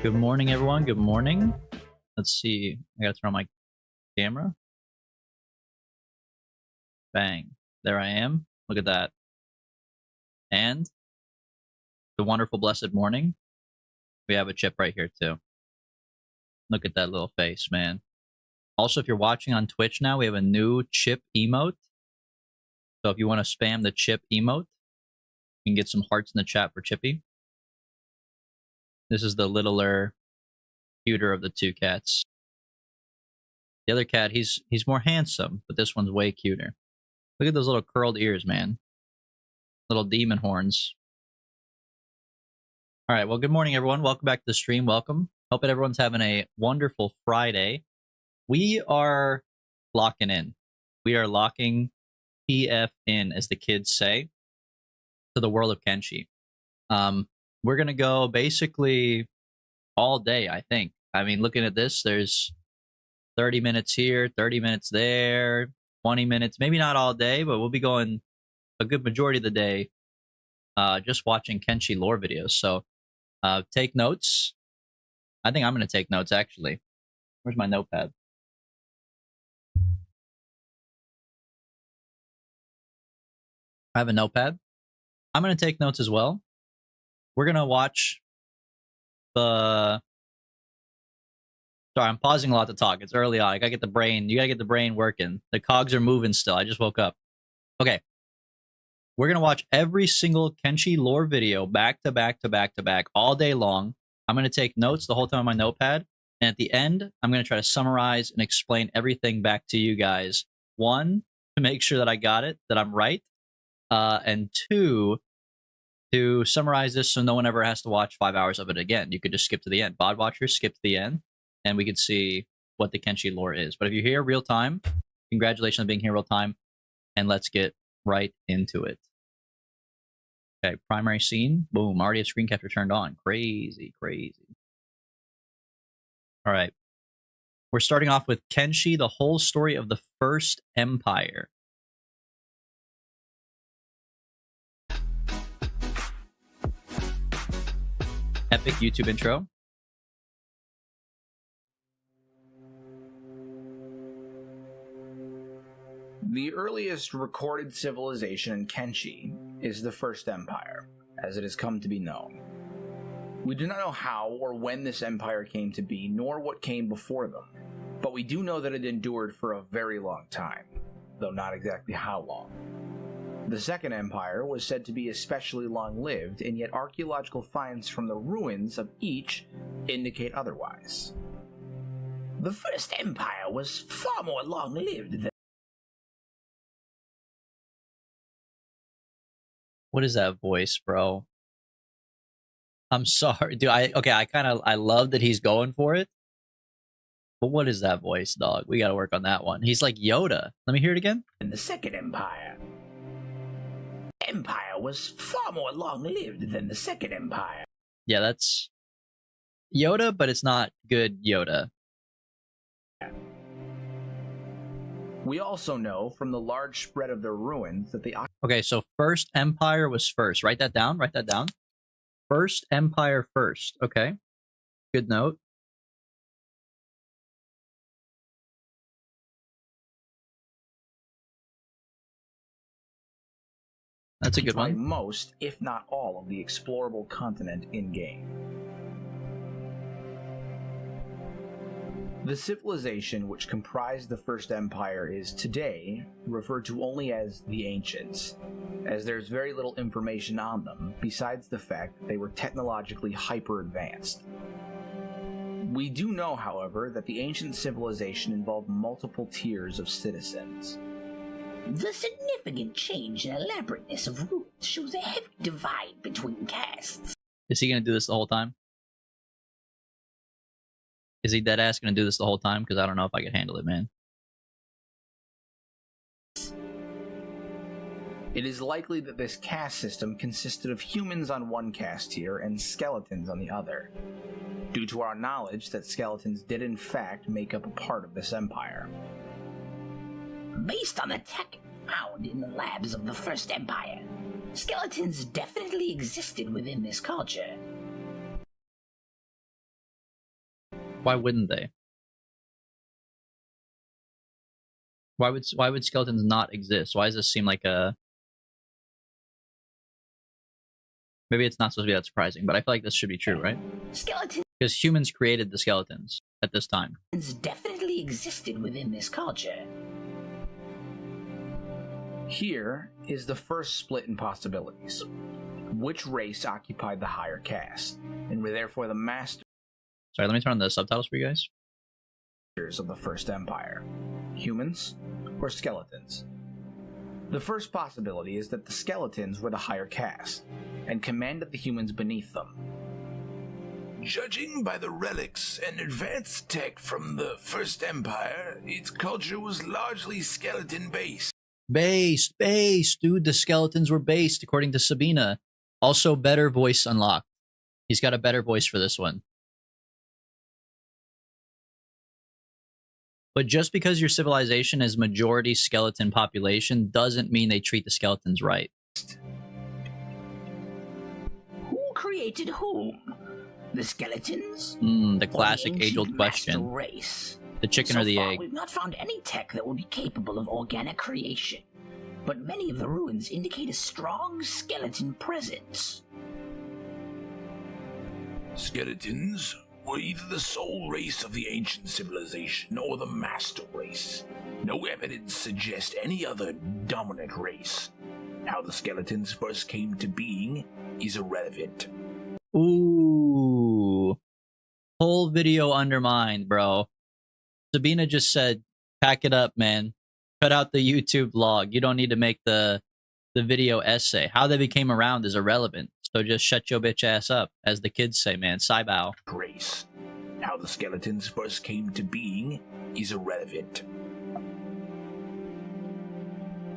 Good morning, everyone. Good morning. Let's see. I gotta turn on my camera. Bang. There I am. Look at that. And the wonderful blessed morning. We have a chip right here, too. Look at that little face, man. Also, if you're watching on Twitch now, we have a new chip emote. So if you want to spam the chip emote, you can get some hearts in the chat for Chippy. This is the littler, cuter of the two cats. The other cat, he's more handsome, but this one's way cuter. Look at those little curled ears, man. Little demon horns. All right, well, good morning, everyone. Welcome back to the stream. Welcome. Hope that everyone's having a wonderful Friday. We are locking in. We are locking PF in, as the kids say, to the world of Kenshi. We're going to go basically all day, I think. I mean, looking at this, there's 30 minutes here, 30 minutes there, 20 minutes. Maybe not all day, but we'll be going a good majority of the day just watching Kenshi lore videos. So take notes. I think I'm going to take notes, actually. Where's my notepad? I have a notepad. I'm going to take notes as well. We're going to watch the... Sorry, I'm pausing a lot to talk. It's early on. I got to get the brain. You got to get the brain working. The cogs are moving still. I just woke up. Okay. We're going to watch every single Kenshi lore video back to back to back to back all day long. I'm going to take notes the whole time on my notepad. And at the end, I'm going to try to summarize and explain everything back to you guys. One, to make sure that I got it, that I'm right. And two, to summarize this so no one ever has to watch 5 hours of it again. You could just skip to the end. VOD watchers, skip to the end, and we could see what the Kenshi lore is. But if you're here real time, congratulations on being here real time, and let's get right into it. Okay, primary scene. Boom, already have screen capture turned on. Crazy, crazy. All right. We're starting off with Kenshi, the whole story of the First Empire. Epic YouTube intro. The earliest recorded civilization in Kenshi is the First Empire, as it has come to be known. We do not know how or when this empire came to be, nor what came before them, but we do know that it endured for a very long time, though not exactly how long. The Second Empire was said to be especially long-lived, and yet archaeological finds from the ruins of each indicate otherwise. The First Empire was far more long-lived than... What is that voice, bro? I'm sorry, dude. I love that he's going for it. But what is that voice, dog? We gotta work on that one. He's like Yoda. Let me hear it again. In the Second Empire. Empire was far more long-lived than the Second Empire. Yeah, that's Yoda, but it's not good Yoda. We also know from the large spread of their ruins that the... Okay, so First Empire was first. Write that down. Write that down. First Empire first. Okay. Good note. That's a good one. Most, if not all, of the explorable continent in-game. The civilization which comprised the First Empire is today referred to only as the Ancients, as there's very little information on them, besides the fact that they were technologically hyper-advanced. We do know, however, that the ancient civilization involved multiple tiers of citizens. The significant change in elaborateness of rules shows a heavy divide between castes. Is he gonna do this the whole time? Is he deadass gonna do this the whole time? Because I don't know if I can handle it, man. It is likely that this caste system consisted of humans on one caste tier and skeletons on the other, due to our knowledge that skeletons did in fact make up a part of this empire. Based on the tech found in the labs of the First Empire, skeletons definitely existed within this culture. Why wouldn't they? Why would skeletons not exist? Why does this seem like a... Maybe it's not supposed to be that surprising, but I feel like this should be true, right? Skeletons Because humans created the skeletons at this time. definitely existed within this culture. Here is the first split in possibilities. Which race occupied the higher caste, and were therefore the masters Sorry, let me turn on the subtitles for you guys. of the First Empire? Humans or skeletons? The first possibility is that the skeletons were the higher caste, and commanded the humans beneath them. Judging by the relics and advanced tech from the First Empire, its culture was largely skeleton-based. Based, dude. The skeletons were based, according to Sabina. Also, better voice unlocked. He's got a better voice for this one. But just because your civilization is majority skeleton population doesn't mean they treat the skeletons right. Who created whom? The skeletons? The Or classic the age-old ancient master question. race? The chicken So or the far, egg? we've not found any tech that would be capable of organic creation, but many of the ruins indicate a strong skeleton presence. Skeletons were either the sole race of the ancient civilization or the master race. No evidence suggests any other dominant race. How the skeletons first came to being is irrelevant. Ooh. Whole video undermined, bro. Sabina just said, pack it up, man. Cut out the YouTube vlog. You don't need to make the video essay. How they became around is irrelevant. So just shut your bitch ass up, as the kids say, man. Saibow. Race. How the skeletons first came to being is irrelevant.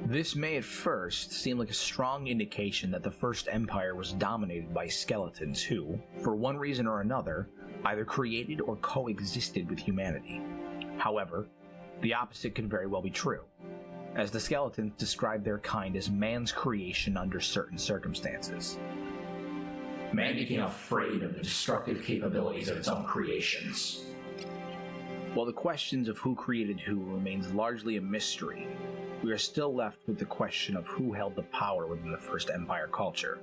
This may at first seem like a strong indication that the First Empire was dominated by skeletons who, for one reason or another, either created or coexisted with humanity. However, the opposite could very well be true, as the skeletons describe their kind as man's creation under certain circumstances. Man became afraid of the destructive capabilities of its own creations. While the questions of who created who remains largely a mystery, we are still left with the question of who held the power within the First Empire culture.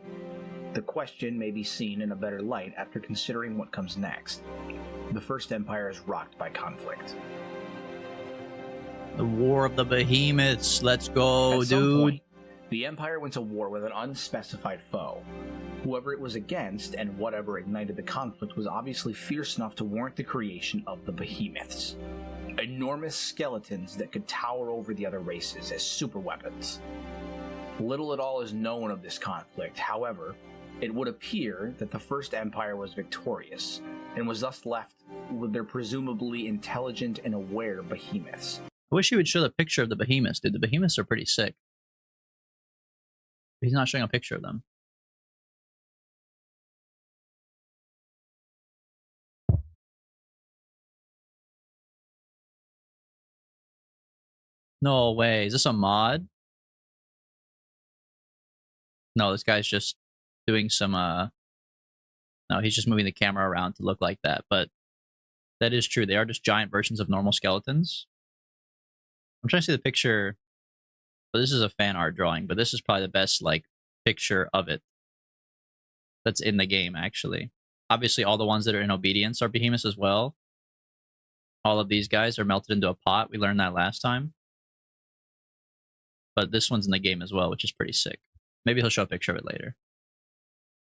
The question may be seen in a better light after considering what comes next. The First Empire is rocked by conflict. The War of the Behemoths. Let's go, At some dude. point, the Empire went to war with an unspecified foe. Whoever it was against and whatever ignited the conflict was obviously fierce enough to warrant the creation of the Behemoths. Enormous skeletons that could tower over the other races as superweapons. Little at all is known of this conflict, however, it would appear that the First Empire was victorious, and was thus left with their presumably intelligent and aware behemoths. I wish he would show the picture of the behemoths, dude. The behemoths are pretty sick. He's not showing a picture of them. No way. Is this a mod? No, this guy's just doing some, no, he's just moving the camera around to look like that, but that is true. They are just giant versions of normal skeletons. I'm trying to see the picture, but this is a fan art drawing, but this is probably the best, like, picture of it that's in the game, actually. Obviously, all the ones that are in Obedience are behemoths as well. All of these guys are melted into a pot. We learned that last time. But this one's in the game as well, which is pretty sick. Maybe he'll show a picture of it later.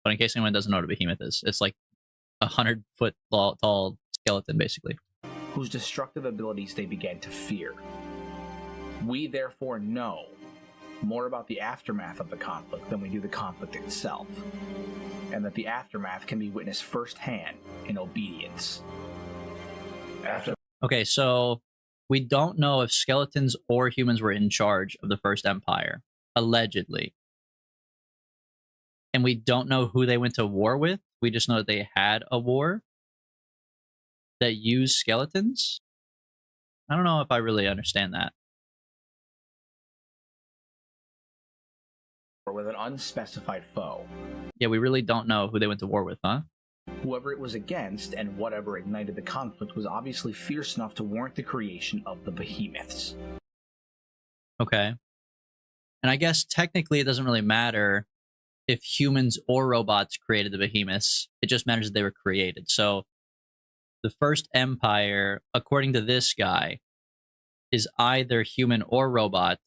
But in case anyone doesn't know what a behemoth is, it's like 100-foot tall skeleton, basically. Whose destructive abilities they began to fear. We therefore know more about the aftermath of the conflict than we do the conflict itself, and that the aftermath can be witnessed firsthand in Obedience. Okay, so we don't know if skeletons or humans were in charge of the First Empire, allegedly. And we don't know who they went to war with. We just know that they had a war that used skeletons. I don't know if I really understand that. Or with an unspecified foe. Yeah, we really don't know who they went to war with, huh? Whoever it was against and whatever ignited the conflict was obviously fierce enough to warrant the creation of the behemoths. Okay. And I guess technically it doesn't really matter if humans or robots created the behemoths. It just matters that they were created. So the first empire, according to this guy, is either human or robot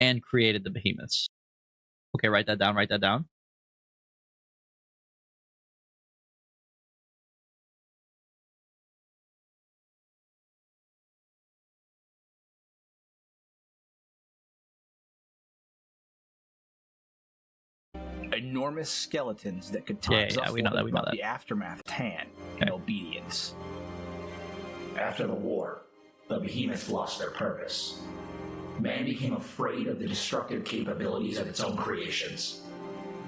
and created the behemoths. Okay, write that down, write that down. Enormous skeletons that could times us we know that. the aftermath of Tan and obedience. After the war, the behemoths lost their purpose. Man became afraid of the destructive capabilities of its own creations.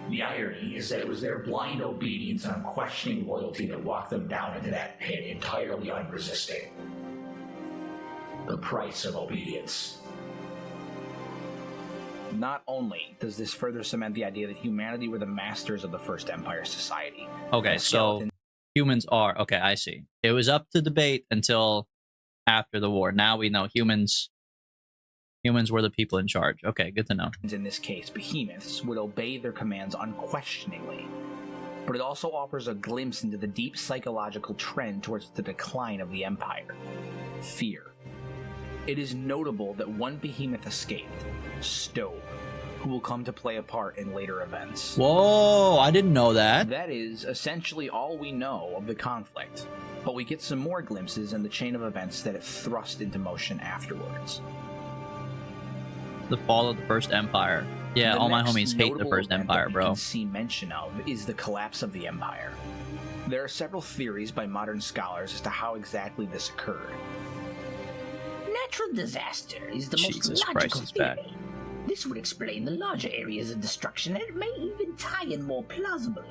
The irony is that it was their blind obedience and unquestioning loyalty that walked them down into that pit entirely unresisting. The price of obedience. Not only does this further cement the idea that humanity were the masters of the First Empire society. Okay, so humans are... Okay, I see. It was up to debate until after the war. Now we know humans were the people in charge. Okay, good to know. In this case, behemoths would obey their commands unquestioningly. But it also offers a glimpse into the deep psychological trend towards the decline of the Empire. Fear. It is notable that one behemoth escaped, Stove, who will come to play a part in later events. Whoa, I didn't know that. That is essentially all we know of the conflict, but we get some more glimpses in the chain of events that it thrust into motion afterwards. The fall of the First Empire. Yeah, all my homies hate the First Empire, bro. The next can see mention of is the collapse of the Empire. There are several theories by modern scholars as to how exactly this occurred. Natural disaster is the Jesus most Christ, logical he's back. theory. This would explain the larger areas of destruction, and it may even tie in more plausibly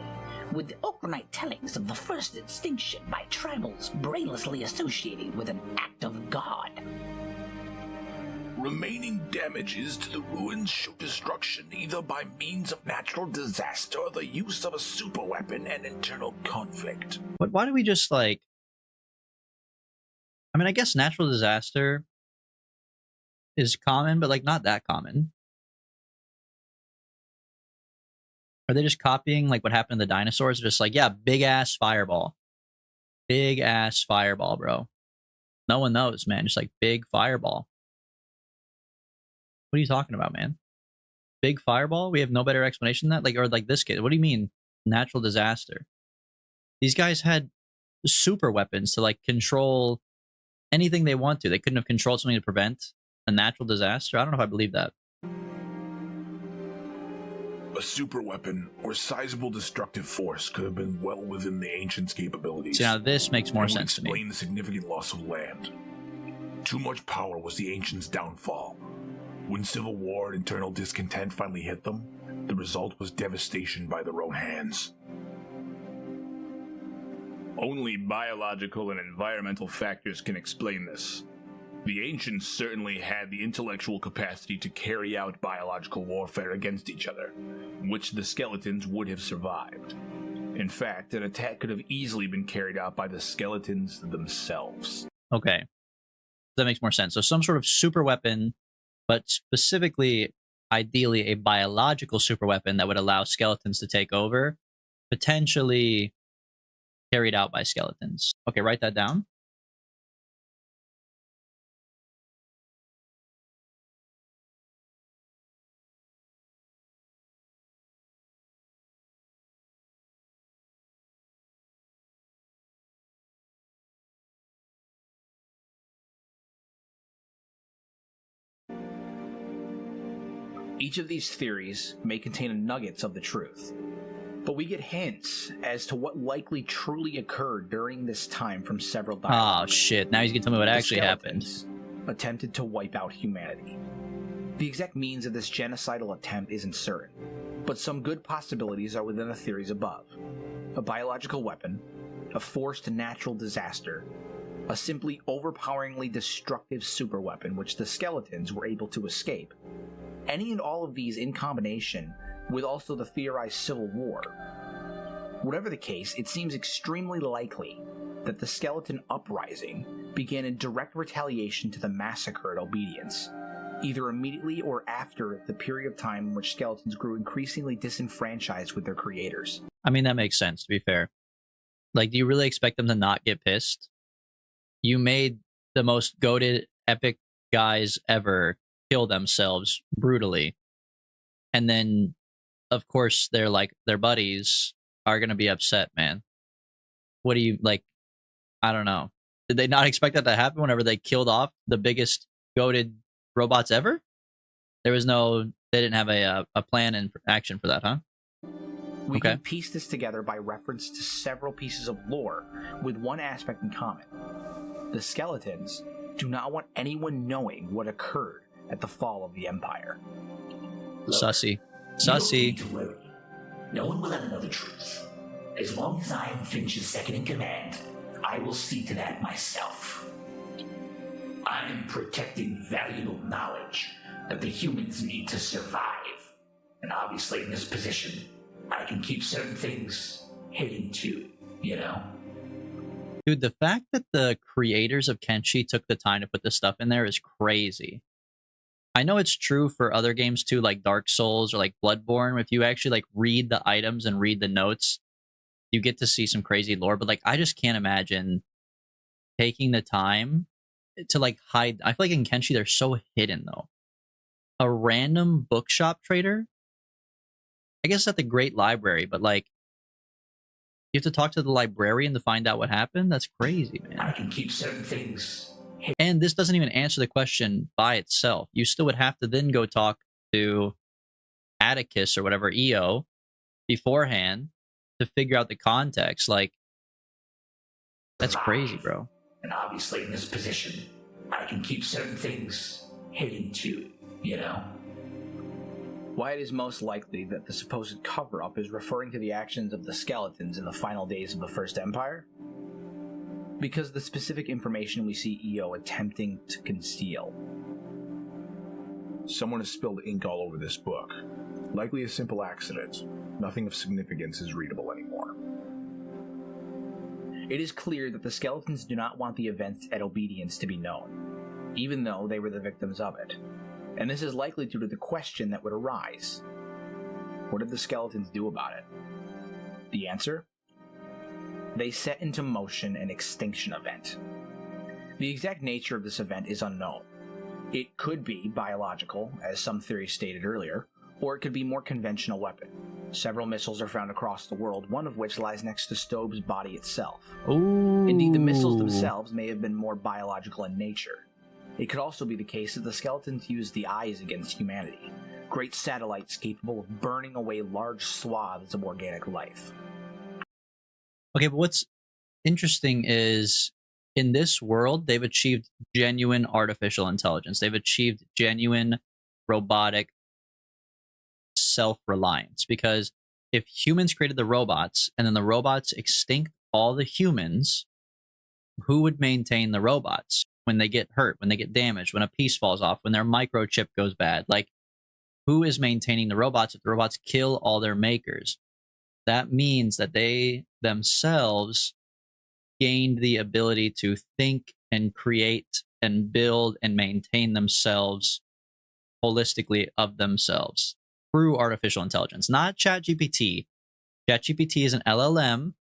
with the Okranite tellings of the first extinction by tribals brainlessly associated with an act of God. Remaining damages to the ruins show destruction either by means of natural disaster or the use of a superweapon and internal conflict. But why do we just like... I mean, I guess natural disaster is common, but like not that common. Are they just copying like what happened to the dinosaurs? Just like, yeah, big ass fireball. Big ass fireball, bro. No one knows, man. Just like big fireball. What are you talking about, man? Big fireball? We have no better explanation than that? Like, or like this kid. What do you mean natural disaster? These guys had super weapons to like control anything they want to. They couldn't have controlled something to prevent a natural disaster. I don't know if I believe that. A superweapon or sizable destructive force could have been well within the ancients' capabilities. See, now this makes more sense to me. Explain the significant loss of land. Too much power was the ancients' downfall. When civil war and internal discontent finally hit them, the result was devastation by their own hands. Only biological and environmental factors can explain this. The ancients certainly had the intellectual capacity to carry out biological warfare against each other, which the skeletons would have survived. In fact, an attack could have easily been carried out by the skeletons themselves. Okay. That makes more sense. So some sort of super weapon, but specifically, ideally, a biological super weapon that would allow skeletons to take over, potentially carried out by skeletons. Okay, write that down. Each of these theories may contain nuggets of the truth, but we get hints as to what likely truly occurred during this time from several Oh dialogues. shit, now he's gonna tell me what The actually happened. skeletons attempted to wipe out humanity. The exact means of this genocidal attempt isn't certain, but some good possibilities are within the theories above. A biological weapon, a forced natural disaster, a simply overpoweringly destructive superweapon which the skeletons were able to escape. Any and all of these in combination with also the theorized civil war Whatever the case, it seems extremely likely that the skeleton uprising began in direct retaliation to the massacre at Obedience, either immediately or after the period of time in which skeletons grew increasingly disenfranchised with their creators. I mean, that makes sense, to be fair. Like, do you really expect them to not get pissed? You made the most goated, epic guys ever kill themselves brutally. And then, of course, their buddies are going to be upset, man. What do you, like, I don't know. Did they not expect that to happen whenever they killed off the biggest goated robots ever? They didn't have a plan and action for that, huh? We can piece this together by reference to several pieces of lore with one aspect in common. The skeletons do not want anyone knowing what occurred at the fall of the Empire. Look, Sussy. You don't need to worry. No one will ever know the truth. As long as I am Finch's second in command, I will see to that myself. I am protecting valuable knowledge that the humans need to survive. And obviously in this position, I can keep certain things hidden too, you know? Dude, the fact that the creators of Kenshi took the time to put this stuff in there is crazy. I know it's true for other games too, like Dark Souls or like Bloodborne. If you actually like read the items and read the notes, you get to see some crazy lore. But like, I just can't imagine taking the time to like hide. I feel like in Kenshi they're so hidden though. A random bookshop trader, I guess at the Great Library, but like you have to talk to the librarian to find out what happened. That's crazy, man. I can keep certain things. And this doesn't even answer the question by itself. You still would have to then go talk to Atticus or whatever, EO, beforehand to figure out the context. Like, that's crazy, bro. And obviously in this position, I can keep certain things hidden too, you know? Why it is most likely that the supposed cover-up is referring to the actions of the skeletons in the final days of the First Empire? Because the specific information we see EO attempting to conceal. Someone has spilled ink all over this book. Likely a simple accident. Nothing of significance is readable anymore. It is clear that the skeletons do not want the events at Obedience to be known, even though they were the victims of it. And this is likely due to the question that would arise. What did the skeletons do about it? The answer? They set into motion an extinction event. The exact nature of this event is unknown. It could be biological, as some theories stated earlier, or it could be more conventional weapon. Several missiles are found across the world, one of which lies next to Stobe's body itself. Ooh. Indeed, the missiles themselves may have been more biological in nature. It could also be the case that the skeletons used the eyes against humanity, great satellites capable of burning away large swaths of organic life. Okay, but what's interesting is in this world, they've achieved genuine artificial intelligence. They've achieved genuine robotic self-reliance. Because if humans created the robots and then the robots extinct all the humans, who would maintain the robots when they get hurt, when they get damaged, when a piece falls off, when their microchip goes bad? Like, who is maintaining the robots if the robots kill all their makers? That means that they themselves gained the ability to think and create and build and maintain themselves holistically of themselves through artificial intelligence. Not ChatGPT. ChatGPT is an LLM.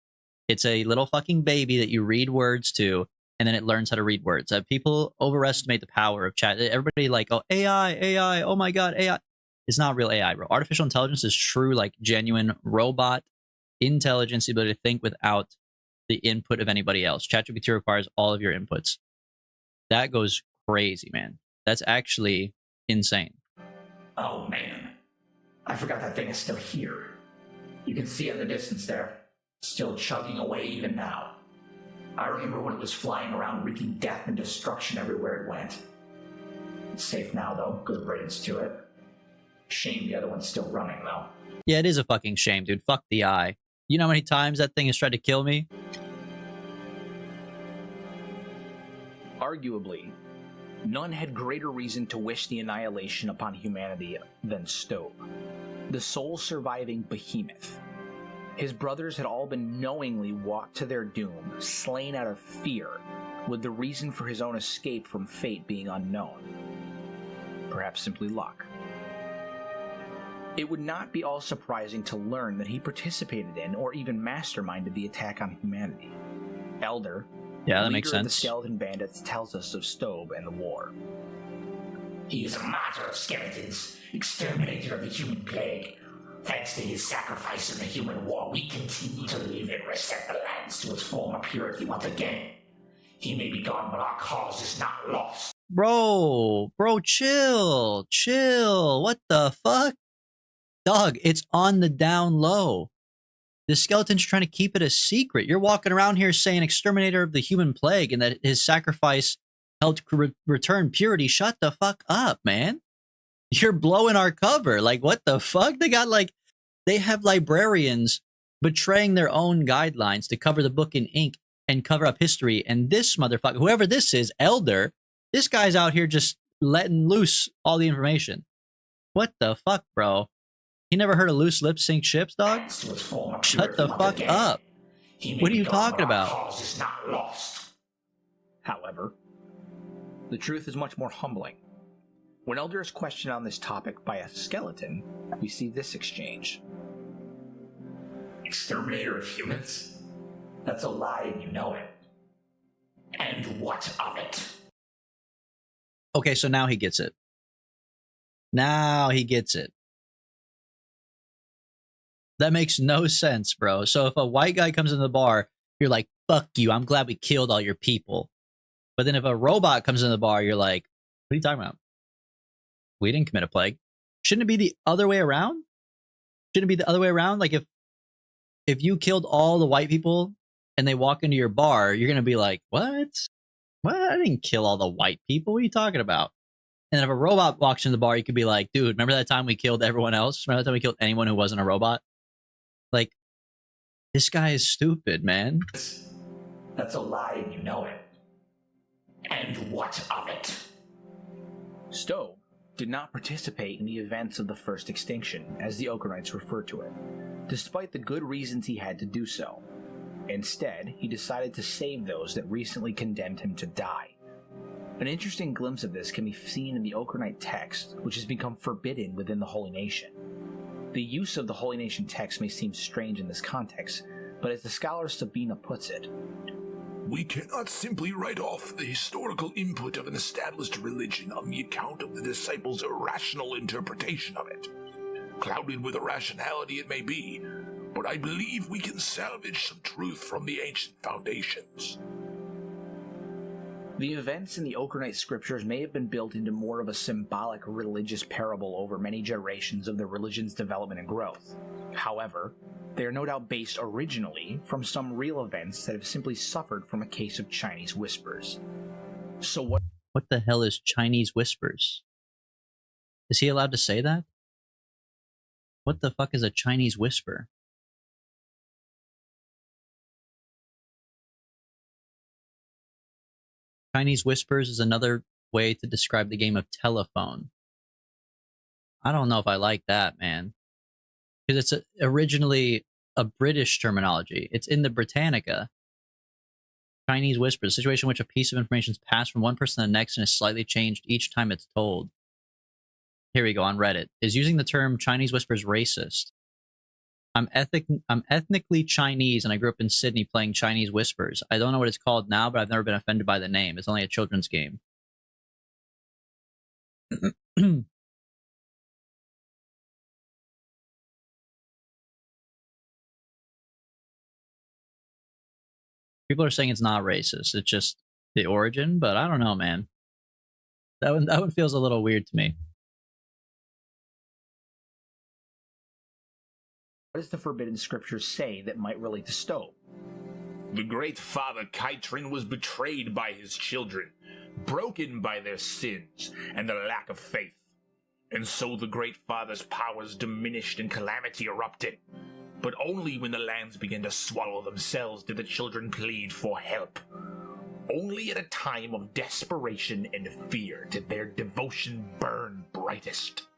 It's a little fucking baby that you read words to, and then it learns how to read words. People overestimate the power of chat. Everybody like, oh, AI, oh my God, AI. It's not real AI, bro. Artificial intelligence is true, like genuine robot intelligence, the ability to think without the input of anybody else. ChatGPT requires all of your inputs. That goes crazy, man. That's actually insane. Oh man, I forgot that thing is still here. You can see it in the distance there, still chugging away even now. I remember when it was flying around wreaking death and destruction everywhere it went. It's safe now though, good riddance to it. Shame the other one's still running though. Yeah, it is a fucking shame, dude. Fuck the eye. You know how many times that thing has tried to kill me? Arguably, none had greater reason to wish the annihilation upon humanity than Stobe, the sole surviving behemoth. His brothers had all been knowingly walked to their doom, slain out of fear, with the reason for his own escape from fate being unknown. Perhaps simply luck. It would not be all surprising to learn that he participated in or even masterminded the attack on humanity. Elder, Yeah, that leader makes of the sense. skeleton bandits, tells us of Stobe and the war. He is a martyr of skeletons, exterminator of the human plague. Thanks to his sacrifice in the human war, we continue to live and reset the lands to its former purity once again. He may be gone, but our cause is not lost. Bro, chill. What the fuck? Dog, it's on the down low. The skeleton's trying to keep it a secret. You're walking around here saying exterminator of the human plague and that his sacrifice helped return purity. Shut the fuck up, man. You're blowing our cover. Like, what the fuck? They have librarians betraying their own guidelines to cover the book in ink and cover up history. And this motherfucker, whoever this is, Elder, this guy's out here just letting loose all the information. What the fuck, bro? You never heard of loose lips sink ships, dog? Shut the fuck up. What are you talking about? Cause is not lost. However, the truth is much more humbling. When Elder is questioned on this topic by a skeleton, we see this exchange. Exterminator of humans? That's a lie and you know it. And what of it? Okay, so now he gets it. Now he gets it. That makes no sense, bro. So if a white guy comes into the bar, you're like, fuck you, I'm glad we killed all your people. But then if a robot comes into the bar, you're like, what are you talking about? We didn't commit a plague. Shouldn't it be the other way around? Shouldn't it be the other way around? Like if you killed all the white people and they walk into your bar, you're going to be like, what? What? I didn't kill all the white people. What are you talking about? And if a robot walks into the bar, you could be like, dude, remember that time we killed everyone else? Remember that time we killed anyone who wasn't a robot? Like, this guy is stupid, man. That's a lie and you know it. And what of it? Stowe did not participate in the events of the first extinction, as the Oakerites refer to it, despite the good reasons he had to do so. Instead, he decided to save those that recently condemned him to die. An interesting glimpse of this can be seen in the Oakernite text, which has become forbidden within the Holy Nation. The use of the Holy Nation text may seem strange in this context, but as the scholar Sabina puts it, we cannot simply write off the historical input of an established religion on the account of the disciples' irrational interpretation of it. Clouded with irrationality it may be, but I believe we can salvage some truth from the ancient foundations. the events in the Oakernite scriptures may have been built into more of a symbolic religious parable over many generations of the religion's development and growth. However, they are no doubt based originally from some real events that have simply suffered from a case of Chinese whispers. So what the hell is Chinese whispers? Is he allowed to say that? What the fuck is a Chinese whisper? Chinese whispers is another way to describe the game of telephone. I don't know if I like that, man. Because it's originally a British terminology. It's in the Britannica. Chinese whispers, a situation in which a piece of information is passed from one person to the next and is slightly changed each time it's told. Here we go, on Reddit. Is using the term Chinese whispers racist? I'm ethnically Chinese and I grew up in Sydney playing Chinese whispers. I don't know what it's called now, but I've never been offended by the name. It's only a children's game. People are saying it's not racist. It's just the origin, but I don't know, man. That one feels a little weird to me. does the forbidden scriptures say that might relate to Stowe? The great father Kaitrin was betrayed by his children, broken by their sins and the lack of faith. And so the great father's powers diminished and calamity erupted. But only when the lands began to swallow themselves did the children plead for help. Only at a time of desperation and fear did their devotion burn brightest.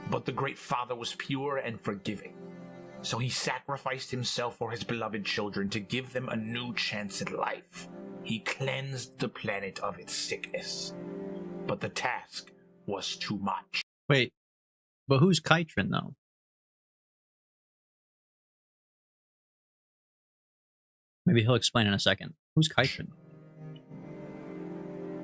But the great father was pure and forgiving. So he sacrificed himself for his beloved children to give them a new chance at life. He cleansed the planet of its sickness. But the task was too much. Wait, but who's Kytrin, though? Maybe he'll explain in a second. Who's Kytrin?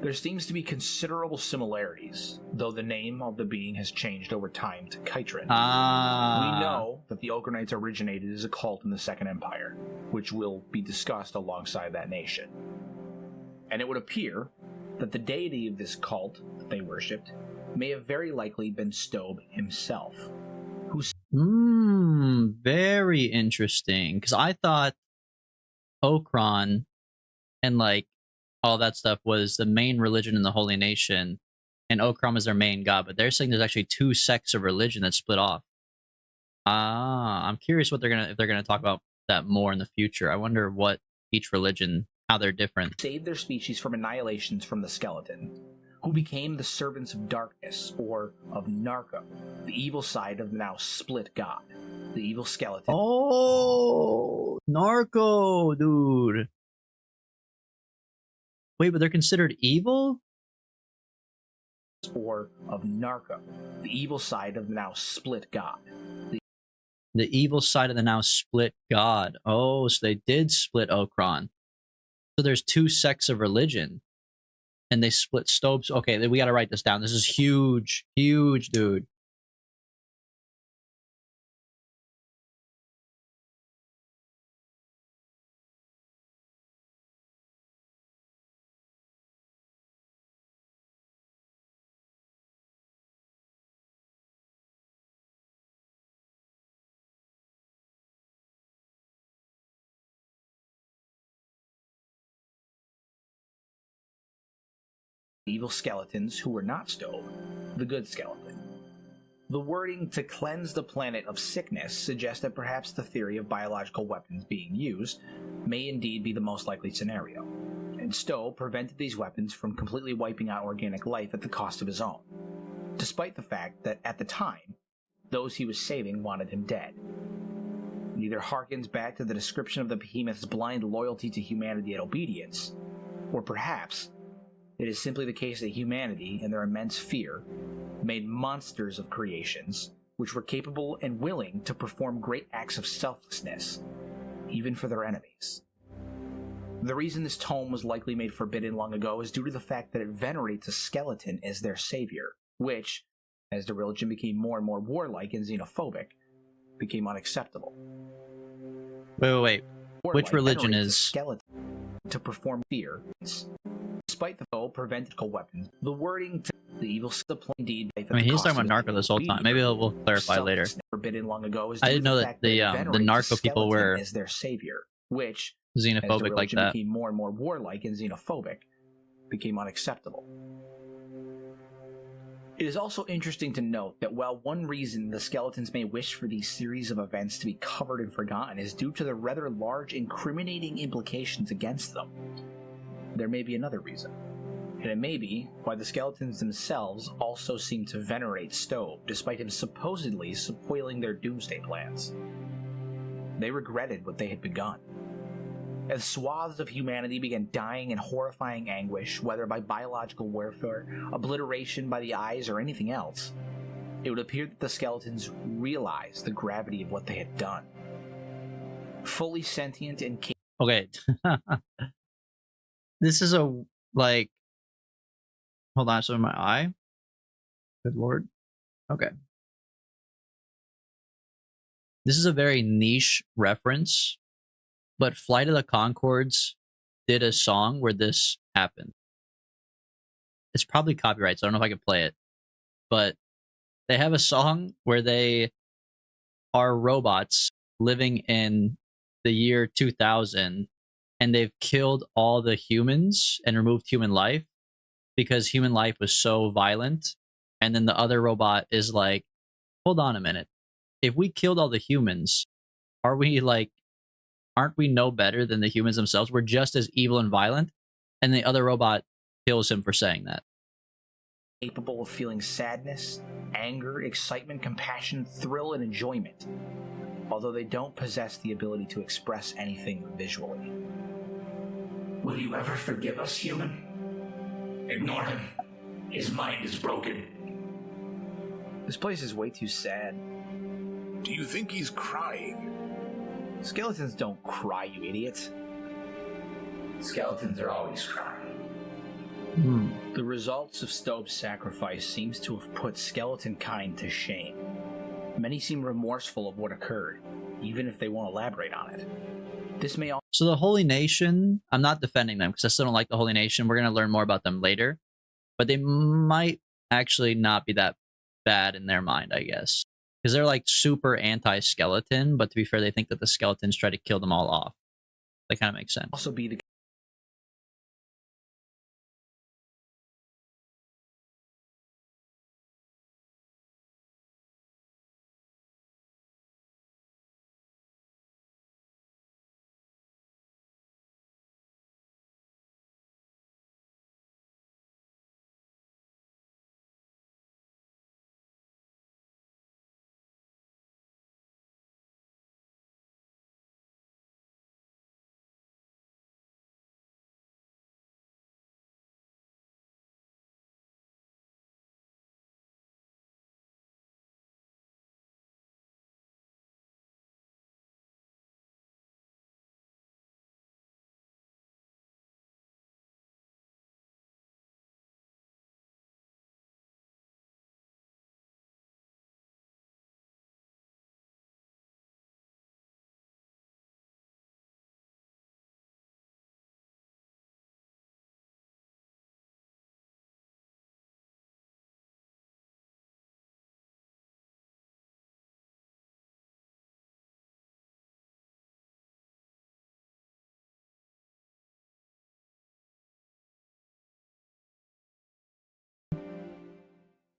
There seems to be considerable similarities, though the name of the being has changed over time to Kytrin. We know that the Okronites originated as a cult in the Second Empire, which will be discussed alongside that nation. And it would appear that the deity of this cult that they worshipped may have very likely been Stobe himself. Very interesting. Because I thought Okron and like all that stuff was the main religion in the Holy Nation, and Okron is their main god, but they're saying there's actually two sects of religion that split off. I'm curious what if they're gonna talk about that more in the future. I wonder what each religion, how they're different. Saved their species from annihilations from the skeleton, who became the servants of darkness, or of Narco, the evil side of the now split god, the evil skeleton. Oh, Narco, dude. Wait, but they're considered evil? Or of Narco, the evil side of the now split god. The evil side of the now split god. Oh, so they did split Okron. So there's two sects of religion. And they split Stobes. Okay, we gotta write this down. This is huge. Huge, dude. Evil skeletons who were not Stobe, the good skeleton. The wording "to cleanse the planet of sickness" suggests that perhaps the theory of biological weapons being used may indeed be the most likely scenario, and Stobe prevented these weapons from completely wiping out organic life at the cost of his own, despite the fact that at the time, those he was saving wanted him dead. It either harkens back to the description of the behemoth's blind loyalty to humanity and obedience, or perhaps it is simply the case that humanity, in their immense fear, made monsters of creations which were capable and willing to perform great acts of selflessness, even for their enemies. The reason this tome was likely made forbidden long ago is due to the fact that it venerates a skeleton as their savior, which, as the religion became more and more warlike and xenophobic, became unacceptable. Wait. Which religion is skeleton to perform fear? Despite the foe prevented weapons, the wording to the evil indeed. I mean, he's talking about Narco this whole time. Maybe we'll clarify later. Forbidden long ago is I didn't know that the Narco people were as their savior, which, xenophobic like that. Became more and more warlike and xenophobic, became unacceptable. It is also interesting to note that while one reason the skeletons may wish for these series of events to be covered and forgotten is due to the rather large incriminating implications against them, there may be another reason. And it may be why the skeletons themselves also seem to venerate Stobe, despite him supposedly spoiling their doomsday plans. They regretted what they had begun. As swaths of humanity began dying in horrifying anguish, whether by biological warfare, obliteration by the eyes, or anything else, it would appear that the skeletons realized the gravity of what they had done. Fully sentient and capable. Okay. This is a, like, hold on, so in my eye. Good lord. Okay. This is a very niche reference, but Flight of the Conchords did a song where this happened. It's probably copyright, so I don't know if I can play it. But they have a song where they are robots living in the year 2000, and they've killed all the humans and removed human life because human life was so violent. And then the other robot is like, hold on a minute. If we killed all the humans, aren't we no better than the humans themselves? We're just as evil and violent. And the other robot kills him for saying that. Capable of feeling sadness, anger, excitement, compassion, thrill, and enjoyment. although they don't possess the ability to express anything visually. Will you ever forgive us, human? Ignore him. His mind is broken. This place is way too sad. Do you think he's crying? Skeletons don't cry, you idiots. Skeletons are always crying. The results of Stobe's sacrifice seems to have put skeleton kind to shame. Many seem remorseful of what occurred, even if they won't elaborate on it. This may also So the Holy Nation, I'm not defending them because I still don't like the Holy Nation. We're going to learn more about them later. But they might actually not be that bad in their mind, I guess. Because they're like super anti-skeleton, but to be fair, they think that the skeletons try to kill them all off. That kind of makes sense. also be the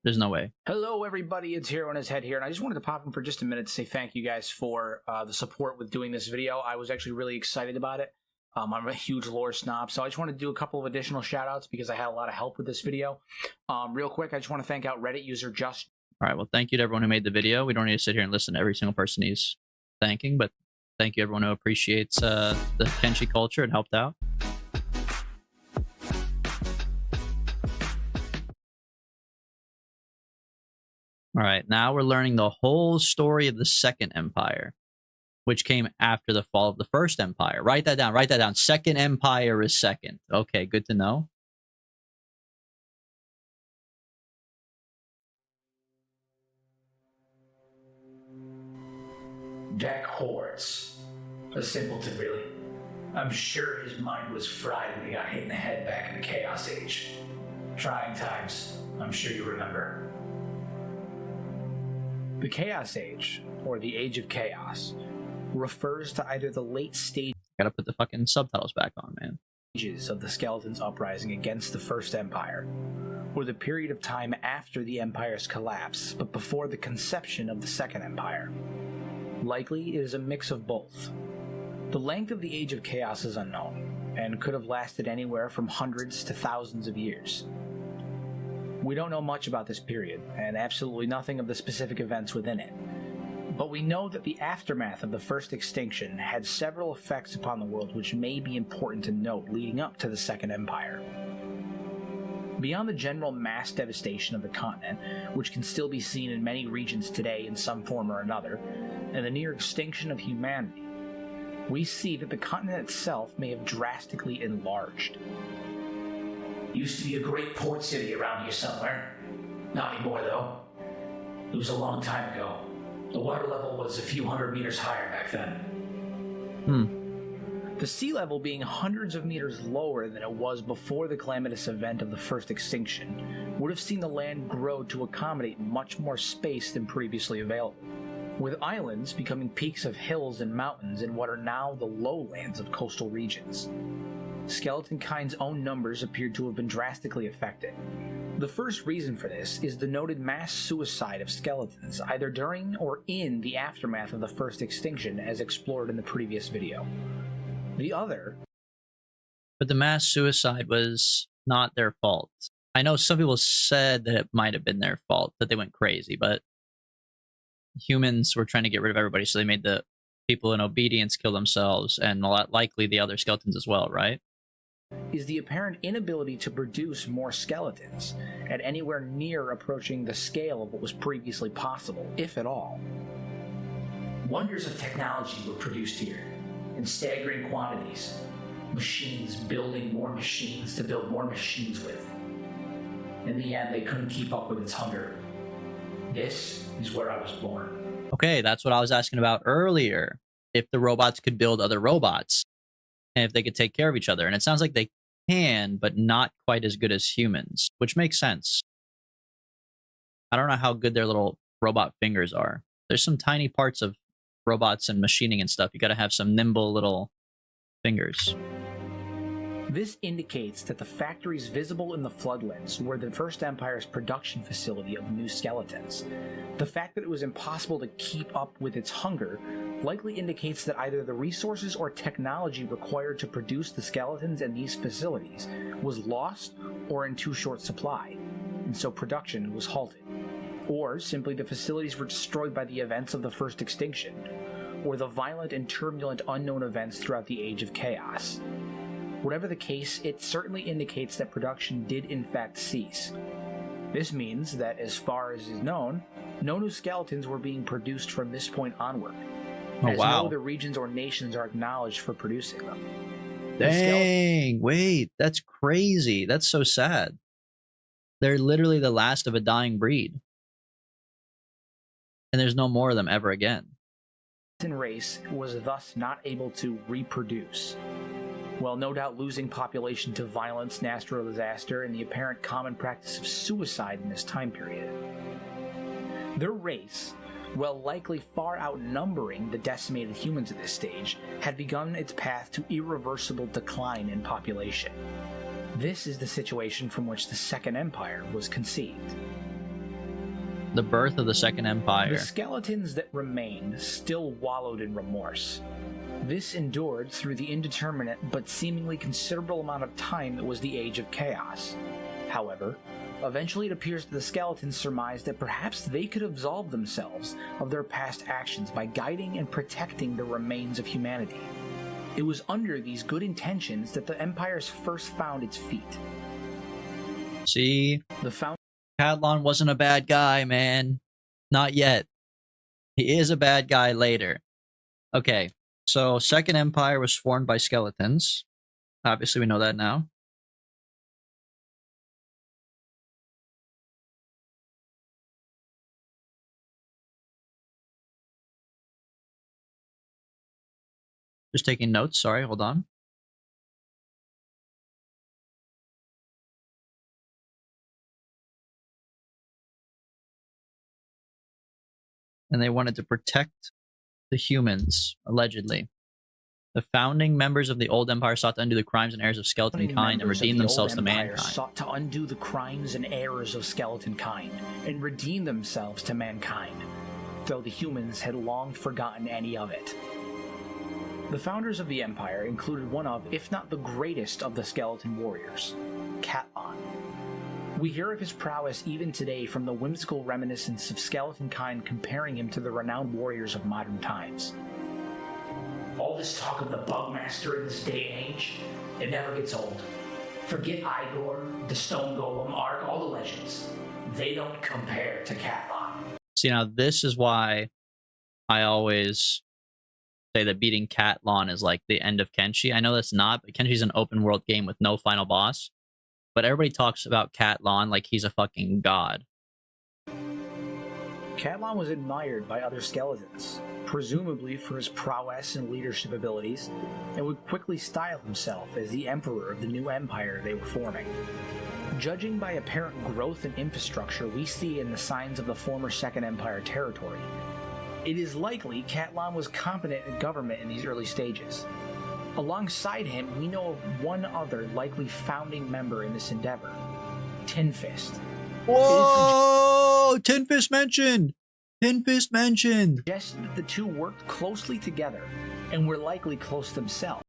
There's no way. Hello, everybody. It's Hero on his head here, and I just wanted to pop in for just a minute to say thank you guys for the support with doing this video. I was actually really excited about it. I'm a huge lore snob, so I just wanted to do a couple of additional shout-outs because I had a lot of help with this video. Real quick, I just want to thank out Reddit user Just. All right, well, thank you to everyone who made the video. We don't need to sit here and listen to every single person he's thanking, but thank you everyone who appreciates the Kenshi culture and helped out. All right, now we're learning the whole story of the Second Empire, which came after the fall of the First Empire. Write that down. Write that down. Second Empire is second. Okay, good to know. Dak Hortz. A simpleton, really. I'm sure his mind was fried when he got hit in the head back in the Chaos Age. Trying times, I'm sure you remember. The Chaos Age, or the Age of Chaos, refers to either the late Gotta put the fucking subtitles back on, man. stages of the Skeletons' uprising against the First Empire, or the period of time after the Empire's collapse, but before the conception of the Second Empire. Likely, it is a mix of both. The length of the Age of Chaos is unknown, and could have lasted anywhere from hundreds to thousands of years. We don't know much about this period, and absolutely nothing of the specific events within it. But we know that the aftermath of the first extinction had several effects upon the world which may be important to note leading up to the Second Empire. Beyond the general mass devastation of the continent, which can still be seen in many regions today in some form or another, and the near extinction of humanity, we see that the continent itself may have drastically enlarged. Used to be a great port city around here somewhere. Not anymore, though. It was a long time ago. The water level was a few hundred meters higher back then. The sea level being hundreds of meters lower than it was before the calamitous event of the first extinction would have seen the land grow to accommodate much more space than previously available, with islands becoming peaks of hills and mountains in what are now the lowlands of coastal regions. Skeleton kind's own numbers appeared to have been drastically affected. The first reason for this is the noted mass suicide of skeletons, either during or in the aftermath of the first extinction, as explored in the previous video. The other... But the mass suicide was not their fault. I know some people said that it might have been their fault, that they went crazy, but humans were trying to get rid of everybody, so they made the people in obedience kill themselves, and a lot likely the other skeletons as well, right? Is the apparent inability to produce more skeletons at anywhere near approaching the scale of what was previously possible, if at all. Wonders of technology were produced here, in staggering quantities. Machines building more machines to build more machines with. In the end, they couldn't keep up with its hunger. This is where I was born. Okay, that's what I was asking about earlier. If the robots could build other robots, and if they could take care of each other. And it sounds like they can, but not quite as good as humans, which makes sense. I don't know how good their little robot fingers are. There's some tiny parts of robots and machining and stuff. You got to have some nimble little fingers. This indicates that the factories visible in the Floodlands were the First Empire's production facility of new skeletons. The fact that it was impossible to keep up with its hunger likely indicates that either the resources or technology required to produce the skeletons in these facilities was lost or in too short supply, and so production was halted. Or simply the facilities were destroyed by the events of the First Extinction, or the violent and turbulent unknown events throughout the Age of Chaos. Whatever the case, it certainly indicates that production did in fact cease. This means that, as far as is known, no new skeletons were being produced from this point onward, as no other regions or nations are acknowledged for producing them. Dang, wait, that's crazy. That's so sad. They're literally the last of a dying breed. And there's no more of them ever again. The skeleton race was thus not able to reproduce. While no doubt losing population to violence, natural disaster, and the apparent common practice of suicide in this time period. Their race, while likely far outnumbering the decimated humans at this stage, had begun its path to irreversible decline in population. This is the situation from which the Second Empire was conceived. The birth of the Second Empire. The skeletons that remained still wallowed in remorse. This endured through the indeterminate but seemingly considerable amount of time that was the Age of Chaos. However, eventually it appears that the skeletons surmised that perhaps they could absolve themselves of their past actions by guiding and protecting the remains of humanity. It was under these good intentions that the Empire's first found its feet. See? Cadlon wasn't a bad guy, man. Not yet. He is a bad guy later. Okay. So, Second Empire was formed by skeletons. Obviously, we know that now. Just taking notes. Sorry, hold on. And they wanted to protect the humans, allegedly. The founding members of the old empire sought to undo the crimes and errors of skeleton kind and redeem themselves to mankind. Sought to undo the crimes and errors of skeleton kind and redeem themselves to mankind, though the humans had long forgotten any of it. The founders of the empire included one of, if not the greatest of the skeleton warriors, Cadlon. We hear of his prowess even today from the whimsical reminiscence of skeleton kind comparing him to the renowned warriors of modern times. All this talk of the Bugmaster in this day and age, it never gets old. Forget Igor, the Stone Golem, Ark, all the legends. They don't compare to Cadlon. See, now this is why I always say that beating Cadlon is like the end of Kenshi. I know that's not, but Kenshi's an open world game with no final boss. But everybody talks about Cadlon like he's a fucking god. Cadlon was admired by other skeletons, presumably for his prowess and leadership abilities, and would quickly style himself as the emperor of the new empire they were forming. Judging by apparent growth and infrastructure we see in the signs of the former Second Empire territory, it is likely Cadlon was competent in government in these early stages. Alongside him, we know of one other likely founding member in this endeavor, Tin Fist. Whoa! Tin Fist mentioned! Tin Fist mentioned! Suggested that the two worked closely together and were likely close themselves.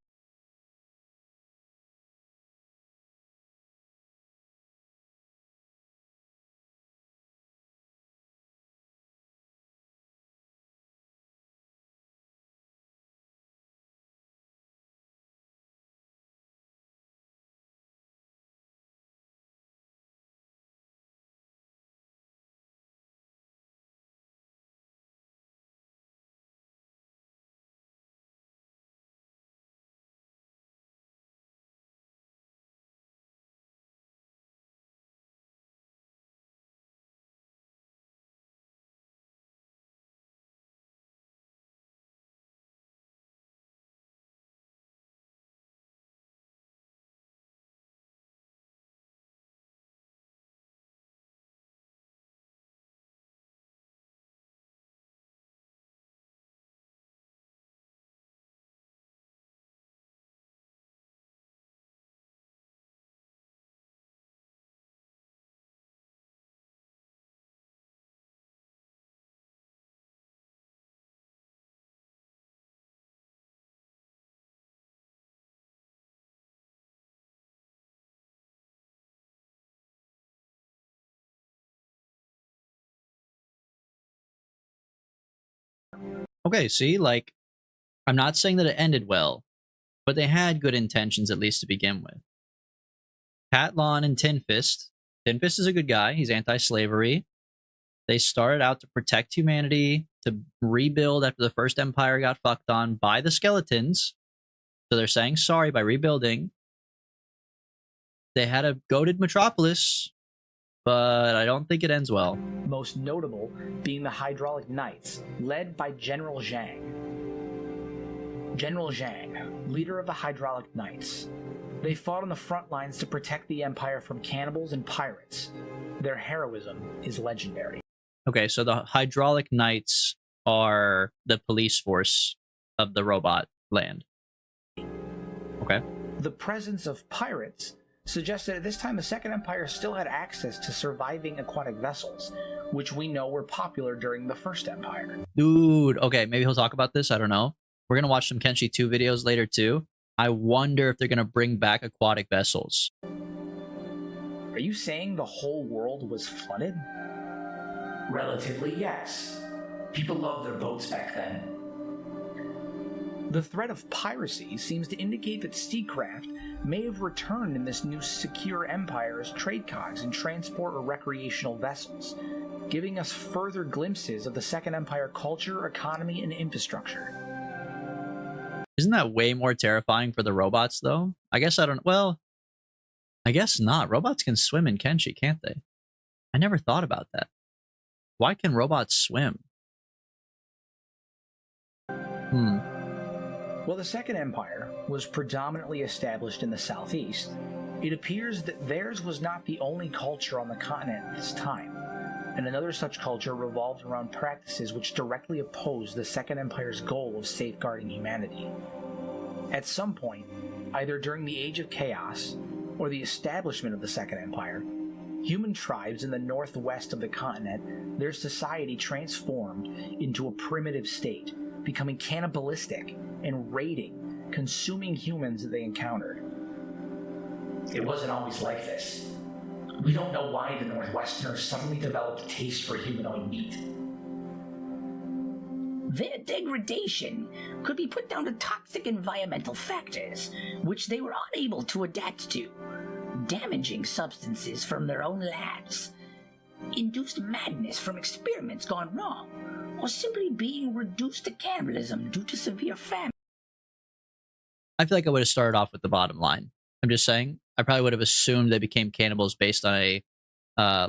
Okay, see, like, I'm not saying that it ended well, but they had good intentions at least to begin with. Catlon and Tin Fist. Tin Fist is a good guy. He's anti-slavery. They started out to protect humanity, to rebuild after the first empire got fucked on by the skeletons. So they're saying sorry by rebuilding. They had a goated metropolis, but I don't think it ends well. Most notable being the Hydraulic Knights, led by General Zhang. General Zhang, leader of the Hydraulic Knights. They fought on the front lines to protect the Empire from cannibals and pirates. Their heroism is legendary. Okay, so the Hydraulic Knights are the police force of the robot land. Okay. The presence of pirates suggests that at this time the Second Empire still had access to surviving aquatic vessels, which we know were popular during the First Empire. Dude, okay, maybe he'll talk about this. I don't know. We're going to watch some Kenshi 2 videos later, too. I wonder if they're going to bring back aquatic vessels. Are you saying the whole world was flooded? Relatively, yes. People loved their boats back then. The threat of piracy seems to indicate that seacraft may have returned in this new secure empire as trade cogs and transport or recreational vessels, giving us further glimpses of the Second Empire culture, economy, and infrastructure. Isn't that way more terrifying for the robots, though? I guess I don't... Well, I guess not. Robots can swim in Kenshi, can't they? I never thought about that. Why can robots swim? While the Second Empire was predominantly established in the southeast, it appears that theirs was not the only culture on the continent at this time, and another such culture revolved around practices which directly opposed the Second Empire's goal of safeguarding humanity. At some point, either during the Age of Chaos or the establishment of the Second Empire, human tribes in the northwest of the continent, their society transformed into a primitive state, becoming cannibalistic and raiding, consuming humans that they encountered. It wasn't always like this. We don't know why the Northwesterners suddenly developed a taste for humanoid meat. Their degradation could be put down to toxic environmental factors, which they were unable to adapt to. Damaging substances from their own labs, induced madness from experiments gone wrong, or simply being reduced to cannibalism due to severe famine. I feel like I would have started off with the bottom line. I'm just saying, I probably would have assumed they became cannibals based on a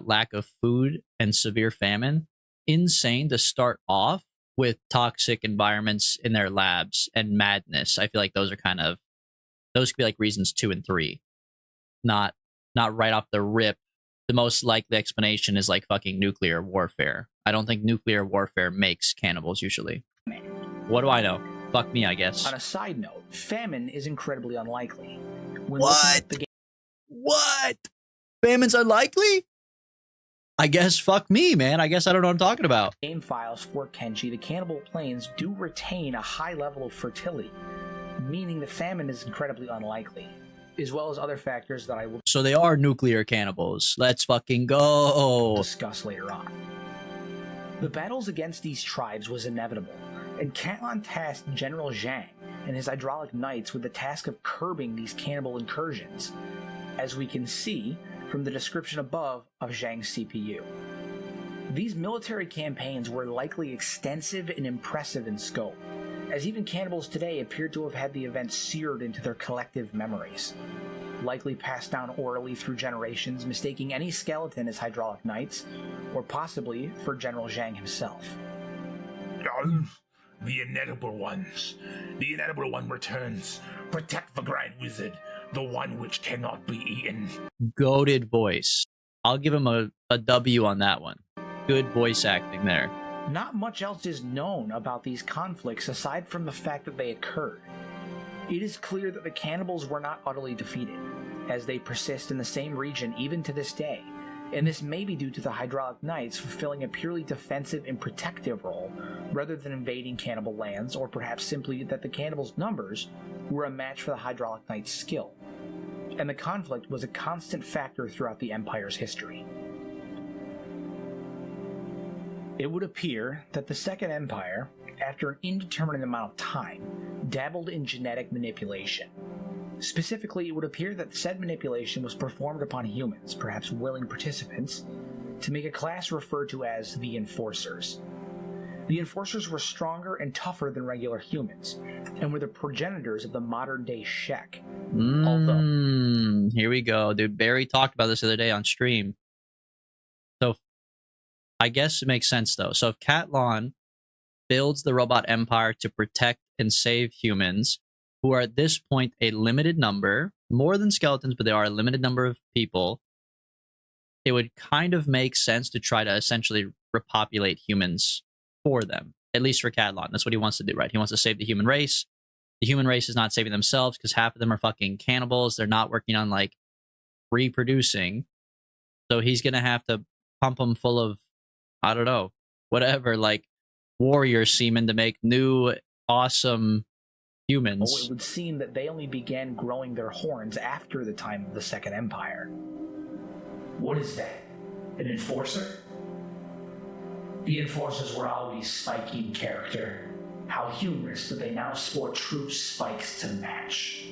lack of food and severe famine. Insane to start off with toxic environments in their labs and madness. I feel like those could be like reasons 2 and 3. Not right off the rip. The most likely explanation is like fucking nuclear warfare. I don't think nuclear warfare makes cannibals usually. What do I know? Fuck me, I guess. On a side note, famine is incredibly unlikely. When What? What? Famine's unlikely? I guess fuck me, man. I guess I don't know what I'm talking about. Game files for Kenshi, the cannibal plains do retain a high level of fertility, meaning that famine is incredibly unlikely, as well as other factors that I will So they are nuclear cannibals. Let's fucking go. discuss later on. The battles against these tribes was inevitable, and Catlon tasked General Zhang and his Hydraulic Knights with the task of curbing these cannibal incursions, as we can see from the description above of Zhang's CPU. These military campaigns were likely extensive and impressive in scope, as even cannibals today appear to have had the events seared into their collective memories, likely passed down orally through generations, mistaking any skeleton as Hydraulic Knights, or possibly for General Zhang himself. The inedible ones. The inedible one returns. Protect the Grand Wizard, the one which cannot be eaten. Goated voice. I'll give him a W on that one. Good voice acting there. Not much else is known about these conflicts aside from the fact that they occurred. It is clear that the cannibals were not utterly defeated, as they persist in the same region even to this day, and this may be due to the Hydraulic Knights fulfilling a purely defensive and protective role rather than invading cannibal lands, or perhaps simply that the cannibals' numbers were a match for the Hydraulic Knights' skill, and the conflict was a constant factor throughout the Empire's history. It would appear that the Second Empire after an indeterminate amount of time, dabbled in genetic manipulation. Specifically, it would appear that said manipulation was performed upon humans, perhaps willing participants, to make a class referred to as the Enforcers. The Enforcers were stronger and tougher than regular humans, and were the progenitors of the modern-day Shek. Here we go, dude. Barry talked about this the other day on stream. So, I guess it makes sense, though. So, if Catlon builds the robot empire to protect and save humans, who are at this point a limited number, more than skeletons, but they are a limited number of people, it would kind of make sense to try to essentially repopulate humans for them, at least for Catlon. That's what he wants to do, right? He wants to save the human race. The human race is not saving themselves because half of them are fucking cannibals. They're not working on, like, reproducing. So he's going to have to pump them full of, I don't know, whatever, like, warrior semen to make new, awesome humans. It would seem that they only began growing their horns after the time of the Second Empire. What is that? An enforcer? The enforcers were always spiky in character. How humorous that they now sport true spikes to match.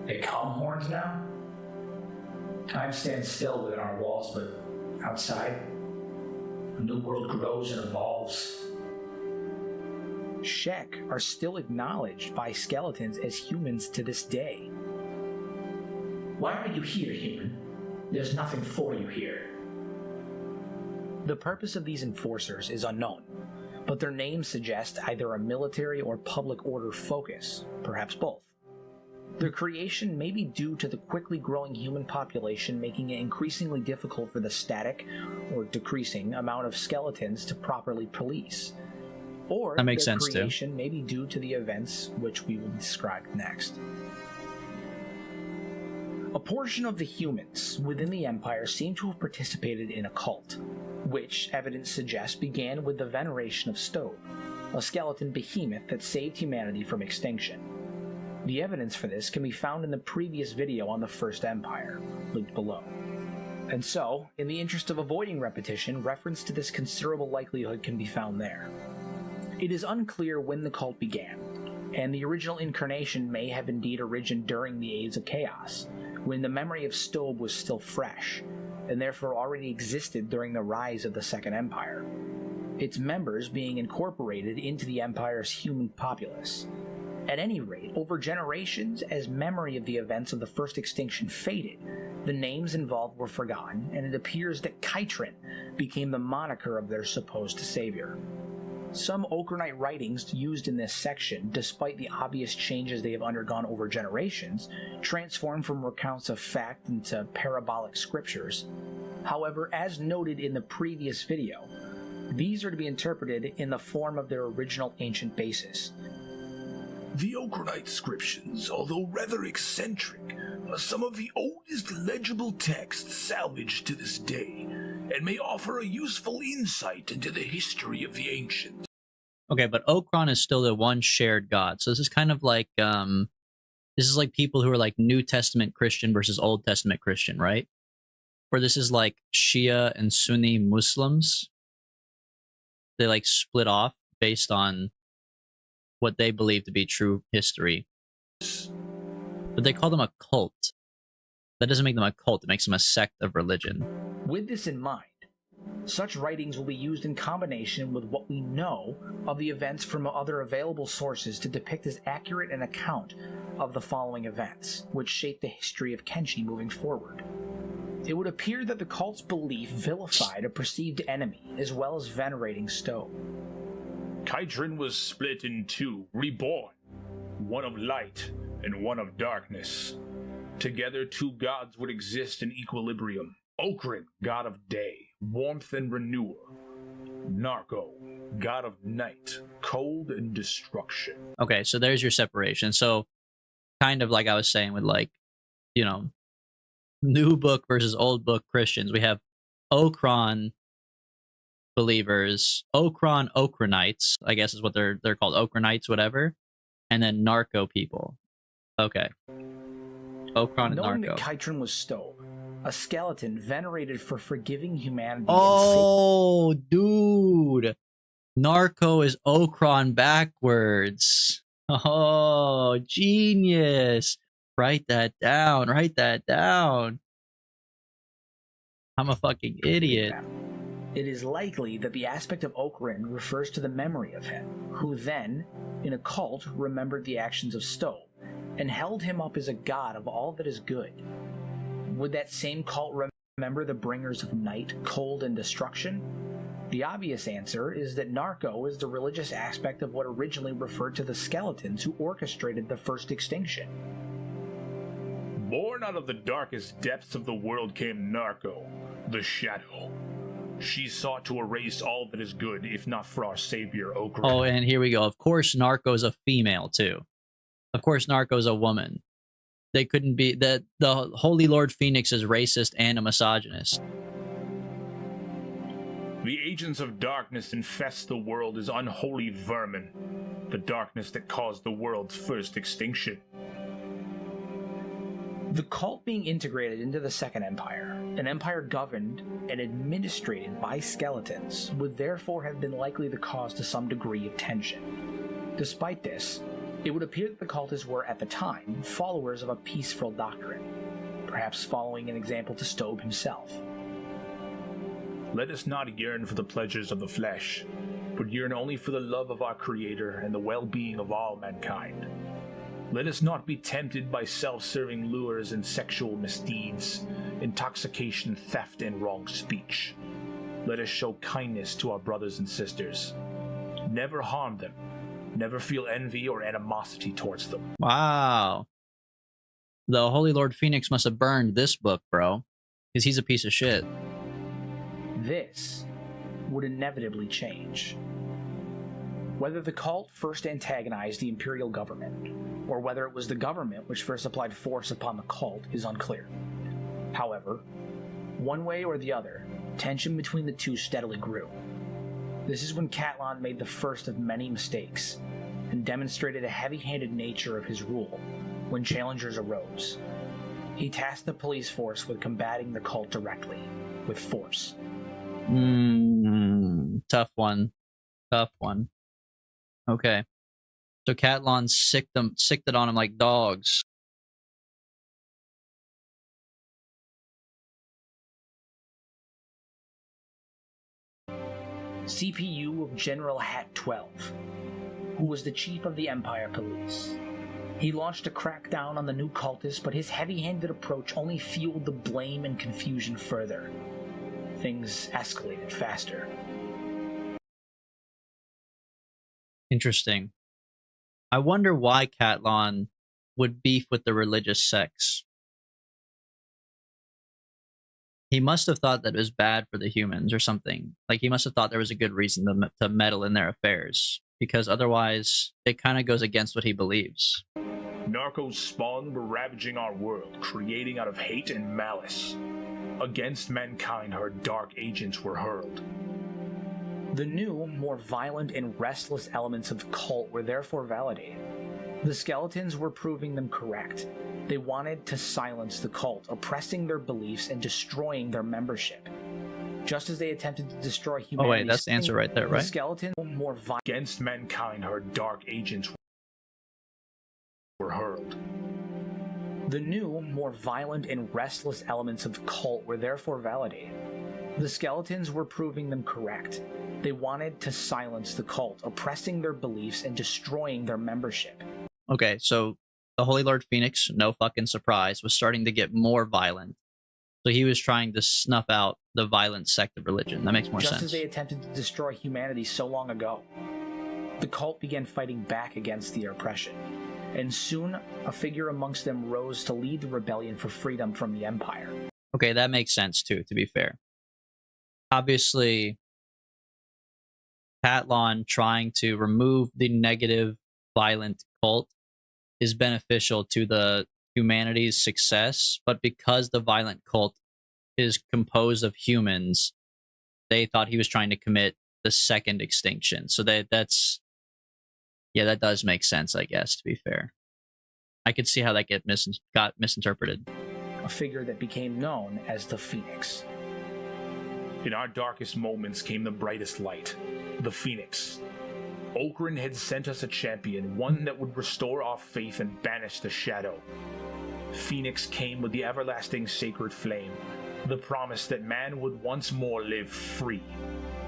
They calm horns now? Time stands still within our walls, but outside, a new world grows and evolves. Shek are still acknowledged by skeletons as humans to this day. Why are you here, human? There's nothing for you here. The purpose of these enforcers is unknown, but their names suggest either a military or public order focus, perhaps both. Their creation may be due to the quickly growing human population making it increasingly difficult for the static, or decreasing, amount of skeletons to properly police. Or that makes their sense creation too. may be due to the events which we will describe next. A portion of the humans within the Empire seem to have participated in a cult, which, evidence suggests, began with the veneration of Stobe, a skeleton behemoth that saved humanity from extinction. The evidence for this can be found in the previous video on the First Empire, linked below. And so, in the interest of avoiding repetition, reference to this considerable likelihood can be found there. It is unclear when the cult began, and the original incarnation may have indeed arisen during the Age of Chaos, when the memory of Stobe was still fresh, and therefore already existed during the rise of the Second Empire, its members being incorporated into the Empire's human populace. At any rate, over generations, as memory of the events of the first extinction faded, the names involved were forgotten, and it appears that Kytrin became the moniker of their supposed savior. Some Okranite writings used in this section, despite the obvious changes they have undergone over generations, transform from recounts of fact into parabolic scriptures. However, as noted in the previous video, these are to be interpreted in the form of their original ancient basis. The Okranite inscriptions, although rather eccentric, are some of the oldest legible texts salvaged to this day, and may offer a useful insight into the history of the ancients. Okay, but Okron is still the one shared God. So this is kind of like this is like people who are like New Testament Christian versus Old Testament Christian, right? Or this is like Shia and Sunni Muslims. They like split off based on what they believe to be true history. But they call them a cult. That doesn't make them a cult, it makes them a sect of religion. With this in mind, such writings will be used in combination with what we know of the events from other available sources to depict as accurate an account of the following events, which shape the history of Kenshi moving forward. It would appear that the cult's belief vilified a perceived enemy, as well as venerating Stowe. Kytrin was split in two, reborn, one of light and one of darkness. Together, two gods would exist in equilibrium. Okran, god of day, warmth and renewal. Narko, god of night, cold and destruction. Okay, so there's your separation. So kind of like I was saying with like, you know, new book versus old book Christians. We have Okron believers, Okronites, I guess is what they're called, Okronites, whatever, and then Narco people. Okay. Okron and Knowing Narco. that Kytrin was Stowe, a skeleton venerated for forgiving humanity Oh, dude. Narco is Okron backwards. Oh, genius. Write that down. Write that down. I'm a fucking idiot. It is likely that the aspect of Okran refers to the memory of him, who then, in a cult, remembered the actions of Stowe, and held him up as a god of all that is good. Would that same cult remember the bringers of night, cold, and destruction? The obvious answer is that Narco is the religious aspect of what originally referred to the skeletons who orchestrated the first extinction. Born out of the darkest depths of the world came Narco, the Shadow. She sought to erase all that is good, if not for our savior, Okran. Oh, and here we go. Of course, Narco's a female, too. Of course, Narco's a woman. They couldn't be... The Holy Lord Phoenix is racist and a misogynist. The agents of darkness infest the world as unholy vermin. The darkness that caused the world's first extinction. The cult being integrated into the Second Empire, an empire governed and administrated by skeletons, would therefore have been likely the cause to some degree of tension. Despite this, it would appear that the cultists were, at the time, followers of a peaceful doctrine, perhaps following an example to Stowe himself. Let us not yearn for the pleasures of the flesh, but yearn only for the love of our Creator and the well-being of all mankind. Let us not be tempted by self-serving lures and sexual misdeeds, intoxication, theft, and wrong speech. Let us show kindness to our brothers and sisters. Never harm them. Never feel envy or animosity towards them. Wow. The Holy Lord Phoenix must have burned this book, bro. Because he's a piece of shit. This would inevitably change. Whether the cult first antagonized the imperial government, or whether it was the government which first applied force upon the cult, is unclear. However, one way or the other, tension between the two steadily grew. This is when Catlon made the first of many mistakes, and demonstrated a heavy-handed nature of his rule when challengers arose. He tasked the police force with combating the cult directly, with force. Tough one. Tough one. Okay. So Catlon sicked it on him like dogs. CPU of General Hat 12, who was the chief of the Empire Police. He launched a crackdown on the new cultists, but his heavy-handed approach only fueled the blame and confusion further. Things escalated faster. Interesting. I wonder why Catlon would beef with the religious sects. He must have thought that it was bad for the humans or something. Like, he must have thought there was a good reason to meddle in their affairs. Because otherwise, it kind of goes against what he believes. Narco's spawn were ravaging our world, creating out of hate and malice. Against mankind, her dark agents were hurled. The new, more violent and restless elements of the cult were therefore validated. The skeletons were proving them correct. They wanted to silence the cult, oppressing their beliefs and destroying their membership. Just as they attempted to destroy humanity. Oh wait, that's the answer right there, right? The skeletons were more violent. Against mankind, her dark agents were hurled. The new, more violent and restless elements of the cult were therefore validated. The skeletons were proving them correct. They wanted to silence the cult, oppressing their beliefs and destroying their membership. Okay, so the Holy Lord Phoenix, no fucking surprise, was starting to get more violent. So he was trying to snuff out the violent sect of religion. That makes more sense. Just as they attempted to destroy humanity so long ago, the cult began fighting back against the oppression. And soon, a figure amongst them rose to lead the rebellion for freedom from the Empire. Okay, that makes sense too, to be fair. Obviously, Catlon trying to remove the negative, violent cult is beneficial to the humanity's success, but because the violent cult is composed of humans, they thought he was trying to commit the second extinction. So that's... Yeah, that does make sense, I guess, to be fair. I could see how that got misinterpreted. A figure that became known as the Phoenix. In our darkest moments came the brightest light, the Phoenix. Okran had sent us a champion, one that would restore our faith and banish the shadow. Phoenix came with the everlasting sacred flame, the promise that man would once more live free.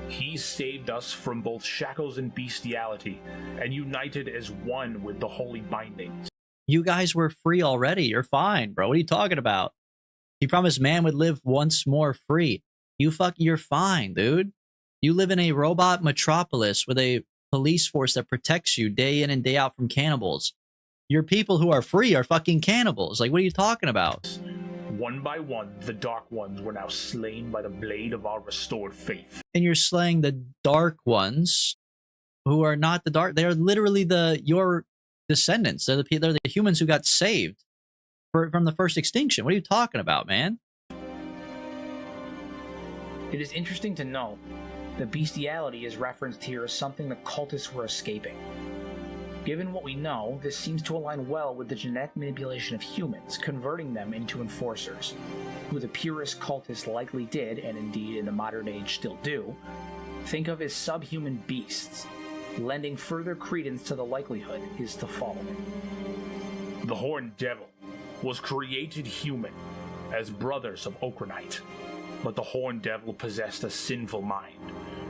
He saved us from both shackles and bestiality, and united as one with the holy bindings. You guys were free already. You're fine, bro. What are you talking about? He promised man would live once more free. You're fine, dude. You live in a robot metropolis with a police force that protects you day in and day out from cannibals. Your people who are free are fucking cannibals. Like, what are you talking about? One by one, the Dark Ones were now slain by the blade of our restored faith. And you're slaying the Dark Ones, who are not the Dark. They're literally your descendants. They're the humans who got saved from the first extinction. What are you talking about, man? It is interesting to note that bestiality is referenced here as something the cultists were escaping. Given what we know, this seems to align well with the genetic manipulation of humans, converting them into enforcers, who the purest cultists likely did, and indeed in the modern age still do, think of as subhuman beasts. Lending further credence to the likelihood is the following. The Horned Devil was created human as brothers of Okranite, but the Horned Devil possessed a sinful mind.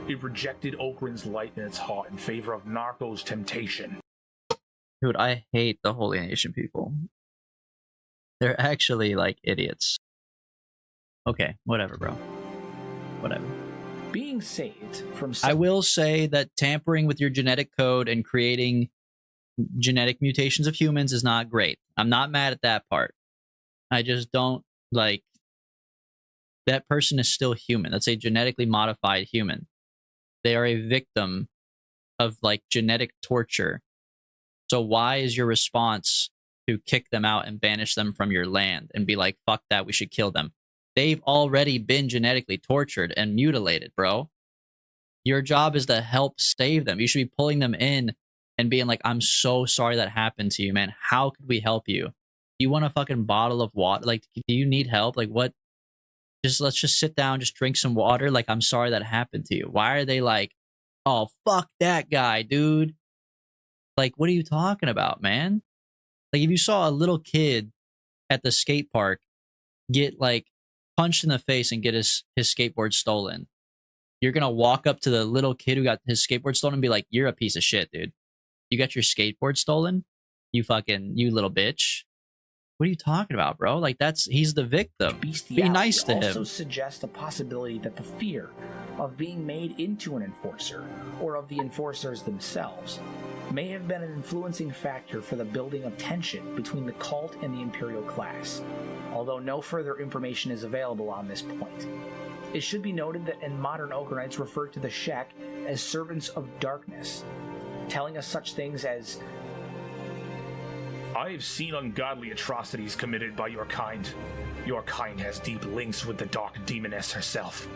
It rejected Okran's light in its heart in favor of Narco's temptation. Dude, I hate the Holy Nation people. They're actually, like, idiots. Okay, whatever, bro. Whatever. Being saved from... I will say that tampering with your genetic code and creating genetic mutations of humans is not great. I'm not mad at that part. I just don't, like... That person is still human. That's a genetically modified human. They are a victim of, like, genetic torture. So why is your response to kick them out and banish them from your land and be like, fuck that, we should kill them? They've already been genetically tortured and mutilated, bro. Your job is to help save them. You should be pulling them in and being like, I'm so sorry that happened to you, man. How could we help you? Do you want a fucking bottle of water? Like, do you need help? Like, what? Let's just sit down, just drink some water. Like, I'm sorry that happened to you. Why are they like, oh, fuck that guy, dude? Like, what are you talking about, man? Like, if you saw a little kid at the skate park get, like, punched in the face and get his skateboard stolen, you're going to walk up to the little kid who got his skateboard stolen and be like, you're a piece of shit, dude. You got your skateboard stolen? You little bitch. What are you talking about, bro? Like, he's the victim. Bestiality be nice to him. Also suggests a possibility that the fear of being made into an enforcer, or of the enforcers themselves, may have been an influencing factor for the building of tension between the cult and the Imperial class, although no further information is available on this point. It should be noted that in modern Okranites refer to the Shek as servants of darkness, telling us such things as, I have seen ungodly atrocities committed by your kind. Your kind has deep links with the Dark Demoness herself.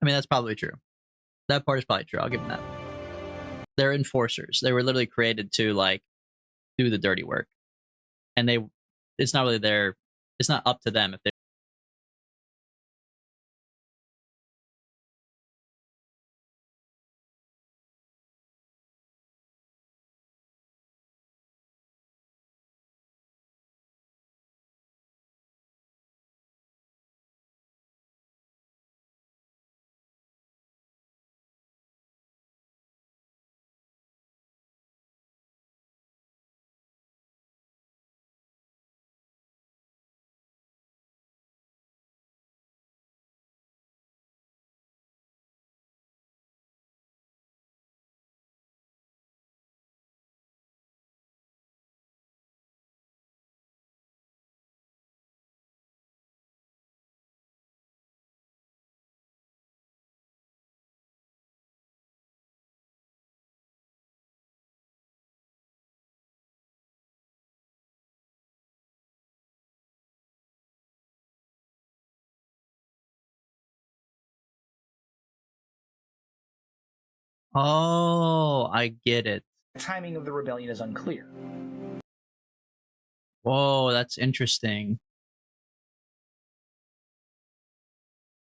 I mean, that's probably true. That part is probably true. I'll give them that. They're enforcers. They were literally created to, like, do the dirty work. And it's not really it's not up to them if they... Oh, I get it. the timing of the rebellion is unclear. Whoa, that's interesting.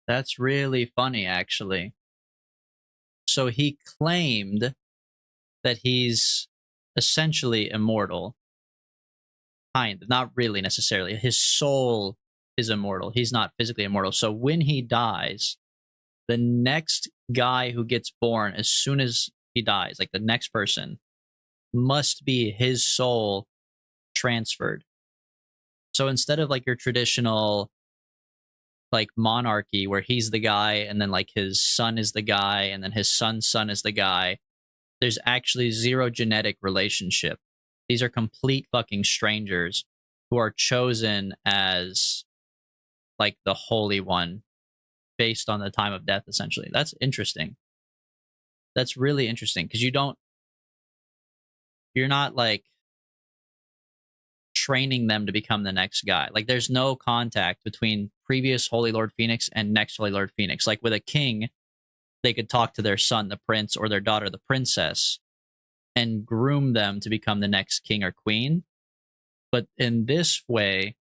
That's really funny, actually. So he claimed that he's essentially immortal. Kind of, not really necessarily. His soul is immortal. He's not physically immortal. So when he dies, the next guy who gets born as soon as he dies, like the next person, must be his soul transferred. So instead of like your traditional like monarchy where he's the guy and then like his son is the guy and then his son's son is the guy, there's actually zero genetic relationship. These are complete fucking strangers who are chosen as like the holy one based on the time of death, essentially. That's interesting. That's really interesting because you're not like training them to become the next guy. Like there's no contact between previous Holy Lord Phoenix and next Holy Lord Phoenix. Like with a king, they could talk to their son, the prince, or their daughter, the princess, and groom them to become the next king or queen. But in this way,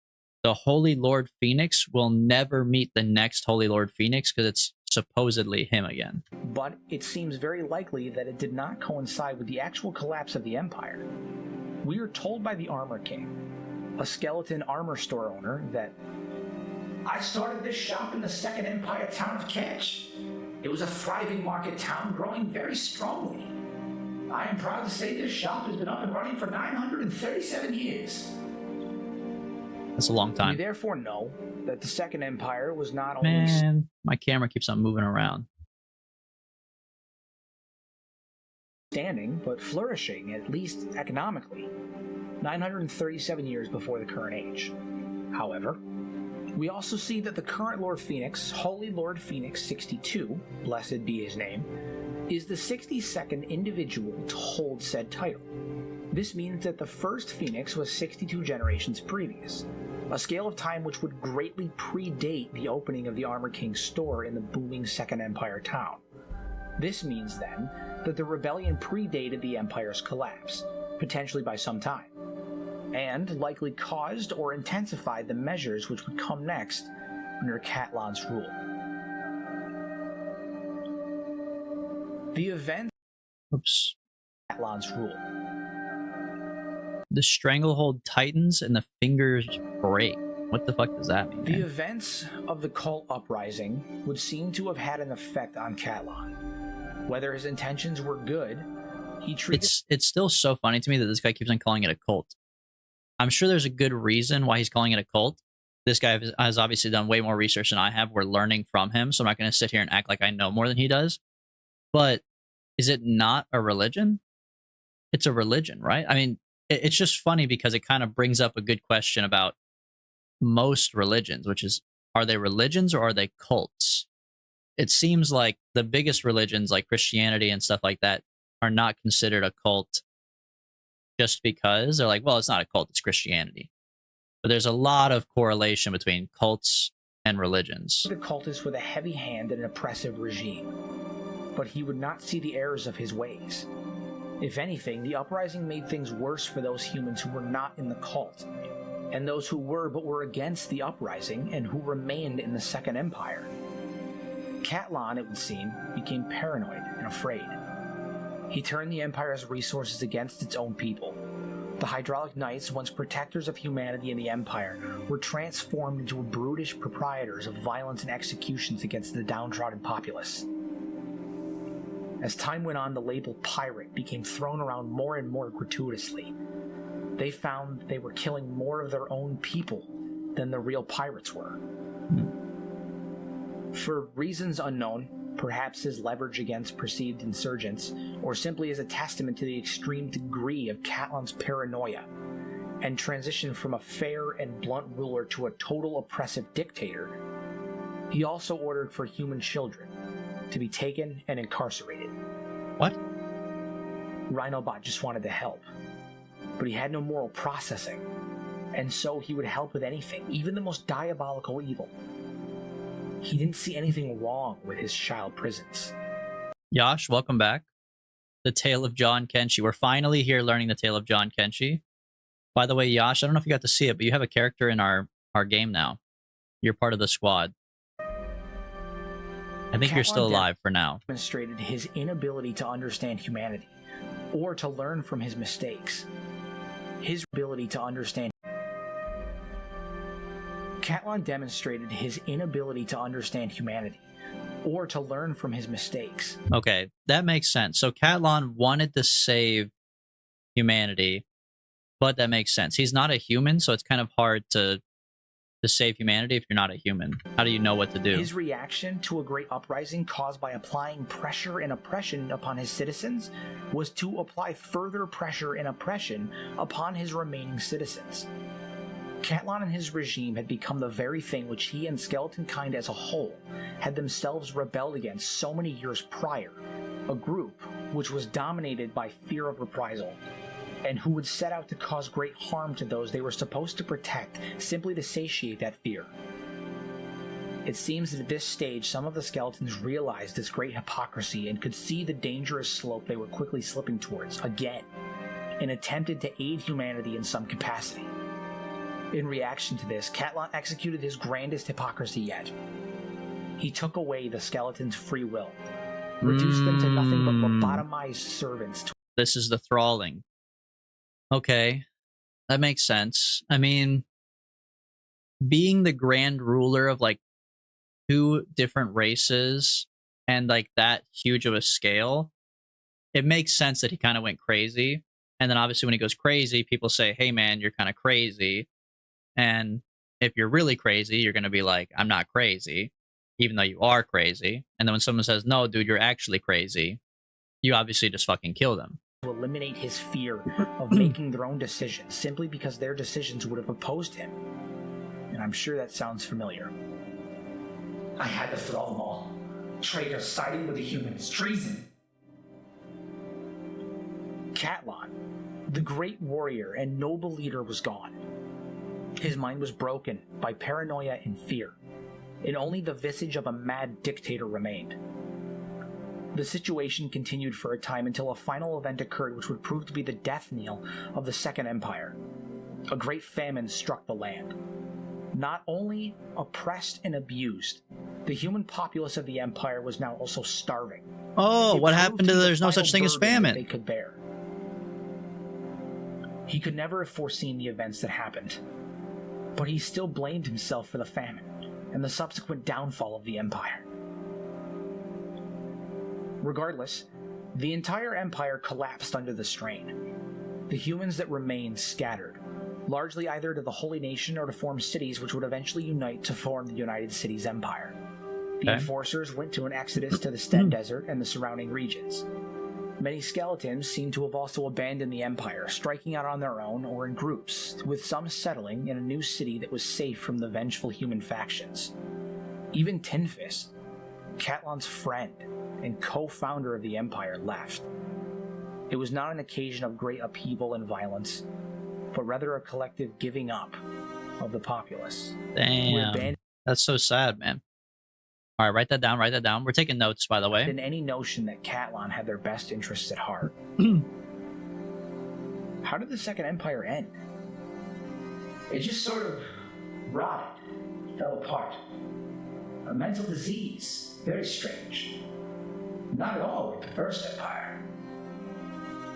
the Holy Lord Phoenix will never meet the next Holy Lord Phoenix because it's supposedly him again. But it seems very likely that it did not coincide with the actual collapse of the Empire. We are told by the Armor King, a skeleton armor store owner, that I started this shop in the Second Empire town of Kenshi. It was a thriving market town growing very strongly. I am proud to say this shop has been up and running for 937 years. That's a long time. We therefore know that the Second Empire was not only... Man, my camera keeps on moving around. standing, but flourishing, at least economically, 937 years before the current age. However, we also see that the current Lord Phoenix, Holy Lord Phoenix 62, blessed be his name, is the 62nd individual to hold said title. This means that the first Phoenix was 62 generations previous, a scale of time which would greatly predate the opening of the Armor King's store in the booming Second Empire town. This means, then, that the rebellion predated the Empire's collapse, potentially by some time, and likely caused or intensified the measures which would come next under Catlan's rule. The events Oops. Catlan's rule. The stranglehold tightens and the fingers break. What the fuck does that mean? The man? events of the cult uprising would seem to have had an effect on Catlan. Whether his intentions were good, he treated... It's still so funny to me that this guy keeps on calling it a cult. I'm sure there's a good reason why he's calling it a cult. This guy has obviously done way more research than I have. We're learning from him, so I'm not going to sit here and act like I know more than he does. But is it not a religion? It's a religion, right? I mean, it's just funny because it kind of brings up a good question about most religions, which is, are they religions or are they cults? It seems like the biggest religions like Christianity and stuff like that are not considered a cult just because they're like, well, it's not a cult, it's Christianity. But there's a lot of correlation between cults and religions. The cultist with a heavy hand and an oppressive regime, but he would not see the errors of his ways. If anything, the uprising made things worse for those humans who were not in the cult, and those who were but were against the uprising and who remained in the Second Empire. Catlan, it would seem, became paranoid and afraid. He turned the Empire's resources against its own people. The Hydraulic Knights, once protectors of humanity in the Empire, were transformed into brutish proprietors of violence and executions against the downtrodden populace. As time went on, the label pirate became thrown around more and more gratuitously. They found they were killing more of their own people than the real pirates were. For reasons unknown, perhaps his leverage against perceived insurgents, or simply as a testament to the extreme degree of Catlan's paranoia, and transition from a fair and blunt ruler to a total oppressive dictator, he also ordered for human children to be taken and incarcerated. What? Rhinobot just wanted to help, but he had no moral processing, and so he would help with anything, even the most diabolical evil. He didn't see anything wrong with his child prisons. Yash, welcome back. The Tale of John Kenshi. We're finally here learning the Tale of John Kenshi. By the way, Yash, I don't know if you got to see it, but you have a character in our game now. You're part of the squad. I think you're still Catlon alive for now. demonstrated his inability to understand humanity or to learn from his mistakes. His ability to understand. Catlon demonstrated his inability to understand humanity or to learn from his mistakes. Okay, that makes sense. So Catlon wanted to save humanity, but that makes sense. He's not a human, so it's kind of hard to save humanity if you're not a human. How do you know what to do? His reaction to a great uprising caused by applying pressure and oppression upon his citizens was to apply further pressure and oppression upon his remaining citizens. Catlon and his regime had become the very thing which he and skeleton kind as a whole had themselves rebelled against so many years prior, a group which was dominated by fear of reprisal, and who would set out to cause great harm to those they were supposed to protect simply to satiate that fear. It seems that at this stage some of the skeletons realized this great hypocrisy and could see the dangerous slope they were quickly slipping towards again, and attempted to aid humanity in some capacity. In reaction to this, Catlon executed his grandest hypocrisy yet. He took away the skeletons' free will, reduced them to nothing but lobotomized servants. This is the thralling. Okay, that makes sense. I mean, being the grand ruler of like 2 different races and like that huge of a scale, it makes sense that he kind of went crazy. And then obviously when he goes crazy, people say, hey man, you're kind of crazy. And if you're really crazy, you're going to be like, I'm not crazy, even though you are crazy. And then when someone says, no, dude, you're actually crazy, you obviously just fucking kill them. To eliminate his fear of making their own decisions simply because their decisions would have opposed him. And I'm sure that sounds familiar. I had to throw them all. Traitors siding with the humans. Treason. Catlon, the great warrior and noble leader, was gone. His mind was broken by paranoia and fear, and only the visage of a mad dictator remained. The situation continued for a time until a final event occurred which would prove to be the death knell of the Second Empire. A great famine struck the land. Not only oppressed and abused, the human populace of the Empire was now also starving. Oh, It what proved happened to be the there's no final such thing as burden that famine? they could bear. He could never have foreseen the events that happened, but he still blamed himself for the famine and the subsequent downfall of the Empire. Regardless, the entire Empire collapsed under the strain. The humans that remained scattered, largely either to the Holy Nation or to form cities which would eventually unite to form the United Cities Empire. The Okay. Enforcers went to an exodus to the Steppe Desert and the surrounding regions. Many skeletons seem to have also abandoned the Empire, striking out on their own or in groups, with some settling in a new city that was safe from the vengeful human factions. Even Tin Fist, Catlon's friend and co-founder of the Empire, left. It was not an occasion of great upheaval and violence, but rather a collective giving up of the populace. Damn. That's so sad, man. All right, write that down, write that down. We're taking notes, by the way. Than any notion that Catlon had their best interests at heart. How did the Second Empire end? It just sort of rotted, fell apart. A mental disease. Very strange. Not at all with the First Empire.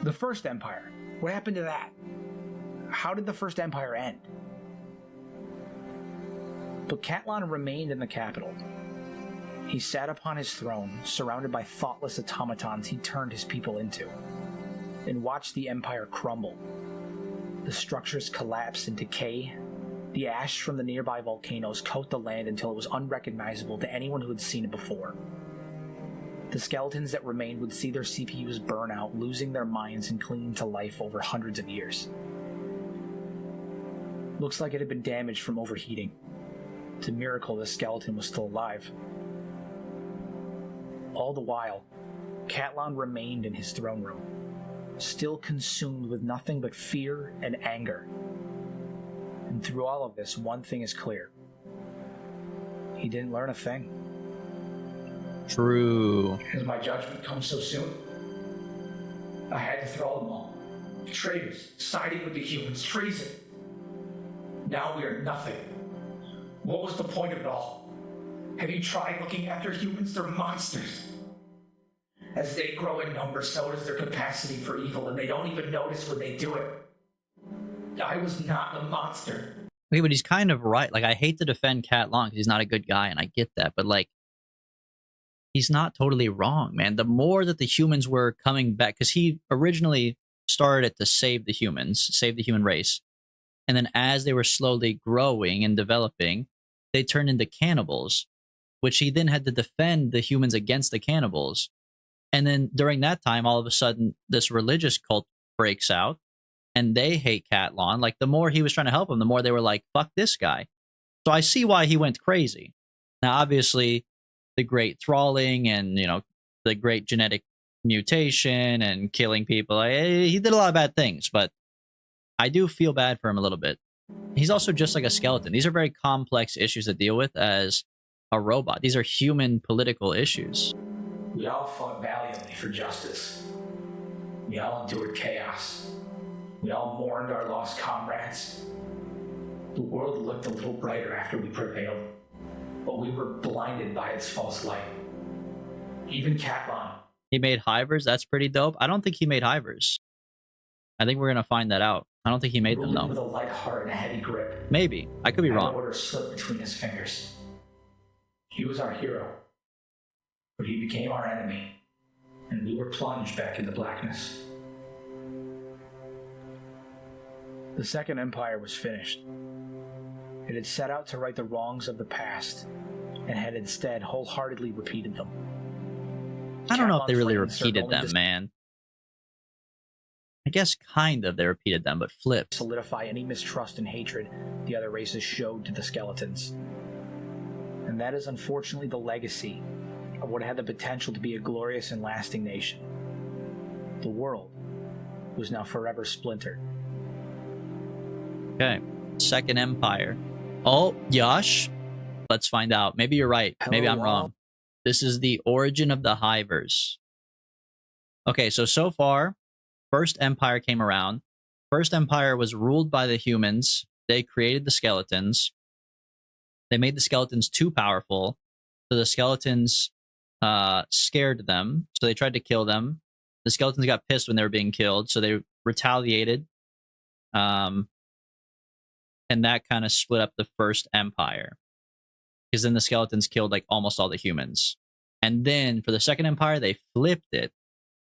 The First Empire. What happened to that? How did the First Empire end? But Catlon remained in the capital. He sat upon his throne, surrounded by thoughtless automatons he turned his people into, and watched the Empire crumble. The structures collapse and decay. The ash from the nearby volcanoes coat the land until it was unrecognizable to anyone who had seen it before. The skeletons that remained would see their CPUs burn out, losing their minds and clinging to life over hundreds of years. Looks like it had been damaged from overheating. It's a miracle the skeleton was still alive. All the while, Catlon remained in his throne room, still consumed with nothing but fear and anger. And through all of this, one thing is clear. He didn't learn a thing. True. Has my judgment come so soon? I had to throw them all. Traitors, siding with the humans, treason. Now we are nothing. What was the point of it all? Have you tried looking after humans? They're monsters. As they grow in number, so does their capacity for evil, and they don't even notice when they do it. I was not a monster. Okay, but he's kind of right. Like, I hate to defend Cat Long because he's not a good guy, and I get that. But, like, he's not totally wrong, man. The more that the humans were coming back, because he originally started it to save the humans, save the human race. And then as they were slowly growing and developing, they turned into cannibals, which he then had to defend the humans against the cannibals. And then during that time, all of a sudden, this religious cult breaks out, and they hate Catlon. Like, the more he was trying to help them, the more they were like, fuck this guy. So I see why he went crazy. Now, obviously, the great thralling and, you know, the great genetic mutation and killing people, he did a lot of bad things, but I do feel bad for him a little bit. He's also just like a skeleton. These are very complex issues to deal with as a robot. These are human political issues. We all fought valiantly for justice. We all endured chaos. We all mourned our lost comrades. The world looked a little brighter after we prevailed, but we were blinded by its false light. Even Catlon. He made hivers. That's pretty dope. I don't think he made hivers. I think we're going to find that out. I don't think he made them, though. With a light heart and a heavy grip. Maybe. I could be wrong. The order slipped between his fingers. He was our hero, but he became our enemy, and we were plunged back into blackness. The Second Empire was finished. It had set out to right the wrongs of the past, and had instead wholeheartedly repeated them. I don't know if they really repeated them, man. I guess kind of they repeated them, but flipped. Solidify any mistrust and hatred the other races showed to the skeletons. And that is unfortunately the legacy of what had the potential to be a glorious and lasting nation. The world was now forever splintered. Okay, Second Empire. Oh, Yash, let's find out. Maybe you're right. Maybe I'm wrong. This is the origin of the hivers. Okay, so far, First Empire came around. First Empire was ruled by the humans. They created the skeletons. They made the skeletons too powerful, so the skeletons scared them, so they tried to kill them. The skeletons got pissed when they were being killed, so they retaliated. And that kind of split up the First Empire, because then the skeletons killed like almost all the humans. And then for the Second Empire, they flipped it.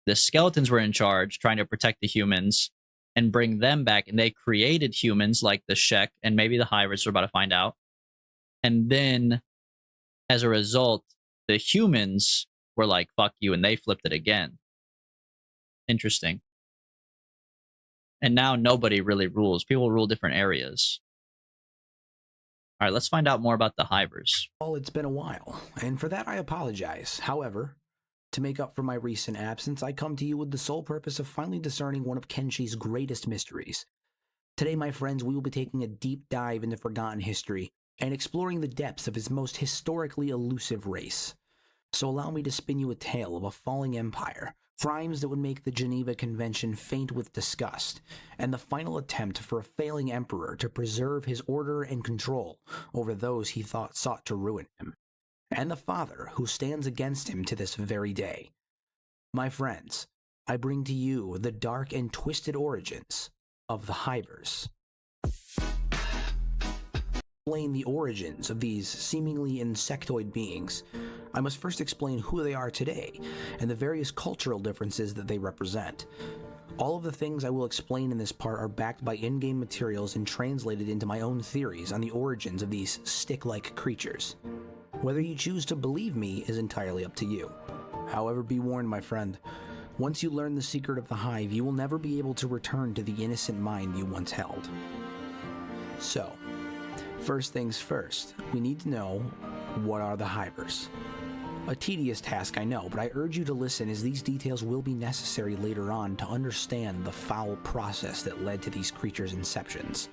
The skeletons were in charge, trying to protect the humans and bring them back, and they created humans like the Shek and maybe the Hybrids, we're about to find out. And then, as a result, the humans were like, fuck you, and they flipped it again. Interesting. And now nobody really rules. People rule different areas. All right, let's find out more about the hivers. Well, it's been a while, and for that I apologize. However, to make up for my recent absence, I come to you with the sole purpose of finally discerning one of Kenshi's greatest mysteries. Today, my friends, we will be taking a deep dive into forgotten history and exploring the depths of his most historically elusive race. So allow me to spin you a tale of a falling empire, crimes that would make the Geneva Convention faint with disgust, and the final attempt for a failing emperor to preserve his order and control over those he thought sought to ruin him, and the father who stands against him to this very day. My friends, I bring to you the dark and twisted origins of the hivers. Explain the origins of these seemingly insectoid beings, I must first explain who they are today and the various cultural differences that they represent. All of the things I will explain in this part are backed by in-game materials and translated into my own theories on the origins of these stick-like creatures. Whether you choose to believe me is entirely up to you. However, be warned, my friend. Once you learn the secret of the hive, you will never be able to return to the innocent mind you once held. So, first things first, we need to know, what are the hivers? A tedious task, I know, but I urge you to listen, as these details will be necessary later on to understand the foul process that led to these creatures' inceptions.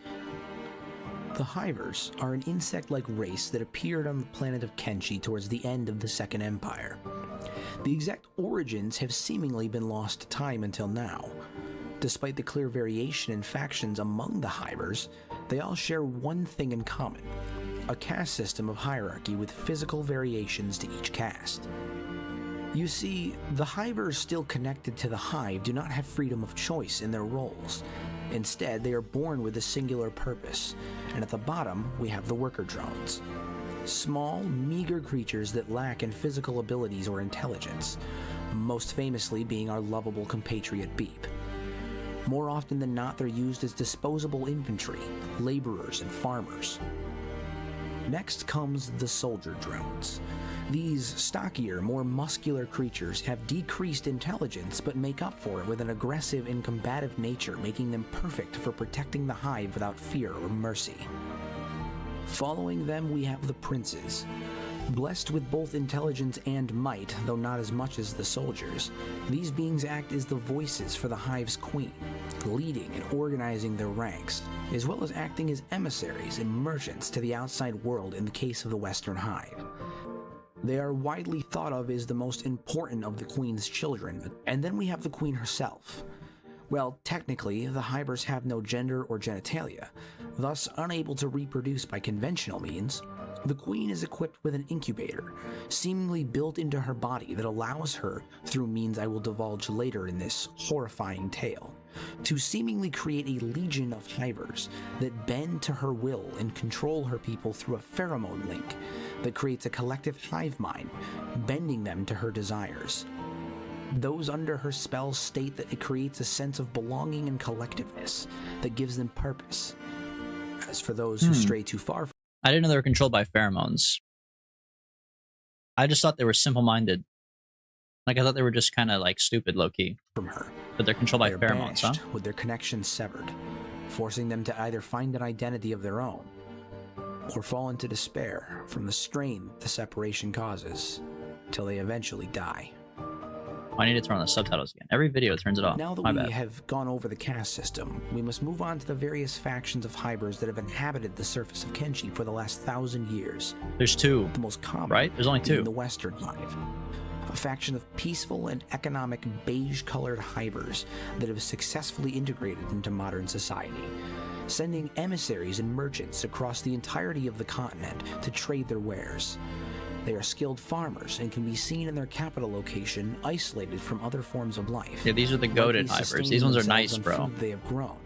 The hivers are an insect-like race that appeared on the planet of Kenshi towards the end of the Second Empire. The exact origins have seemingly been lost to time until now. Despite the clear variation in factions among the hivers, they all share one thing in common: a caste system of hierarchy with physical variations to each caste. You see, the hivers still connected to the hive do not have freedom of choice in their roles. Instead, they are born with a singular purpose, and at the bottom we have the worker drones. Small, meager creatures that lack in physical abilities or intelligence, most famously being our lovable compatriot Beep. More often than not, they're used as disposable infantry, laborers, and farmers. Next comes the soldier drones. These stockier, more muscular creatures have decreased intelligence but make up for it with an aggressive and combative nature, making them perfect for protecting the hive without fear or mercy. Following them, we have the princes. Blessed with both intelligence and might, though not as much as the soldiers, these beings act as the voices for the hive's queen, leading and organizing their ranks, as well as acting as emissaries and merchants to the outside world in the case of the Western Hive. They are widely thought of as the most important of the queen's children, and then we have the queen herself. Well, technically, the hivers have no gender or genitalia, thus unable to reproduce by conventional means. The queen is equipped with an incubator, seemingly built into her body that allows her, through means I will divulge later in this horrifying tale, to seemingly create a legion of hivers that bend to her will and control her people through a pheromone link that creates a collective hive mind, bending them to her desires. Those under her spell state that it creates a sense of belonging and collectiveness that gives them purpose. As for those who stray too far, I didn't know they were controlled by pheromones. I just thought they were simple-minded. Like, I thought they were just kind of like stupid low-key. From her, but they're controlled by they are pheromones, huh? banished with their connections severed, forcing them to either find an identity of their own or fall into despair from the strain the separation causes, till they eventually die. I need to turn on the subtitles again. Every video turns it off. Now that My we bad. have gone over the caste system, we must move on to the various factions of hivers that have inhabited the surface of Kenshi for the last 1,000 years. There's two, The most common, right? There's only being two. the Western Hive, a faction of peaceful and economic beige-colored hivers that have successfully integrated into modern society, sending emissaries and merchants across the entirety of the continent to trade their wares. They are skilled farmers and can be seen in their capital location, isolated from other forms of life. Yeah, these are the goated likely hivers. These ones are sustaining nice, themselves bro. on food they have grown.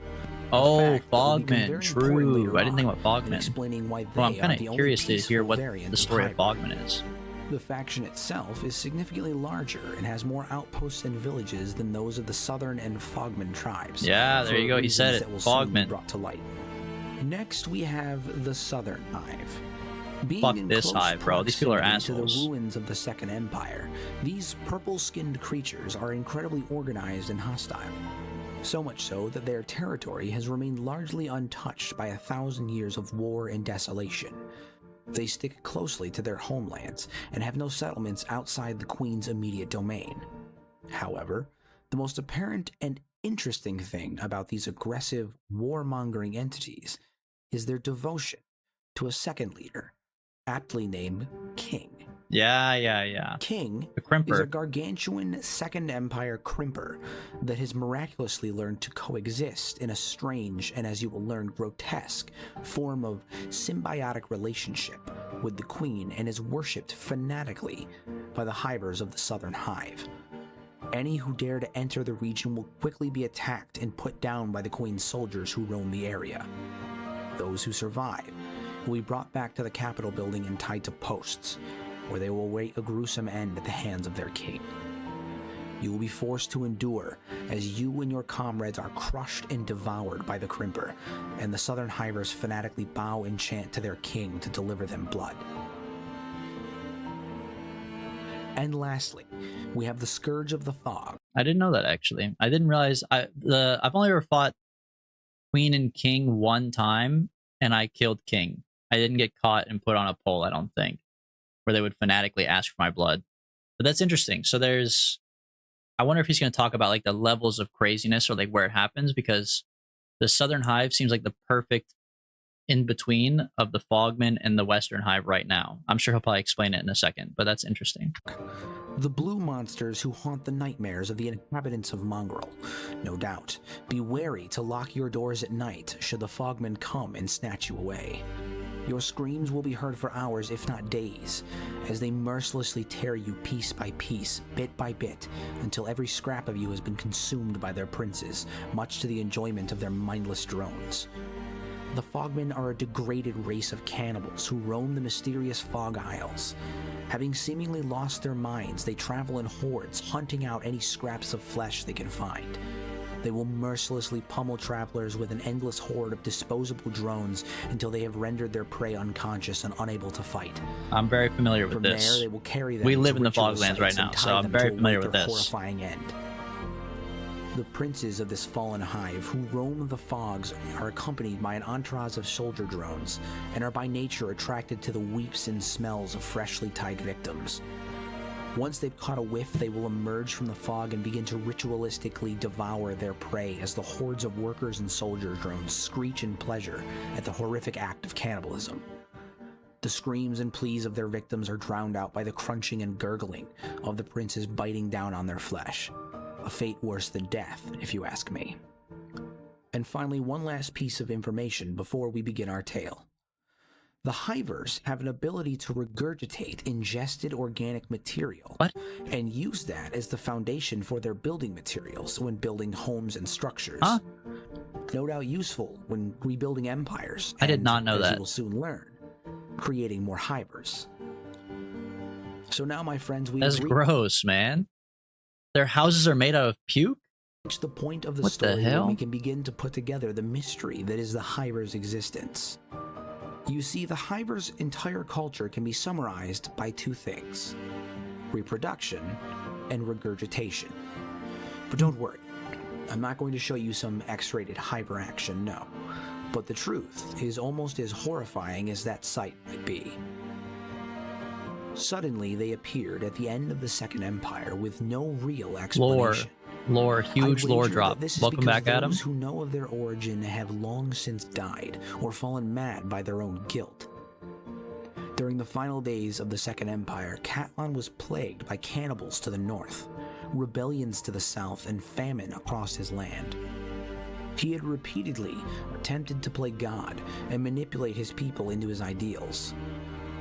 Oh, fact that will become Fogman. very important later True. I didn't think about on in Fogman. explaining why they Well, I'm are kind the of only curious to hear peaceful what variant the story of Hiver. Fogman is. The faction itself is significantly larger and has more outposts and villages than those of the Southern and Fogman tribes. Yeah, there for you go. He said reasons it. that will soon be Fogman. brought to light. Next, we have the Southern Hive. Being Fuck in this close hive, bro. These people are proximity to assholes. the ruins of the Second Empire, these purple-skinned creatures are incredibly organized and hostile. So much so that their territory has remained largely untouched by 1,000 years of war and desolation. They stick closely to their homelands and have no settlements outside the Queen's immediate domain. However, the most apparent and interesting thing about these aggressive, warmongering entities is their devotion to a second leader, aptly named King. Yeah. King The is a Crimper. gargantuan Second Empire crimper that has miraculously learned to coexist in a strange and, as you will learn, grotesque form of symbiotic relationship with the Queen and is worshipped fanatically by the hivers of the Southern Hive. Any who dare to enter the region will quickly be attacked and put down by the Queen's soldiers who roam the area. Those who survive will be brought back to the Capitol building and tied to posts, where they will await a gruesome end at the hands of their king. You will be forced to endure as you and your comrades are crushed and devoured by the Crimper, and the Southern Hivers fanatically bow and chant to their king to deliver them blood. And lastly, we have the Scourge of the Fog. I didn't know that, actually. I didn't realize... I've only ever fought Queen and King one time, and I killed King. I didn't get caught and put on a pole, I don't think, where they would fanatically ask for my blood. But that's interesting. So there's... I wonder if he's going to talk about like the levels of craziness or like where it happens, because the Southern Hive seems like the perfect in-between of the Fogman and the Western Hive right now. I'm sure he'll probably explain it in a second, but that's interesting. The blue monsters who haunt the nightmares of the inhabitants of Mongrel. No doubt, be wary to lock your doors at night should the Fogmen come and snatch you away. Your screams will be heard for hours, if not days, as they mercilessly tear you piece by piece, bit by bit, until every scrap of you has been consumed by their princes, much to the enjoyment of their mindless drones. The Fogmen are a degraded race of cannibals who roam the mysterious Fog Isles. Having seemingly lost their minds, they travel in hordes, hunting out any scraps of flesh they can find. They will mercilessly pummel travelers with an endless horde of disposable drones until they have rendered their prey unconscious and unable to fight. I'm very familiar with From this. there, they will carry them We to live in the ritual Foglands right sites now, and so tie I'm them very to familiar await with their this. horrifying end. The princes of this fallen hive who roam the fogs are accompanied by an entourage of soldier drones and are by nature attracted to the weeps and smells of freshly tied victims. Once they've caught a whiff, they will emerge from the fog and begin to ritualistically devour their prey as the hordes of workers and soldier drones screech in pleasure at the horrific act of cannibalism. The screams and pleas of their victims are drowned out by the crunching and gurgling of the princes biting down on their flesh. A fate worse than death, if you ask me. And finally, one last piece of information before we begin our tale. The hivers have an ability to regurgitate ingested organic material and use that as the foundation for their building materials when building homes and structures. Huh? No doubt useful when rebuilding empires. I did and, not know as that. you will soon learn, creating more hivers. So now, my friends, we That's reach gross, man. Their houses are made out of puke? the point of the What the story when hell? we can begin to put together the mystery that is the hivers' existence. You see, the hivers' entire culture can be summarized by two things: reproduction and regurgitation. But don't worry, I'm not going to show you some X-rated hiver action, no. But the truth is almost as horrifying as that sight might be. Suddenly, they appeared at the end of the Second Empire with no real explanation. Lore, huge I lore wager drop. that this is Welcome because back, Adam. those who know of their origin have long since died or fallen mad by their own guilt. During the final days of the Second Empire, Catlan was plagued by cannibals to the north, rebellions to the south, and famine across his land. He had repeatedly attempted to play God and manipulate his people into his ideals.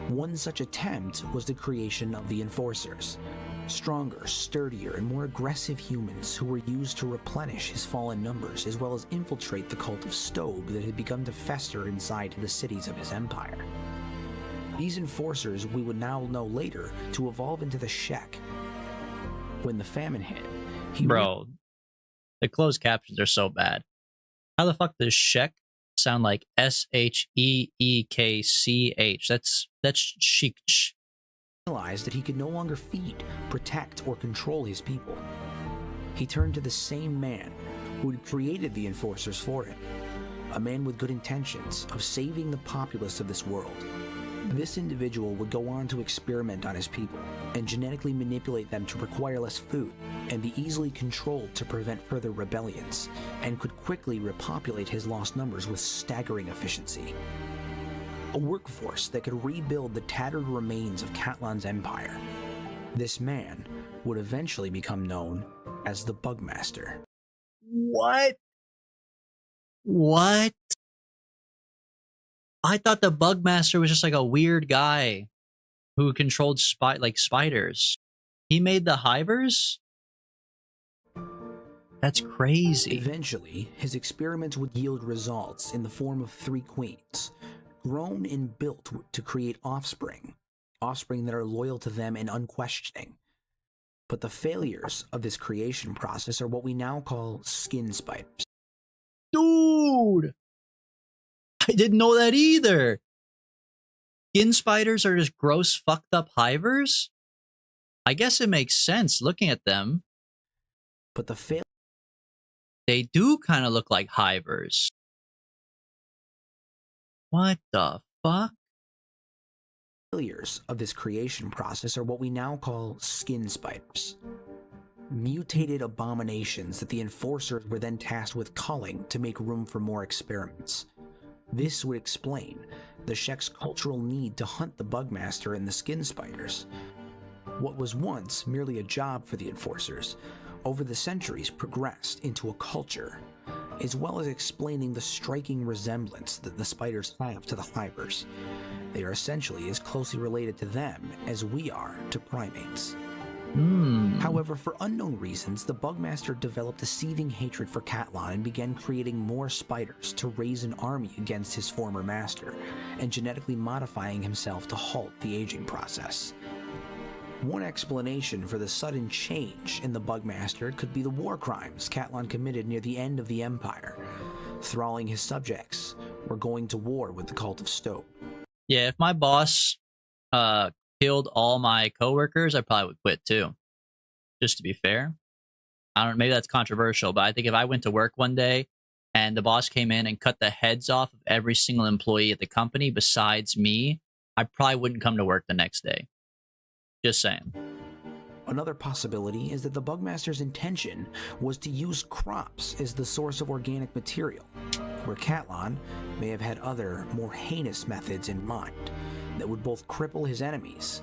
One such attempt was the creation of the Enforcers, stronger, sturdier, and more aggressive humans who were used to replenish his fallen numbers as well as infiltrate the cult of Stobe that had begun to fester inside the cities of his empire. These Enforcers we would now know later to evolve into the Shek. When the famine hit, Bro, the closed captions are so bad. How the fuck does Shek sound like Sheekch? That's chic. realized that he could no longer feed, protect, or control his people. He turned to the same man who had created the Enforcers for him, a man with good intentions of saving the populace of this world. This individual would go on to experiment on his people and genetically manipulate them to require less food and be easily controlled to prevent further rebellions, and could quickly repopulate his lost numbers with staggering efficiency. A workforce that could rebuild the tattered remains of Catlan's empire. This man would eventually become known as the Bugmaster. What? What? I thought the Bugmaster was just like a weird guy who controlled spiders. He made the hivers? That's crazy. Eventually, his experiments would yield results in the form of 3 queens, grown and built to create offspring that are loyal to them and unquestioning. But the failures of this creation process are what we now call skin spiders. Dude! I didn't know that either. Skin spiders are just gross, fucked up hivers? I guess it makes sense looking at them. But the They do kind of look like hivers. What the fuck? failures of this creation process are what we now call skin spiders. Mutated abominations that the Enforcers were then tasked with culling to make room for more experiments. This would explain the Shek's cultural need to hunt the Bugmaster and the skin spiders. What was once merely a job for the Enforcers, over the centuries progressed into a culture, as well as explaining the striking resemblance that the spiders have to the hivers. They are essentially as closely related to them as we are to primates. However, for unknown reasons, the Bugmaster developed a seething hatred for Catlon and began creating more spiders to raise an army against his former master, and genetically modifying himself to halt the aging process. One explanation for the sudden change in the Bugmaster could be the war crimes Catlon committed near the end of the Empire, thralling his subjects or going to war with the Cult of Stowe. Yeah, if my boss killed all my coworkers, I probably would quit too. Just to be fair. I don't know, maybe that's controversial, but I think if I went to work one day and the boss came in and cut the heads off of every single employee at the company besides me, I probably wouldn't come to work the next day. Just saying. Another possibility is that the Bugmaster's intention was to use crops as the source of organic material, where Catlon may have had other, more heinous methods in mind that would both cripple his enemies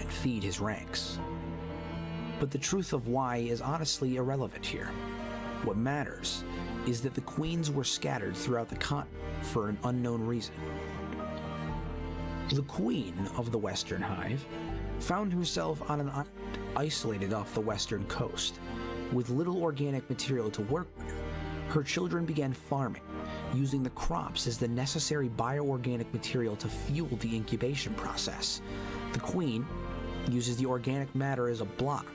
and feed his ranks. But the truth of why is honestly irrelevant here. What matters is that the queens were scattered throughout the continent for an unknown reason. The queen of the Western Hive found herself on an island isolated off the western coast. With little organic material to work with, her children began farming, using the crops as the necessary bioorganic material to fuel the incubation process. The queen uses the organic matter as a block,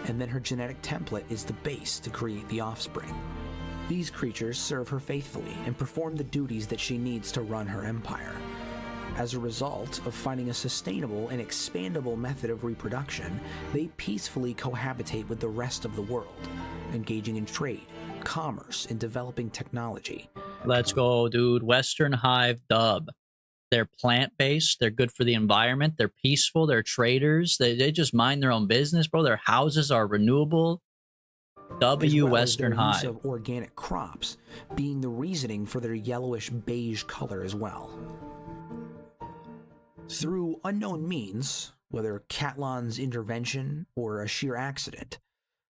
and then her genetic template is the base to create the offspring. These creatures serve her faithfully and perform the duties that she needs to run her empire. As a result of finding a sustainable and expandable method of reproduction, they peacefully cohabitate with the rest of the world, engaging in trade, commerce, and developing technology. Let's go, dude. Western Hive dub. They're plant-based. They're good for the environment. They're peaceful. They're traders. They just mind their own business, bro. Their houses are renewable. W as well Western as their Hive. use of organic crops being the reasoning for their yellowish beige color as well. Through unknown means, whether Catlon's intervention or a sheer accident,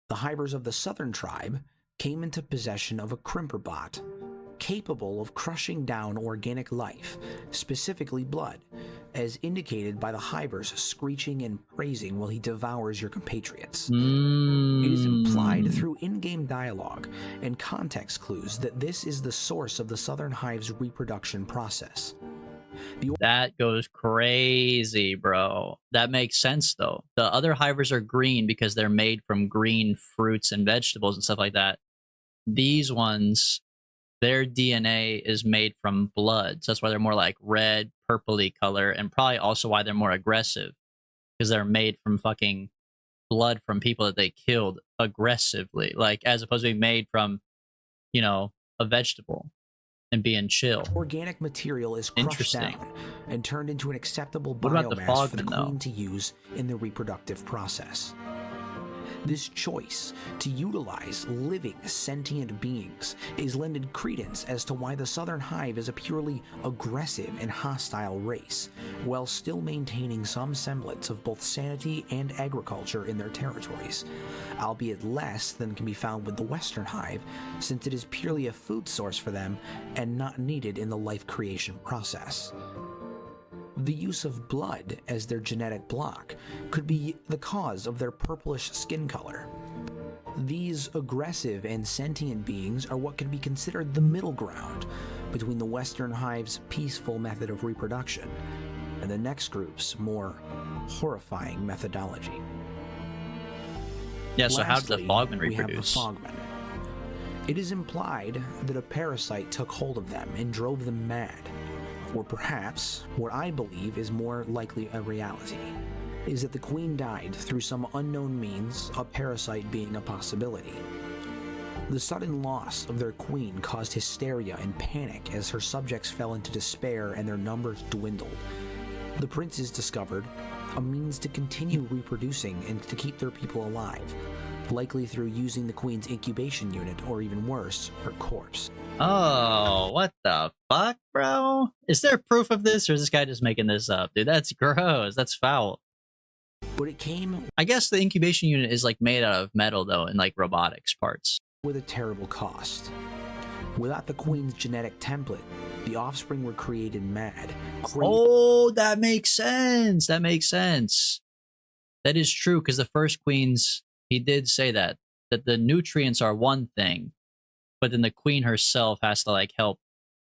the Hivers of the Southern Tribe came into possession of a crimperbot, capable of crushing down organic life, specifically blood, as indicated by the Hivers screeching and praising while he devours your compatriots. It is implied through in-game dialogue and context clues that this is the source of the Southern Hive's reproduction process. That goes crazy, bro. That makes sense, though. The other hivers are green because they're made from green fruits and vegetables and stuff like that. These ones, their DNA is made from blood. So that's why they're more like red, purpley color, and probably also why they're more aggressive because they're made from fucking blood from people that they killed aggressively, like as opposed to being made from, you know, a vegetable and being chill. Organic material is crushed down and turned into an acceptable What about the biomass for the Fogman, queen to use in the reproductive process. This choice to utilize living sentient beings is lended credence as to why the Southern Hive is a purely aggressive and hostile race, while still maintaining some semblance of both sanity and agriculture in their territories, albeit less than can be found with the Western Hive, since it is purely a food source for them and not needed in the life creation process. The use of blood as their genetic block could be the cause of their purplish skin color. These aggressive and sentient beings are what can be considered the middle ground between the Western Hive's peaceful method of reproduction and the next group's more horrifying methodology. Yeah, so how does the Lastly, Fogman we have the reproduce? Fogman. It is implied that a parasite took hold of them and drove them mad. Or perhaps, what I believe is more likely a reality, is that the queen died through some unknown means, a parasite being a possibility. The sudden loss of their queen caused hysteria and panic as her subjects fell into despair and their numbers dwindled. The princes discovered a means to continue reproducing and to keep their people alive, likely through using the queen's incubation unit, or even worse, her corpse. Oh, what the fuck, bro? Is there proof of this, or is this guy just making this up? Dude, that's gross. That's foul. But it came I guess the incubation unit is like made out of metal, though, and like robotics parts. with a terrible cost. Without the queen's genetic template, the offspring were created mad. Crazy. Oh, that makes sense. That makes sense. That is true, because the first queens, he did say that the nutrients are one thing, but then the queen herself has to like help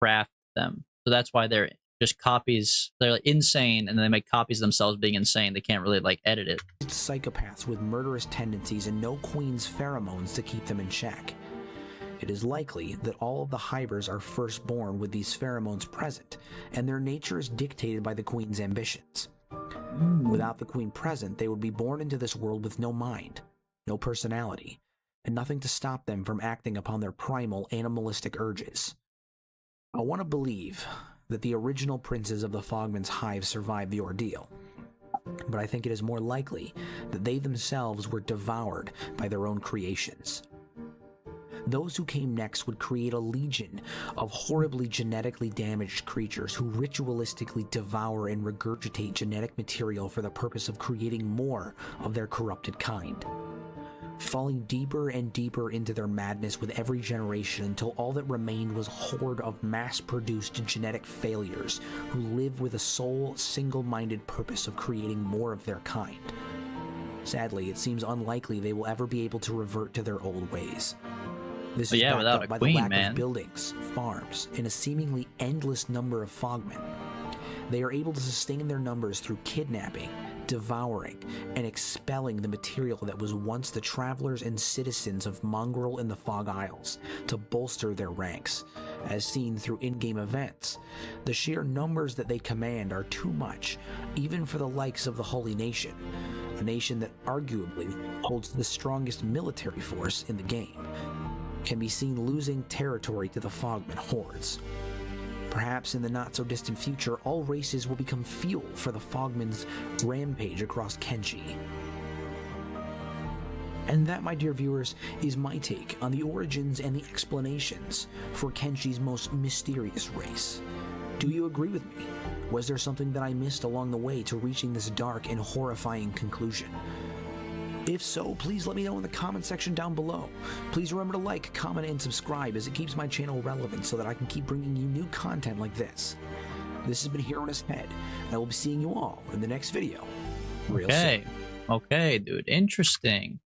craft them. So that's why they're just copies. They're like insane, and then they make copies of themselves being insane. They can't really like edit it. Psychopaths with murderous tendencies and no queen's pheromones to keep them in check. It is likely that all of the hivers are first born with these pheromones present, and their nature is dictated by the queen's ambitions. Without the queen present, they would be born into this world with no mind, no personality, and nothing to stop them from acting upon their primal animalistic urges. I want to believe that the original princes of the Fogman's hive survived the ordeal, but I think it is more likely that they themselves were devoured by their own creations. Those who came next would create a legion of horribly genetically damaged creatures who ritualistically devour and regurgitate genetic material for the purpose of creating more of their corrupted kind, falling deeper and deeper into their madness with every generation until all that remained was a horde of mass-produced genetic failures who live with a sole, single-minded purpose of creating more of their kind. Sadly, it seems unlikely they will ever be able to revert to their old ways. This is backed up by the lack of buildings, farms, and a seemingly endless number of Fogmen. They are able to sustain their numbers through kidnapping, devouring, and expelling the material that was once the travelers and citizens of Mongrel and the Fog Isles to bolster their ranks. As seen through in-game events, the sheer numbers that they command are too much, even for the likes of the Holy Nation, a nation that arguably holds the strongest military force in the game, can be seen losing territory to the Fogman hordes. Perhaps in the not-so-distant future, all races will become fuel for the Fogman's rampage across Kenshi. And that, my dear viewers, is my take on the origins and the explanations for Kenshi's most mysterious race. Do you agree with me? Was there something that I missed along the way to reaching this dark and horrifying conclusion? If so, please let me know in the comment section down below. Please remember to like, comment, and subscribe, as it keeps my channel relevant so that I can keep bringing you new content like this. This has been Hero in His Head, and I will be seeing you all in the next video real soon. Okay, dude. Interesting.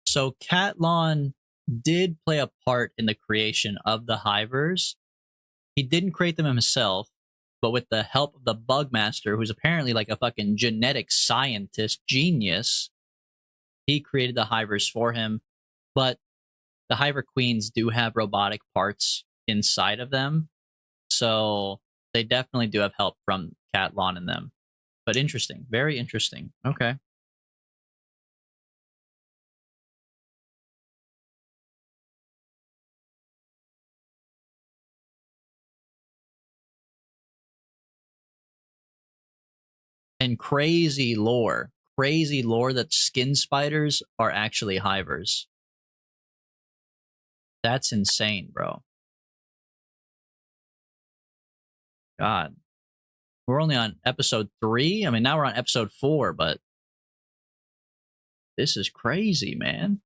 So Catlon did play a part in the creation of the Hivers. He didn't create them himself, but with the help of the Bugmaster, who's apparently like a fucking genetic scientist genius, he created the Hivers for him. But the Hiver Queens do have robotic parts inside of them, so they definitely do have help from Catlon and them. But interesting. Very interesting. Okay. And crazy lore that skin spiders are actually Hivers. That's insane, bro. God. We're only on episode 3. I mean, now we're on episode 4, but this is crazy, man.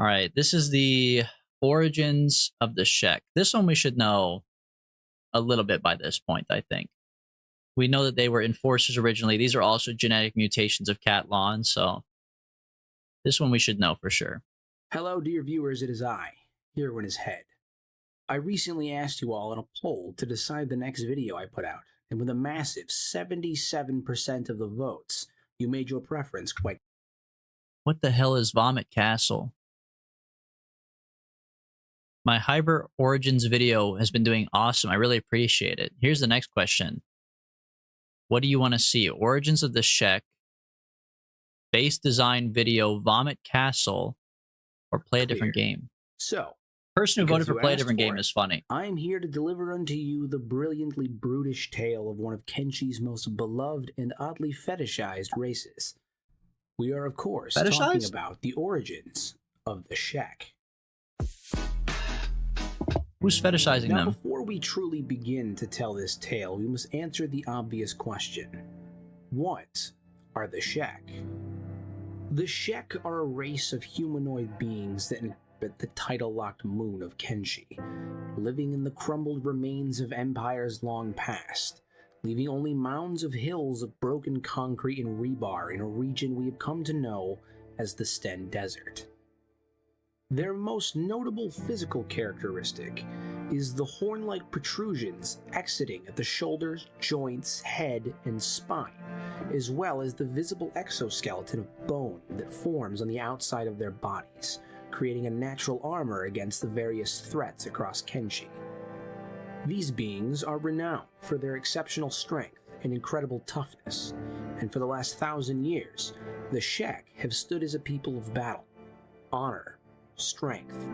All right, this is the origins of the Shek. This one we should know a little bit by this point, I think. We know that they were enforcers originally. These are also genetic mutations of Catlon, so this one we should know for sure. Hello, dear viewers, it is I, Hero in His Head. I recently asked you all in a poll to decide the next video I put out, and with a massive 77% of the votes, you made your preference quite. What the hell is Vomit Castle? My Hiver Origins video has been doing awesome. I really appreciate it. Here's the next question. What do you want to see? Origins of the Shek, base design video, Vomit Castle, or play a different game? So, person who voted for play a different game is funny. I am here to deliver unto you the brilliantly brutish tale of one of Kenshi's most beloved and oddly fetishized races. We are, of course, talking about the origins of the Shek. Who's fetishizing now, them? Before we truly begin to tell this tale, we must answer the obvious question. What are the Shek? The Shek are a race of humanoid beings that inhabit the tidal-locked moon of Kenshi, living in the crumbled remains of empires long past, leaving only mounds of hills of broken concrete and rebar in a region we have come to know as the Sten Desert. Their most notable physical characteristic is the horn-like protrusions exiting at the shoulders, joints, head, and spine, as well as the visible exoskeleton of bone that forms on the outside of their bodies, creating a natural armor against the various threats across Kenshi. These beings are renowned for their exceptional strength and incredible toughness, and for the last 1,000 years, the Shek have stood as a people of battle, honor, strength.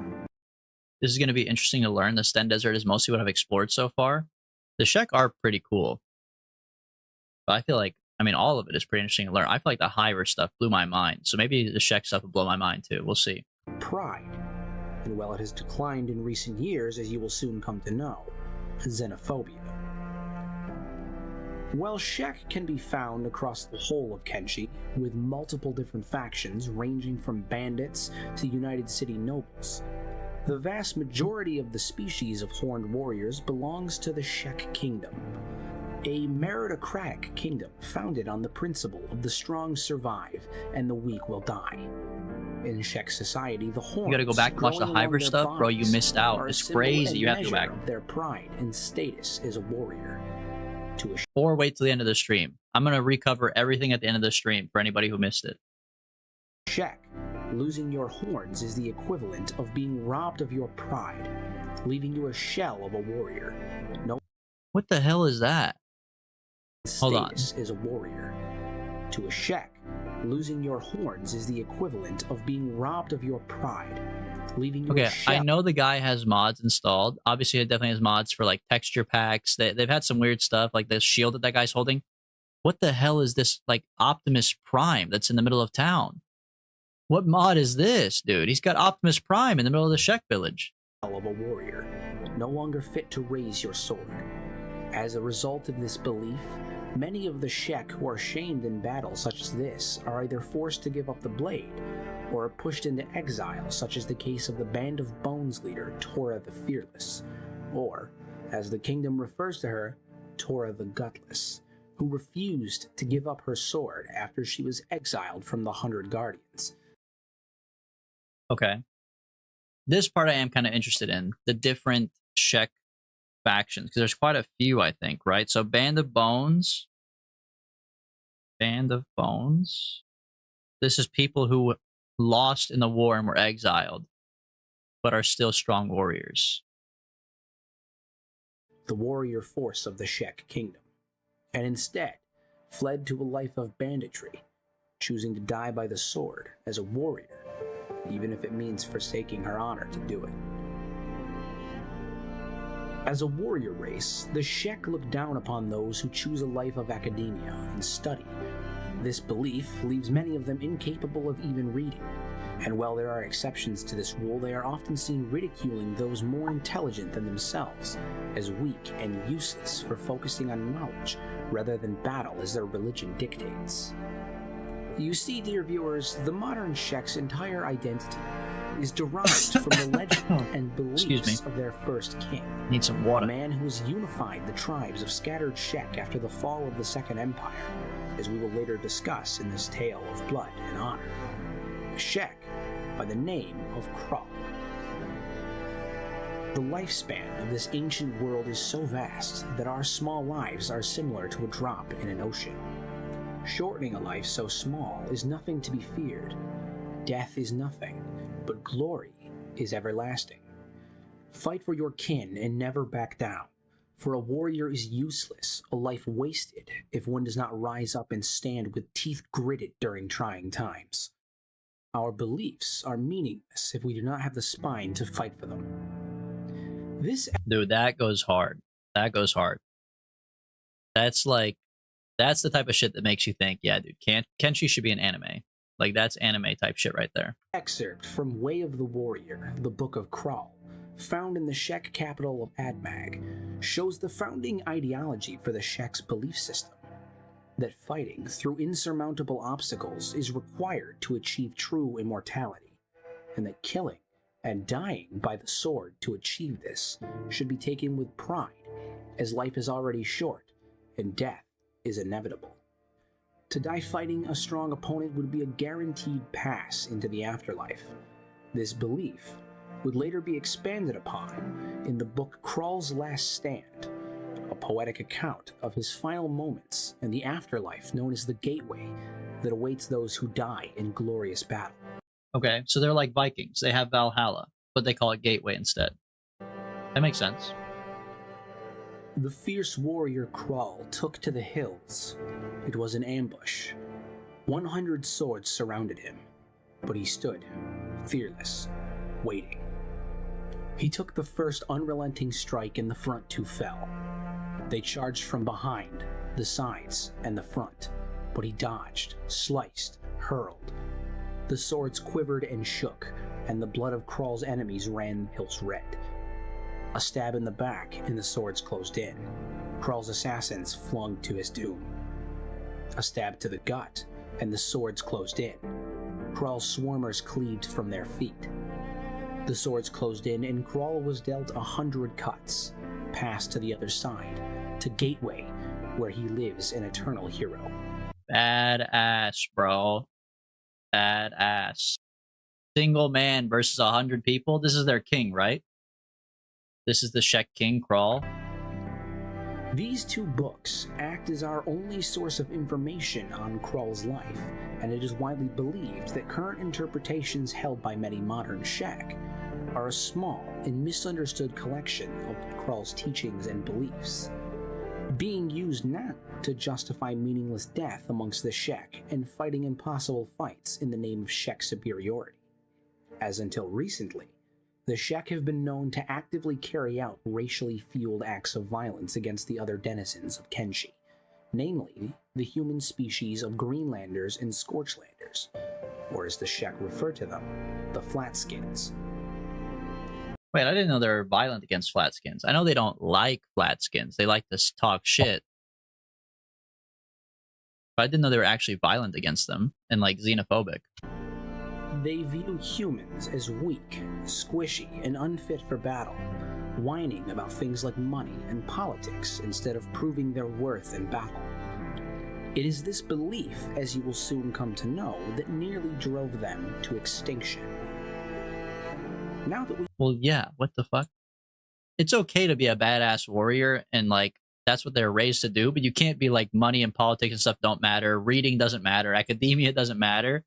This is going to be interesting to learn. The Sten Desert is mostly what I've explored so far. The Shek are pretty cool. But I feel like, I mean, all of it is pretty interesting to learn. I feel like the Hyver stuff blew my mind. So maybe the Shek stuff will blow my mind too. We'll see. Pride. And while it has declined in recent years, as you will soon come to know, xenophobia. While Shek can be found across the whole of Kenshi, with multiple different factions ranging from bandits to United City nobles, the vast majority of the species of horned warriors belongs to the Shek Kingdom, a meritocratic kingdom founded on the principle of the strong survive and the weak will die. In Shek society, the horns, you gotta go back and watch the Hyver stuff, bro. You missed out. It's crazy. You have to go back. Of their pride and status as a warrior. Or wait till the end of the stream. I'm gonna recover everything at the end of the stream for anybody who missed it. Shek, losing your horns is the equivalent of being robbed of your pride, leaving you a shell of a warrior. What the hell is that? Hold on. Status is a warrior. To a Shek, losing your horns is the equivalent of being robbed of your pride, leaving you a shell. I know the guy has mods installed. Obviously, it definitely has mods for like texture packs. They've had some weird stuff, like the shield that guy's holding. What the hell is this, like, Optimus Prime that's in the middle of town? What mod is this, dude? He's got Optimus Prime in the middle of the Shek village. Of a warrior, no longer fit to raise your sword. As a result of this belief, many of the Shek who are shamed in battle such as this are either forced to give up the blade, or are pushed into exile, such as the case of the Band of Bones leader, Tora the Fearless, or, as the kingdom refers to her, Tora the Gutless, who refused to give up her sword after she was exiled from the 100 Guardians. Okay. This part I am kind of interested in, the different Shek factions, because there's quite a few, I think, right? So Band of Bones. Band of Bones. This is people who lost in the war and were exiled, but are still strong warriors. The warrior force of the Shek Kingdom, and instead fled to a life of banditry, choosing to die by the sword as a warrior, even if it means forsaking her honor to do it. As a warrior race, the Shek look down upon those who choose a life of academia and study. This belief leaves many of them incapable of even reading, and while there are exceptions to this rule, they are often seen ridiculing those more intelligent than themselves as weak and useless for focusing on knowledge rather than battle as their religion dictates. You see, dear viewers, the modern Shek's entire identity is derived from the legend and beliefs of their first king. Need some water. A man who has unified the tribes of scattered Shek after the fall of the Second Empire, as we will later discuss in this tale of blood and honor. A Shek by the name of Kral. The lifespan of this ancient world is so vast that our small lives are similar to a drop in an ocean. Shortening a life so small is nothing to be feared. Death is nothing, but glory is everlasting. Fight for your kin and never back down, for a warrior is useless, a life wasted, if one does not rise up and stand with teeth gritted during trying times. Our beliefs are meaningless if we do not have the spine to fight for them. Dude, that goes hard. That goes hard. That's the type of shit that makes you think, yeah, dude, Kenshi should be an anime. Like, that's anime type shit right there. Excerpt from Way of the Warrior, the Book of Kral, found in the Shek capital of Admag, shows the founding ideology for the Shek's belief system, that fighting through insurmountable obstacles is required to achieve true immortality, and that killing and dying by the sword to achieve this should be taken with pride, as life is already short and death is inevitable. To die fighting a strong opponent would be a guaranteed pass into the afterlife. This belief would later be expanded upon in the book Krall's Last Stand, a poetic account of his final moments and the afterlife known as the Gateway that awaits those who die in glorious battle. Okay, so they're like Vikings. They have Valhalla, but they call it Gateway instead. That makes sense. The fierce warrior Krall took to the hills. It was an ambush. 100 swords surrounded him, but he stood, fearless, waiting. He took the first unrelenting strike and the front two fell. They charged from behind, the sides, and the front, but he dodged, sliced, hurled. The swords quivered and shook, and the blood of Krall's enemies ran the hills red. A stab in the back, and the swords closed in. Krall's assassins flung to his doom. A stab to the gut, and the swords closed in. Krall's swarmers cleaved from their feet. The swords closed in, and Krall was dealt 100 cuts, passed to the other side, to Gateway, where he lives an eternal hero. Badass, bro. Badass. Single man versus 100 people. This is their king, right? This is the Shek King, Krall. These two books act as our only source of information on Krall's life, and it is widely believed that current interpretations held by many modern Shek are a small and misunderstood collection of Krall's teachings and beliefs, being used now to justify meaningless death amongst the Shek and fighting impossible fights in the name of Shek superiority. As until recently, the Shek have been known to actively carry out racially fueled acts of violence against the other denizens of Kenshi, namely the human species of Greenlanders and Scorchlanders, or as the Shek refer to them, the Flatskins. Wait, I didn't know they were violent against Flatskins. I know they don't like Flatskins. They like to talk shit. But I didn't know they were actually violent against them and like xenophobic. They view humans as weak, squishy, and unfit for battle, whining about things like money and politics instead of proving their worth in battle. It is this belief, as you will soon come to know, that nearly drove them to extinction. Now that we... Well, yeah, what the fuck? It's okay to be a badass warrior and like that's what they're raised to do, but you can't be like money and politics and stuff don't matter, reading doesn't matter, academia doesn't matter.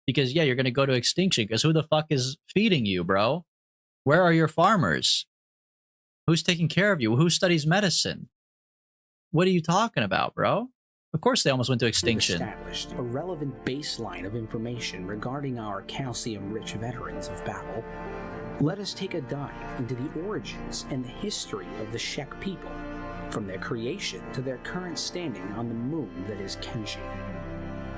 Because, yeah, you're going to go to extinction because who the fuck is feeding you, bro? Where are your farmers? Who's taking care of you? Who studies medicine? What are you talking about, bro? Of course they almost went to extinction. Established a relevant baseline of information regarding our calcium-rich veterans of battle. Let us take a dive into the origins and the history of the Shek people, from their creation to their current standing on the moon that is Kenshi.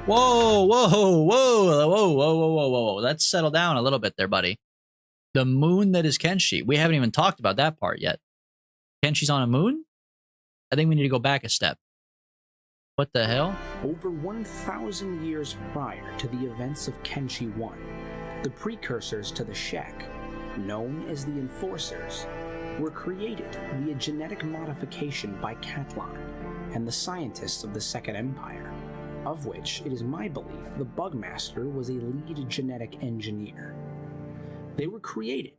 Whoa, whoa, whoa, whoa, whoa, whoa, whoa, whoa. Let's settle down a little bit there, buddy. The moon that is Kenshi. We haven't even talked about that part yet. Kenshi's on a moon? I think we need to go back a step. What the hell? Over 1,000 years prior to the events of Kenshi 1, the precursors to the Shek, known as the Enforcers, were created via genetic modification by Katlan and the scientists of the Second Empire, of which it is my belief the Bugmaster was a lead genetic engineer. They were created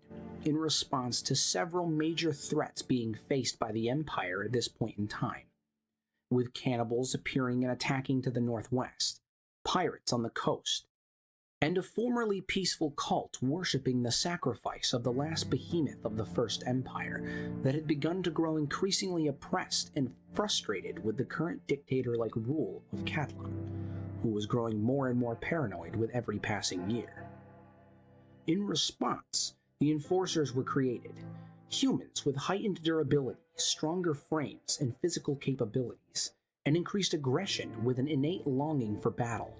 in response to several major threats being faced by the Empire at this point in time, with cannibals appearing and attacking to the northwest, pirates on the coast, and a formerly peaceful cult worshipping the sacrifice of the last behemoth of the First Empire that had begun to grow increasingly oppressed and frustrated with the current dictator-like rule of Katlan, who was growing more and more paranoid with every passing year. In response, the Enforcers were created, humans with heightened durability, stronger frames and physical capabilities, and increased aggression with an innate longing for battle.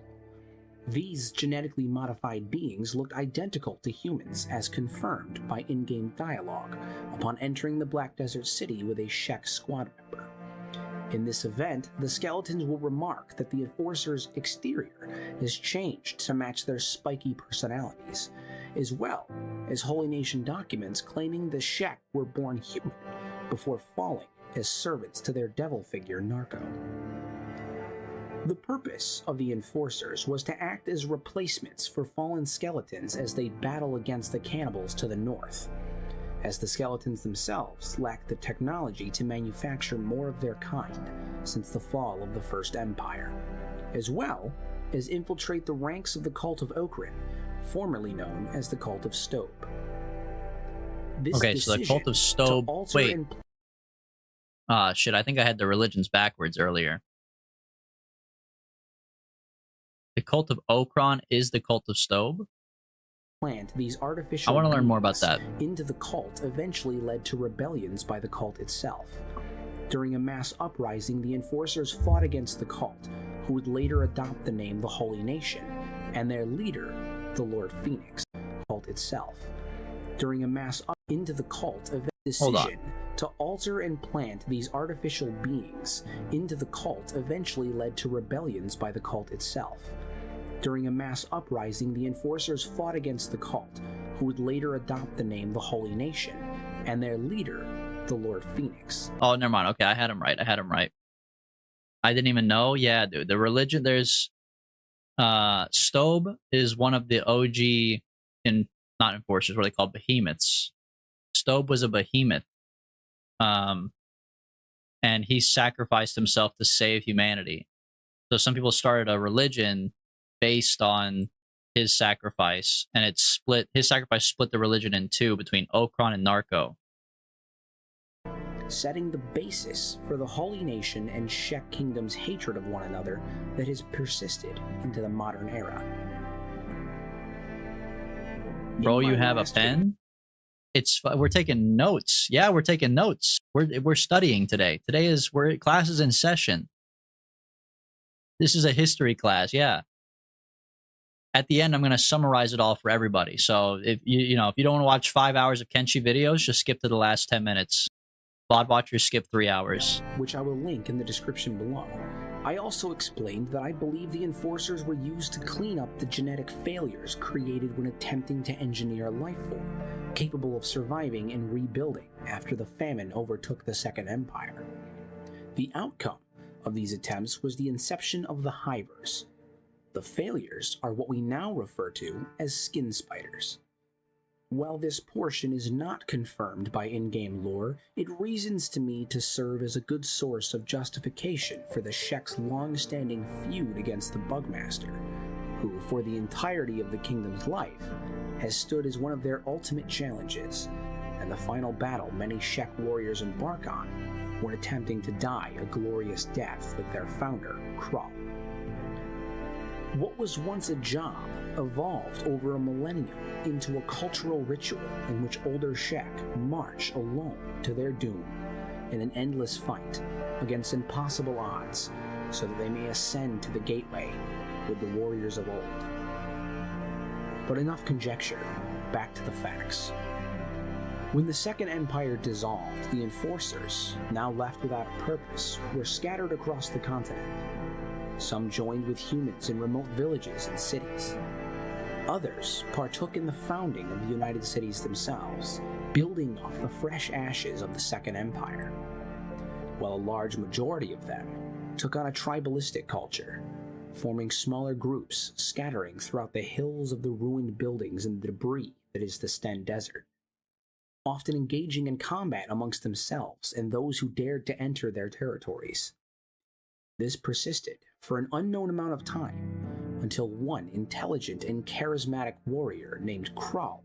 These genetically modified beings looked identical to humans as confirmed by in-game dialogue upon entering the Black Desert City with a Shek squad member. In this event, the skeletons will remark that the Enforcers' exterior has changed to match their spiky personalities, as well as Holy Nation documents claiming the Shek were born human before falling as servants to their devil figure Narco. The purpose of the Enforcers was to act as replacements for fallen skeletons as they battle against the cannibals to the north, as the skeletons themselves lacked the technology to manufacture more of their kind since the fall of the First Empire, as well as infiltrate the ranks of the Cult of Okrin, formerly known as the Cult of Stobe. Okay, so the Cult of Stobe... Wait. Shit, I think I had the religions backwards earlier. The Cult of Okron is the Cult of Stobe? Plant these artificial I want to learn more about that. Into the cult eventually led to rebellions by the cult itself. During a mass uprising, the Enforcers fought against the cult, who would later adopt the name the Holy Nation, and their leader, the Lord Phoenix, cult itself. During a mass up into the cult, a decision to alter and plant these artificial beings into the cult eventually led to rebellions by the cult itself. During a mass uprising, the Enforcers fought against the cult, who would later adopt the name the Holy Nation, and their leader, the Lord Phoenix. Oh, never mind. Okay, I had him right. I didn't even know. Yeah, dude. The religion, there's... Stobe is one of the OG... not Enforcers, what are they called? Behemoths. Stobe was a behemoth. And he sacrificed himself to save humanity. So some people started a religion based on his sacrifice, and his sacrifice split the religion in two between Okron and Narco, setting the basis for the Holy Nation and Shek Kingdom's hatred of one another that has persisted into the modern era. Bro, you have a pen? We're taking notes. Yeah, we're taking notes. We're studying today. Class is in session. This is a history class, yeah. At the end, I'm going to summarize it all for everybody. So if you don't want to watch 5 hours of Kenshi videos, just skip to the last 10 minutes. VOD watchers skip 3 hours. Which I will link in the description below. I also explained that I believe the Enforcers were used to clean up the genetic failures created when attempting to engineer a life form capable of surviving and rebuilding after the famine overtook the Second Empire. The outcome of these attempts was the inception of the Hivers. The failures are what we now refer to as skin spiders. While this portion is not confirmed by in-game lore, it reasons to me to serve as a good source of justification for the Shek's long-standing feud against the Bugmaster, who, for the entirety of the kingdom's life, has stood as one of their ultimate challenges, and the final battle many Shek warriors embark on when attempting to die a glorious death with their founder, Krull. What was once a job evolved over a millennium into a cultural ritual in which older Shek march alone to their doom in an endless fight against impossible odds so that they may ascend to the gateway with the warriors of old. But enough conjecture, back to the facts. When the Second Empire dissolved, the Enforcers, now left without a purpose, were scattered across the continent. Some joined with humans in remote villages and cities. Others partook in the founding of the United Cities themselves, building off the fresh ashes of the Second Empire, while a large majority of them took on a tribalistic culture, forming smaller groups scattering throughout the hills of the ruined buildings and the debris that is the Sten Desert, often engaging in combat amongst themselves and those who dared to enter their territories. This persisted for an unknown amount of time, until one intelligent and charismatic warrior named Krull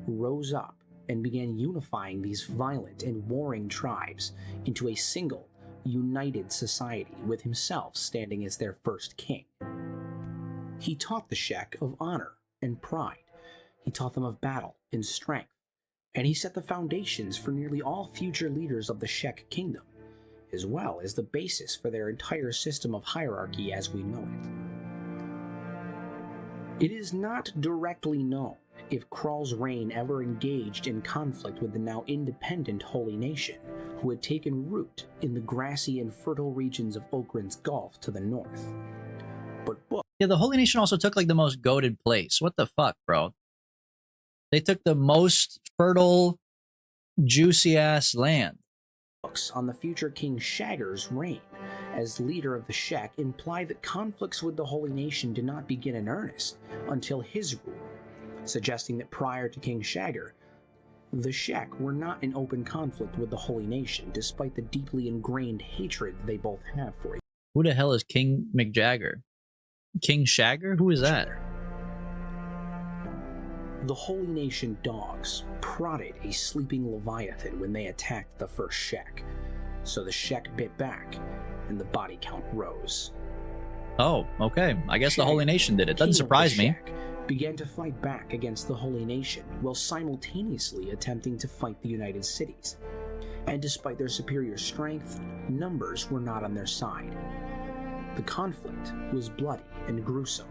rose up and began unifying these violent and warring tribes into a single, united society with himself standing as their first king. He taught the Shek of honor and pride. He taught them of battle and strength, and he set the foundations for nearly all future leaders of the Shek kingdom, as well as the basis for their entire system of hierarchy as we know it. It is not directly known if Krull's reign ever engaged in conflict with the now independent Holy Nation, who had taken root in the grassy and fertile regions of Okrin's Gulf to the north. But yeah, the Holy Nation also took like the most goated place. What the fuck, bro? They took the most fertile, juicy ass land. Books on the future King Shagger's reign as leader of the Shek imply that conflicts with the Holy Nation did not begin in earnest until his rule, suggesting that prior to King Shagger, the Shek were not in open conflict with the Holy Nation, despite the deeply ingrained hatred they both have for each other. Who the hell is King McJagger? King Shagger? Who is that? The Holy Nation dogs prodded a sleeping Leviathan when they attacked the first Shek, so the Shek bit back, and the body count rose. Oh, okay. I guess the Holy Nation did it. Doesn't King of the surprise me. Shek began to fight back against the Holy Nation while simultaneously attempting to fight the United Cities. And despite their superior strength, numbers were not on their side. The conflict was bloody and gruesome,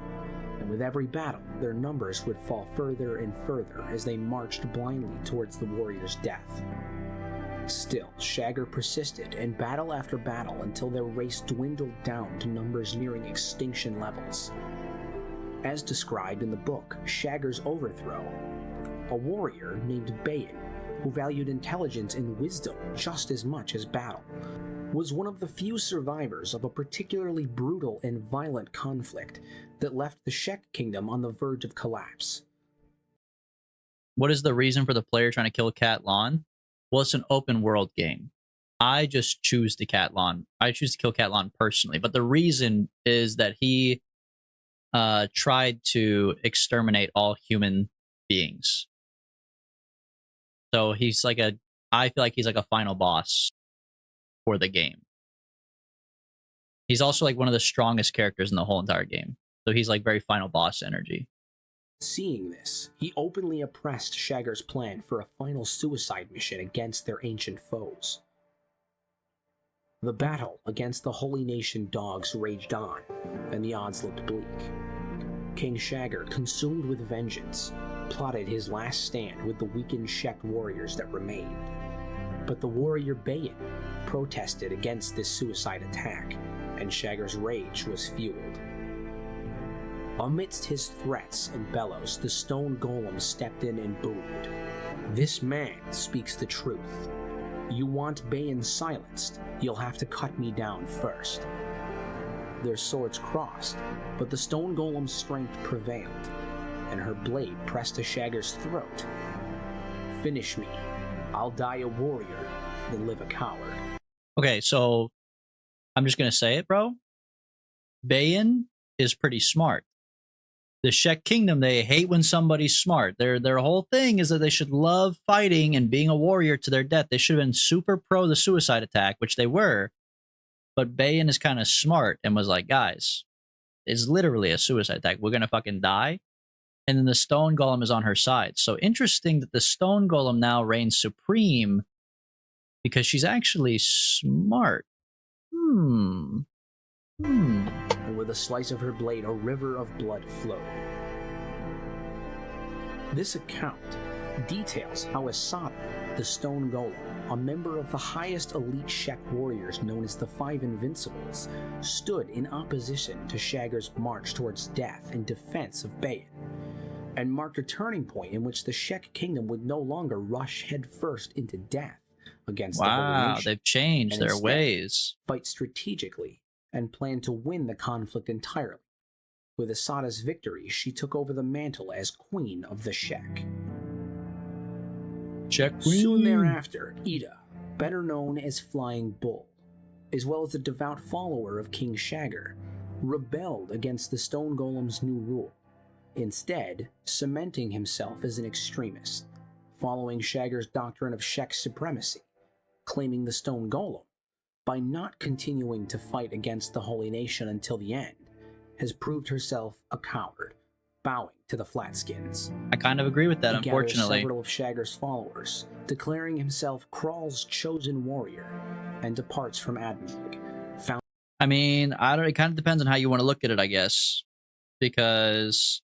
and with every battle, their numbers would fall further and further as they marched blindly towards the warrior's death. Still, Shagger persisted in battle after battle until their race dwindled down to numbers nearing extinction levels. As described in the book Shagger's Overthrow, a warrior named Bayan, who valued intelligence and wisdom just as much as battle, was one of the few survivors of a particularly brutal and violent conflict that left the Shek kingdom on the verge of collapse. What is the reason for the player trying to kill Cat Lon? Well, it's an open world game. I just choose to Cat Lon. I choose to kill Cat Lon personally, but the reason is that he tried to exterminate all human beings. So he's like I feel like he's like a final boss for the game. He's also like one of the strongest characters in the whole entire game. So he's like very final boss energy. Seeing this, he openly oppressed Shagger's plan for a final suicide mission against their ancient foes. The battle against the Holy Nation dogs raged on, and the odds looked bleak. King Shagger, consumed with vengeance, plotted his last stand with the weakened Shek warriors that remained. But the warrior Bayan protested against this suicide attack, and Shagger's rage was fueled. Amidst his threats and bellows, the stone golem stepped in and boomed. "This man speaks the truth. You want Bayan silenced, you'll have to cut me down first." Their swords crossed, but the stone golem's strength prevailed, and her blade pressed to Shagger's throat. "Finish me. I'll die a warrior than live a coward." Okay, so I'm just gonna say it, bro. Bayan is pretty smart. The Shek Kingdom, they hate when somebody's smart. Their whole thing is that they should love fighting and being a warrior to their death. They should have been super pro the suicide attack, which they were. But Bayan is kind of smart and was like, guys, it's literally a suicide attack. We're going to fucking die. And then the stone golem is on her side. So interesting that the stone golem now reigns supreme because she's actually smart. And with a slice of her blade, a river of blood flowed. This account details how Asada, the stone golem, a member of the highest elite Shek warriors known as the Five Invincibles, stood in opposition to Shagger's march towards death in defense of Bayan, and marked a turning point in which the Shek kingdom would no longer rush headfirst into death against the Holy Wow, Nation, they've changed and their instead ways. fight strategically and plan to win the conflict entirely. With Asada's victory, she took over the mantle as Queen of the Shek. Shek Queen. Soon thereafter, Ida, better known as Flying Bull, as well as a devout follower of King Shagger, rebelled against the Stone Golem's new rule, instead cementing himself as an extremist, following Shagger's doctrine of Shek supremacy, claiming the Stone Golem, by not continuing to fight against the Holy Nation until the end, has proved herself a coward, bowing to the Flatskins. I kind of agree with that, He gathers unfortunately. several of Shagger's followers, declaring himself Krall's chosen warrior, and departs from Admog. I mean, I don't. It kind of depends on how you want to look at it, I guess, because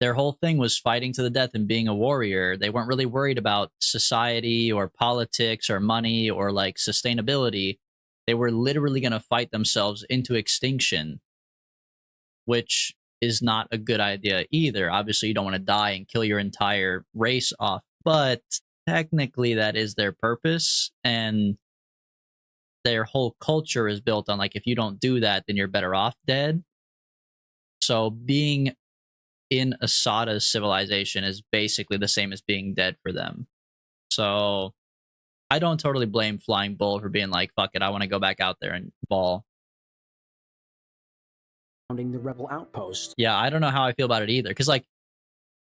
their whole thing was fighting to the death and being a warrior. They weren't really worried about society or politics or money or like sustainability. They were literally going to fight themselves into extinction, which is not a good idea either. Obviously, you don't want to die and kill your entire race off, but technically that is their purpose, and their whole culture is built on, like, if you don't do that, then you're better off dead. So being in Asada's civilization is basically the same as being dead for them. So I don't totally blame Flying Bull for being like, fuck it, I want to go back out there and ball. The rebel outpost. Yeah, I don't know how I feel about it either. Because, like,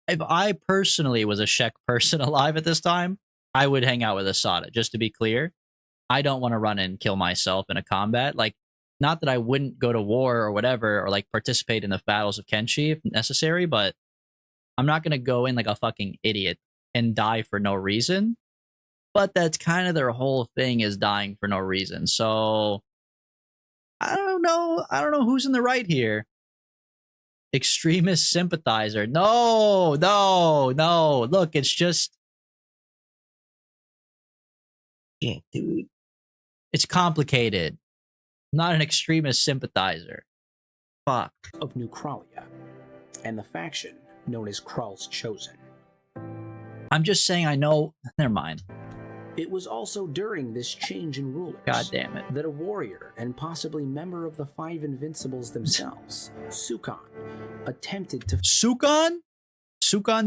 if I personally was a Shek person alive at this time, I would hang out with Asada, just to be clear. I don't want to run and kill myself in a combat. Like, not that I wouldn't go to war or whatever, or like participate in the battles of Kenshi if necessary, but I'm not going to go in like a fucking idiot and die for no reason. But that's kind of their whole thing, is dying for no reason. So I don't know who's in the right here. Extremist sympathizer. No. Look, it's just, yeah, dude. It's complicated. I'm not an extremist sympathizer. Fuck. Of New Kralia, and the faction known as Krall's Chosen. I'm just saying I know. Never mind. It was also during this change in rulers, God damn it, that a warrior and possibly member of the Five Invincibles themselves, Sukan, attempted to Sukan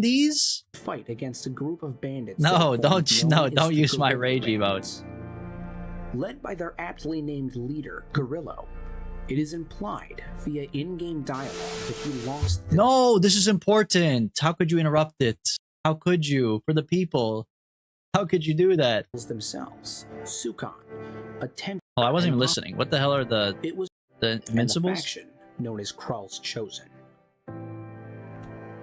these? Fight against a group of bandits. No, don't use my rage emotes. Led by their aptly named leader, Gorillo, it is implied via in-game dialogue that he lost. No, this is important. How could you interrupt it? How could you? For the people. How could you do that? Themselves, Sukan, attempted. Oh, I wasn't even listening. What the hell are the Invincibles? The faction known as Krall's Chosen.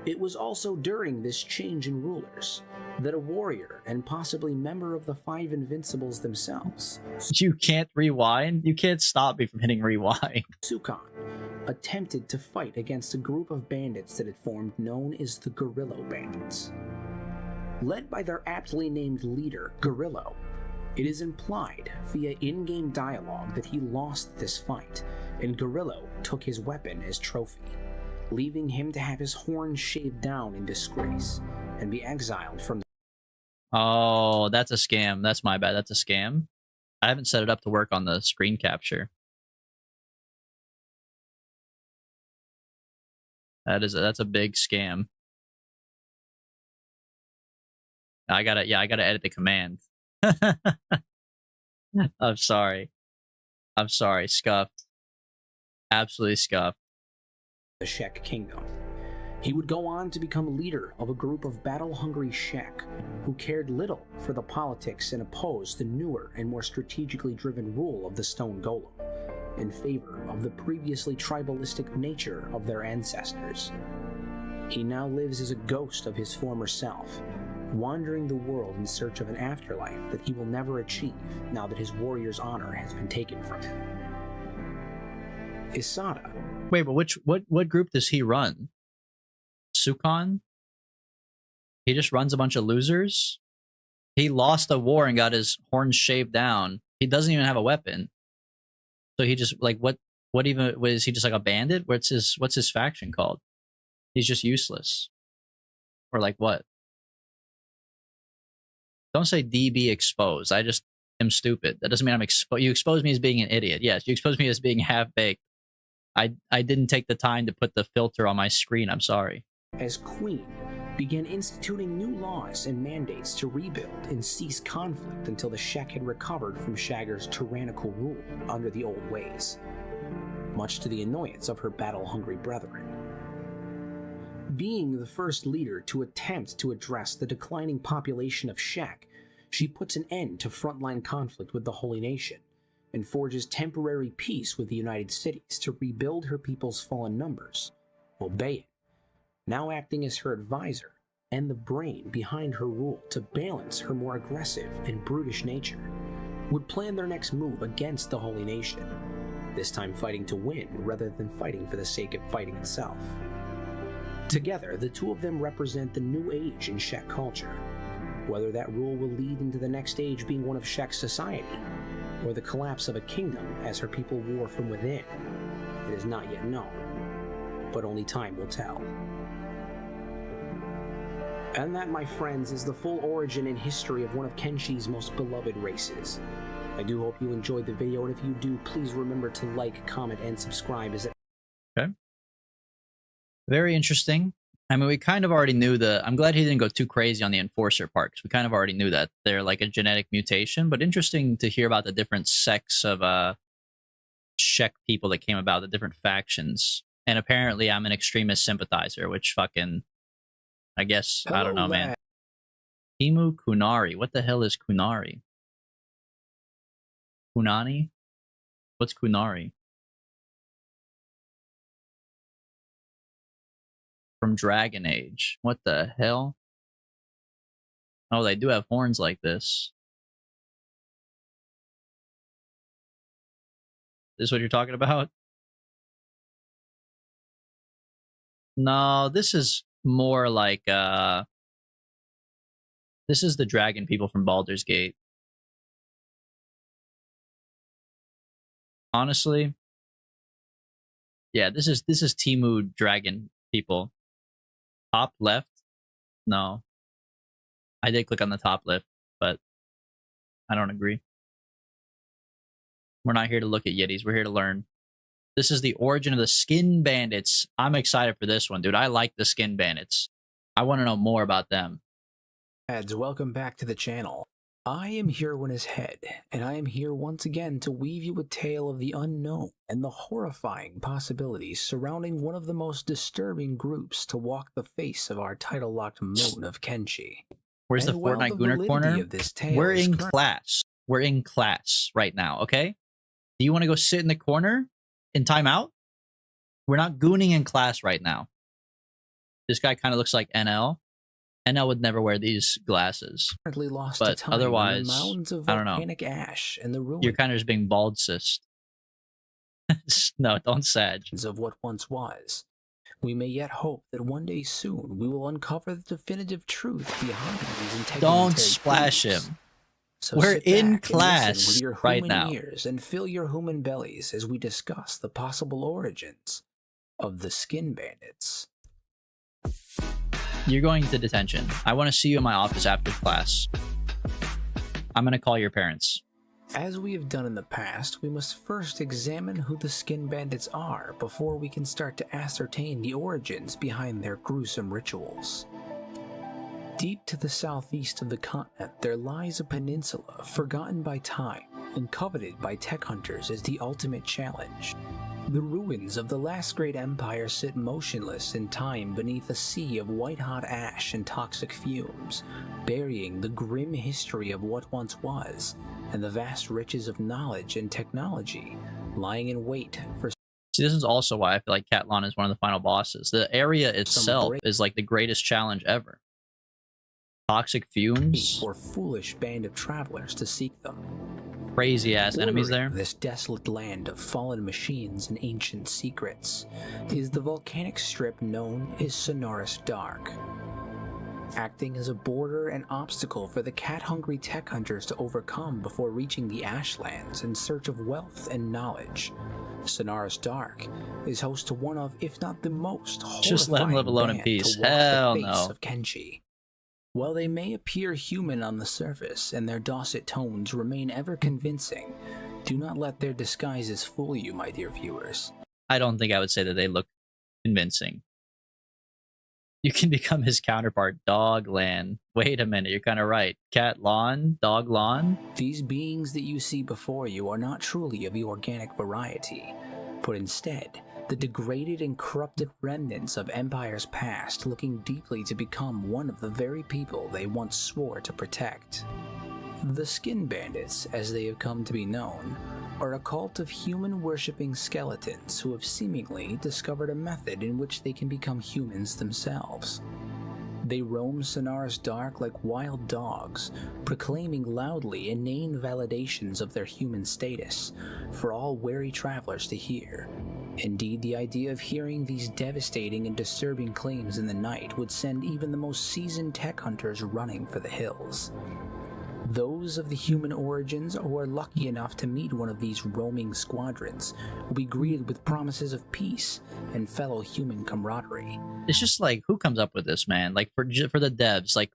It was also during this change in rulers that a warrior and possibly member of the Five Invincibles themselves. You can't rewind? You can't stop me from hitting rewind. Sukan attempted to fight against a group of bandits that had formed known as the Gorillo Bandits. Led by their aptly named leader, Gorillo, it is implied via in-game dialogue that he lost this fight, and Gorillo took his weapon as trophy, leaving him to have his horns shaved down in disgrace and be exiled from the... Oh, that's a scam. That's my bad. That's a scam. I haven't set it up to work on the screen capture. That's a big scam. I gotta edit the command. I'm sorry. Scuffed. Absolutely scuffed. The Shek Kingdom. He would go on to become leader of a group of battle-hungry Shek who cared little for the politics and opposed the newer and more strategically driven rule of the Stone Golem in favor of the previously tribalistic nature of their ancestors. He now lives as a ghost of his former self, wandering the world in search of an afterlife that he will never achieve now that his warrior's honor has been taken from him. Asada. Wait, but what group does he run? Sukan? He just runs a bunch of losers? He lost a war and got his horns shaved down. He doesn't even have a weapon. So he just, like, what even was he, just like a bandit? What's his faction called? He's just useless. Or like what? Don't say DB exposed. I just am stupid. That doesn't mean I'm exposed. You expose me as being an idiot. Yes, you expose me as being half-baked. I didn't take the time to put the filter on my screen. I'm sorry. As queen, began instituting new laws and mandates to rebuild and cease conflict until the Shek had recovered from Shagger's tyrannical rule under the old ways, much to the annoyance of her battle-hungry brethren. Being the first leader to attempt to address the declining population of Shek, she puts an end to frontline conflict with the Holy Nation and forges temporary peace with the United Cities to rebuild her people's fallen numbers. Obeyan, now acting as her advisor and the brain behind her rule to balance her more aggressive and brutish nature, would plan their next move against the Holy Nation, this time fighting to win rather than fighting for the sake of fighting itself. Together, the two of them represent the new age in Shek culture. Whether that rule will lead into the next age being one of Shek's society, or the collapse of a kingdom as her people war from within, it is not yet known. but only time will tell. And that, my friends, is the full origin and history of one of Kenshi's most beloved races. I do hope you enjoyed the video, and if you do, please remember to like, comment, and subscribe. Okay. Very interesting. I mean, we kind of already knew I'm glad he didn't go too crazy on the Enforcer part, because we kind of already knew that they're like a genetic mutation, but interesting to hear about the different sects of Czech people that came about, the different factions. And apparently I'm an extremist sympathizer, which fucking, I guess, I don't know, man. Timu Kunari. What the hell is Kunari? Kunani? What's Kunari? From Dragon Age. What the hell? Oh, they do have horns like this. This is what you're talking about? No, this is more like this is the dragon people from Baldur's Gate. Honestly, yeah, this is Timu dragon people. Top left? No. I did click on the top left, but I don't agree. We're not here to look at Yetis. We're here to learn. This is the origin of the Skin Bandits. I'm excited for this one, dude. I like the Skin Bandits. I want to know more about them. Lads, welcome back to the channel. I am Hirwin's Head, and I am here once again to weave you a tale of the unknown and the horrifying possibilities surrounding one of the most disturbing groups to walk the face of our title-locked moon of Kenshi. Where's the Fortnite Gooner Corner? We're in class. We're in class right now, okay? Do you want to go sit in the corner in timeout? We're not gooning in class right now. This guy kind of looks like NL. NL would never wear these glasses. Lost but to time otherwise, mountains of I don't know. Volcanic ash and the ruins You're kind of just being bald cyst. No, don't sag. of what once was. We may yet hope that one day soon we will uncover the definitive truth behind these integrity. Don't splash groups. him. So We're sit in back and listen class with your right human now. ears and fill your human bellies as we discuss the possible origins of the Skin Bandits. You're going to detention. I want to see you in my office after class. I'm going to call your parents. As we have done in the past, we must first examine who the Skin Bandits are before we can start to ascertain the origins behind their gruesome rituals. Deep to the southeast of the continent, there lies a peninsula forgotten by time and coveted by tech hunters as the ultimate challenge. The ruins of the last great empire sit motionless in time beneath a sea of white-hot ash and toxic fumes, burying the grim history of what once was, and the vast riches of knowledge and technology lying in wait for. See, this is also why I feel like Catlon is one of the final bosses. The area itself is like the greatest challenge ever. Toxic fumes. For foolish band of travelers to seek them. Crazy ass enemies there. This desolate land of fallen machines and ancient secrets is the volcanic strip known as Sonoris Dark. Acting as a border and obstacle for the cat-hungry tech hunters to overcome before reaching the Ashlands in search of wealth and knowledge, Sonoris Dark is host to one of, if not the most, just let him live alone in peace. Hell no. Of Kenshi. While they may appear human on the surface and their Dosset tones remain ever convincing, do not let their disguises fool you, my dear viewers. I don't think I would say that they look convincing. You can become his counterpart, Dogland. Wait a minute, you're kind of right. Catlon, Doglon. These beings that you see before you are not truly of the organic variety, but instead the degraded and corrupted remnants of empires past looking deeply to become one of the very people they once swore to protect. The Skin Bandits, as they have come to be known, are a cult of human-worshipping skeletons who have seemingly discovered a method in which they can become humans themselves. They roam Sonoris Dark like wild dogs, proclaiming loudly inane validations of their human status for all wary travelers to hear. Indeed, the idea of hearing these devastating and disturbing claims in the night would send even the most seasoned tech hunters running for the hills. Those of the human origins who are lucky enough to meet one of these roaming squadrons will be greeted with promises of peace and fellow human camaraderie. It's just like, who comes up with this, man? Like, for the devs, like,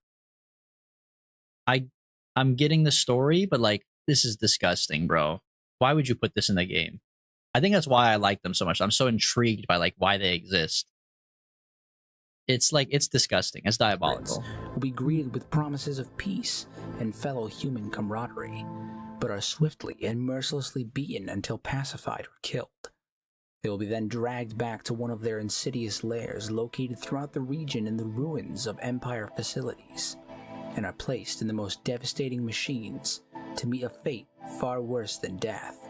I'm getting the story, but like, this is disgusting, bro. Why would you put this in the game? I think that's why I like them so much. I'm so intrigued by like why they exist. It's like, it's disgusting. It's diabolical. Will be greeted with promises of peace and fellow human camaraderie, but are swiftly and mercilessly beaten until pacified or killed. They will be then dragged back to one of their insidious lairs located throughout the region in the ruins of Empire facilities, and are placed in the most devastating machines to meet a fate far worse than death.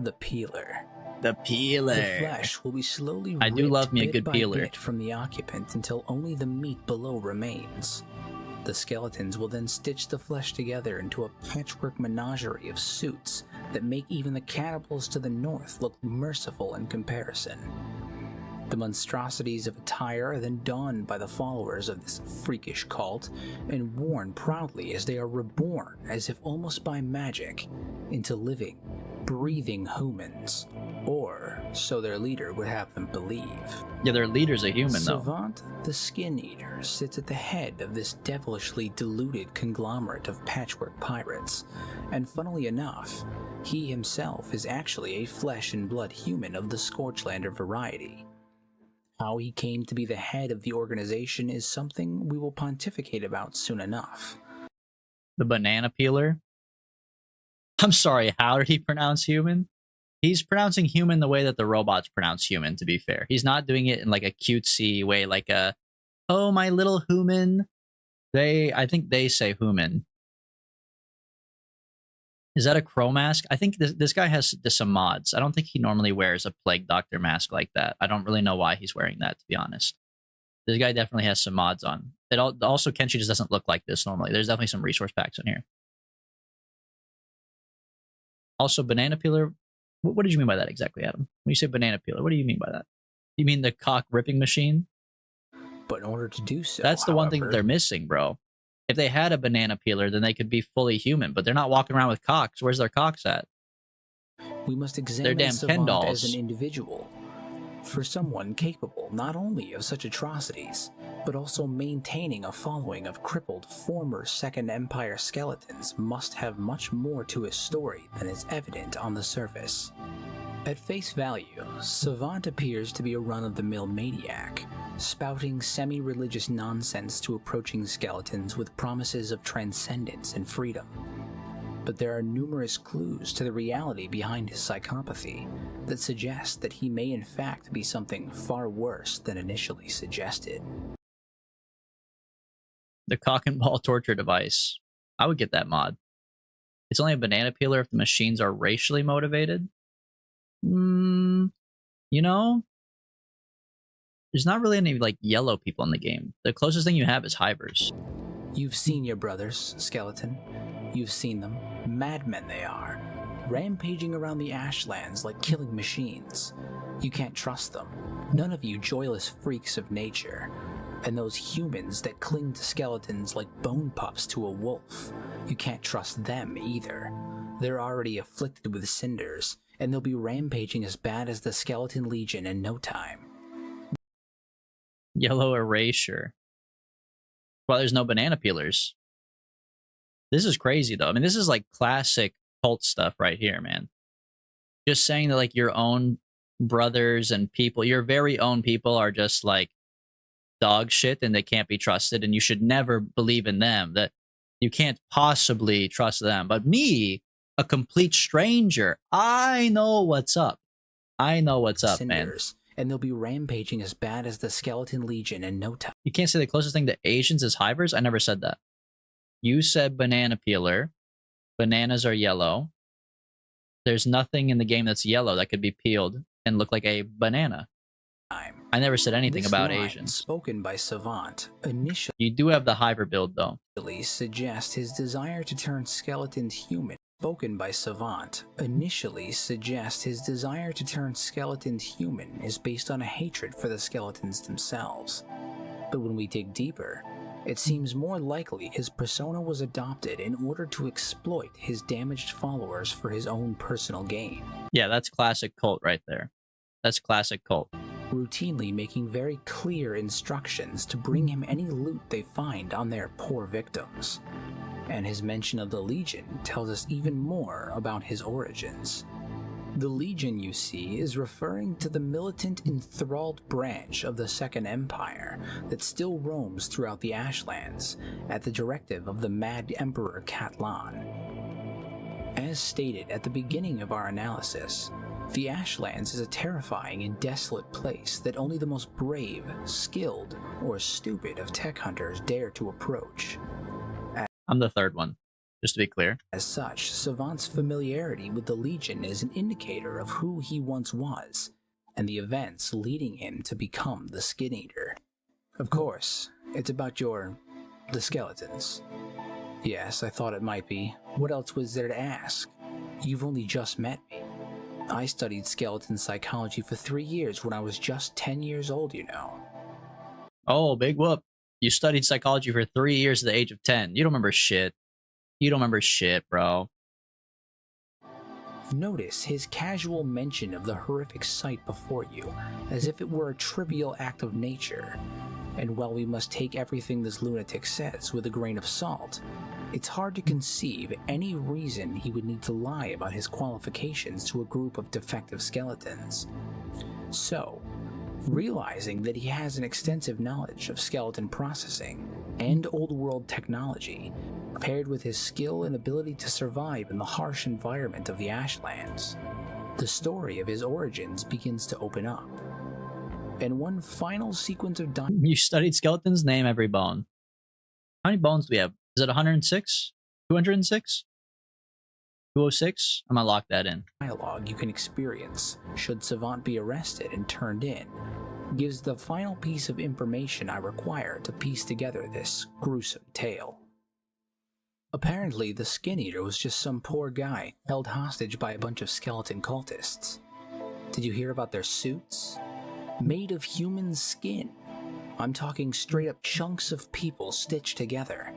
The Peeler. The Peeler. The flesh will be slowly I do love me a bit good by peeler. bit from the occupant until only the meat below remains. The skeletons will then stitch the flesh together into a patchwork menagerie of suits that make even the cannibals to the north look merciful in comparison. The monstrosities of attire are then donned by the followers of this freakish cult and worn proudly as they are reborn, as if almost by magic, into living, breathing humans. Or so their leader would have them believe. Yeah, their leader's a human, though. Savant, the Skin Eater, sits at the head of this devilishly deluded conglomerate of patchwork pirates, and funnily enough, he himself is actually a flesh and blood human of the Scorchlander variety. How he came to be the head of the organization is something we will pontificate about soon enough. The banana peeler. I'm sorry, how did he pronounce human? He's pronouncing human the way that the robots pronounce human, to be fair. He's not doing it in like a cutesy way, like a, oh, my little human. I think they say human. Is that a crow mask? I think this guy has some mods. I don't think he normally wears a Plague Doctor mask like that. I don't really know why he's wearing that, to be honest. This guy definitely has some mods on. Also, Kenshi just doesn't look like this normally. There's definitely some resource packs in here. Also, banana peeler. What did you mean by that exactly, Adam? When you say banana peeler, what do you mean by that? You mean the cock ripping machine? But in order to do so, that's the one thing that they're missing, bro. If they had a banana peeler, then they could be fully human, but they're not walking around with cocks. Where's their cocks at? We must examine damn Ken Savant dolls. as an individual. For someone capable not only of such atrocities, but also maintaining a following of crippled former Second Empire skeletons must have much more to his story than is evident on the surface. At face value, Savant appears to be a run-of-the-mill maniac, spouting semi-religious nonsense to approaching skeletons with promises of transcendence and freedom. But there are numerous clues to the reality behind his psychopathy that suggest that he may in fact be something far worse than initially suggested. The cock and ball torture device. I would get that mod. It's only a banana peeler if the machines are racially motivated. You know, there's not really any like yellow people in the game. The closest thing you have is hivers. You've seen your brothers, Skeleton. You've seen them. Madmen they are, rampaging around the Ashlands like killing machines. You can't trust them. None of you joyless freaks of nature. And those humans that cling to skeletons like bone pups to a wolf. You can't trust them either. They're already afflicted with cinders, and they'll be rampaging as bad as the Skeleton Legion in no time. Yellow erasure. Well, there's no banana peelers. This is crazy, though. I mean, this is like classic cult stuff right here, man. Just saying that like your own brothers and people, your very own people are just like dog shit and they can't be trusted and you should never believe in them, that you can't possibly trust them. But me, a complete stranger, I know what's up. I know what's up, Cinders, man. And they'll be rampaging as bad as the Skeleton Legion in no time. You can't say the closest thing to Asians is hivers? I never said that. You said banana peeler. Bananas are yellow. There's nothing in the game that's yellow that could be peeled and look like a banana. I never said anything about Asians. Spoken by Savant initially. You do have the hiver build, though. Suggest his desire to turn skeletons human. Spoken by Savant initially suggest his desire to turn skeletons human is based on a hatred for the skeletons themselves. But when we dig deeper, It seems more likely his persona was adopted in order to exploit his damaged followers for his own personal gain. Yeah, that's classic cult right there. That's classic cult. Routinely making very clear instructions to bring him any loot they find on their poor victims. And his mention of the Legion tells us even more about his origins. The Legion, you see, is referring to the militant, enthralled branch of the Second Empire that still roams throughout the Ashlands at the directive of the Mad Emperor Catlan. As stated at the beginning of our analysis, the Ashlands is a terrifying and desolate place that only the most brave, skilled, or stupid of tech hunters dare to approach. I'm the third one, just to be clear. As such, Savant's familiarity with the Legion is an indicator of who he once was, and the events leading him to become the Skin Eater. Of course, it's about the skeletons. Yes, I thought it might be. What else was there to ask? You've only just met me. I studied skeleton psychology for 3 years when I was just 10 years old, you know. Oh, big whoop. You studied psychology for 3 years at the age of 10. You don't remember shit. You don't remember shit, bro. Notice his casual mention of the horrific sight before you, as if it were a trivial act of nature. And while we must take everything this lunatic says with a grain of salt, it's hard to conceive any reason he would need to lie about his qualifications to a group of defective skeletons. So, realizing that he has an extensive knowledge of skeleton processing and old-world technology, paired with his skill and ability to survive in the harsh environment of the Ashlands, the story of his origins begins to open up. And one final sequence of You studied skeletons? Name every bone. How many bones do we have? Is it 106? 206? 206? I'm gonna lock that in. dialogue you can experience should Savant be arrested and turned in gives the final piece of information I require to piece together this gruesome tale. Apparently, the Skin Eater was just some poor guy held hostage by a bunch of skeleton cultists. Did you hear about their suits? Made of human skin. I'm talking straight up chunks of people stitched together.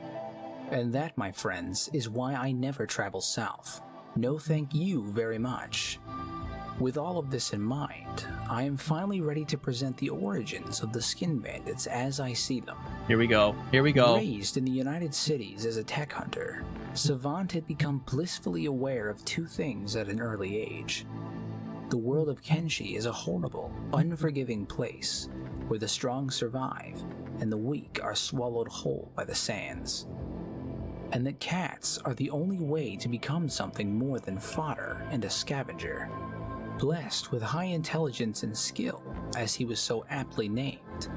And that, my friends, is why I never travel south. No thank you very much. With all of this in mind, I am finally ready to present the origins of the Skin Bandits as I see them. Here we go. Here we go. Raised in the United Cities as a tech hunter, Savant had become blissfully aware of two things at an early age. The world of Kenshi is a horrible, unforgiving place where the strong survive and the weak are swallowed whole by the sands. And that cats are the only way to become something more than fodder and a scavenger. Blessed with high intelligence and skill, as he was so aptly named,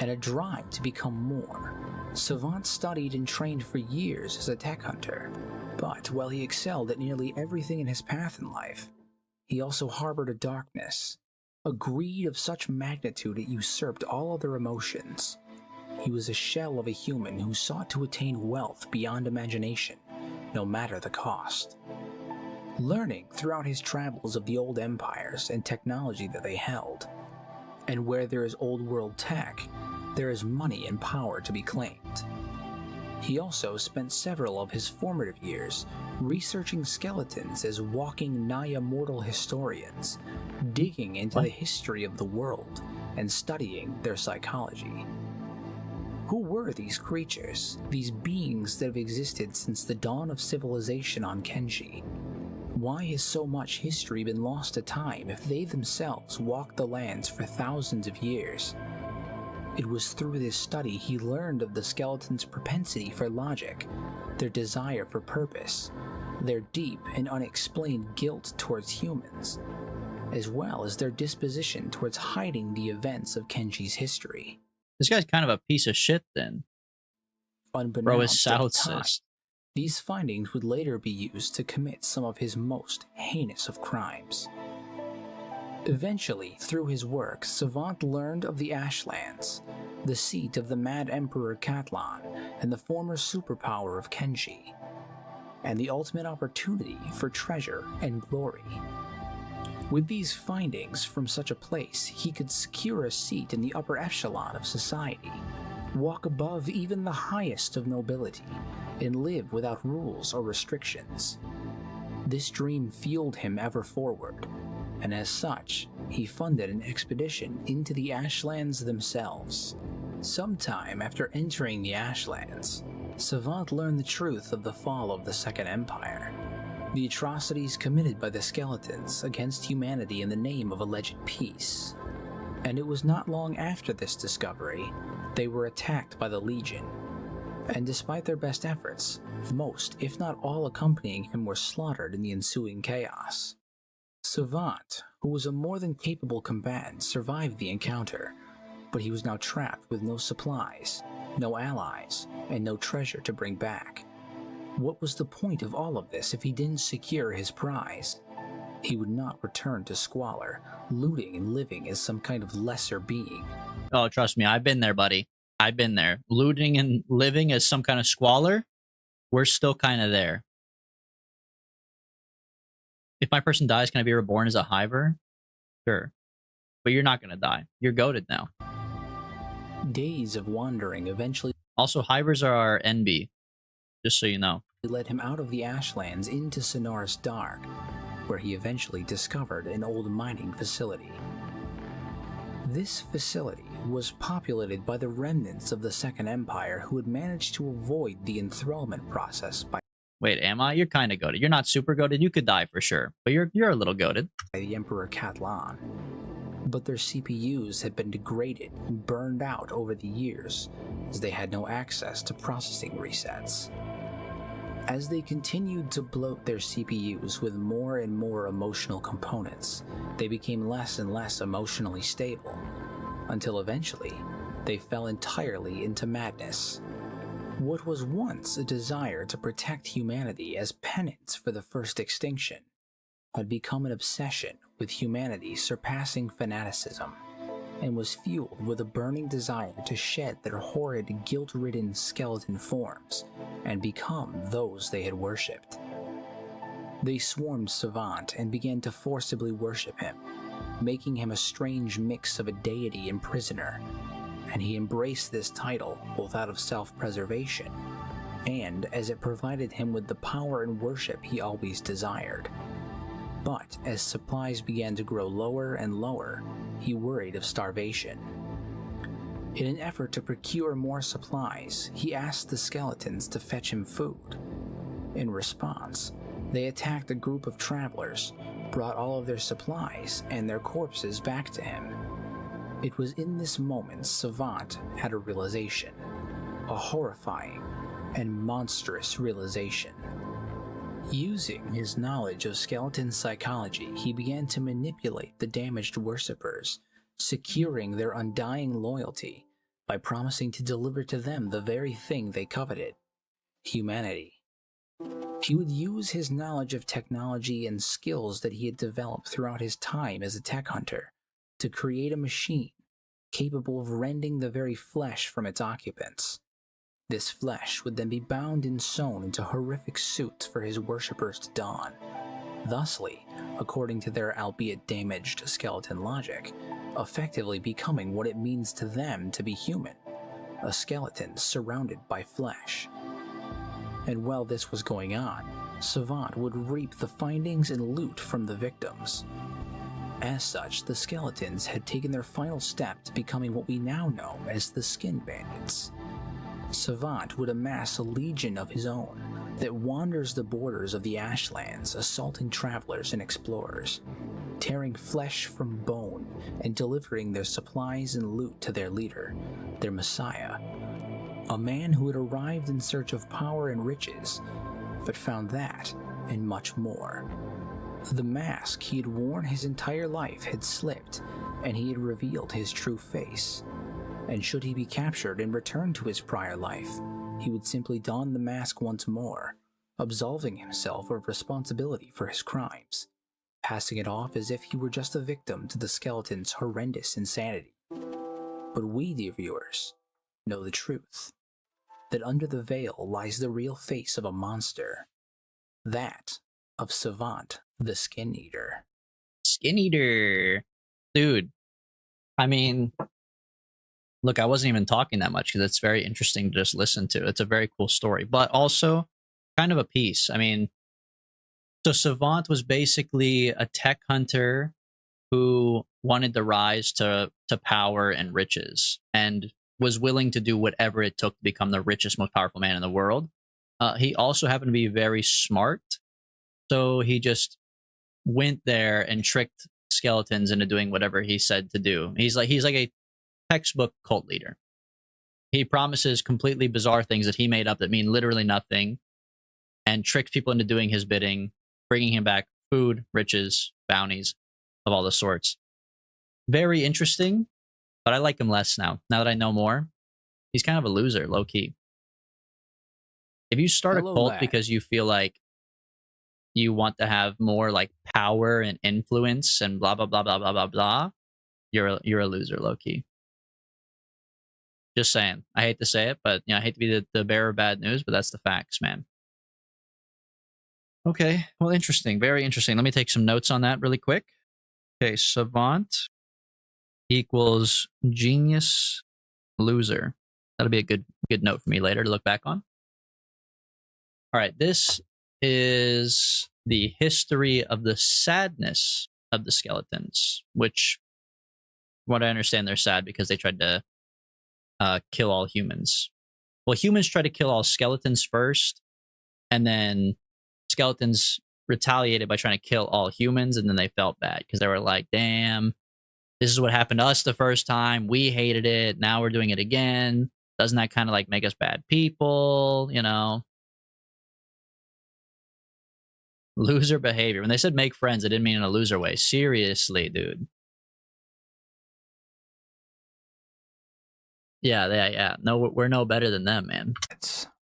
and a drive to become more, Savant studied and trained for years as a tech hunter. But while he excelled at nearly everything in his path in life, he also harbored a darkness, a greed of such magnitude it usurped all other emotions. He was a shell of a human who sought to attain wealth beyond imagination, no matter the cost. Learning throughout his travels of the old empires and technology that they held. And where there is old world tech, there is money and power to be claimed. He also spent several of his formative years researching skeletons as walking nigh-immortal historians, digging into the history of the world and studying their psychology. Who were these creatures, these beings that have existed since the dawn of civilization on Kenshi? Why has so much history been lost to time if they themselves walked the lands for thousands of years? It was through this study he learned of the skeletons' propensity for logic, their desire for purpose, their deep and unexplained guilt towards humans, as well as their disposition towards hiding the events of Kenshi's history. This guy's kind of a piece of shit then. Bro is Unbeknownst at the time, Southsist. these findings would later be used to commit some of his most heinous of crimes. Eventually, through his work, Savant learned of the Ashlands, the seat of the Mad Emperor Catlan and the former superpower of Kenshi, and the ultimate opportunity for treasure and glory. With these findings from such a place, he could secure a seat in the upper echelon of society, walk above even the highest of nobility, and live without rules or restrictions. This dream fueled him ever forward, and as such, he funded an expedition into the Ashlands themselves. Sometime after entering the Ashlands, Savant learned the truth of the fall of the Second Empire, the atrocities committed by the skeletons against humanity in the name of alleged peace. And it was not long after this discovery, they were attacked by the Legion. And despite their best efforts, most, if not all accompanying him were slaughtered in the ensuing chaos. Savant, who was a more than capable combatant, survived the encounter, but he was now trapped with no supplies, no allies, and no treasure to bring back. What was the point of all of this if he didn't secure his prize? He would not return to squalor, looting and living as some kind of lesser being. Oh, trust me, I've been there, buddy. I've been there. Looting and living as some kind of squalor, we're still kind of there. If my person dies, can I be reborn as a hiver? Sure. But you're not going to die. You're goated now. Days of wandering eventually Also, hivers are our NB, just so you know. led him out of the Ashlands into Sonoris Dark, where he eventually discovered an old mining facility. This facility was populated by the remnants of the Second Empire who had managed to avoid the enthrallment process by Wait, am I? You're kind of goated. You're not super goated. You could die for sure, but you're a little goated. the Emperor Catlan. But their CPUs had been degraded and burned out over the years, as they had no access to processing resets. As they continued to bloat their CPUs with more and more emotional components, they became less and less emotionally stable, until eventually they fell entirely into madness. What was once a desire to protect humanity as penance for the first extinction had become an obsession with humanity surpassing fanaticism, and was fueled with a burning desire to shed their horrid, guilt-ridden skeleton forms and become those they had worshipped. They swarmed Savant and began to forcibly worship him, making him a strange mix of a deity and prisoner, and he embraced this title both out of self-preservation and as it provided him with the power and worship he always desired. But as supplies began to grow lower and lower, he worried of starvation. In an effort to procure more supplies, he asked the skeletons to fetch him food. In response, they attacked a group of travelers, brought all of their supplies and their corpses back to him. It was in this moment Savant had a realization, a horrifying and monstrous realization. Using his knowledge of skeleton psychology, he began to manipulate the damaged worshippers, securing their undying loyalty by promising to deliver to them the very thing they coveted: humanity. He would use his knowledge of technology and skills that he had developed throughout his time as a tech hunter to create a machine capable of rending the very flesh from its occupants. This flesh would then be bound and sewn into horrific suits for his worshippers to don, thusly, according to their albeit damaged skeleton logic, effectively becoming what it means to them to be human, a skeleton surrounded by flesh. And while this was going on, Savant would reap the findings and loot from the victims. As such, the skeletons had taken their final step to becoming what we now know as the Skin Bandits. Savant would amass a legion of his own that wanders the borders of the Ashlands, assaulting travelers and explorers, tearing flesh from bone and delivering their supplies and loot to their leader, their messiah, a man who had arrived in search of power and riches, but found that and much more. The mask he had worn his entire life had slipped, and he had revealed his true face. And should he be captured and returned to his prior life, he would simply don the mask once more, absolving himself of responsibility for his crimes, passing it off as if he were just a victim to the skeleton's horrendous insanity. But we, dear viewers, know the truth, that under the veil lies the real face of a monster, that of Savant the Skin Eater. Skin Eater. Dude, I mean, Look, I wasn't even talking that much because it's very interesting to just listen to. It's a very cool story, but also kind of a piece. I mean, so Savant was basically a tech hunter who wanted to rise to power and riches and was willing to do whatever it took to become the richest, most powerful man in the world. He also happened to be very smart, so he just went there and tricked skeletons into doing whatever he said to do. He's like a textbook cult leader. He promises completely bizarre things that he made up that mean literally nothing, and tricks people into doing his bidding, bringing him back food, riches, bounties of all the sorts. Very interesting, but I like him less now. Now that I know more, he's kind of a loser, low key. If you start a cult because you feel like you want to have more like power and influence and blah blah blah blah blah blah blah, you're a loser, low key. Just saying. I hate to say it, but I hate to be the bearer of bad news, but that's the facts, man. Okay, well, interesting. Very interesting. Let me take some notes on that really quick. Okay, savant equals genius loser. That'll be a good note for me later to look back on. All right, this is the history of the sadness of the skeletons, which, from what I understand, they're sad because they tried to kill all humans. Well, humans tried to kill all skeletons first, and then skeletons retaliated by trying to kill all humans, and then they felt bad because they were like, damn, this is what happened to us the first time. We hated it. Now we're doing it again. Doesn't that kind of like make us bad people? Loser behavior. When they said make friends, it didn't mean in a loser way. Seriously, dude. Yeah. No, we're no better than them, man.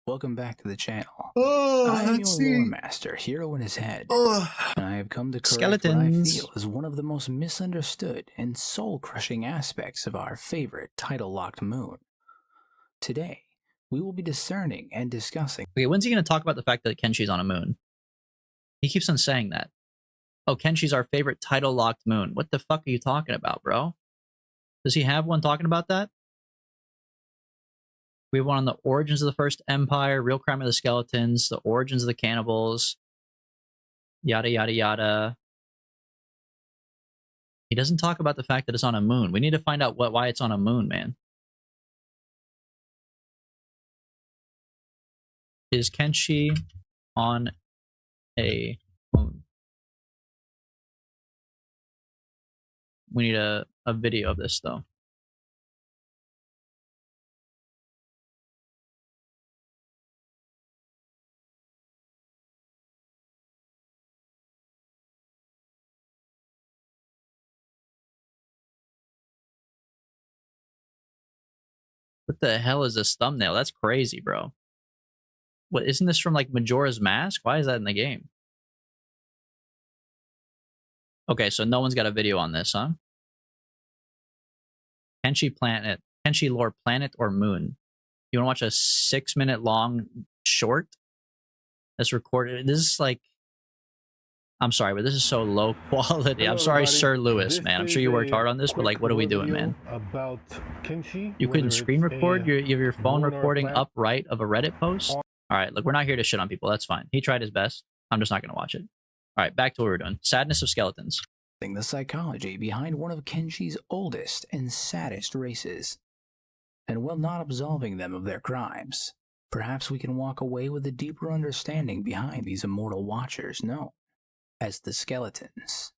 Welcome back to the channel. I am your lore master, Hero in his head, and I have come to correct what I feel is one of the most misunderstood and soul-crushing aspects of our favorite title-locked moon. Today, we will be discerning and discussing. Okay, when's he going to talk about the fact that Kenshi's on a moon? He keeps on saying that. Oh, Kenshi's our favorite title-locked moon. What the fuck are you talking about, bro? Does he have one talking about that? We have one on the origins of the First Empire, real crime of the skeletons, the origins of the cannibals, yada, yada, yada. He doesn't talk about the fact that it's on a moon. We need to find out why it's on a moon, man. Is Kenshi on a moon? We need a video of this, though. What the hell is this thumbnail? That's crazy, bro. What, isn't this from like Majora's Mask? Why is that in the game? Okay, so no one's got a video on this, huh? Kenshi lore planet or moon? You want to watch a 6-minute long short that's recorded? This is like, I'm sorry, but this is so low quality. Hello, I'm sorry, everybody. Sir Lewis, This man. I'm sure you worked hard on this, but like, what are we doing, man? About Kenshi, You couldn't screen record? You have your phone moon or recording planet? up right of a Reddit post? All right, look, we're not here to shit on people. That's fine. He tried his best. I'm just not going to watch it. All right, back to what we're doing. Sadness of skeletons. The psychology behind one of Kenshi's oldest and saddest races. And while not absolving them of their crimes, perhaps we can walk away with a deeper understanding behind these immortal watchers known as the skeletons.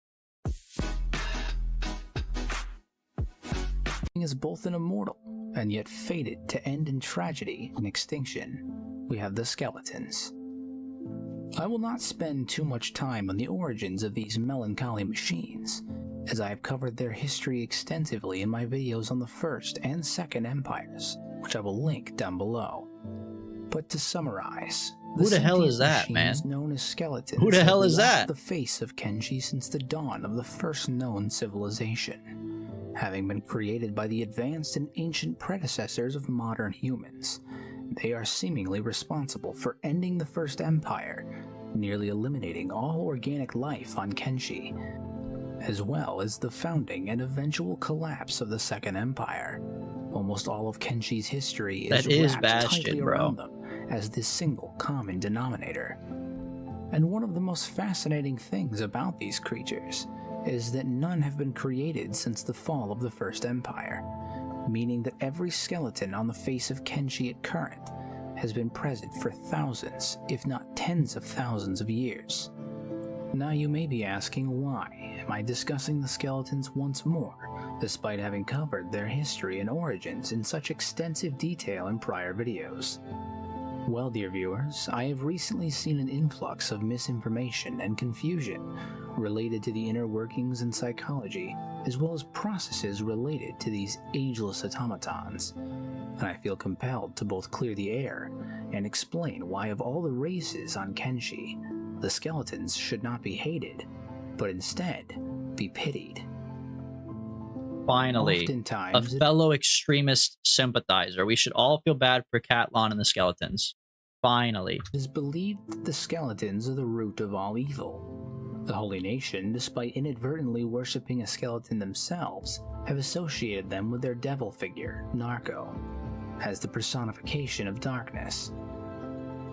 Is both an immortal and yet fated to end in tragedy and extinction. We have the skeletons. I will not spend too much time on the origins of these melancholy machines, as I have covered their history extensively in my videos on the First and Second Empires, which I will link down below. But to summarize, Who the hell is that, man? Known as skeletons. Who the hell is that? The face of Kenshi since the dawn of the first known civilization, having been created by the advanced and ancient predecessors of modern humans. They are seemingly responsible for ending the First Empire, nearly eliminating all organic life on Kenshi, as well as the founding and eventual collapse of the Second Empire, Almost all of Kenshi's history is That is wrapped Bastion, tightly bro. around them as this single common denominator. And one of the most fascinating things about these creatures is that none have been created since the fall of the First Empire, meaning that every skeleton on the face of Kenshi at current has been present for thousands, if not tens of thousands of years. Now you may be asking, why am I discussing the skeletons once more, despite having covered their history and origins in such extensive detail in prior videos? Well, dear viewers, I have recently seen an influx of misinformation and confusion related to the inner workings and psychology, as well as processes related to these ageless automatons, and I feel compelled to both clear the air and explain why of all the races on Kenshi, the skeletons should not be hated, but instead be pitied. Finally, Oftentimes, a fellow extremist sympathizer. We should all feel bad for Catlon and the skeletons. Finally. It is believed that the skeletons are the root of all evil. The Holy Nation, despite inadvertently worshipping a skeleton themselves, have associated them with their devil figure, Narco, as the personification of darkness.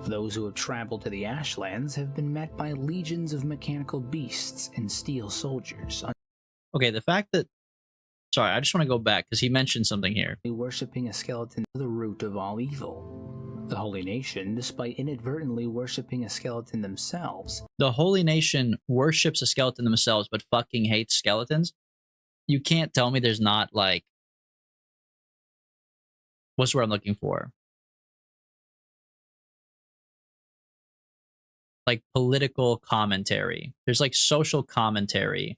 Those who have traveled to the Ashlands have been met by legions of mechanical beasts and steel soldiers. Okay, the fact that... Sorry, I just want to go back because he mentioned something here. Worshipping a skeleton is the root of all evil. The Holy Nation, despite inadvertently worshipping a skeleton themselves... The Holy Nation worships a skeleton themselves but fucking hates skeletons? You can't tell me there's not, like... What's the word I'm looking for? Like political commentary. There's like social commentary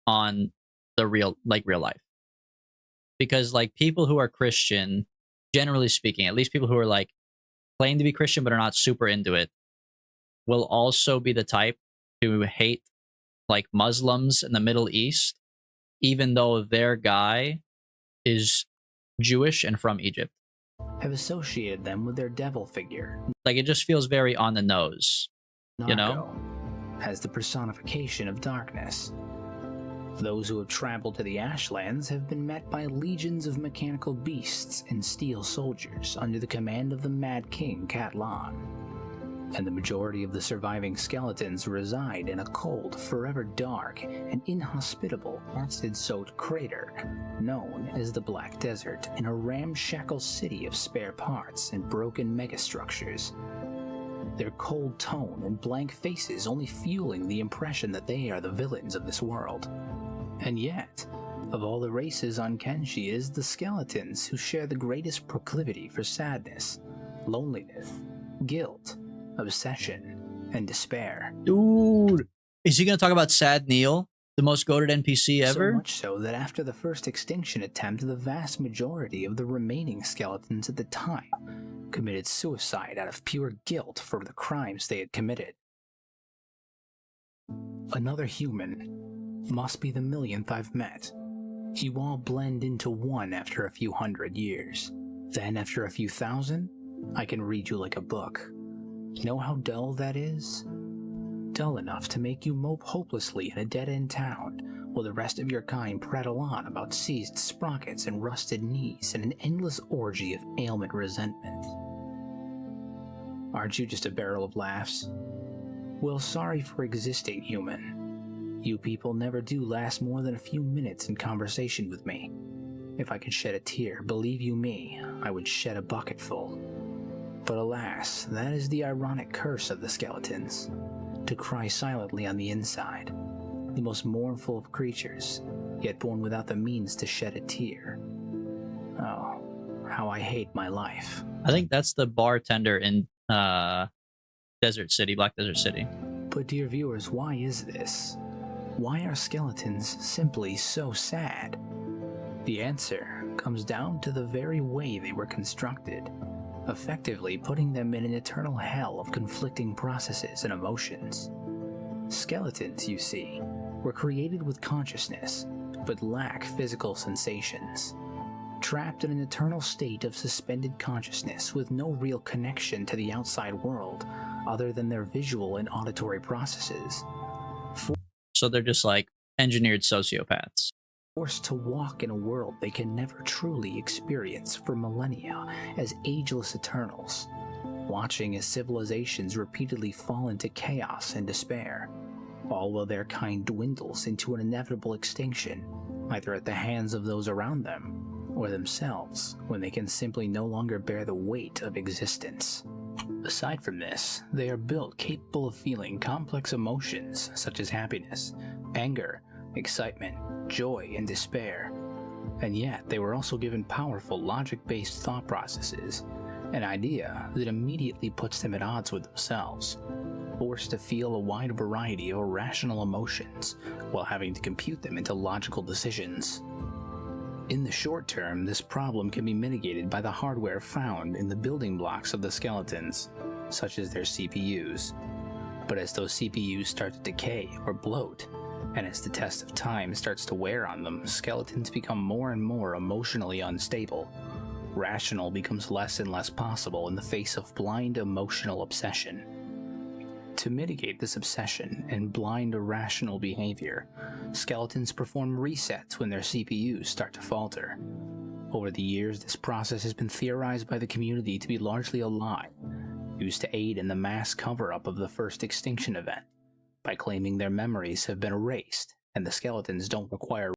on the real life. Because like people who are Christian, generally speaking, at least people who are like claim to be Christian but are not super into it, will also be the type to hate like Muslims in the Middle East, even though their guy is Jewish and from Egypt. Have associated them with their devil figure. Like it just feels very on the nose. You know? As the personification of darkness. Those who have traveled to the Ashlands have been met by legions of mechanical beasts and steel soldiers under the command of the Mad King Catlon. And the majority of the surviving skeletons reside in a cold, forever dark, and inhospitable acid-soaked crater known as the Black Desert, in a ramshackle city of spare parts and broken megastructures. Their cold tone and blank faces only fueling the impression that they are the villains of this world. And yet, of all the races on Kenshi, it is the skeletons who share the greatest proclivity for sadness, loneliness, guilt, obsession, and despair. Dude, is he gonna talk about Sad Neil, the most goated NPC ever? So much so that after the first extinction attempt, the vast majority of the remaining skeletons at the time committed suicide out of pure guilt for the crimes they had committed. Another human must be the millionth I've met. You all blend into one after a few hundred years. Then after a few thousand, I can read you like a book. Know how dull that is? Dull enough to make you mope hopelessly in a dead-end town, while the rest of your kind prattle on about seized sprockets and rusted knees and an endless orgy of ailment resentment. Aren't you just a barrel of laughs? Well, sorry for existing, human. You people never do last more than a few minutes in conversation with me. If I could shed a tear, believe you me, I would shed a bucketful. But alas, that is the ironic curse of the skeletons. To cry silently on the inside, the most mournful of creatures, yet born without the means to shed a tear. Oh, how I hate my life. I think that's the bartender in Desert City, Black Desert City. But dear viewers, why is this? Why are skeletons simply so sad? The answer comes down to the very way they were constructed, effectively putting them in an eternal hell of conflicting processes and emotions. Skeletons, you see, were created with consciousness, but lack physical sensations. Trapped in an eternal state of suspended consciousness with no real connection to the outside world other than their visual and auditory processes. So they're just like engineered sociopaths. forced to walk in a world they can never truly experience for millennia as ageless eternals, watching as civilizations repeatedly fall into chaos and despair, all while their kind dwindles into an inevitable extinction, either at the hands of those around them or themselves, when they can simply no longer bear the weight of existence. Aside from this, they are built capable of feeling complex emotions such as happiness, anger, excitement, joy, and despair. And yet, they were also given powerful logic-based thought processes, an idea that immediately puts them at odds with themselves, forced to feel a wide variety of irrational emotions while having to compute them into logical decisions. In the short term, this problem can be mitigated by the hardware found in the building blocks of the skeletons, such as their CPUs. But as those CPUs start to decay or bloat, and as the test of time starts to wear on them, skeletons become more and more emotionally unstable. Rational becomes less and less possible in the face of blind emotional obsession. To mitigate this obsession and blind irrational behavior, skeletons perform resets when their CPUs start to falter. Over the years, this process has been theorized by the community to be largely a lie, used to aid in the mass cover-up of the first extinction event, by claiming their memories have been erased and the skeletons don't require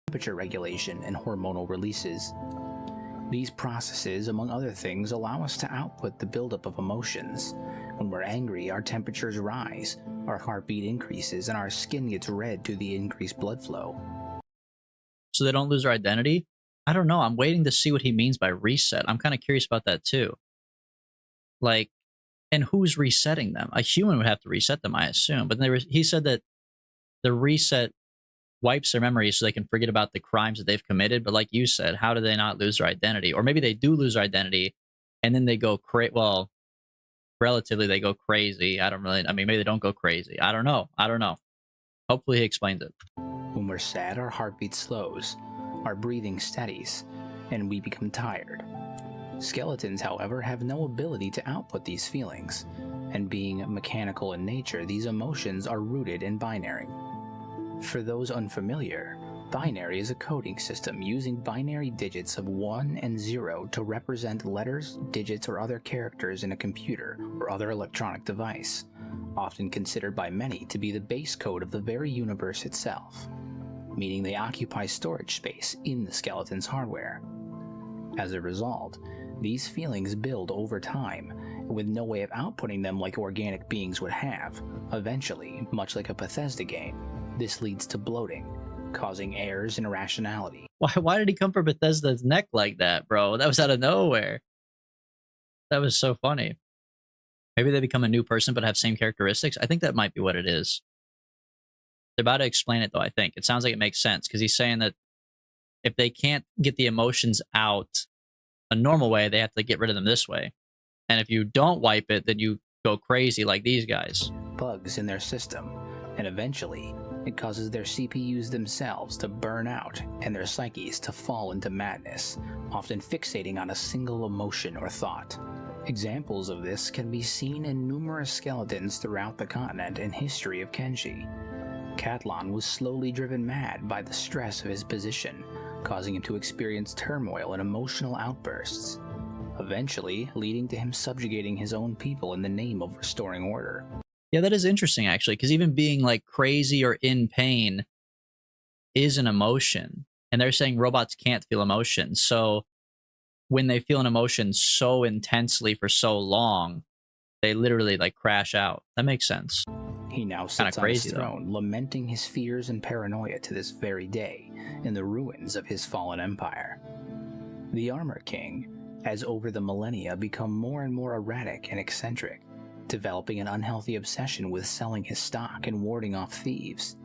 temperature regulation and hormonal releases. These processes, among other things, allow us to output the buildup of emotions. When we're angry, our temperatures rise, our heartbeat increases, and our skin gets red due to the increased blood flow. So they don't lose their identity? I don't know. I'm waiting to see what he means by reset. I'm kind of curious about that too. Like, and who's resetting them? A human would have to reset them, I assume. But he said that the reset wipes their memories so they can forget about the crimes that they've committed. But like you said, how do they not lose their identity? Or maybe they do lose their identity and then they go well, relatively they go crazy. I mean, maybe they don't go crazy. I don't know. Hopefully he explains it. When we're sad, our heartbeat slows, our breathing steadies, and we become tired. Skeletons, however, have no ability to output these feelings, and being mechanical in nature, these emotions are rooted in binary. For those unfamiliar, binary is a coding system using binary digits of 1 and 0 to represent letters, digits, or other characters in a computer or other electronic device, often considered by many to be the base code of the very universe itself, meaning they occupy storage space in the skeleton's hardware. As a result, these feelings build over time, with no way of outputting them like organic beings would have. Eventually, much like a Bethesda game, this leads to bloating, causing errors and irrationality. Why did he come for Bethesda's neck like that, bro? That was out of nowhere. That was so funny. Maybe they become a new person but have same characteristics. I think that might be what it is. They're about to explain it, though, I think. It sounds like it makes sense, because he's saying that if they can't get the emotions out a normal way, they have to get rid of them this way. And if you don't wipe it, then you go crazy like these guys. Bugs in their system, and eventually, it causes their CPUs themselves to burn out and their psyches to fall into madness, often fixating on a single emotion or thought. Examples of this can be seen in numerous skeletons throughout the continent and history of Kenshi. Catlon was slowly driven mad by the stress of his position, causing him to experience turmoil and emotional outbursts, eventually leading to him subjugating his own people in the name of restoring order. Yeah, that is interesting, actually, because even being like crazy or in pain is an emotion, and they're saying robots can't feel emotion. So when they feel an emotion so intensely for so long, they literally like crash out. That makes sense. He now Kinda sits on crazy, his though. throne, lamenting his fears and paranoia to this very day in the ruins of his fallen empire. The Armor King has over the millennia become more and more erratic and eccentric, developing an unhealthy obsession with selling his stock and warding off thieves,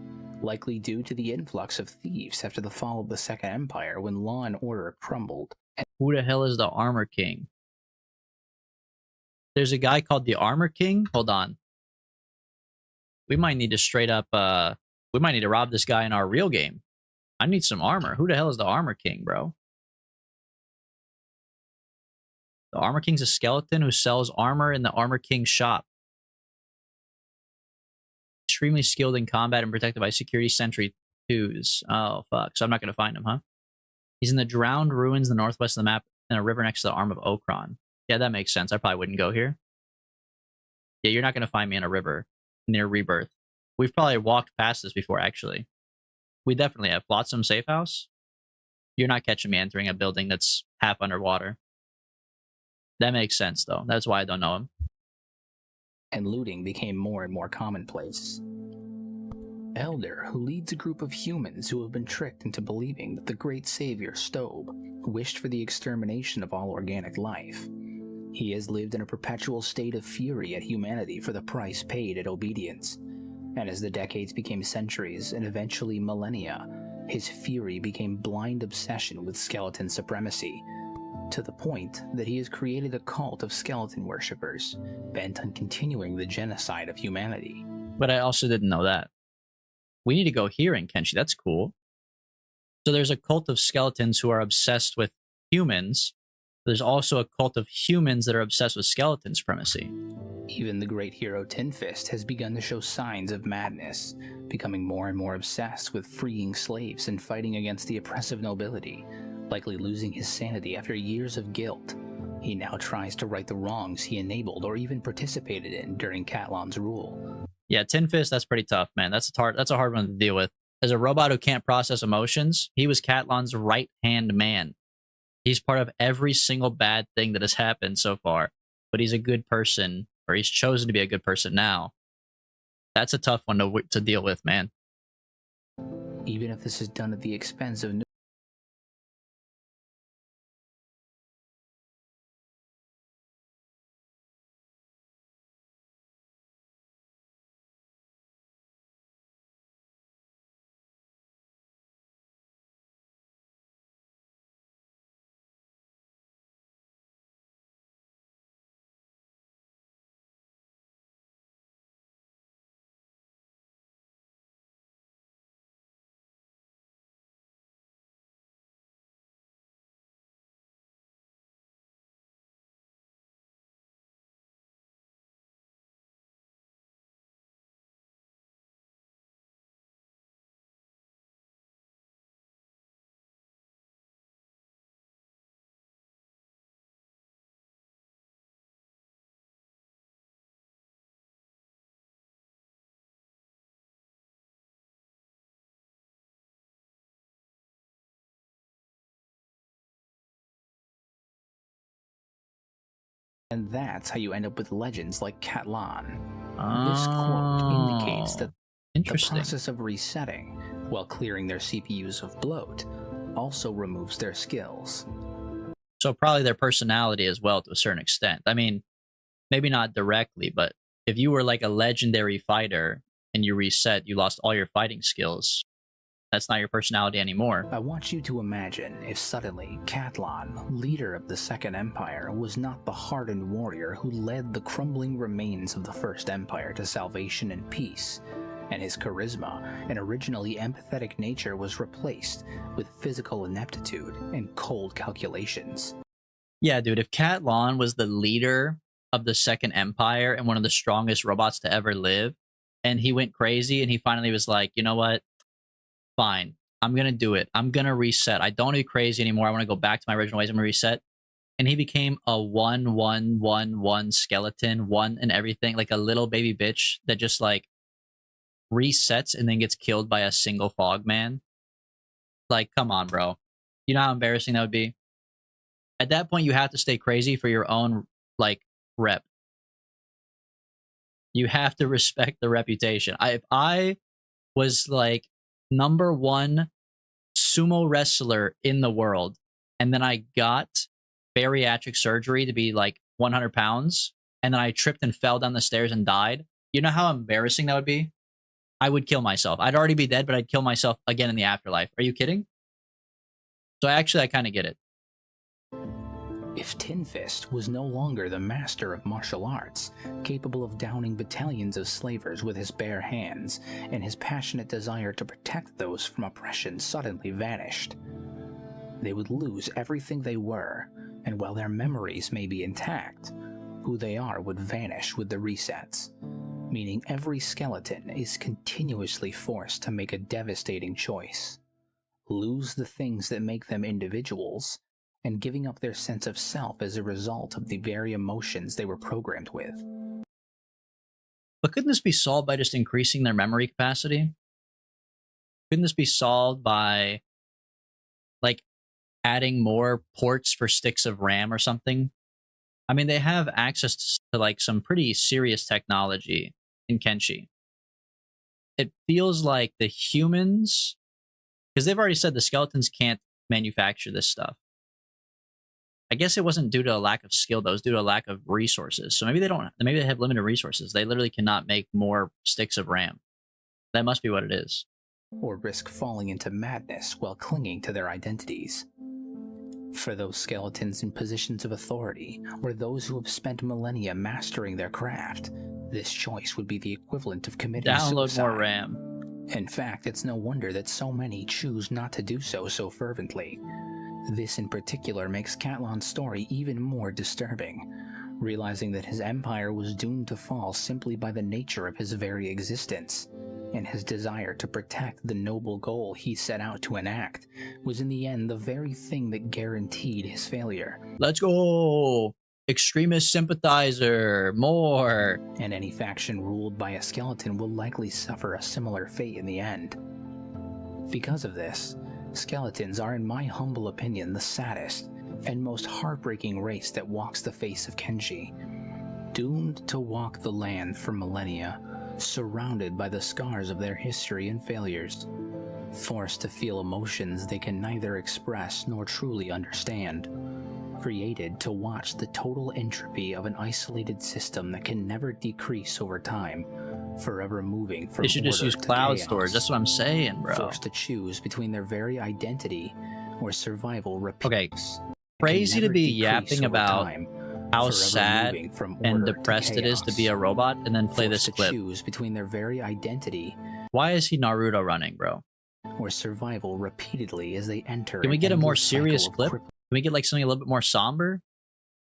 likely due to the influx of thieves after the fall of the Second Empire when law and order crumbled. Who the hell is the Armor King? There's a guy called the Armor King? Hold on. We might need to straight up, we might need to rob this guy in our real game. I need some armor. Who the hell is the Armor King, bro? The Armor King's a skeleton who sells armor in the Armor King shop. Extremely skilled in combat and protected by security sentry twos. Oh, fuck. So I'm not going to find him, huh? He's in the drowned ruins in the northwest of the map and a river next to the arm of Okron. Yeah, that makes sense. I probably wouldn't go here. Yeah, you're not going to find me in a river near Rebirth. We've probably walked past this before, actually. We definitely have. Flotsam Safe House? You're not catching me entering a building that's half underwater. That makes sense, though. That's why I don't know him. And looting became more and more commonplace. Elder, who leads a group of humans who have been tricked into believing that the great savior Stobe wished for the extermination of all organic life. He has lived in a perpetual state of fury at humanity for the price paid at obedience. And as the decades became centuries and eventually millennia, his fury became blind obsession with skeleton supremacy, to the point that he has created a cult of skeleton worshippers, bent on continuing the genocide of humanity. But I also didn't know that. We need to go here in Kenshi. That's cool. So there's a cult of skeletons who are obsessed with humans. There's also a cult of humans that are obsessed with skeleton supremacy. Even the great hero Tin Fist has begun to show signs of madness, becoming more and more obsessed with freeing slaves and fighting against the oppressive nobility, likely losing his sanity after years of guilt. He now tries to right the wrongs he enabled or even participated in during Catlan's rule. Yeah, Tin Fist, that's pretty tough, man. That's a hard one to deal with. As a robot who can't process emotions, he was Catlan's right-hand man. He's part of every single bad thing that has happened so far, but he's a good person, or he's chosen to be a good person now. That's a tough one to deal with, man. Even if this is done at the expense of and that's how you end up with legends like Catlan. This quote indicates that the Interesting. process of resetting, while clearing their CPUs of bloat, also removes their skills. So probably their personality as well to a certain extent. I mean, maybe not directly, but if you were like a legendary fighter and you reset, you lost all your fighting skills. That's not your personality anymore. I want you to imagine if suddenly Catlan, leader of the Second Empire, was not the hardened warrior who led the crumbling remains of the First Empire to salvation and peace, and his charisma and originally empathetic nature was replaced with physical ineptitude and cold calculations. Yeah, dude, if Catlan was the leader of the Second Empire and one of the strongest robots to ever live, and he went crazy and he finally was like, you know what? Fine, I'm going to do it. I'm going to reset. I don't want to be crazy anymore. I want to go back to my original ways. I'm going to reset. And he became a 1-1-1-1 skeleton, one and everything, like a little baby bitch that just like resets and then gets killed by a single fog man. Like, come on, bro. You know how embarrassing that would be? At that point, you have to stay crazy for your own, like, rep. You have to respect the reputation. If I was, like, #1 sumo wrestler in the world, and then I got bariatric surgery to be, like, 100 pounds, and then I tripped and fell down the stairs and died, you know how embarrassing that would be? I would kill myself. I'd already be dead, but I'd kill myself again in the afterlife. Are you kidding? So actually, I kind of get it. If Tin Fist was no longer the master of martial arts, capable of downing battalions of slavers with his bare hands, and his passionate desire to protect those from oppression suddenly vanished, they would lose everything they were, and while their memories may be intact, who they are would vanish with the resets, meaning every skeleton is continuously forced to make a devastating choice. Lose the things that make them individuals, and giving up their sense of self as a result of the very emotions they were programmed with. But couldn't this be solved by just increasing their memory capacity? Couldn't this be solved by, like, adding more ports for sticks of RAM or something? I mean, they have access to, like, some pretty serious technology in Kenshi. It feels like the humans, because they've already said the skeletons can't manufacture this stuff. I guess it wasn't due to a lack of skill, though. It was due to a lack of resources. So maybe maybe they have limited resources. They literally cannot make more sticks of RAM. That must be what it is. Or risk falling into madness while clinging to their identities. For those skeletons in positions of authority, or those who have spent millennia mastering their craft, this choice would be the equivalent of committing Download suicide. more RAM. In fact, it's no wonder that so many choose not to do so fervently. This in particular makes Catlan's story even more disturbing, realizing that his empire was doomed to fall simply by the nature of his very existence, and his desire to protect the noble goal he set out to enact was in the end the very thing that guaranteed his failure. Let's go! Extremist sympathizer! More! And any faction ruled by a skeleton will likely suffer a similar fate in the end. Because of this, skeletons are, in my humble opinion, the saddest and most heartbreaking race that walks the face of Kenshi. Doomed to walk the land for millennia, surrounded by the scars of their history and failures. Forced to feel emotions they can neither express nor truly understand. Created to watch the total entropy of an isolated system that can never decrease over time, forever moving from They should just use cloud storage. That's what I'm saying, bro. Forced to choose between their very identity or survival repeats. Okay, crazy to be yapping about how sad and depressed it is to be a robot and then play this clip. Choose between their very identity. Why is he Naruto running, bro? Or survival repeatedly as they enter. Can we get a more serious clip? Can we get like something a little bit more somber?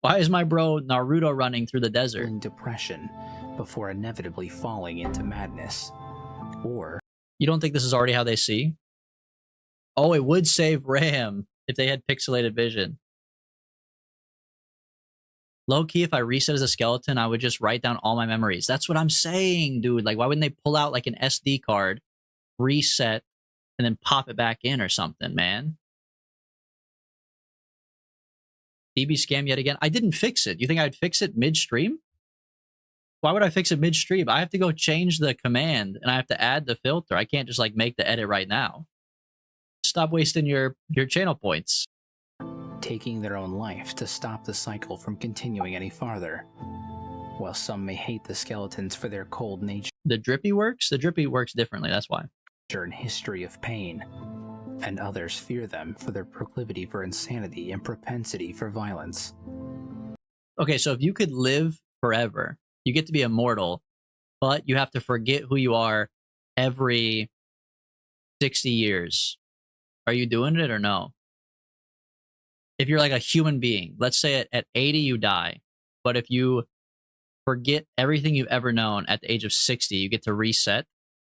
Why is my bro Naruto running through the desert? Depression before inevitably falling into madness. Or you don't think this is already how they see? Oh, it would save RAM if they had pixelated vision. Low key, if I reset as a skeleton, I would just write down all my memories. That's what I'm saying, dude. Like, why wouldn't they pull out like an SD card, reset, and then pop it back in or something, man? DB scam yet again. I didn't fix it. You think I'd fix it midstream? Why would I fix it midstream? I have to go change the command and I have to add the filter. I can't just like make the edit right now. Stop wasting your channel points. Taking their own life to stop the cycle from continuing any farther. While some may hate the skeletons for their cold nature. The drippy works? The drippy works differently, that's why. And history of pain. And others fear them for their proclivity for insanity and propensity for violence. Okay, so if you could live forever, you get to be immortal, but you have to forget who you are every 60 years. Are you doing it or no? If you're like a human being, let's say at 80 you die, but if you forget everything you've ever known at the age of 60, you get to reset,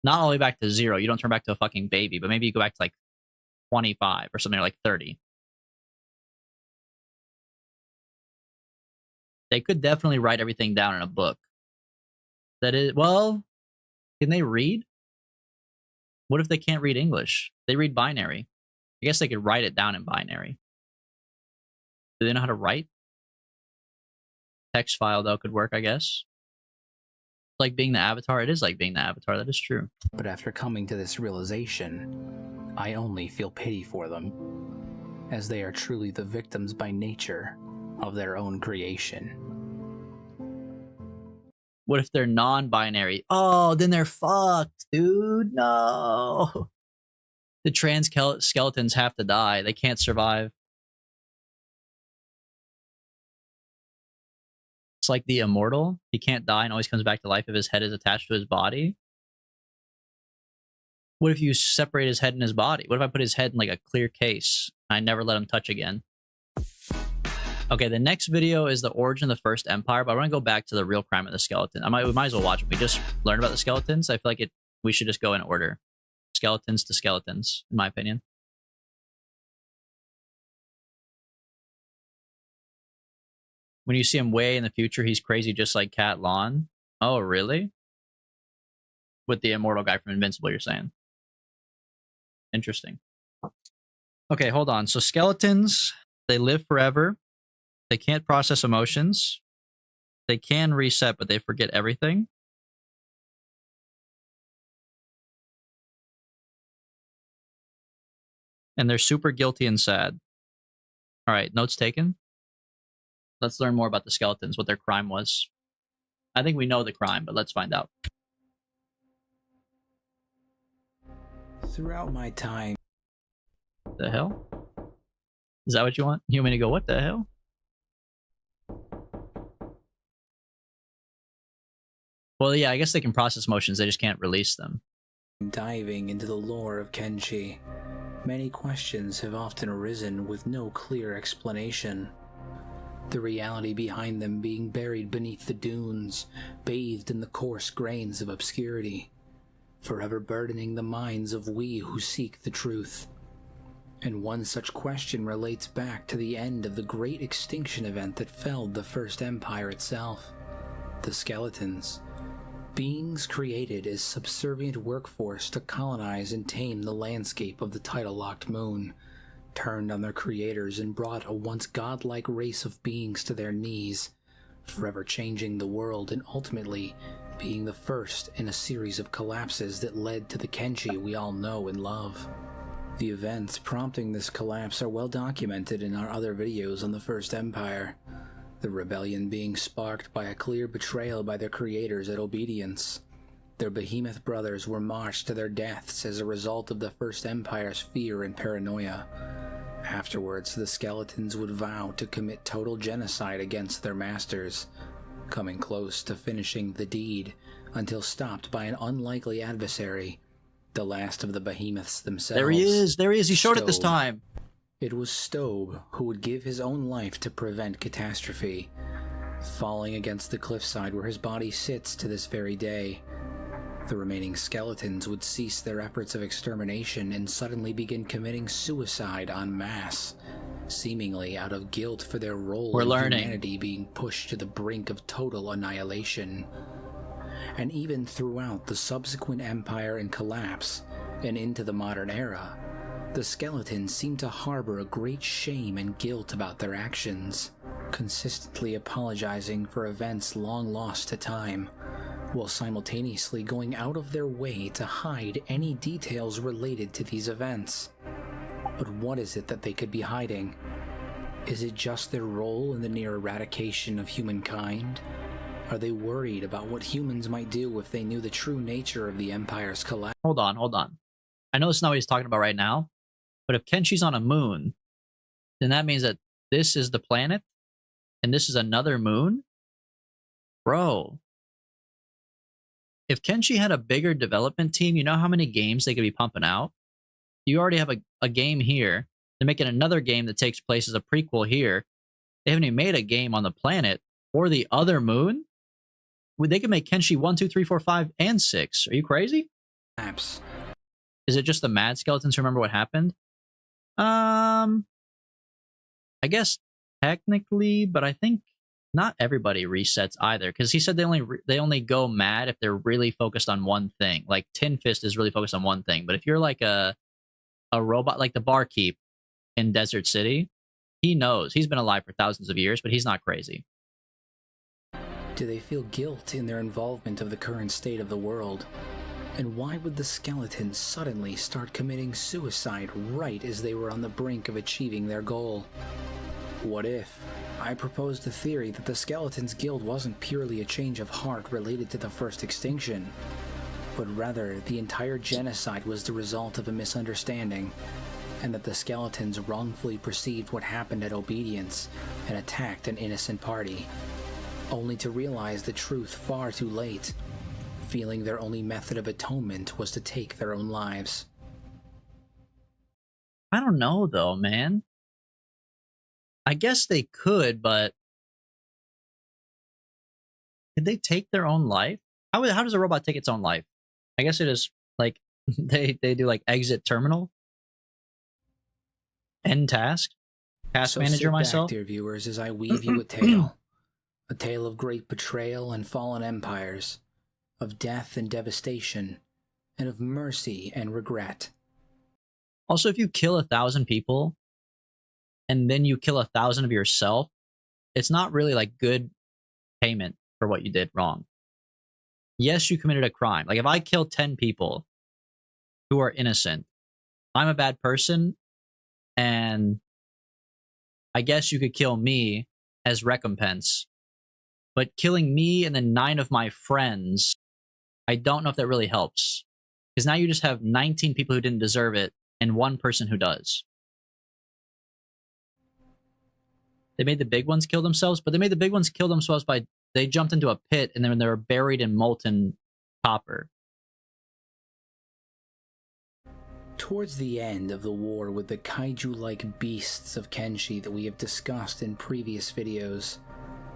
not all the way back to 0. You don't turn back to a fucking baby, but maybe you go back to like 25 or something, or like 30. They could definitely write everything down in a book. That is, well, can they read? What if they can't read English? They read binary. I guess they could write it down in binary. Do they know how to write? Text file, though, could work, I guess. Like being the Avatar. It is like being the Avatar. That is true. But after coming to this realization, I only feel pity for them, as they are truly the victims by nature of their own creation. What if they're non-binary? Oh, then they're fucked, dude. No. The trans skeletons have to die. They can't survive. It's like the immortal. He can't die and always comes back to life if his head is attached to his body. What if you separate his head and his body? What if I put his head in like a clear case and I never let him touch again? Okay, the next video is the origin of the first empire, but I want to go back to the real crime of the skeleton. We might as well watch it. We just learned about the skeletons. I feel like we should just go in order. Skeletons to skeletons, in my opinion. When you see him way in the future, he's crazy just like Cat Lon. Oh, really? With the immortal guy from Invincible, you're saying? Interesting. Okay, hold on. So skeletons, they live forever. They can't process emotions. They can reset, but they forget everything. And they're super guilty and sad. All right, notes taken. Let's learn more about the skeletons, what their crime was. I think we know the crime, but let's find out. Throughout my time... The hell? Is that what you want? You want me to go, what the hell? Well, yeah, I guess they can process emotions. They just can't release them. Diving into the lore of Kenshi, many questions have often arisen with no clear explanation. The reality behind them being buried beneath the dunes, bathed in the coarse grains of obscurity, forever burdening the minds of we who seek the truth. And one such question relates back to the end of the great extinction event that felled the First Empire itself. The skeletons. Beings created as subservient workforce to colonize and tame the landscape of the tidal-locked moon, turned on their creators and brought a once godlike race of beings to their knees, forever changing the world and ultimately being the first in a series of collapses that led to the Kenshi we all know and love. The events prompting this collapse are well documented in our other videos on the First Empire, the rebellion being sparked by a clear betrayal by their creators at obedience. Their behemoth brothers were marched to their deaths as a result of the First Empire's fear and paranoia. Afterwards, the skeletons would vow to commit total genocide against their masters, coming close to finishing the deed until stopped by an unlikely adversary, the last of the behemoths themselves. There he is, he showed it this time. It was Stobe who would give his own life to prevent catastrophe, falling against the cliffside where his body sits to this very day. The remaining skeletons would cease their efforts of extermination and suddenly begin committing suicide en masse, seemingly out of guilt for their role in humanity being pushed to the brink of total annihilation. And even throughout the subsequent empire and collapse, and into the modern era, the skeletons seem to harbor a great shame and guilt about their actions, consistently apologizing for events long lost to time, while simultaneously going out of their way to hide any details related to these events. But what is it that they could be hiding? Is it just their role in the near eradication of humankind? Are they worried about what humans might do if they knew the true nature of the Empire's collapse? Hold on. I know it's not what he's talking about right now, but if Kenshi's on a moon, then that means that this is the planet, and this is another moon? Bro. If Kenshi had a bigger development team, you know how many games they could be pumping out? You already have a game here. They're making another game that takes place as a prequel here. They haven't even made a game on the planet or the other moon. They could make Kenshi 1, 2, 3, 4, 5, and 6. Are you crazy? Apps. Is it just the mad skeletons who remember what happened? I guess technically, but I think not everybody resets either, because he said they only go mad if they're really focused on one thing. Like Tin Fist is really focused on one thing, but if you're like a a robot like the barkeep in Desert City, he knows. He's been alive for thousands of years, but he's not crazy. Do they feel guilt in their involvement of the current state of the world? And why would the skeletons suddenly start committing suicide right as they were on the brink of achieving their goal? What if I proposed the theory that the Skeletons Guild wasn't purely a change of heart related to the first extinction, but rather the entire genocide was the result of a misunderstanding, and that the skeletons wrongfully perceived what happened at Obedience and attacked an innocent party, only to realize the truth far too late, feeling their only method of atonement was to take their own lives? I don't know, though, man. I guess they could, but could they take their own life? How does a robot take its own life? I guess it is like they do like exit terminal, end task, task manager sit myself. Back, dear viewers, as I weave you a tale of great betrayal and fallen empires, of death and devastation, and of mercy and regret. Also, if you kill 1,000 people and then you kill 1,000 of yourself, it's not really like good payment for what you did wrong. Yes, you committed a crime. Like if I kill 10 people who are innocent, I'm a bad person, and I guess you could kill me as recompense. But killing me and then 9 of my friends, I don't know if that really helps. Because now you just have 19 people who didn't deserve it and 1 person who does. They made the big ones kill themselves, but they made the big ones kill themselves by they jumped into a pit and then they were buried in molten copper. Towards the end of the war with the kaiju-like beasts of Kenshi that we have discussed in previous videos,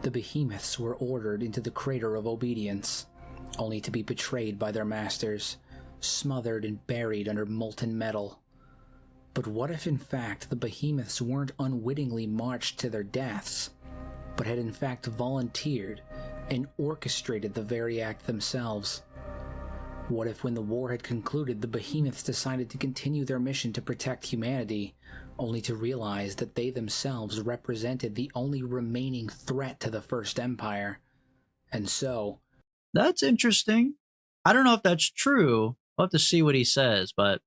the behemoths were ordered into the crater of Obedience, only to be betrayed by their masters, smothered and buried under molten metal. But what if in fact the behemoths weren't unwittingly marched to their deaths, but had in fact volunteered and orchestrated the very act themselves? What if when the war had concluded, the behemoths decided to continue their mission to protect humanity, only to realize that they themselves represented the only remaining threat to the First Empire? And so... That's interesting. I don't know if that's true. We'll have to see what he says, but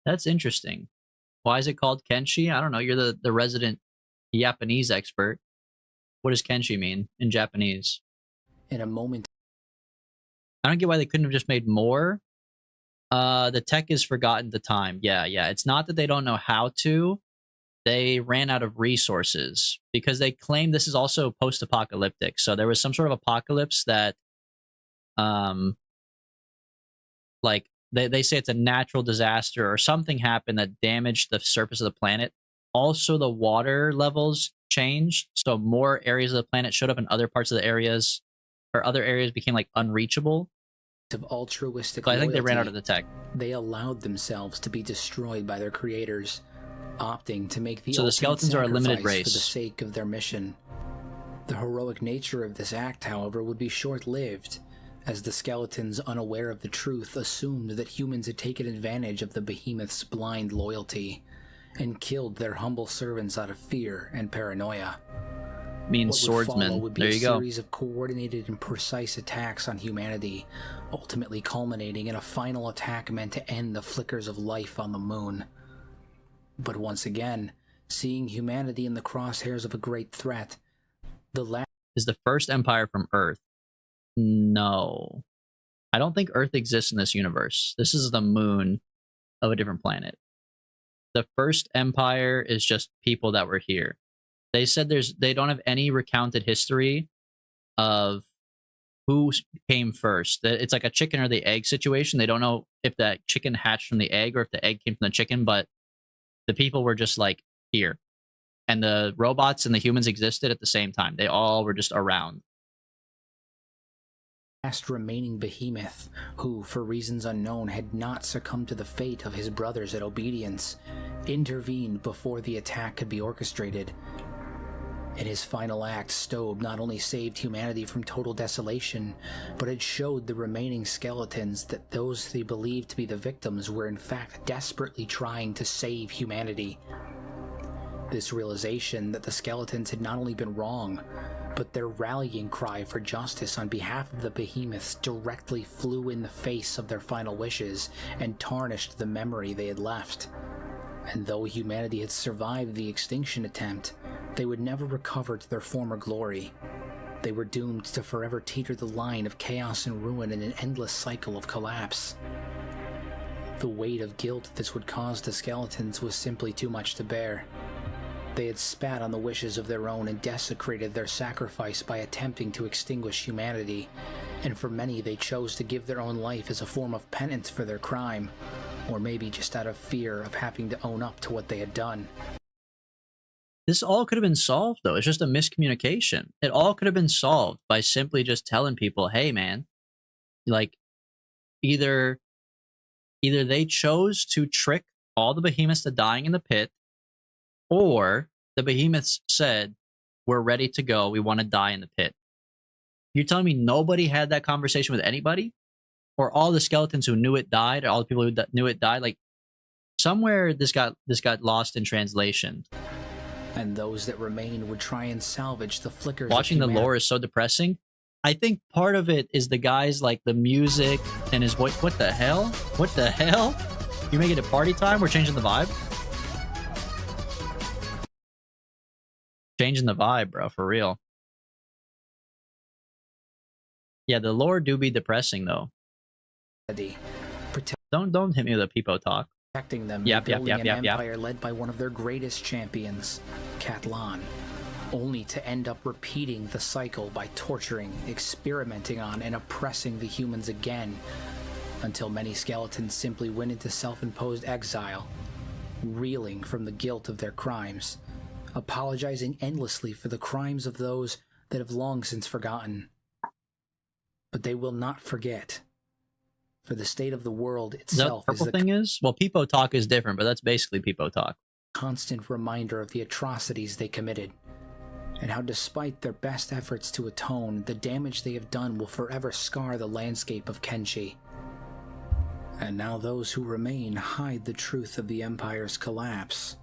that's interesting. Why is it called Kenshi? I don't know. You're the resident Japanese expert. What does Kenshi mean in Japanese? In a moment... I don't get why they couldn't have just made more. The tech is forgotten the time. Yeah. It's not that they don't know how to. They ran out of resources because they claim this is also post-apocalyptic. So there was some sort of apocalypse that, like they say it's a natural disaster or something happened that damaged the surface of the planet. Also, the water levels changed, so more areas of the planet showed up, and other parts of the areas or other areas became like unreachable. Of altruistic so I think loyalty, they ran out of the tech. They allowed themselves to be destroyed by their creators, opting to make the so the skeletons are a limited race for the sake of their mission. The heroic nature of this act, however, would be short-lived, as the skeletons, unaware of the truth, assumed that humans had taken advantage of the behemoth's blind loyalty and killed their humble servants out of fear and paranoia. Means swordsman. Would be there you go. A series of coordinated and precise attacks on humanity, ultimately culminating in a final attack meant to end the flickers of life on the moon. But once again, seeing humanity in the crosshairs of a great threat, is the first empire from Earth? No. I don't think Earth exists in this universe. This is the moon of a different planet. The first empire is just people that were here. They said they don't have any recounted history of who came first. It's like a chicken or the egg situation. They don't know if that chicken hatched from the egg or if the egg came from the chicken, but the people were just like here. And the robots and the humans existed at the same time. They all were just around. Last remaining behemoth, who, for reasons unknown, had not succumbed to the fate of his brothers at Obedience, intervened before the attack could be orchestrated. In his final act, Stobe not only saved humanity from total desolation, but it showed the remaining skeletons that those they believed to be the victims were in fact desperately trying to save humanity. This realization that the skeletons had not only been wrong, but their rallying cry for justice on behalf of the behemoths directly flew in the face of their final wishes and tarnished the memory they had left. And though humanity had survived the extinction attempt, they would never recover to their former glory. They were doomed to forever teeter the line of chaos and ruin in an endless cycle of collapse. The weight of guilt this would cause the skeletons was simply too much to bear. They had spat on the wishes of their own and desecrated their sacrifice by attempting to extinguish humanity, and for many they chose to give their own life as a form of penance for their crime, or maybe just out of fear of having to own up to what they had done. This all could have been solved, though. It's just a miscommunication. It all could have been solved by simply just telling people, hey, man, like, either they chose to trick all the behemoths to dying in the pit, or the behemoths said, we're ready to go, we want to die in the pit. You're telling me nobody had that conversation with anybody? Or all the skeletons who knew it died, or all the people who knew it died? Like, somewhere this got lost in translation. And those that remain would try and salvage the flickers. Watching the lore is so depressing. I think part of it is the guys, like the music and his voice. What the hell? What the hell? You making it party time? We're changing the vibe? Changing the vibe, bro, for real. Yeah, the lore do be depressing, though. Don't hit me with a peepo talk. Protecting them, yep. an empire led by one of their greatest champions, Katlan, only to end up repeating the cycle by torturing, experimenting on, and oppressing the humans again, until many skeletons simply went into self-imposed exile, reeling from the guilt of their crimes, apologizing endlessly for the crimes of those that have long since forgotten. But they will not forget. For the state of the world itself is the thing is? Well, peepo talk is different, but that's basically peepo talk. Constant reminder of the atrocities they committed, and how despite their best efforts to atone, the damage they have done will forever scar the landscape of Kenshi. And now those who remain hide the truth of the Empire's collapse.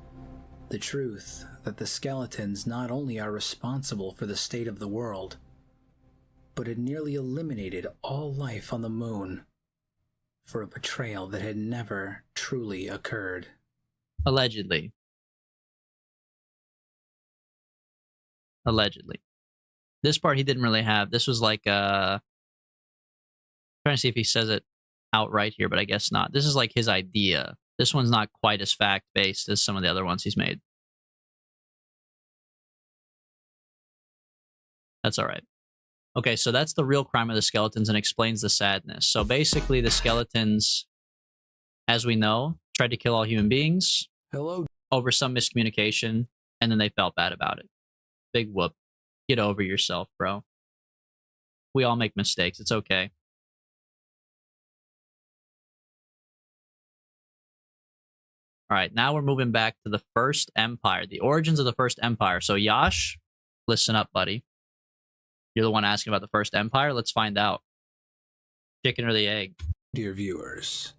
The truth that the skeletons not only are responsible for the state of the world, but had nearly eliminated all life on the moon for a betrayal that had never truly occurred. Allegedly. This part he didn't really have. This was like trying to see if he says it outright here, but I guess not. This is like his idea. This one's not quite as fact-based as some of the other ones he's made. That's all right. Okay, so that's the real crime of the skeletons and explains the sadness. So basically, the skeletons, as we know, tried to kill all human beings over some miscommunication, and then they felt bad about it. Big whoop. Get over yourself, bro. We all make mistakes. It's okay. All right, now we're moving back to the First Empire, the origins of the First Empire. So Yash, listen up, buddy. You're the one asking about the First Empire? Let's find out. Chicken or the egg? Dear viewers,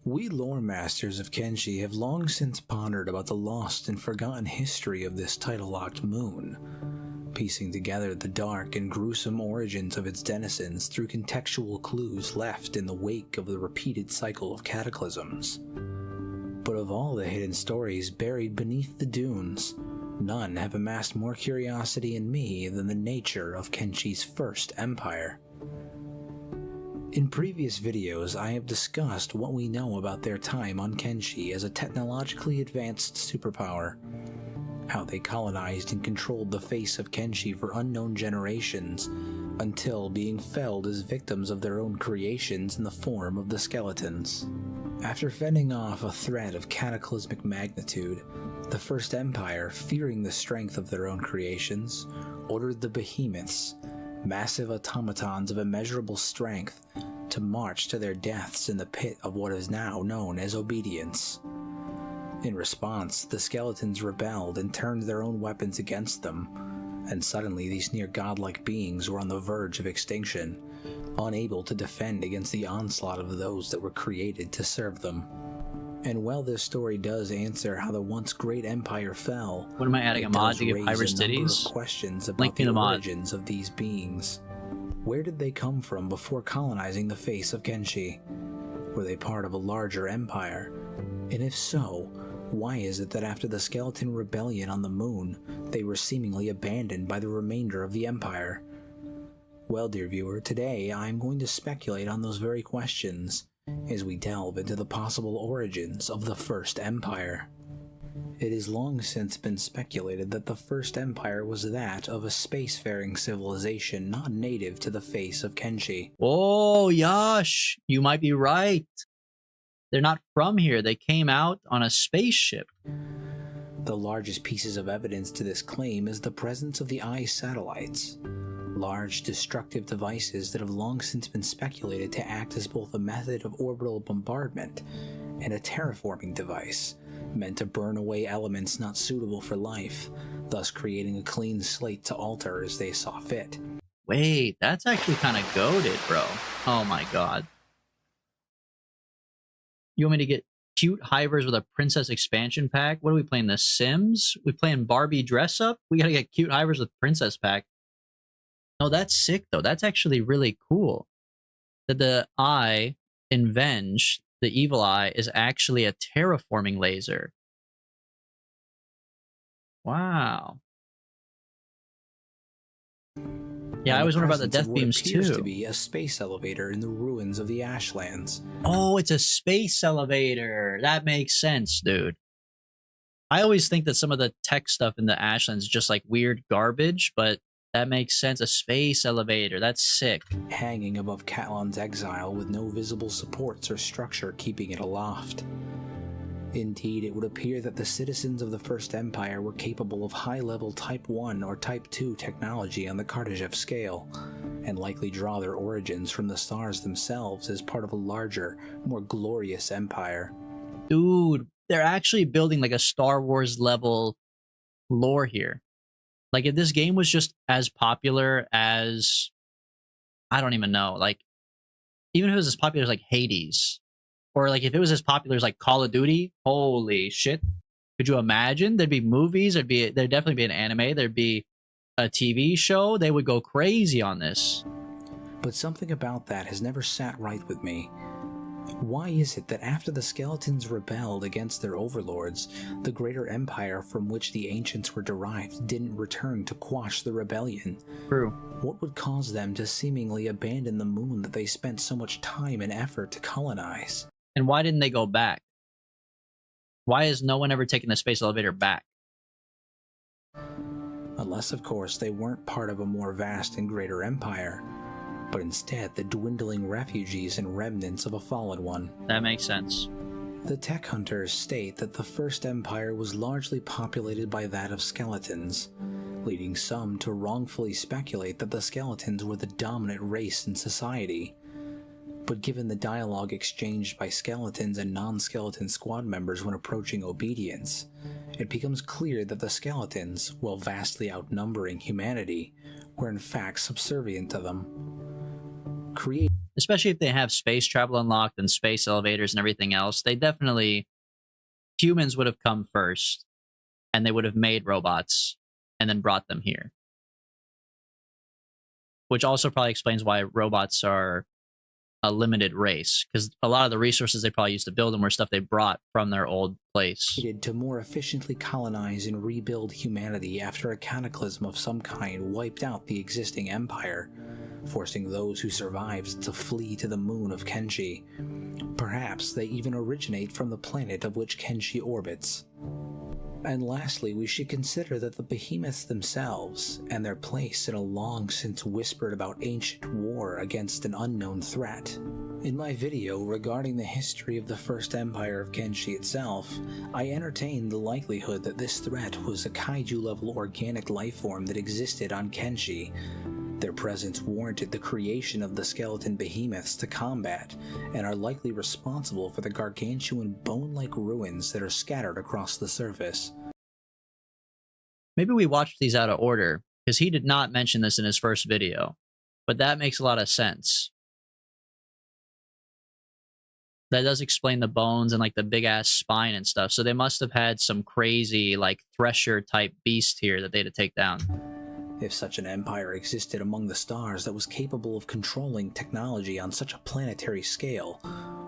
we lore masters of Kenshi have long since pondered about the lost and forgotten history of this title-locked moon, piecing together the dark and gruesome origins of its denizens through contextual clues left in the wake of the repeated cycle of cataclysms. But of all the hidden stories buried beneath the dunes, none have amassed more curiosity in me than the nature of Kenshi's First Empire. In previous videos, I have discussed what we know about their time on Kenshi as a technologically advanced superpower, how they colonized and controlled the face of Kenshi for unknown generations, until being felled as victims of their own creations in the form of the skeletons. After fending off a threat of cataclysmic magnitude, the First Empire, fearing the strength of their own creations, ordered the behemoths, massive automatons of immeasurable strength, to march to their deaths in the pit of what is now known as Obedience. In response, the skeletons rebelled and turned their own weapons against them, and suddenly these near godlike beings were on the verge of extinction, unable to defend against the onslaught of those that were created to serve them. And while this story does answer how the once great empire fell, What am I adding? it A mod does to give raise hybrid a number cities? of questions Link about me the the mod. origins of these beings. Where did they come from before colonizing the face of Kenshi? Were they part of a larger empire? And if so, why is it that after the skeleton rebellion on the moon, they were seemingly abandoned by the remainder of the empire? Well, dear viewer, today I'm going to speculate on those very questions as we delve into the possible origins of the First Empire. It has long since been speculated that the First Empire was that of a spacefaring civilization not native to the face of Kenshi. Oh, Yash, you might be right. They're not from here. They came out on a spaceship. The largest pieces of evidence to this claim is the presence of the eye satellites, large destructive devices that have long since been speculated to act as both a method of orbital bombardment and a terraforming device meant to burn away elements not suitable for life, thus creating a clean slate to alter as they saw fit. Wait, that's actually kind of goated, bro. Oh my god. You want me to get cute hivers with a princess expansion pack? What are we playing, The Sims? We playing Barbie dress up? We gotta get cute hivers with princess pack. No, that's sick though. That's actually really cool. That the eye in Venge, the evil eye, is actually a terraforming laser. Wow. Yeah, I always wonder about the death beams too. Appears to be a space elevator in the ruins of the Ashlands. Oh, it's a space elevator. That makes sense, dude. I always think that some of the tech stuff in the Ashlands is just like weird garbage, but that makes sense. A space elevator. That's sick. Hanging above Catlan's exile with no visible supports or structure keeping it aloft. Indeed, it would appear that the citizens of the First Empire were capable of high-level Type 1 or Type 2 technology on the Kardashev scale, and likely draw their origins from the stars themselves as part of a larger, more glorious empire. Dude, they're actually building like a Star Wars level lore here. Like if this game was just as popular as, I don't even know, like even if it was as popular as like Hades, or like if it was as popular as like Call of Duty, holy shit. Could you imagine? There'd be movies, there'd definitely be an anime, there'd be a TV show. They would go crazy on this. But something about that has never sat right with me. Why is it that after the skeletons rebelled against their overlords, the greater empire from which the ancients were derived didn't return to quash the rebellion? True. What would cause them to seemingly abandon the moon that they spent so much time and effort to colonize? And why didn't they go back? Why has no one ever taken the space elevator back? Unless, of course, they weren't part of a more vast and greater empire, but instead the dwindling refugees and remnants of a fallen one. That makes sense. The tech hunters state that the First Empire was largely populated by that of skeletons, leading some to wrongfully speculate that the skeletons were the dominant race in society. But given the dialogue exchanged by skeletons and non-skeleton squad members when approaching obedience, it becomes clear that the skeletons, while vastly outnumbering humanity, were in fact subservient to them. Especially if they have space travel unlocked and space elevators and everything else, humans would have come first, and they would have made robots and then brought them here. Which also probably explains why robots are a limited race, because a lot of the resources they probably used to build them were stuff they brought from their old place. To more efficiently colonize and rebuild humanity after a cataclysm of some kind wiped out the existing empire, forcing those who survived to flee to the moon of Kenshi. Perhaps they even originate from the planet of which Kenshi orbits. And lastly, we should consider that the behemoths themselves, and their place in a long since whispered about ancient war against an unknown threat. In my video regarding the history of the First Empire of Kenshi itself, I entertained the likelihood that this threat was a kaiju-level organic lifeform that existed on Kenshi. Their presence warranted the creation of the skeleton behemoths to combat, and are likely responsible for the gargantuan bone-like ruins that are scattered across the surface. Maybe we watched these out of order. because he did not mention this in his first video, but that makes a lot of sense. That does explain the bones and like the big ass spine and stuff. So they must have had some crazy like Thresher type beast here that they had to take down. If such an empire existed among the stars that was capable of controlling technology on such a planetary scale,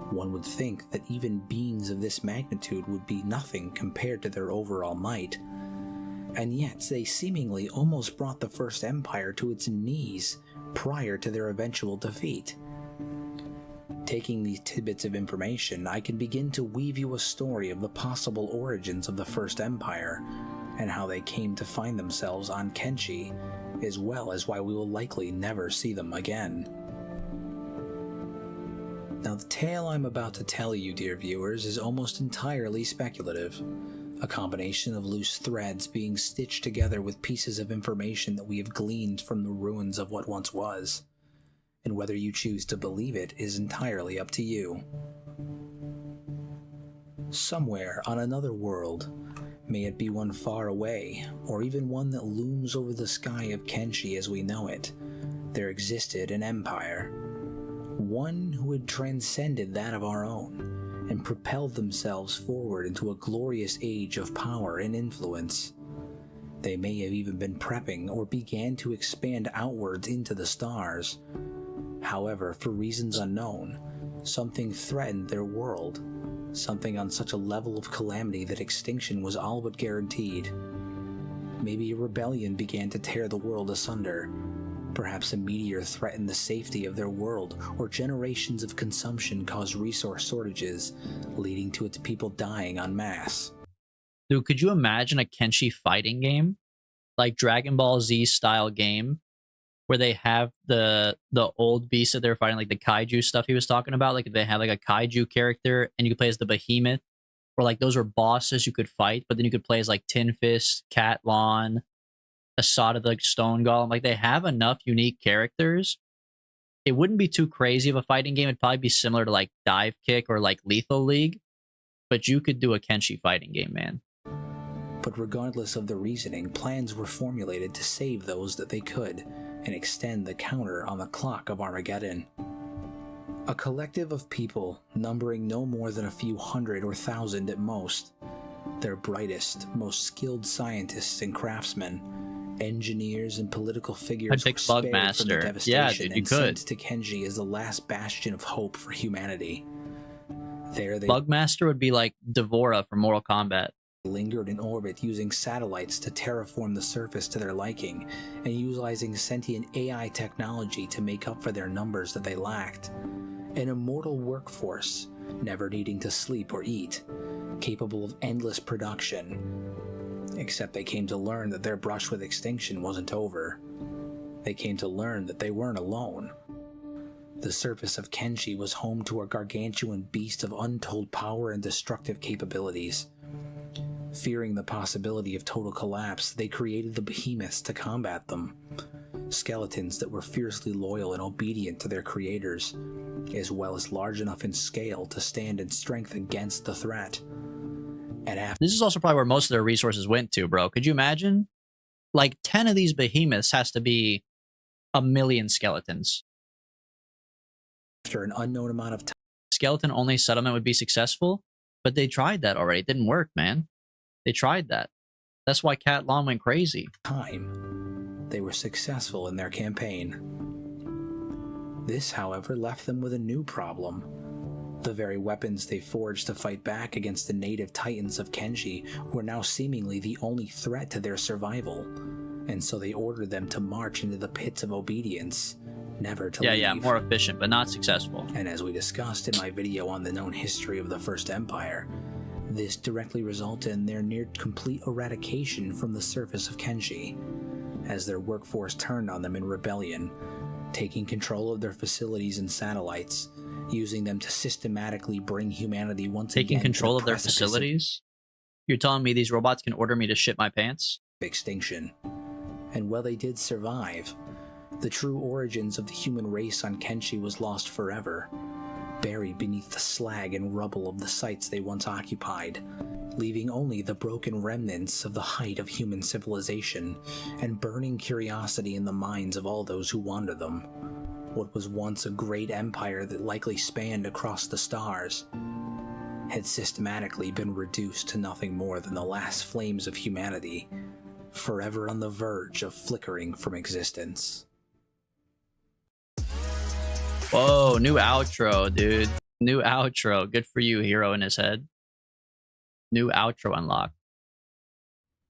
one would think that even beings of this magnitude would be nothing compared to their overall might. And yet they seemingly almost brought the First Empire to its knees prior to their eventual defeat. Taking these tidbits of information, I can begin to weave you a story of the possible origins of the First Empire, and how they came to find themselves on Kenshi, as well as why we will likely never see them again. Now, the tale I'm about to tell you, dear viewers, is almost entirely speculative, a combination of loose threads being stitched together with pieces of information that we have gleaned from the ruins of what once was, and whether you choose to believe it is entirely up to you. Somewhere on another world, may it be one far away, or even one that looms over the sky of Kenshi as we know it, there existed an empire. One who had transcended that of our own, and propelled themselves forward into a glorious age of power and influence. They may have even been prepping or began to expand outwards into the stars. However, for reasons unknown, something threatened their world. Something on such a level of calamity that extinction was all but guaranteed. Maybe a rebellion began to tear the world asunder. Perhaps a meteor threatened the safety of their world, or generations of consumption caused resource shortages, leading to its people dying en masse. Dude, could you imagine a Kenshi fighting game? Like Dragon Ball Z style game? Where they have the old beasts that they're fighting, like the kaiju stuff he was talking about. Like they have like a kaiju character, and you could play as the behemoth, or like those were bosses you could fight, but then you could play as like Tin Fist, Catlon, Asada, like Stone Golem. Like they have enough unique characters. It wouldn't be too crazy of a fighting game. It'd probably be similar to like Dive Kick or like Lethal League, but you could do a Kenshi fighting game, man. But regardless of the reasoning, plans were formulated to save those that they could, and extend the counter on the clock of Armageddon. A collective of people numbering no more than a few hundred or thousand at most. Their brightest, most skilled scientists and craftsmen, engineers and political figures were spared from the devastation and sent to Kenshi as the last bastion of hope for humanity. There they Bugmaster would be like Devora from Mortal Kombat. Lingered in orbit using satellites to terraform the surface to their liking, and utilizing sentient AI technology to make up for their numbers that they lacked. An immortal workforce, never needing to sleep or eat, capable of endless production. Except they came to learn that their brush with extinction wasn't over. They came to learn that they weren't alone. The surface of Kenshi was home to a gargantuan beast of untold power and destructive capabilities. Fearing the possibility of total collapse, they created the behemoths to combat them. Skeletons that were fiercely loyal and obedient to their creators, as well as large enough in scale to stand in strength against the threat. And this is also probably where most of their resources went to, bro. Could you imagine? Like 10 of these behemoths has to be 1 million skeletons. After an unknown amount of time, skeleton-only settlement would be successful, but they tried that already. It didn't work, man. They tried that. That's why Catlon went crazy. They were successful in their campaign. This, however, left them with a new problem. The very weapons they forged to fight back against the native titans of Kenshi were now seemingly the only threat to their survival, and so they ordered them to march into the pits of obedience, never to leave. Yeah, more efficient, but not successful. And as we discussed in my video on the known history of the First Empire, this directly resulted in their near-complete eradication from the surface of Kenshi, as their workforce turned on them in rebellion, taking control of their facilities and satellites, using them to systematically bring humanity once again taking control to the of their facilities? You're telling me these robots can order me to shit my pants? Extinction. And while they did survive, the true origins of the human race on Kenshi was lost forever, buried beneath the slag and rubble of the sites they once occupied, leaving only the broken remnants of the height of human civilization and burning curiosity in the minds of all those who wander them. What was once a great empire that likely spanned across the stars had systematically been reduced to nothing more than the last flames of humanity, forever on the verge of flickering from existence. Whoa, new outro, dude. New outro. Good for you, hero in his head. New outro unlocked.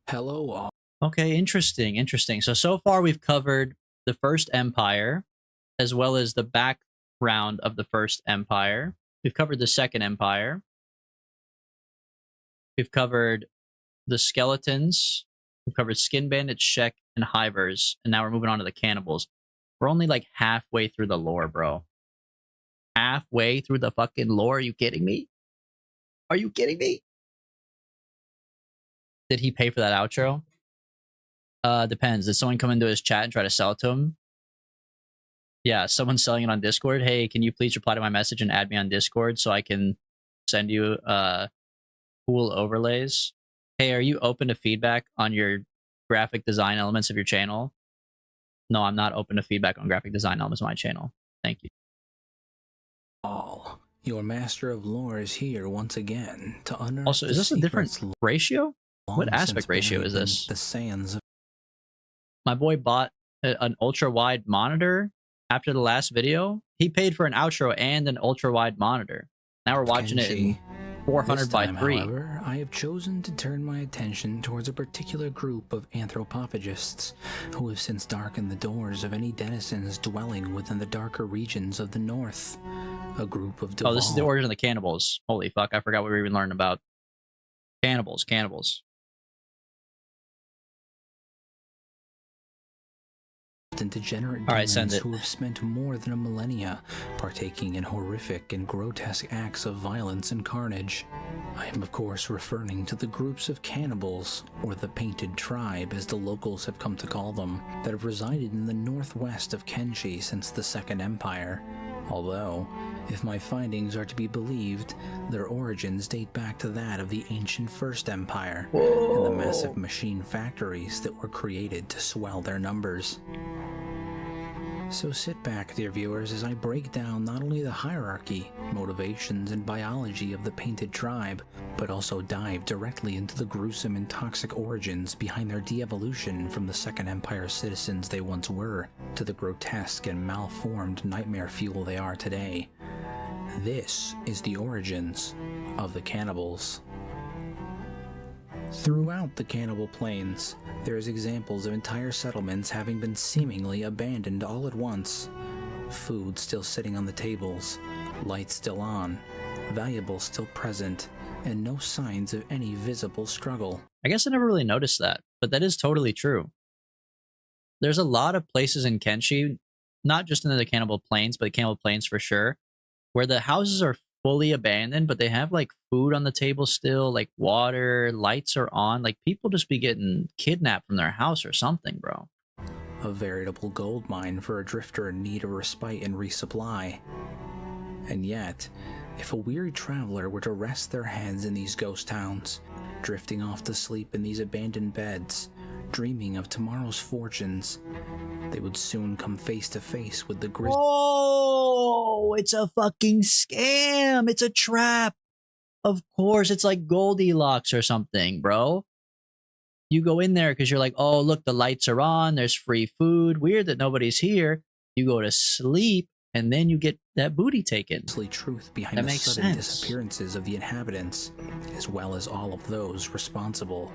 Hello all. Okay, interesting. So far we've covered the First Empire, as well as the background of the First Empire. We've covered the Second Empire. We've covered the skeletons. We've covered skin bandits, Shek, and hivers. And now we're moving on to the cannibals. We're only like halfway through the lore, bro. Halfway through the fucking lore. Are you kidding me? Are you kidding me? Did he pay for that outro? Depends. Did someone come into his chat and try to sell it to him? Yeah, someone's selling it on Discord. Hey, can you please reply to my message and add me on Discord so I can send you cool overlays? Hey, are you open to feedback on your graphic design elements of your channel? No, I'm not open to feedback on graphic design elements of my channel. Thank you. All. Your master of lore is here once again to unearth. Also, is this a different ratio? What aspect ratio is this? The sands of My boy bought an ultra-wide monitor after the last video. He paid for an outro and an ultra-wide monitor. Now we're watching it in 400 by 3. However, I have chosen to turn my attention towards a particular group of anthropophagists who have since darkened the doors of any denizens dwelling within the darker regions of the north. A group of Oh, this is the origin of the cannibals. Holy fuck, I forgot what we were even learning about. Cannibals. and degenerate demons who have spent more than a millennia partaking in horrific and grotesque acts of violence and carnage. I am of course referring to the groups of cannibals, or the Painted Tribe as the locals have come to call them, that have resided in the northwest of Kenshi since the Second Empire. Although, if my findings are to be believed, their origins date back to that of the ancient First Empire and the massive machine factories that were created to swell their numbers. So sit back, dear viewers, as I break down not only the hierarchy, motivations, and biology of the Painted Tribe, but also dive directly into the gruesome and toxic origins behind their de-evolution from the Second Empire citizens they once were to the grotesque and malformed nightmare fuel they are today. This is the origins of the cannibals. Throughout the Cannibal Plains, there is examples of entire settlements having been seemingly abandoned all at once. Food still sitting on the tables, lights still on, valuables still present, and no signs of any visible struggle. I guess I never really noticed that, but that is totally true. There's a lot of places in Kenshi, not just in the Cannibal Plains, but Cannibal Plains for sure, where the houses are fully abandoned, but they have like food on the table still, like water, lights are on. Like people just be getting kidnapped from their house or something, bro. A veritable gold mine for a drifter in need of respite and resupply. And yet, if a weary traveler were to rest their heads in these ghost towns, drifting off to sleep in these abandoned beds, dreaming of tomorrow's fortunes, they would soon come face to face with the grisly. Oh, it's a fucking scam. It's a trap. Of course, it's like Goldilocks or something, bro. You go in there because you're like, oh, look, the lights are on. There's free food. Weird that nobody's here. You go to sleep, and then you get that booty taken. Truth behind the sudden disappearances of the inhabitants, as well as all of those responsible.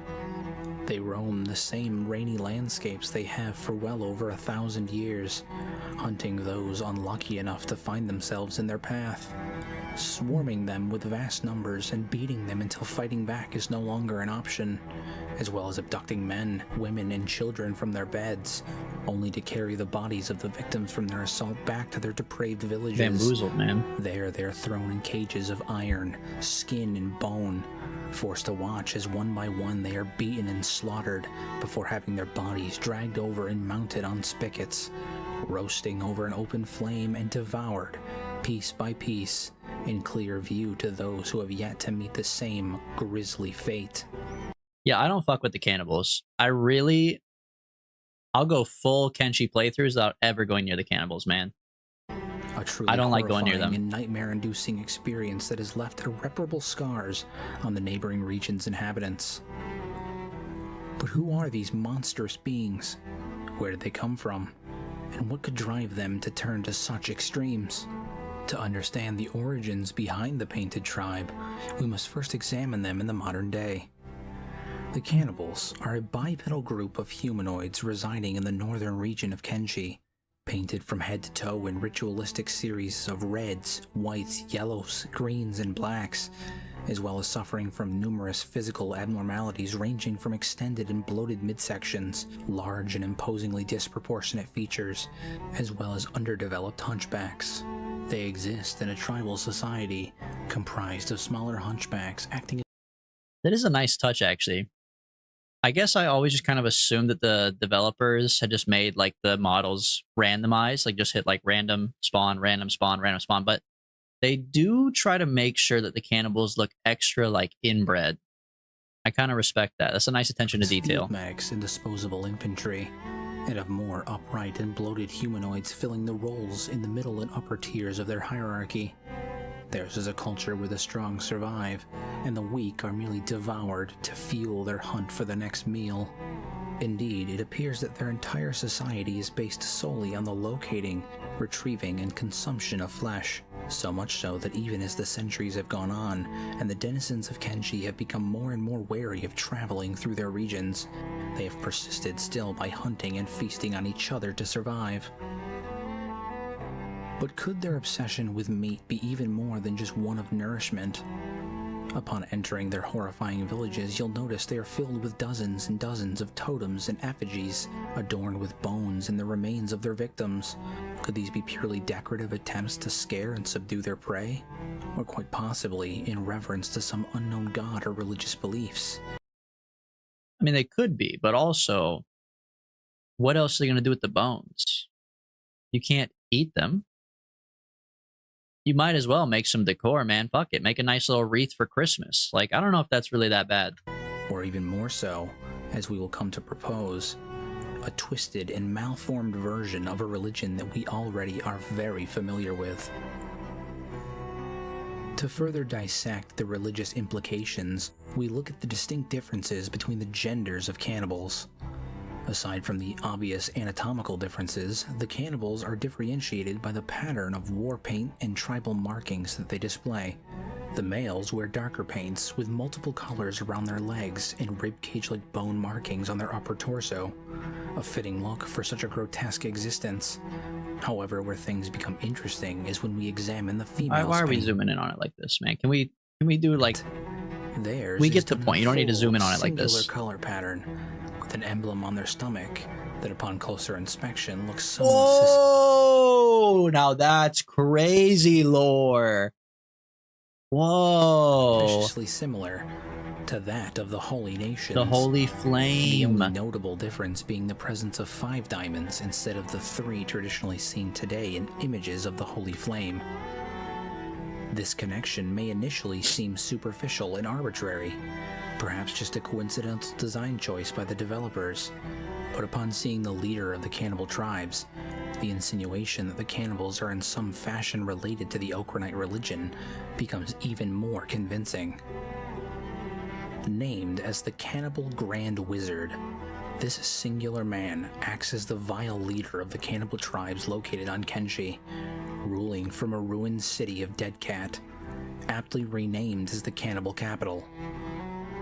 They roam the same rainy landscapes they have for well over 1,000 years, hunting those unlucky enough to find themselves in their path, swarming them with vast numbers and beating them until fighting back is no longer an option, as well as abducting men, women, and children from their beds, only to carry the bodies of the victims from their assault back to their depraved villages. Bamboozled, man. There they're thrown in cages of iron, skin, and bone, forced to watch as one by one they are beaten and slaughtered before having their bodies dragged over and mounted on spigots, roasting over an open flame and devoured piece by piece, in clear view to those who have yet to meet the same grisly fate. Yeah, I don't fuck with the cannibals. I'll go full Kenshi playthroughs without ever going near the cannibals, man. A truly I don't like going near horrifying them. and nightmare-inducing experience that has left irreparable scars on the neighboring region's inhabitants. But who are these monstrous beings? Where did they come from? And what could drive them to turn to such extremes? To understand the origins behind the Painted Tribe, we must first examine them in the modern day. The cannibals are a bipedal group of humanoids residing in the northern region of Kenshi, painted from head to toe in ritualistic series of reds, whites, yellows, greens, and blacks, as well as suffering from numerous physical abnormalities ranging from extended and bloated midsections, large and imposingly disproportionate features, as well as underdeveloped hunchbacks. They exist in a tribal society comprised of smaller hunchbacks acting as... That is a nice touch, actually. I guess I always just kind of assumed that the developers had just made like the models randomized, like just hit like random spawn, random spawn, random spawn. But they do try to make sure that the cannibals look extra like inbred. I kind of respect that. That's a nice attention to detail. Field medics and disposable infantry, and of more upright and bloated humanoids filling the roles in the middle and upper tiers of their hierarchy. Theirs is a culture where the strong survive, and the weak are merely devoured to fuel their hunt for the next meal. Indeed, it appears that their entire society is based solely on the locating, retrieving, and consumption of flesh, so much so that even as the centuries have gone on, and the denizens of Kenshi have become more and more wary of traveling through their regions, they have persisted still by hunting and feasting on each other to survive. But could their obsession with meat be even more than just one of nourishment? Upon entering their horrifying villages, you'll notice they are filled with dozens and dozens of totems and effigies, adorned with bones and the remains of their victims. Could these be purely decorative attempts to scare and subdue their prey? Or quite possibly in reverence to some unknown god or religious beliefs? I mean, they could be, but also, what else are they going to do with the bones? You can't eat them. You might as well make some decor, man. Fuck it. Make a nice little wreath for Christmas. Like, I don't know if that's really that bad. Or even more so, as we will come to propose, a twisted and malformed version of a religion that we already are very familiar with. To further dissect the religious implications, we look at the distinct differences between the genders of cannibals. Aside from the obvious anatomical differences, the cannibals are differentiated by the pattern of war paint and tribal markings that they display. The males wear darker paints with multiple colors around their legs and ribcage-like bone markings on their upper torso, a fitting look for such a grotesque existence. However, where things become interesting is when we examine the females' Why are we paint. zooming in on it like this, man? Can we do like... Theirs We is get the done point. You don't need to full zoom in on it like singular this. color pattern with an emblem on their stomach that upon closer inspection looks somewhat Whoa! Now that's crazy lore. Whoa! suspiciously similar to that of the Holy Nations. The Holy The Flame. only notable difference being the presence of 5 diamonds instead of the 3 traditionally seen today in images of the Holy Flame. This connection may initially seem superficial and arbitrary, perhaps just a coincidental design choice by the developers, but upon seeing the leader of the cannibal tribes, the insinuation that the cannibals are in some fashion related to the Okranite religion becomes even more convincing. Named as the Cannibal Grand Wizard, this singular man acts as the vile leader of the cannibal tribes located on Kenshi, ruling from a ruined city of Dead Cat, aptly renamed as the Cannibal Capital.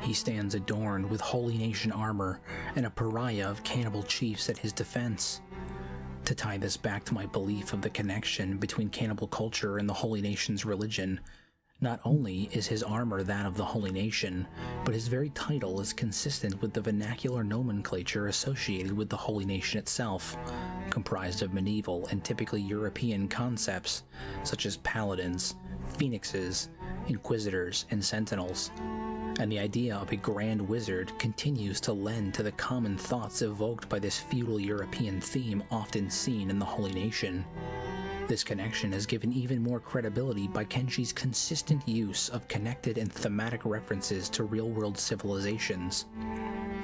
He stands adorned with Holy Nation armor and a pariah of cannibal chiefs at his defense. To tie this back to my belief of the connection between cannibal culture and the Holy Nation's religion, not only is his armor that of the Holy Nation, but his very title is consistent with the vernacular nomenclature associated with the Holy Nation itself, comprised of medieval and typically European concepts such as paladins, phoenixes, inquisitors, and sentinels. And the idea of a grand wizard continues to lend to the common thoughts evoked by this feudal European theme often seen in the Holy Nation. This connection is given even more credibility by Kenshi's consistent use of connected and thematic references to real-world civilizations.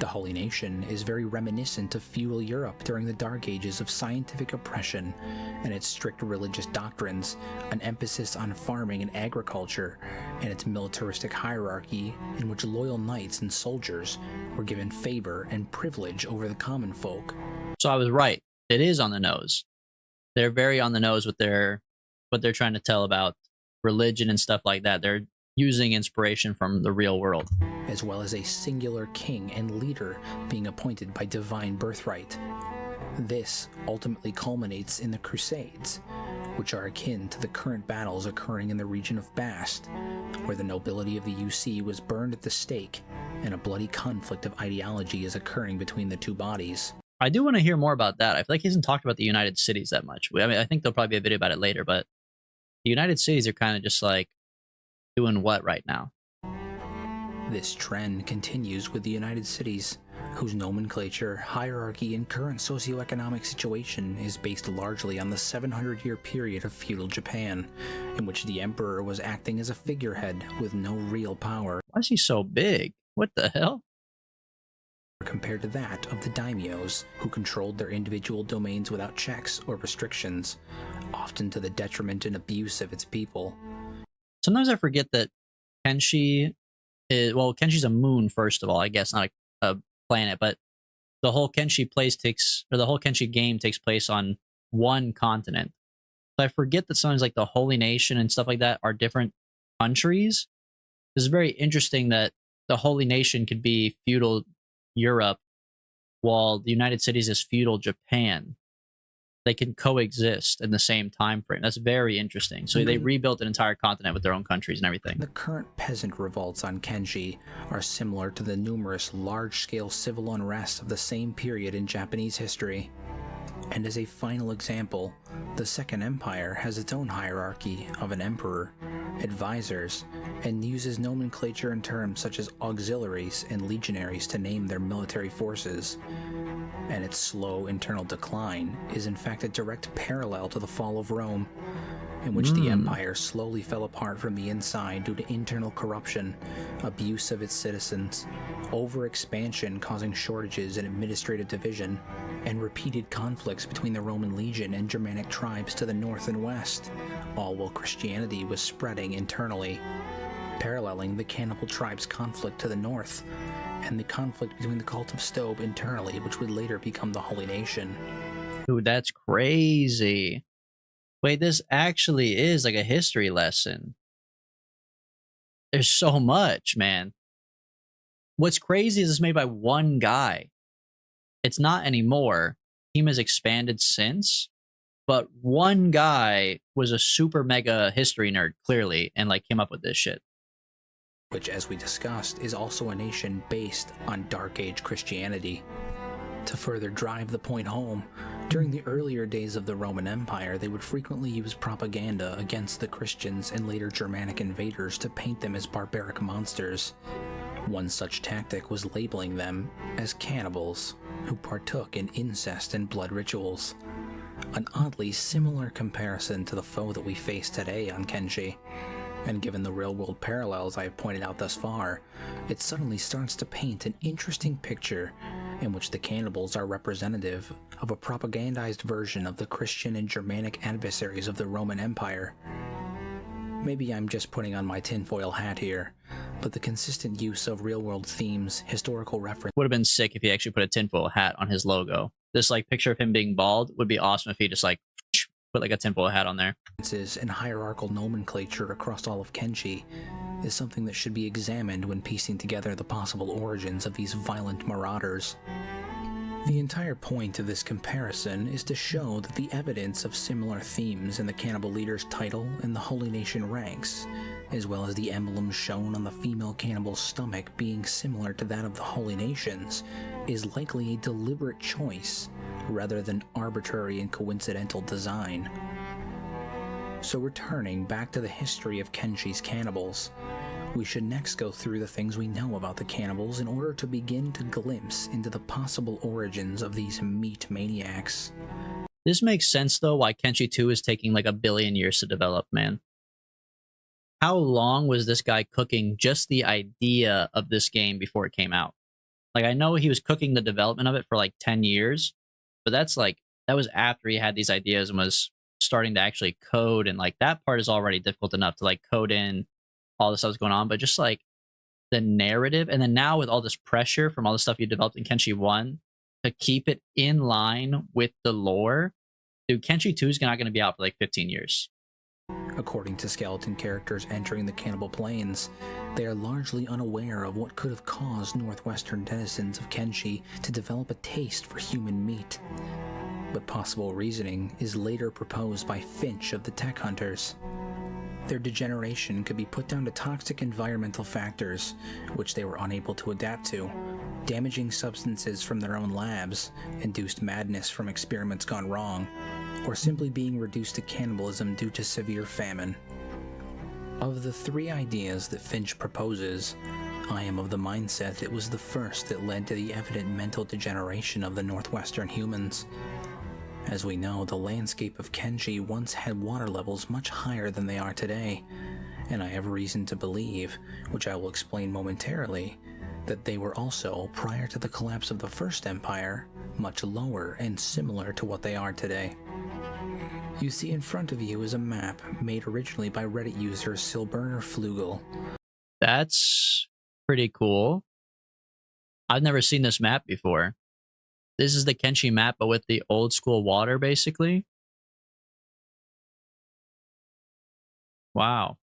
The Holy Nation is very reminiscent of feudal Europe during the Dark Ages of scientific oppression and its strict religious doctrines, an emphasis on farming and agriculture, and its militaristic hierarchy in which loyal knights and soldiers were given favor and privilege over the common folk. So I was right. It is on the nose. They're very on the nose with what they're trying to tell about religion and stuff like that. They're using inspiration from the real world. As well as a singular king and leader being appointed by divine birthright. This ultimately culminates in the Crusades, which are akin to the current battles occurring in the region of Bast, where the nobility of the UC was burned at the stake, and a bloody conflict of ideology is occurring between the two bodies. I do want to hear more about that. I feel like he hasn't talked about the United Cities that much. I mean, I think there'll probably be a video about it later, but the United Cities are kind of just like doing what right now? This trend continues with the United Cities, whose nomenclature, hierarchy, and current socioeconomic situation is based largely on the 700-year period of feudal Japan, in which the emperor was acting as a figurehead with no real power. Why is he so big? What the hell? Compared to that of the daimyos, who controlled their individual domains without checks or restrictions, often to the detriment and abuse of its people. Sometimes I forget that Kenshi is, well, Kenshi's a moon, first of all, I guess, not a planet, but the whole Kenshi the whole Kenshi game takes place on one continent. So I forget that sometimes like the Holy Nation and stuff like that are different countries. It's very interesting that the Holy Nation could be feudal Europe, while the United Cities is feudal Japan. They can coexist in the same time frame. That's very interesting. So they rebuilt an entire continent with their own countries and everything. The current peasant revolts on Kenshi are similar to the numerous large-scale civil unrest of the same period in Japanese history. And as a final example, the Second Empire has its own hierarchy of an emperor, advisors, and uses nomenclature in terms such as auxiliaries and legionaries to name their military forces. And its slow internal decline is in fact a direct parallel to the fall of Rome, in which the empire slowly fell apart from the inside due to internal corruption, abuse of its citizens, overexpansion causing shortages and administrative division, and repeated conflicts between the Roman legion and Germanic tribes to the north and west, all while Christianity was spreading internally, paralleling the cannibal tribes' conflict to the north, and the conflict between the cult of Stobe internally, which would later become the Holy Nation. Dude, that's crazy. Wait, this actually is like a history lesson. There's so much, man. What's crazy is it's made by one guy. It's not anymore. The team has expanded since, but one guy was a super mega history nerd, clearly, and like came up with this shit. Which, as we discussed, is also a nation based on Dark Age Christianity. To further drive the point home, during the earlier days of the Roman Empire, they would frequently use propaganda against the Christians and later Germanic invaders to paint them as barbaric monsters. One such tactic was labeling them as cannibals who partook in incest and blood rituals. An oddly similar comparison to the foe that we face today on Kenshi. And given the real-world parallels I have pointed out thus far, it suddenly starts to paint an interesting picture in which the cannibals are representative of a propagandized version of the Christian and Germanic adversaries of the Roman Empire. Maybe I'm just putting on my tinfoil hat here, but the consistent use of real-world themes, historical reference... Would have been sick if he actually put a tinfoil hat on his logo. This like picture of him being bald would be awesome if he just like put like a tinfoil hat on there. And hierarchical nomenclature across all of Kenshi is something that should be examined when piecing together the possible origins of these violent marauders. The entire point of this comparison is to show that the evidence of similar themes in the cannibal leader's title and the Holy Nation ranks, as well as the emblems shown on the female cannibal's stomach being similar to that of the Holy Nation's, is likely a deliberate choice rather than arbitrary and coincidental design. So returning back to the history of Kenshi's cannibals, we should next go through the things we know about the cannibals in order to begin to glimpse into the possible origins of these meat maniacs. This makes sense though why Kenshi 2 is taking like 1 billion years to develop, man. How long was this guy cooking just the idea of this game before it came out? Like, I know he was cooking the development of it for like 10 years, but that was after he had these ideas and was starting to actually code. And like, that part is already difficult enough to like code in all the stuff that's going on. But just like the narrative, and then now with all this pressure from all the stuff you developed in Kenshi 1 to keep it in line with the lore, dude, Kenshi 2 is not going to be out for like 15 years. According to skeleton characters entering the Cannibal Plains, they are largely unaware of what could have caused northwestern denizens of Kenshi to develop a taste for human meat. But possible reasoning is later proposed by Finch of the Tech Hunters. Their degeneration could be put down to toxic environmental factors, which they were unable to adapt to, damaging substances from their own labs, induced madness from experiments gone wrong, or simply being reduced to cannibalism due to severe famine. Of the 3 ideas that Finch proposes, I am of the mindset it was the first that led to the evident mental degeneration of the northwestern humans. As we know, the landscape of Kenshi once had water levels much higher than they are today, and I have reason to believe, which I will explain momentarily, that they were also, prior to the collapse of the First Empire, much lower and similar to what they are today. You see in front of you is a map made originally by Reddit user Silburner Flugel. That's pretty cool. I've never seen this map before. This is the Kenshi map, but with the old school water, basically. Wow.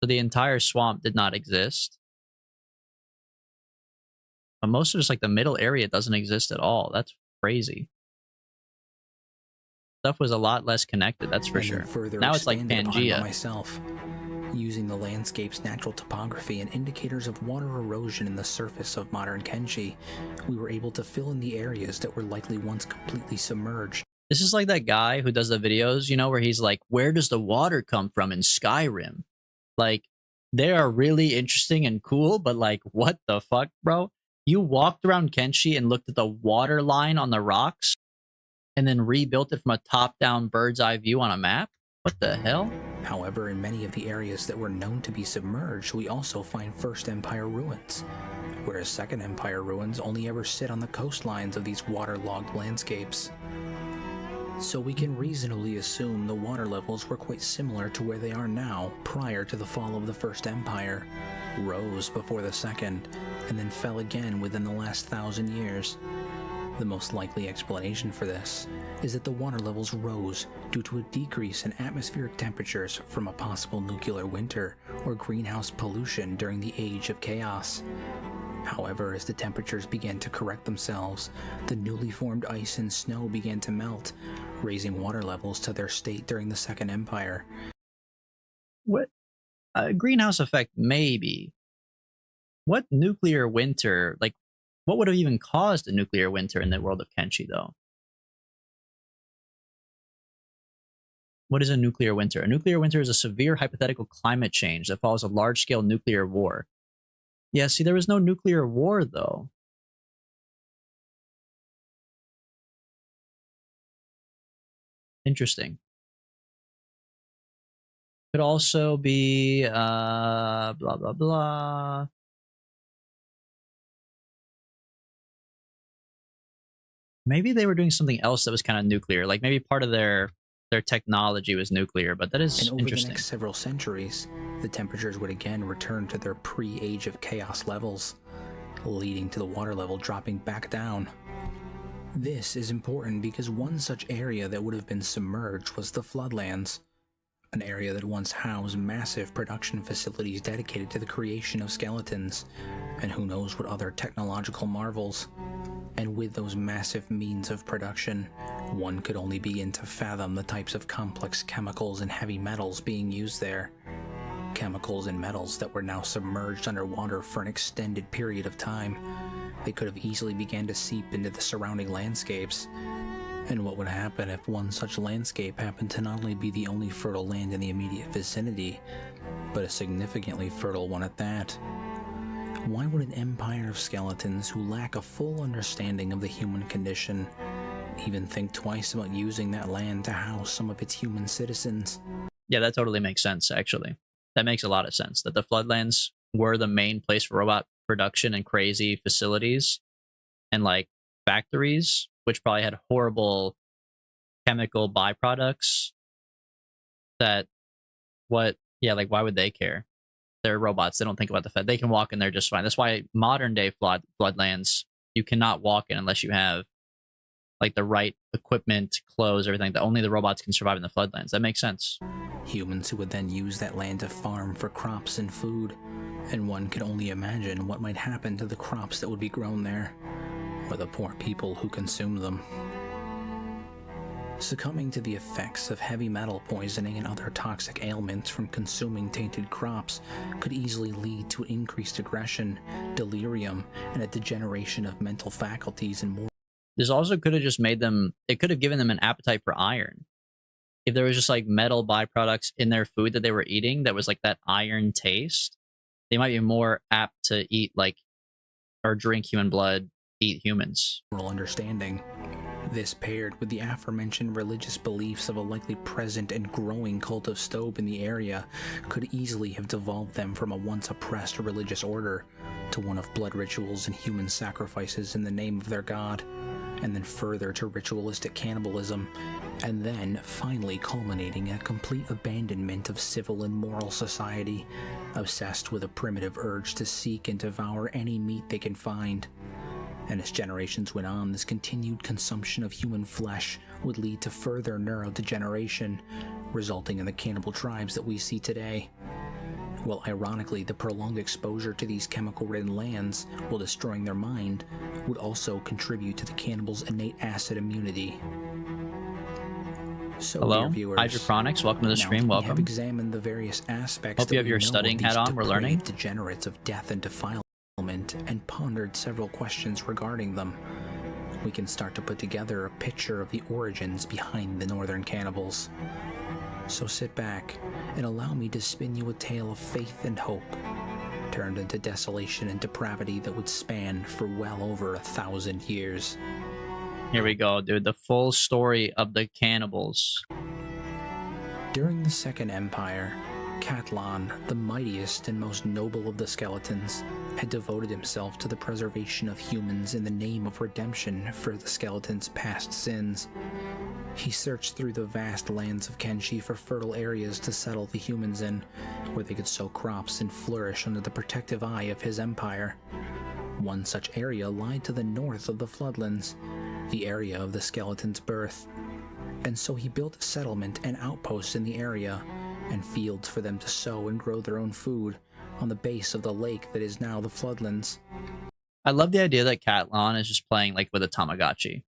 So the entire swamp did not exist. But most of just like the middle area doesn't exist at all. That's crazy. Stuff was a lot less connected, that's for sure. Now it's like Pangea. Myself, using the landscape's natural topography and indicators of water erosion in the surface of modern Kenshi, we were able to fill in the areas that were likely once completely submerged. This is like that guy who does the videos, you know, where he's like, where does the water come from in Skyrim? Like, they are really interesting and cool, but like, what the fuck, bro? You walked around Kenshi and looked at the water line on the rocks and then rebuilt it from a top-down bird's eye view on a map? What the hell? However, in many of the areas that were known to be submerged, we also find First Empire ruins, whereas Second Empire ruins only ever sit on the coastlines of these waterlogged landscapes. So we can reasonably assume the water levels were quite similar to where they are now prior to the fall of the First Empire, rose before the Second, and then fell again within the last 1,000 years. The most likely explanation for this is that the water levels rose due to a decrease in atmospheric temperatures from a possible nuclear winter or greenhouse pollution during the Age of Chaos. However, as the temperatures began to correct themselves, the newly formed ice and snow began to melt, raising water levels to their state during the Second Empire. What? Greenhouse effect, maybe. What nuclear winter? Like, what would have even caused a nuclear winter in the world of Kenshi, though? What is a nuclear winter? A nuclear winter is a severe hypothetical climate change that follows a large-scale nuclear war. Yeah, see, there was no nuclear war, though. Interesting. Could also be, blah, blah, blah. Maybe they were doing something else that was kind of nuclear. Like maybe part of their technology was nuclear, but that is and over interesting. The next several centuries, the temperatures would again return to their pre-Age of Chaos levels, leading to the water level dropping back down. This is important because one such area that would have been submerged was the Floodlands, an area that once housed massive production facilities dedicated to the creation of skeletons, and who knows what other technological marvels. And with those massive means of production, one could only begin to fathom the types of complex chemicals and heavy metals being used there. Chemicals and metals that were now submerged underwater for an extended period of time. They could have easily began to seep into the surrounding landscapes. And what would happen if one such landscape happened to not only be the only fertile land in the immediate vicinity, but a significantly fertile one at that? Why would an empire of skeletons who lack a full understanding of the human condition even think twice about using that land to house some of its human citizens. Yeah, that totally makes sense, actually. That makes a lot of sense. That the Floodlands were the main place for robot production and crazy facilities and like factories, which probably had horrible chemical byproducts that like why would they care? They're robots. They don't think about the fact they can walk in there just fine. That's why modern day floodlands, you cannot walk in unless you have like the right equipment, clothes, everything. That only the robots can survive in the floodlands. That makes sense. Humans who would then use that land to farm for crops and food, and one can only imagine what might happen to the crops that would be grown there, or the poor people who consume them. Succumbing to the effects of heavy metal poisoning and other toxic ailments from consuming tainted crops could easily lead to increased aggression, delirium, and a degeneration of mental faculties and more. This also could have just made them, it could have given them an appetite for iron. If there was just like metal byproducts in their food that they were eating that was like that iron taste, they might be more apt to eat like, or drink human blood, eat humans. Understanding. This, paired with the aforementioned religious beliefs of a likely present and growing cult of Stobe in the area, could easily have devolved them from a once oppressed religious order to one of blood rituals and human sacrifices in the name of their god, and then further to ritualistic cannibalism, and then finally culminating in a complete abandonment of civil and moral society, obsessed with a primitive urge to seek and devour any meat they can find. And as generations went on, this continued consumption of human flesh would lead to further neurodegeneration, resulting in the cannibal tribes that we see today. Well, ironically, the prolonged exposure to these chemical-ridden lands, while destroying their mind, would also contribute to the cannibal's innate acid immunity. So, hello, dear viewers, Hydroponics, welcome to the stream, we welcome. have examined the various aspects. Hope you have your studying hat on, we're learning. Degenerates of death and defilement, and pondered several questions regarding them. We can start to put together a picture of the origins behind the northern cannibals. So sit back and allow me to spin you a tale of faith and hope, turned into desolation and depravity that would span for well over 1,000 years. Here we go, dude. The full story of the cannibals. During the Second Empire, Catlan, the mightiest and most noble of the skeletons, had devoted himself to the preservation of humans in the name of redemption for the skeletons' past sins. He searched through the vast lands of Kenshi for fertile areas to settle the humans in, where they could sow crops and flourish under the protective eye of his empire. One such area lied to the north of the Floodlands, the area of the skeletons' birth. And so he built a settlement and outposts in the area, and fields for them to sow and grow their own food on the base of the lake that is now the Floodlands. I love the idea that Catlan is just playing like with a Tamagotchi.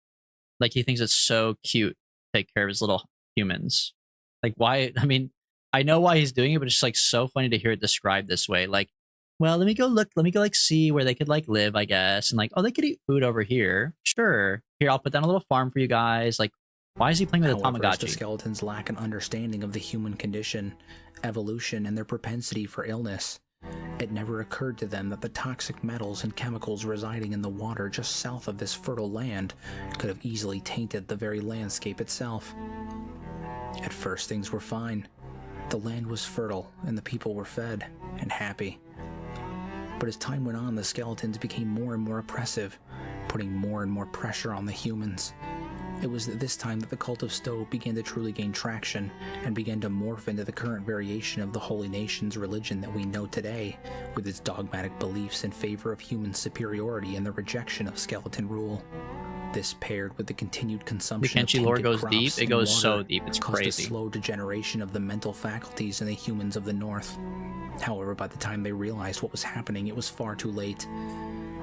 Like he thinks it's so cute to take care of his little humans. Like why, I mean, I know why he's doing it, but it's just like so funny to hear it described this way. Like, well, let me go like see where they could like live, I guess. And like, oh, they could eat food over here. Sure. Here, I'll put down a little farm for you guys. Like, why is he playing with a Tamagotchi? The skeletons lack an understanding of the human condition, evolution, and their propensity for illness. It never occurred to them that the toxic metals and chemicals residing in the water just south of this fertile land could have easily tainted the very landscape itself. At first, things were fine. The land was fertile, and the people were fed and happy. But as time went on, the skeletons became more and more oppressive, putting more and more pressure on the humans. It was at this time that the cult of Stowe began to truly gain traction and began to morph into the current variation of the Holy Nation's religion that we know today, with its dogmatic beliefs in favor of human superiority and the rejection of skeleton rule. This, paired with the continued consumption the Kenshi lore goes deep. It goes so deep. It's caused crazy. A slow degeneration of the mental faculties in the humans of the North. However, by the time they realized what was happening, it was far too late.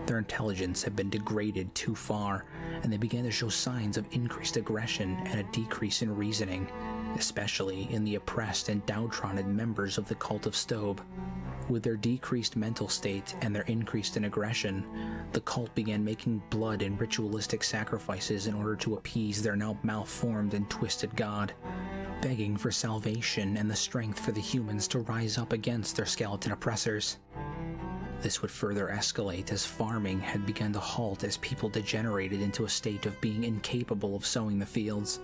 Their intelligence had been degraded too far, and they began to show signs of increased aggression and a decrease in reasoning, especially in the oppressed and downtrodden members of the cult of Stobe. With their decreased mental state and their increase in aggression, the cult began making blood and ritualistic sacrifices in order to appease their now malformed and twisted god, begging for salvation and the strength for the humans to rise up against their skeleton oppressors. This would further escalate as farming had begun to halt as people degenerated into a state of being incapable of sowing the fields.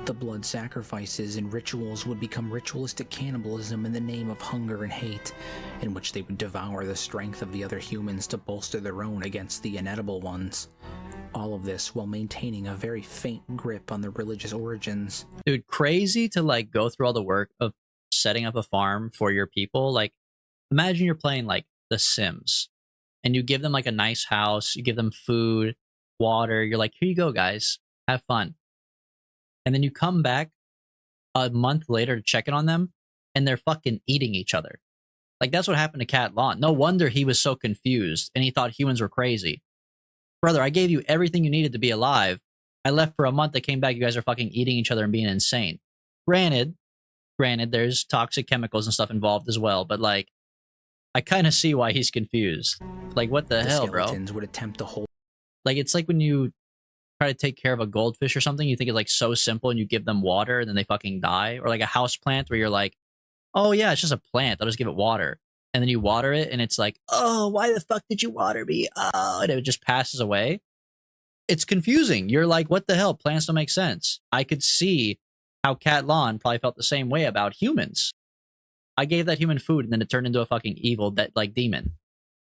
The blood sacrifices and rituals would become ritualistic cannibalism in the name of hunger and hate, in which they would devour the strength of the other humans to bolster their own against the inedible ones. All of this while maintaining a very faint grip on the religious origins. Dude, crazy to like go through all the work of setting up a farm for your people. Like, imagine you're playing like The Sims and you give them like a nice house, you give them food, water, you're like, here you go, guys, have fun. And then you come back a month later to check in on them and they're fucking eating each other. Like, that's what happened to Cat Lon. No wonder he was so confused and he thought humans were crazy. Brother, I gave you everything you needed to be alive. I left for a month, I came back, you guys are fucking eating each other and being insane. Granted, there's toxic chemicals and stuff involved as well, but like, I kind of see why he's confused. Like, what the hell, bro? Skeletons would attempt to hold. Like, it's like when you try to take care of a goldfish or something, you think it's like so simple and you give them water and then they fucking die. Or like a house plant where you're like, oh yeah, it's just a plant, I'll just give it water. And then you water it and it's like, oh, why the fuck did you water me? Oh, and it just passes away. It's confusing. You're like, what the hell? Plants don't make sense. I could see how Cat Lon probably felt the same way about humans. I gave that human food and then it turned into a fucking evil demon.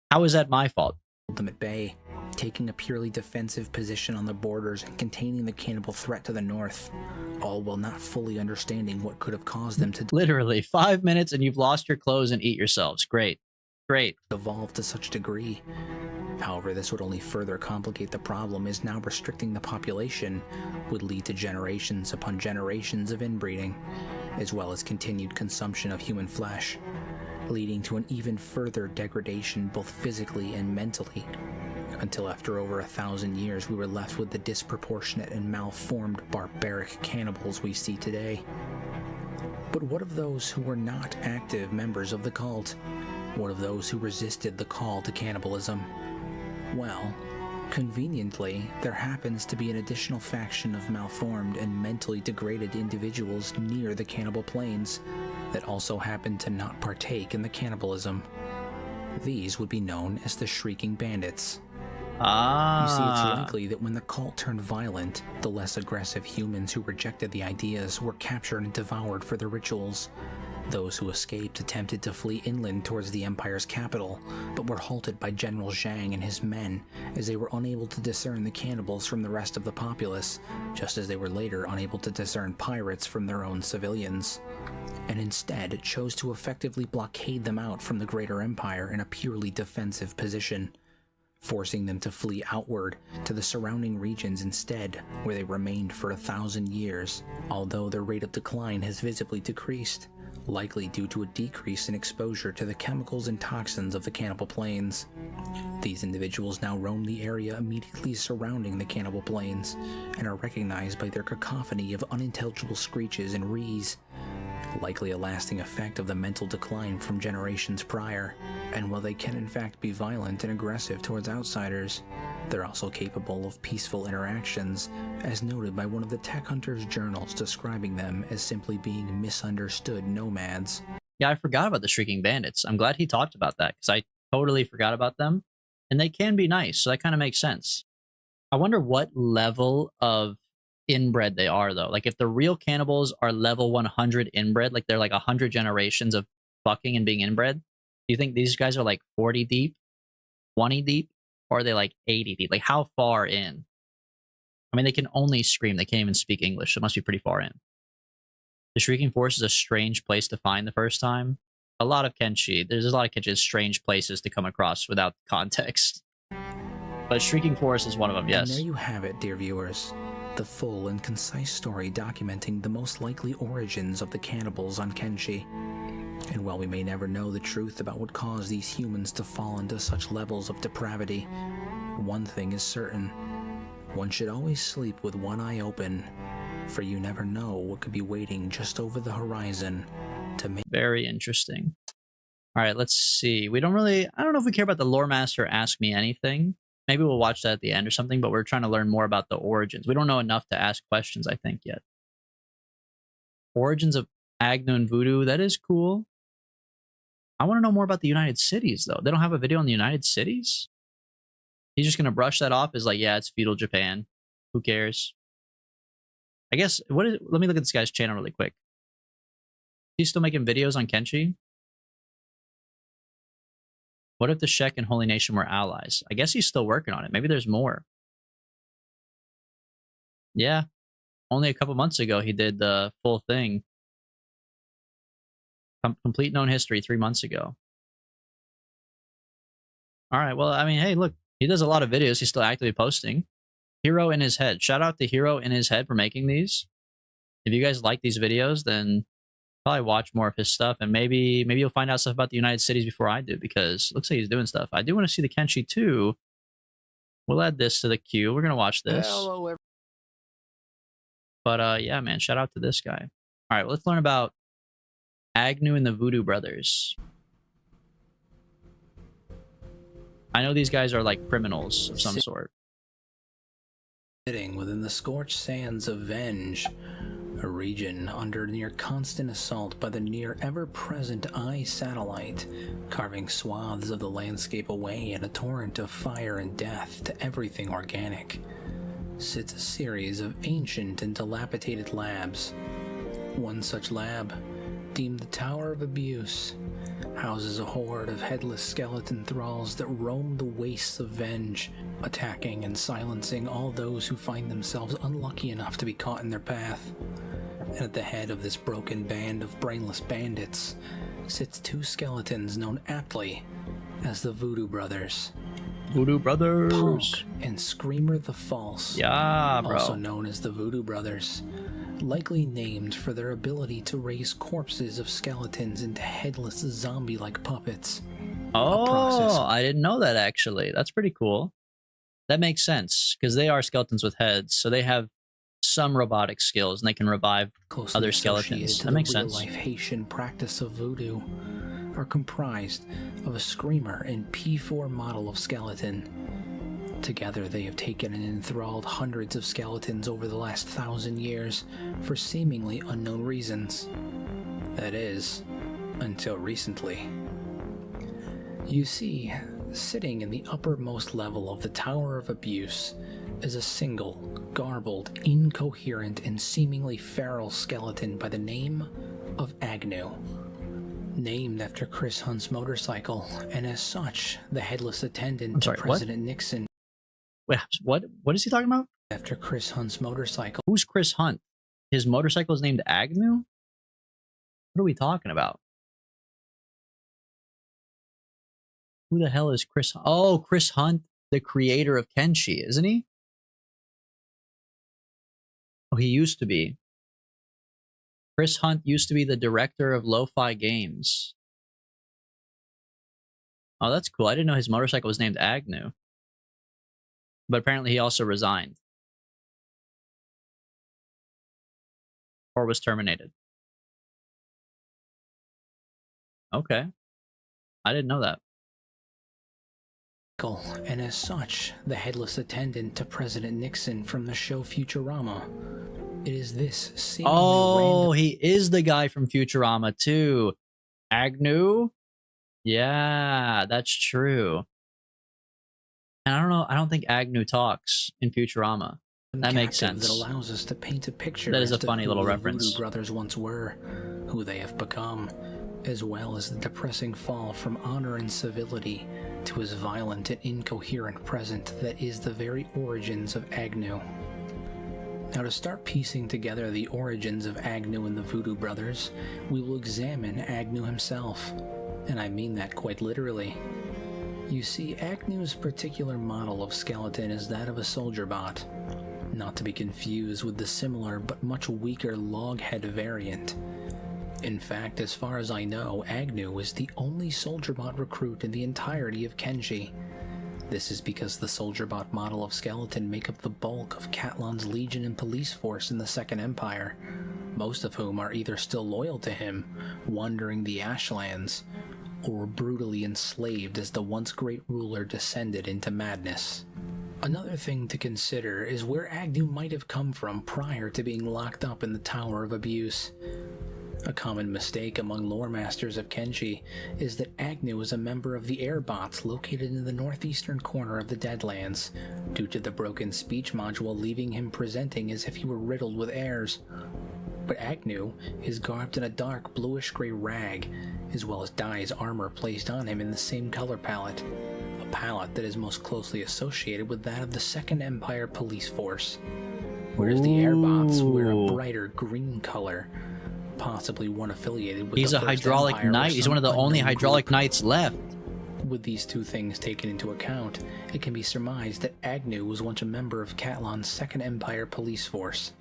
How is that my fault? Them at bay, taking a purely defensive position on the borders and containing the cannibal threat to the north, all while not fully understanding what could have caused them to Literally 5 minutes and you've lost your clothes and eat yourselves. Great. evolve to such a degree. However, this would only further complicate the problem, as now restricting the population would lead to generations upon generations of inbreeding, as well as continued consumption of human flesh, leading to an even further degradation both physically and mentally, until after over 1,000 years we were left with the disproportionate and malformed barbaric cannibals we see today. But what of those who were not active members of the cult? What of those who resisted the call to cannibalism? Well, conveniently, there happens to be an additional faction of malformed and mentally degraded individuals near the cannibal plains that also happen to not partake in the cannibalism. These would be known as the Shrieking Bandits. You see, it's likely that when the cult turned violent, the less aggressive humans who rejected the ideas were captured and devoured for their rituals. Those who escaped attempted to flee inland towards the Empire's capital, but were halted by General Zhang and his men, as they were unable to discern the cannibals from the rest of the populace, just as they were later unable to discern pirates from their own civilians, and instead chose to effectively blockade them out from the greater Empire in a purely defensive position, forcing them to flee outward to the surrounding regions instead, where they remained for 1,000 years, although their rate of decline has visibly decreased, likely due to a decrease in exposure to the chemicals and toxins of the cannibal plains. These individuals now roam the area immediately surrounding the cannibal plains, and are recognized by their cacophony of unintelligible screeches and rees, likely a lasting effect of the mental decline from generations prior. And while they can in fact be violent and aggressive towards outsiders, they're also capable of peaceful interactions, as noted by one of the Tech Hunter's journals describing them as simply being misunderstood nomads. Yeah, I forgot about the Shrieking Bandits. I'm glad he talked about that, because I totally forgot about them. And they can be nice, so that kind of makes sense. I wonder what level of inbred they are, though. Like, if the real cannibals are level 100 inbred, like they're like 100 generations of fucking and being inbred, do you think these guys are like 40 deep, 20 deep, or are they like 80 deep? Like, how far in? I mean, they can only scream. They can't even speak English. So it must be pretty far in. The Shrieking Forest is a strange place to find the first time. A lot of Kenshi. There's a lot of Kenshi strange places to come across without context. But Shrieking Forest is one of them, yes. And there you have it, dear viewers. The full and concise story documenting the most likely origins of the cannibals on Kenshi. And while we may never know the truth about what caused these humans to fall into such levels of depravity, one thing is certain. One should always sleep with one eye open, for you never know what could be waiting just over the horizon to make... Very interesting. All right, let's see. I don't know if we care about the Lore Master Ask Me Anything. Maybe we'll watch that at the end or something, but we're trying to learn more about the origins. We don't know enough to ask questions, I think, yet. Origins of Agno and Voodoo, that is cool. I want to know more about the United Cities, though. They don't have a video on the United Cities? He's just going to brush that off as like, yeah, it's feudal Japan. Who cares? I guess, let me look at this guy's channel really quick. He's still making videos on Kenshi? What if the Shek and Holy Nation were allies? I guess he's still working on it. Maybe there's more. Yeah. Only a couple months ago, he did the full thing. Complete known history 3 months ago. All right. Well, I mean, hey, look, he does a lot of videos. He's still actively posting. Hero in his head. Shout out to Hero in his head for making these. If you guys like these videos, then probably watch more of his stuff, and maybe you'll find out stuff about the United Cities before I do, because it looks like he's doing stuff. I do want to see the Kenshi too. We'll add this to the queue. We're gonna watch this. Hello, But yeah, man, shout out to this guy. All right, let's learn about Agnew and the Voodoo Brothers. I know these guys are like criminals of some sort. Sitting within the scorched sands of Venge, a region under near constant assault by the near ever-present Eye satellite, carving swaths of the landscape away in a torrent of fire and death to everything organic, sits a series of ancient and dilapidated labs. One such lab, deemed the Tower of Abuse, houses a horde of headless skeleton thralls that roam the wastes of Venge, attacking and silencing all those who find themselves unlucky enough to be caught in their path. And at the head of this broken band of brainless bandits sits two skeletons known aptly as the Voodoo Brothers. Voodoo Brothers. Punk and Screamer the False, Yeah, bro. also known as the Voodoo Brothers, likely named for their ability to raise corpses of skeletons into headless zombie-like puppets. Oh, I didn't know that, actually. That's pretty cool. That makes sense, because they are skeletons with heads, so they have some robotic skills, and they can revive Closely other associated skeletons. to That the makes sense. real-life Haitian practice of voodoo, are comprised of a Screamer and P4 model of skeleton. Together, they have taken and enthralled hundreds of skeletons over the last 1,000 years for seemingly unknown reasons. That is, until recently. You see, sitting in the uppermost level of the Tower of Abuse is a single, garbled, incoherent, and seemingly feral skeleton by the name of Agnew. Named after Chris Hunt's motorcycle, and as such, the headless attendant to President Nixon. Wait, what? What is he talking about? After Chris Hunt's motorcycle. Who's Chris Hunt? His motorcycle is named Agnew? What are we talking about? Who the hell is Chris? Oh, Chris Hunt, the creator of Kenshi, isn't he? Oh, he used to be. Chris Hunt used to be the director of Lo-Fi Games. Oh, that's cool. I didn't know his motorcycle was named Agnew. But apparently he also resigned. Or was terminated. Okay. I didn't know that. And as such, the headless attendant to President Nixon from the show Futurama. It is this seemingly Oh, he is the guy from Futurama too. Agnew? Yeah, that's true. And I don't know, I don't think Agnew talks in Futurama. That makes sense. That allows us to paint a picture. That is a as to funny who little the reference. Voodoo Brothers once were, who they have become, as well as the depressing fall from honor and civility to his violent and incoherent present that is the very origins of Agnew. Now, to start piecing together the origins of Agnew and the Voodoo Brothers, we will examine Agnew himself, and I mean that quite literally. You see, Agnew's particular model of skeleton is that of a soldier bot, not to be confused with the similar but much weaker loghead variant. In fact, as far as I know, Agnew is the only soldier bot recruit in the entirety of Kenshi. This is because the soldier bot model of skeleton make up the bulk of Catlan's legion and police force in the Second Empire, most of whom are either still loyal to him, wandering the Ashlands, or brutally enslaved as the once great ruler descended into madness. Another thing to consider is where Agnew might have come from prior to being locked up in the Tower of Abuse. A common mistake among lore masters of Kenshi is that Agnew is a member of the Airbots located in the northeastern corner of the Deadlands, due to the broken speech module leaving him presenting as if he were riddled with airs. But Agnew is garbed in a dark bluish-gray rag, as well as Dai's armor placed on him in the same color palette, a palette that is most closely associated with that of the Second Empire police force, whereas the Airbots wear a brighter green color, possibly one affiliated with He's the a First hydraulic Empire or knight. He's some one of the only unknown hydraulic group. knights left. With these two things taken into account, it can be surmised that Agnew was once a member of Catlan's Second Empire police force.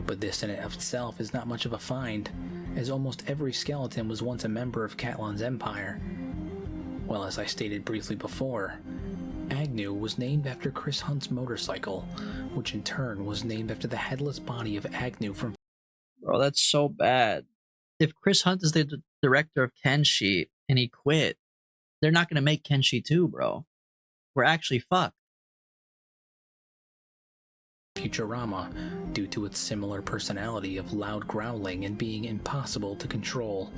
But this in and of itself is not much of a find, as almost every skeleton was once a member of Catlan's empire. Well, as I stated briefly before, Agnew was named after Chris Hunt's motorcycle, which in turn was named after the headless body of Agnew from Bro, that's so bad. If Chris Hunt is the director of Kenshi and he quit, they're not going to make Kenshi 2, bro. We're actually fucked. Futurama, due to its similar personality of loud growling and being impossible to control.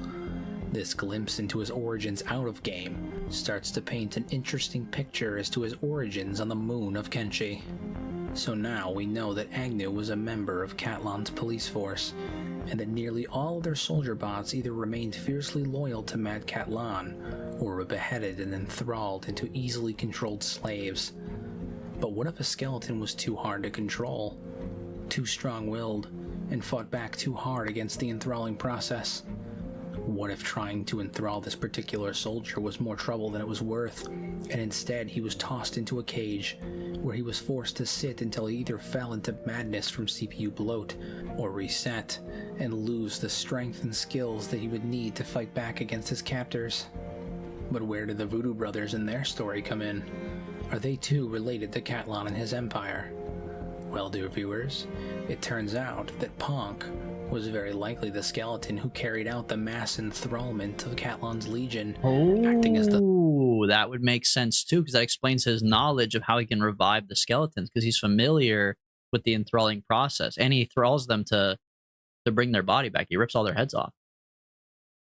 This glimpse into his origins out of game starts to paint an interesting picture as to his origins on the moon of Kenshi. So now we know that Agnew was a member of Catlan's police force, and that nearly all of their soldier bots either remained fiercely loyal to Mad Catlan, or were beheaded and enthralled into easily controlled slaves. But what if a skeleton was too hard to control, too strong-willed, and fought back too hard against the enthralling process? What if trying to enthrall this particular soldier was more trouble than it was worth, and instead he was tossed into a cage, where he was forced to sit until he either fell into madness from CPU bloat, or reset, and lose the strength and skills that he would need to fight back against his captors? But where do the Voodoo Brothers and their story come in? Are they too related to Catlan and his empire? Well, dear viewers, it turns out that Ponk was very likely the skeleton who carried out the mass enthrallment of Catlan's legion, acting as the... Oh, that would make sense too, because that explains his knowledge of how he can revive the skeletons, because he's familiar with the enthralling process, and he thralls them to bring their body back. He rips all their heads off.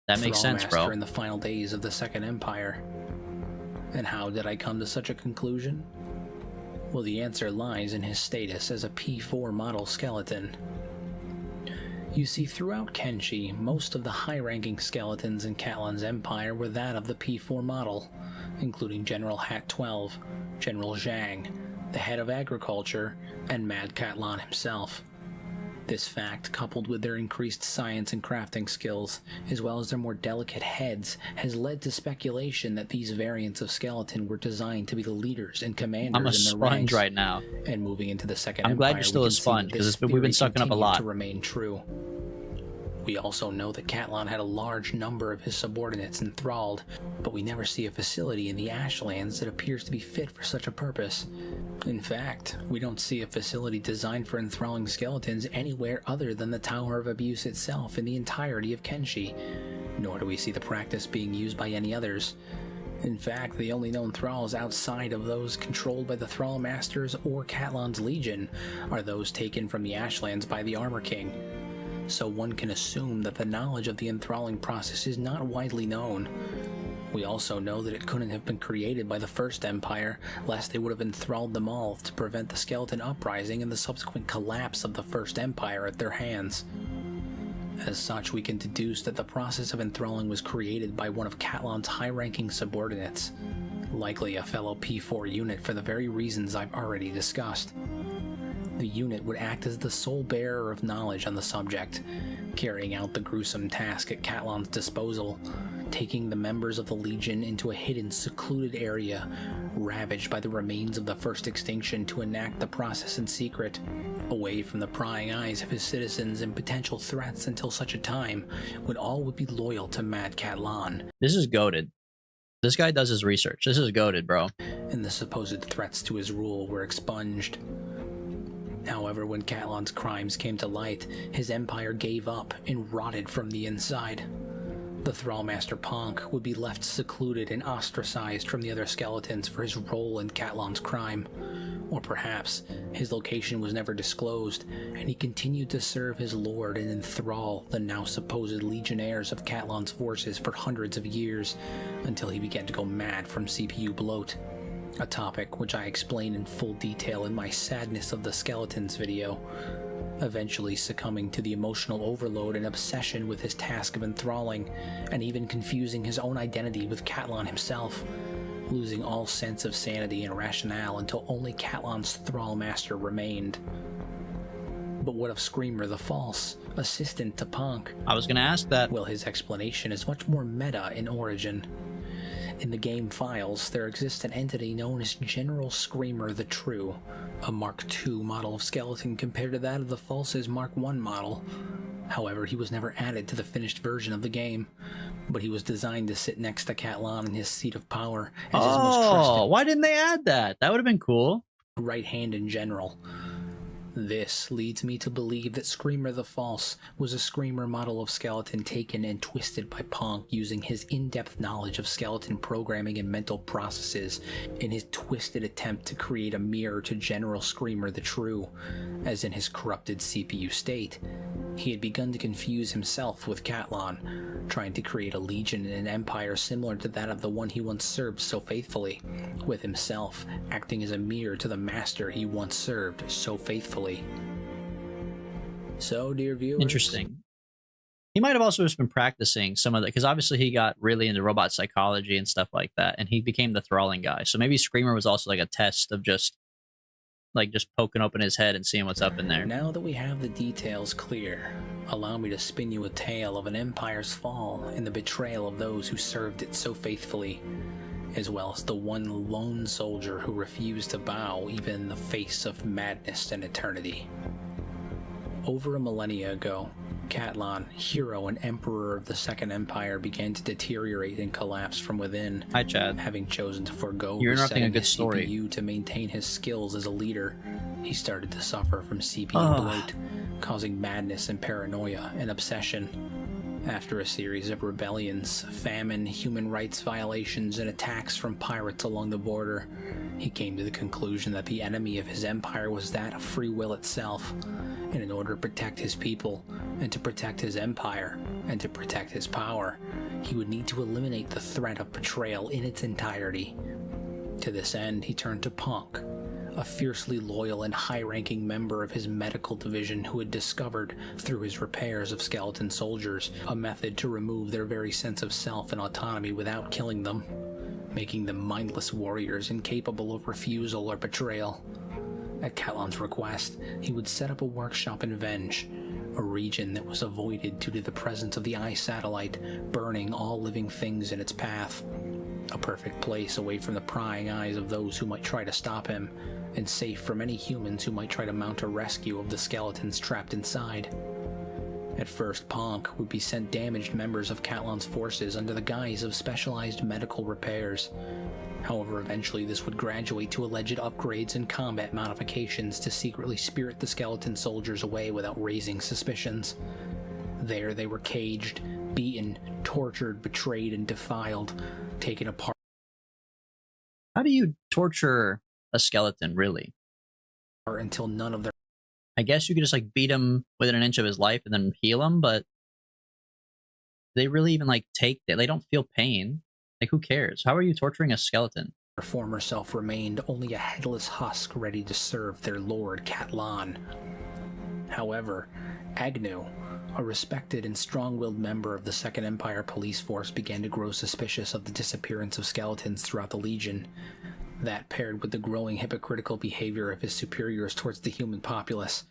That makes sense, bro. In the final days of the Second Empire. And how did I come to such a conclusion? Well, the answer lies in his status as a P4 model skeleton. You see, throughout Kenshi, most of the high-ranking skeletons in Catlan's empire were that of the P4 model, including General Hat 12, General Zhang, the head of agriculture, and Mad Catlan himself. This fact, coupled with their increased science and crafting skills, as well as their more delicate heads, has led to speculation that these variants of skeleton were designed to be the leaders and commanders I'm a in their sponge ranks. right now. And moving into the Second I'm Empire, glad you're still we a can see sponge, that this because we've been theory sucking up a continued lot. to remain true. We also know that Catlan had a large number of his subordinates enthralled, but we never see a facility in the Ashlands that appears to be fit for such a purpose. In fact, we don't see a facility designed for enthralling skeletons anywhere other than the Tower of Abuse itself in the entirety of Kenshi, nor do we see the practice being used by any others. In fact, the only known thralls outside of those controlled by the Thrall Masters or Catlan's Legion are those taken from the Ashlands by the Armor King. So one can assume that the knowledge of the enthralling process is not widely known. We also know that it couldn't have been created by the First Empire, lest they would have enthralled them all to prevent the skeleton uprising and the subsequent collapse of the First Empire at their hands. As such, we can deduce that the process of enthralling was created by one of Catlan's high-ranking subordinates, likely a fellow P4 unit for the very reasons I've already discussed. The unit would act as the sole bearer of knowledge on the subject, carrying out the gruesome task at Catlan's disposal, taking the members of the Legion into a hidden, secluded area, ravaged by the remains of the First Extinction to enact the process in secret, away from the prying eyes of his citizens and potential threats until such a time when all would be loyal to Mad Catlan. This is goated. This guy does his research. This is goated, bro. And the supposed threats to his rule were expunged. However, when Catlan's crimes came to light, his empire gave up and rotted from the inside. The Thrallmaster Ponk would be left secluded and ostracized from the other skeletons for his role in Catlan's crime. Or perhaps his location was never disclosed, and he continued to serve his lord and enthrall the now supposed legionnaires of Catlan's forces for hundreds of years, until he began to go mad from CPU bloat. A topic which I explain in full detail in my Sadness of the Skeletons video, eventually succumbing to the emotional overload and obsession with his task of enthralling, and even confusing his own identity with Catlan himself, losing all sense of sanity and rationale until only Catlan's Thrallmaster remained. But what of Screamer the False, assistant to Ponk? I was gonna ask that. Well, his explanation is much more meta in origin. In the game files, there exists an entity known as General Screamer the True, a Mark II model of skeleton compared to that of the False's Mark I model. However, he was never added to the finished version of the game, but he was designed to sit next to Catlan in his seat of power as his most trusted Why didn't they add that? That would have been cool. right hand in general. This leads me to believe that Screamer the False was a Screamer model of skeleton taken and twisted by Ponk using his in-depth knowledge of skeleton programming and mental processes in his twisted attempt to create a mirror to General Screamer the True, as in his corrupted CPU state. He had begun to confuse himself with Catlan, trying to create a legion and an empire similar to that of the one he once served so faithfully, with himself acting as a mirror to the master he once served so faithfully. So, dear viewers... Interesting. He might have also just been practicing some of that, because obviously he got really into robot psychology and stuff like that, and he became the thralling guy. So maybe Screamer was also like a test of just poking open his head and seeing what's up in there. Now that we have the details clear, allow me to spin you a tale of an empire's fall and the betrayal of those who served it so faithfully, as well as the one lone soldier who refused to bow even in the face of madness and eternity. Over a millennia ago, Catlan, hero and emperor of the Second Empire, began to deteriorate and collapse from within. Hi, Chad. Having chosen to forego You're interrupting a resetting good his story. CPU to maintain his skills as a leader, he started to suffer from CPU bloat, causing madness and paranoia and obsession. After a series of rebellions, famine, human rights violations, and attacks from pirates along the border, he came to the conclusion that the enemy of his empire was that of free will itself, and in order to protect his people, and to protect his empire, and to protect his power, he would need to eliminate the threat of betrayal in its entirety. To this end, he turned to Ponk, a fiercely loyal and high-ranking member of his medical division who had discovered, through his repairs of skeleton soldiers, a method to remove their very sense of self and autonomy without killing them, making them mindless warriors incapable of refusal or betrayal. At Catlan's request, he would set up a workshop in Venge, a region that was avoided due to the presence of the Eye satellite burning all living things in its path. A perfect place away from the prying eyes of those who might try to stop him, and safe from any humans who might try to mount a rescue of the skeletons trapped inside. At first, Ponk would be sent damaged members of Catlan's forces under the guise of specialized medical repairs. However, eventually this would graduate to alleged upgrades and combat modifications to secretly spirit the skeleton soldiers away without raising suspicions. There they were caged, beaten, tortured, betrayed, and defiled, taken apart. How do you torture a skeleton, really? Until none of their... I guess you could just beat him within an inch of his life and then heal him, but they really even take that? They don't feel pain. Who cares? How are you torturing a skeleton? Their former self remained only a headless husk ready to serve their lord Catlan. However, Agnew, a respected and strong-willed member of the Second Empire police force, began to grow suspicious of the disappearance of skeletons throughout the Legion. That, paired with the growing hypocritical behavior of his superiors towards the human populace,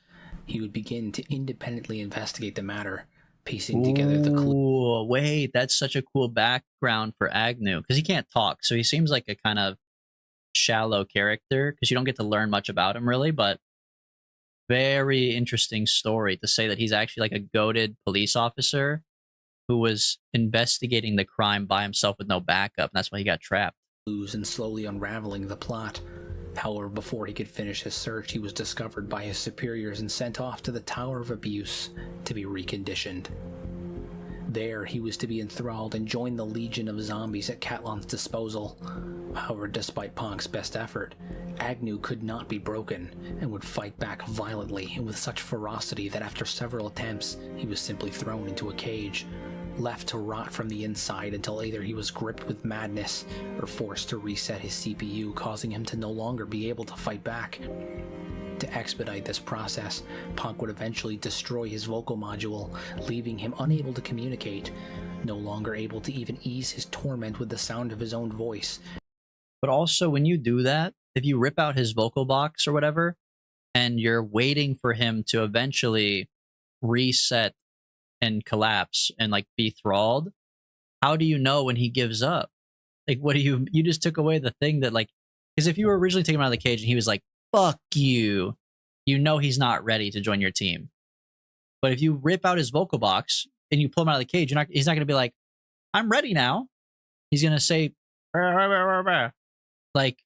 he would begin to independently investigate the matter, piecing together the clues. Oh, wait, that's such a cool background for Agnew, because he can't talk, so he seems like a kind of shallow character, because you don't get to learn much about him, really, but very interesting story to say that he's actually a goated police officer who was investigating the crime by himself with no backup, and that's why he got trapped. And slowly unraveling the plot. However, before he could finish his search, he was discovered by his superiors and sent off to the Tower of Abuse to be reconditioned. There, he was to be enthralled and join the legion of zombies at Catlan's disposal. However, despite Ponk's best effort, Agnew could not be broken and would fight back violently and with such ferocity that after several attempts, he was simply thrown into a cage, left to rot from the inside until either he was gripped with madness or forced to reset his CPU, causing him to no longer be able to fight back. To expedite this process, Ponk would eventually destroy his vocal module, leaving him unable to communicate, no longer able to even ease his torment with the sound of his own voice. But also, when you do that, if you rip out his vocal box or whatever, and you're waiting for him to eventually reset and collapse and like be thralled, how do you know when he gives up? Like, what do you just took away the thing that, like, because if you were originally taking him out of the cage and he was like, fuck you, you know he's not ready to join your team. But if you rip out his vocal box and you pull him out of the cage, he's not going to be like, I'm ready now. He's going to say, like,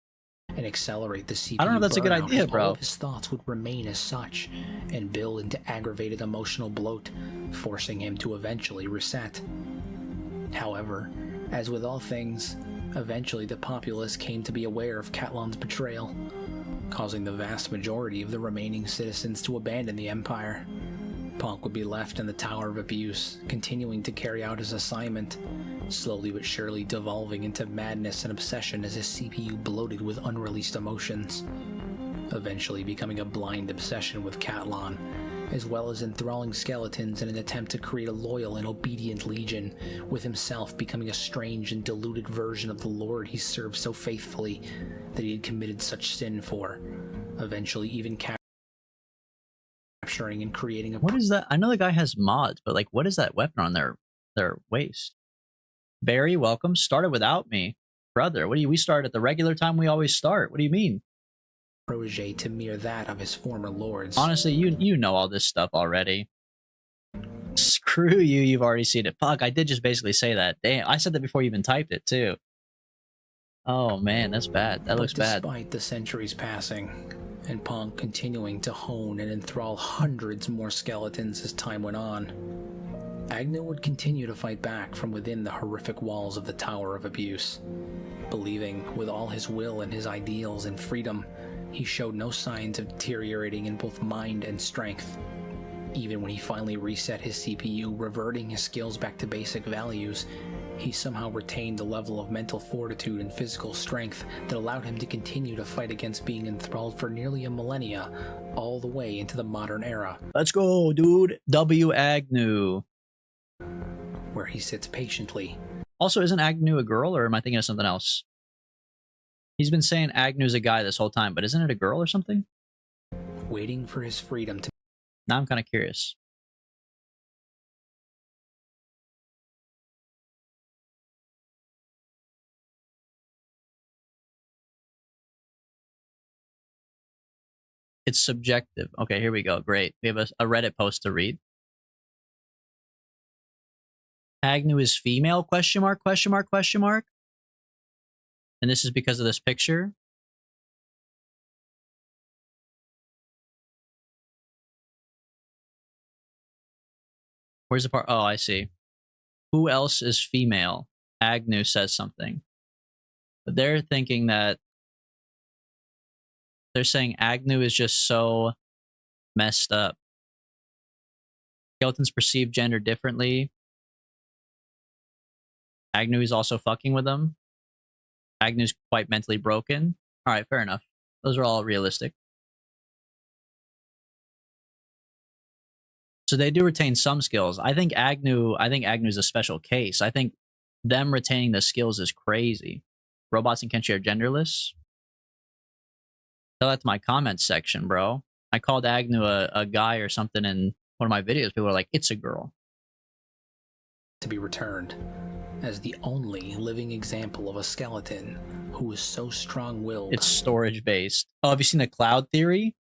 and accelerate the CPU. I don't know if that's a good burnout, idea, as bro. all of his thoughts would remain as such and build into aggravated emotional bloat, forcing him to eventually reset. However, as with all things, eventually the populace came to be aware of Catlan's betrayal, causing the vast majority of the remaining citizens to abandon the Empire. Ponk would be left in the Tower of Abuse, continuing to carry out his assignment, slowly but surely devolving into madness and obsession as his CPU bloated with unreleased emotions, eventually becoming a blind obsession with Catlan, as well as enthralling skeletons in an attempt to create a loyal and obedient legion, with himself becoming a strange and diluted version of the Lord he served so faithfully that he had committed such sin for, eventually even capturing and creating a... What is that? I know the guy has mods, but like, what is that weapon on their waist? Barry, welcome. Started without me. Brother, what do you... We start at the regular time we always start. What do you mean? Protege to mirror that of his former lords. Honestly, you know all this stuff already. Screw you, you've already seen it. Fuck, I did just basically say that. Damn, I said that before you even typed it, too. Oh, man, that's bad. That looks bad. Despite the centuries passing, and Ponk continuing to hone and enthrall hundreds more skeletons as time went on, Agnew would continue to fight back from within the horrific walls of the Tower of Abuse, believing with all his will and his ideals and freedom, he showed no signs of deteriorating in both mind and strength. Even when he finally reset his CPU, reverting his skills back to basic values, he somehow retained a level of mental fortitude and physical strength that allowed him to continue to fight against being enthralled for nearly a millennia, all the way into the modern era. Let's go, dude. W. Agnew. Where he sits patiently. Also, isn't Agnew a girl, or am I thinking of something else? He's been saying Agnew's a guy this whole time, but isn't it a girl or something? Waiting for his freedom to... Now I'm kind of curious. It's subjective. Okay, here we go. Great. We have a Reddit post to read. Agnew is female, question mark, question mark, question mark. And this is because of this picture. Where's the part? Oh, I see. Who else is female? Agnew says something. But they're thinking that... They're saying Agnew is just so messed up. Skeletons perceive gender differently. Agnew is also fucking with them. Agnew's quite mentally broken. All right, fair enough. Those are all realistic. So they do retain some skills. I think Agnew's a special case. I think them retaining the skills is crazy. Robots in Kenshi are genderless. Tell that to my comments section, bro. I called Agnew a guy or something in one of my videos. People were like, it's a girl. To be returned as the only living example of a skeleton who was so strong-willed. It's storage based. Oh, have you seen the cloud theory?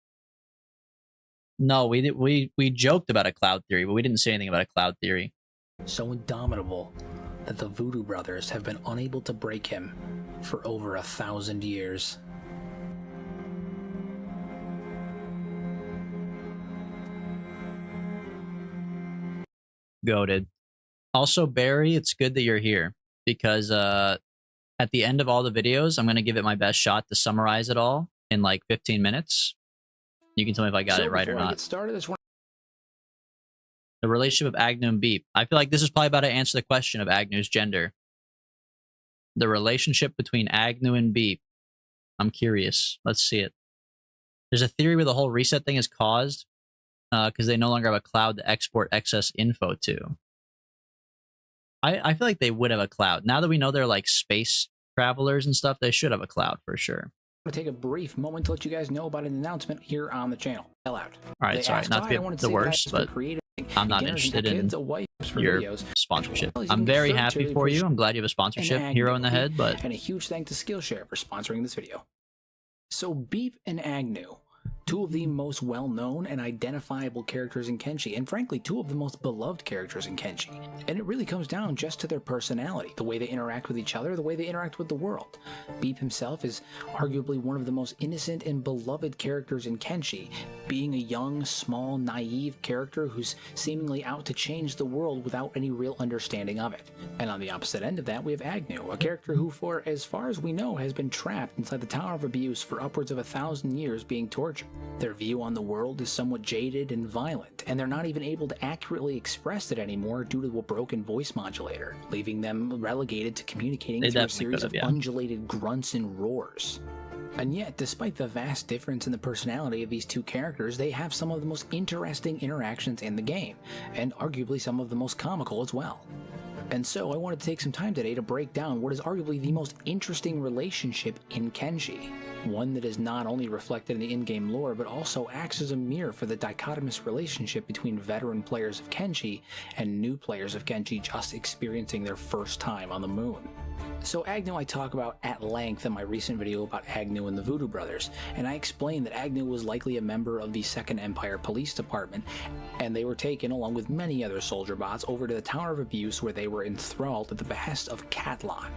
No, we joked about a cloud theory, but we didn't say anything about a cloud theory. So indomitable that the Voodoo Brothers have been unable to break him for over 1,000 years. Goated. Also, Barry, it's good that you're here because at the end of all the videos, I'm going to give it my best shot to summarize it all in like 15 minutes. You can tell me if I got it right or before I not. get started, I just want The relationship of Agnew and Beep. I feel like this is probably about to answer the question of Agnew's gender. The relationship between Agnew and Beep. I'm curious. Let's see it. There's a theory where the whole reset thing is caused because they no longer have a cloud to export excess info to. I feel like they would have a cloud. Now that we know they're like space travelers and stuff, they should have a cloud for sure. to take a brief moment to let you guys know about an announcement here on the channel. Hell out. All right, sorry, not to be the worst, but I'm not interested in your sponsorship. I'm very happy for you. I'm glad you have a sponsorship, Hero in the Head, but... And a huge thank to Skillshare for sponsoring this video. So Beep and Agnew, two of the most well-known and identifiable characters in Kenshi, and frankly, two of the most beloved characters in Kenshi. And it really comes down just to their personality, the way they interact with each other, the way they interact with the world. Beep himself is arguably one of the most innocent and beloved characters in Kenshi, being a young, small, naive character who's seemingly out to change the world without any real understanding of it. And on the opposite end of that, we have Agnew, a character who, for as far as we know, has been trapped inside the Tower of Abuse for upwards of 1,000 years being tortured. Their view on the world is somewhat jaded and violent, and they're not even able to accurately express it anymore due to a broken voice modulator, leaving them relegated to communicating through a series of undulated grunts and roars. And yet, despite the vast difference in the personality of these two characters, they have some of the most interesting interactions in the game, and arguably some of the most comical as well. And so I wanted to take some time today to break down what is arguably the most interesting relationship in Kenshi. One that is not only reflected in the in-game lore, but also acts as a mirror for the dichotomous relationship between veteran players of Kenshi and new players of Kenshi just experiencing their first time on the moon. So Agnew I talk about at length in my recent video about Agnew and the Voodoo Brothers, and I explained that Agnew was likely a member of the Second Empire Police Department, and they were taken, along with many other soldier bots, over to the Tower of Abuse where they were enthralled at the behest of Catlon.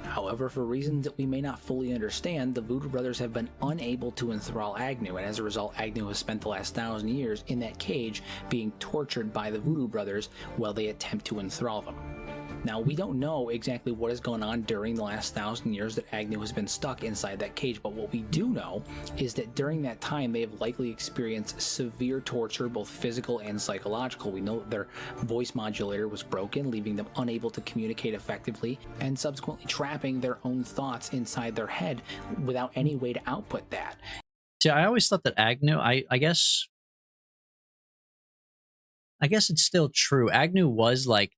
However, for reasons that we may not fully understand, the Voodoo Brothers have been unable to enthrall Agnew, and as a result, Agnew has spent the last 1,000 years in that cage being tortured by the Voodoo Brothers while they attempt to enthrall them. Now, we don't know exactly what has gone on during the last 1,000 years that Agnew has been stuck inside that cage, but what we do know is that during that time they have likely experienced severe torture, both physical and psychological. We know that their voice modulator was broken, leaving them unable to communicate effectively, and subsequently trapping their own thoughts inside their head without any way to output that. See, I always thought that Agnew, I guess it's still true. Agnew was like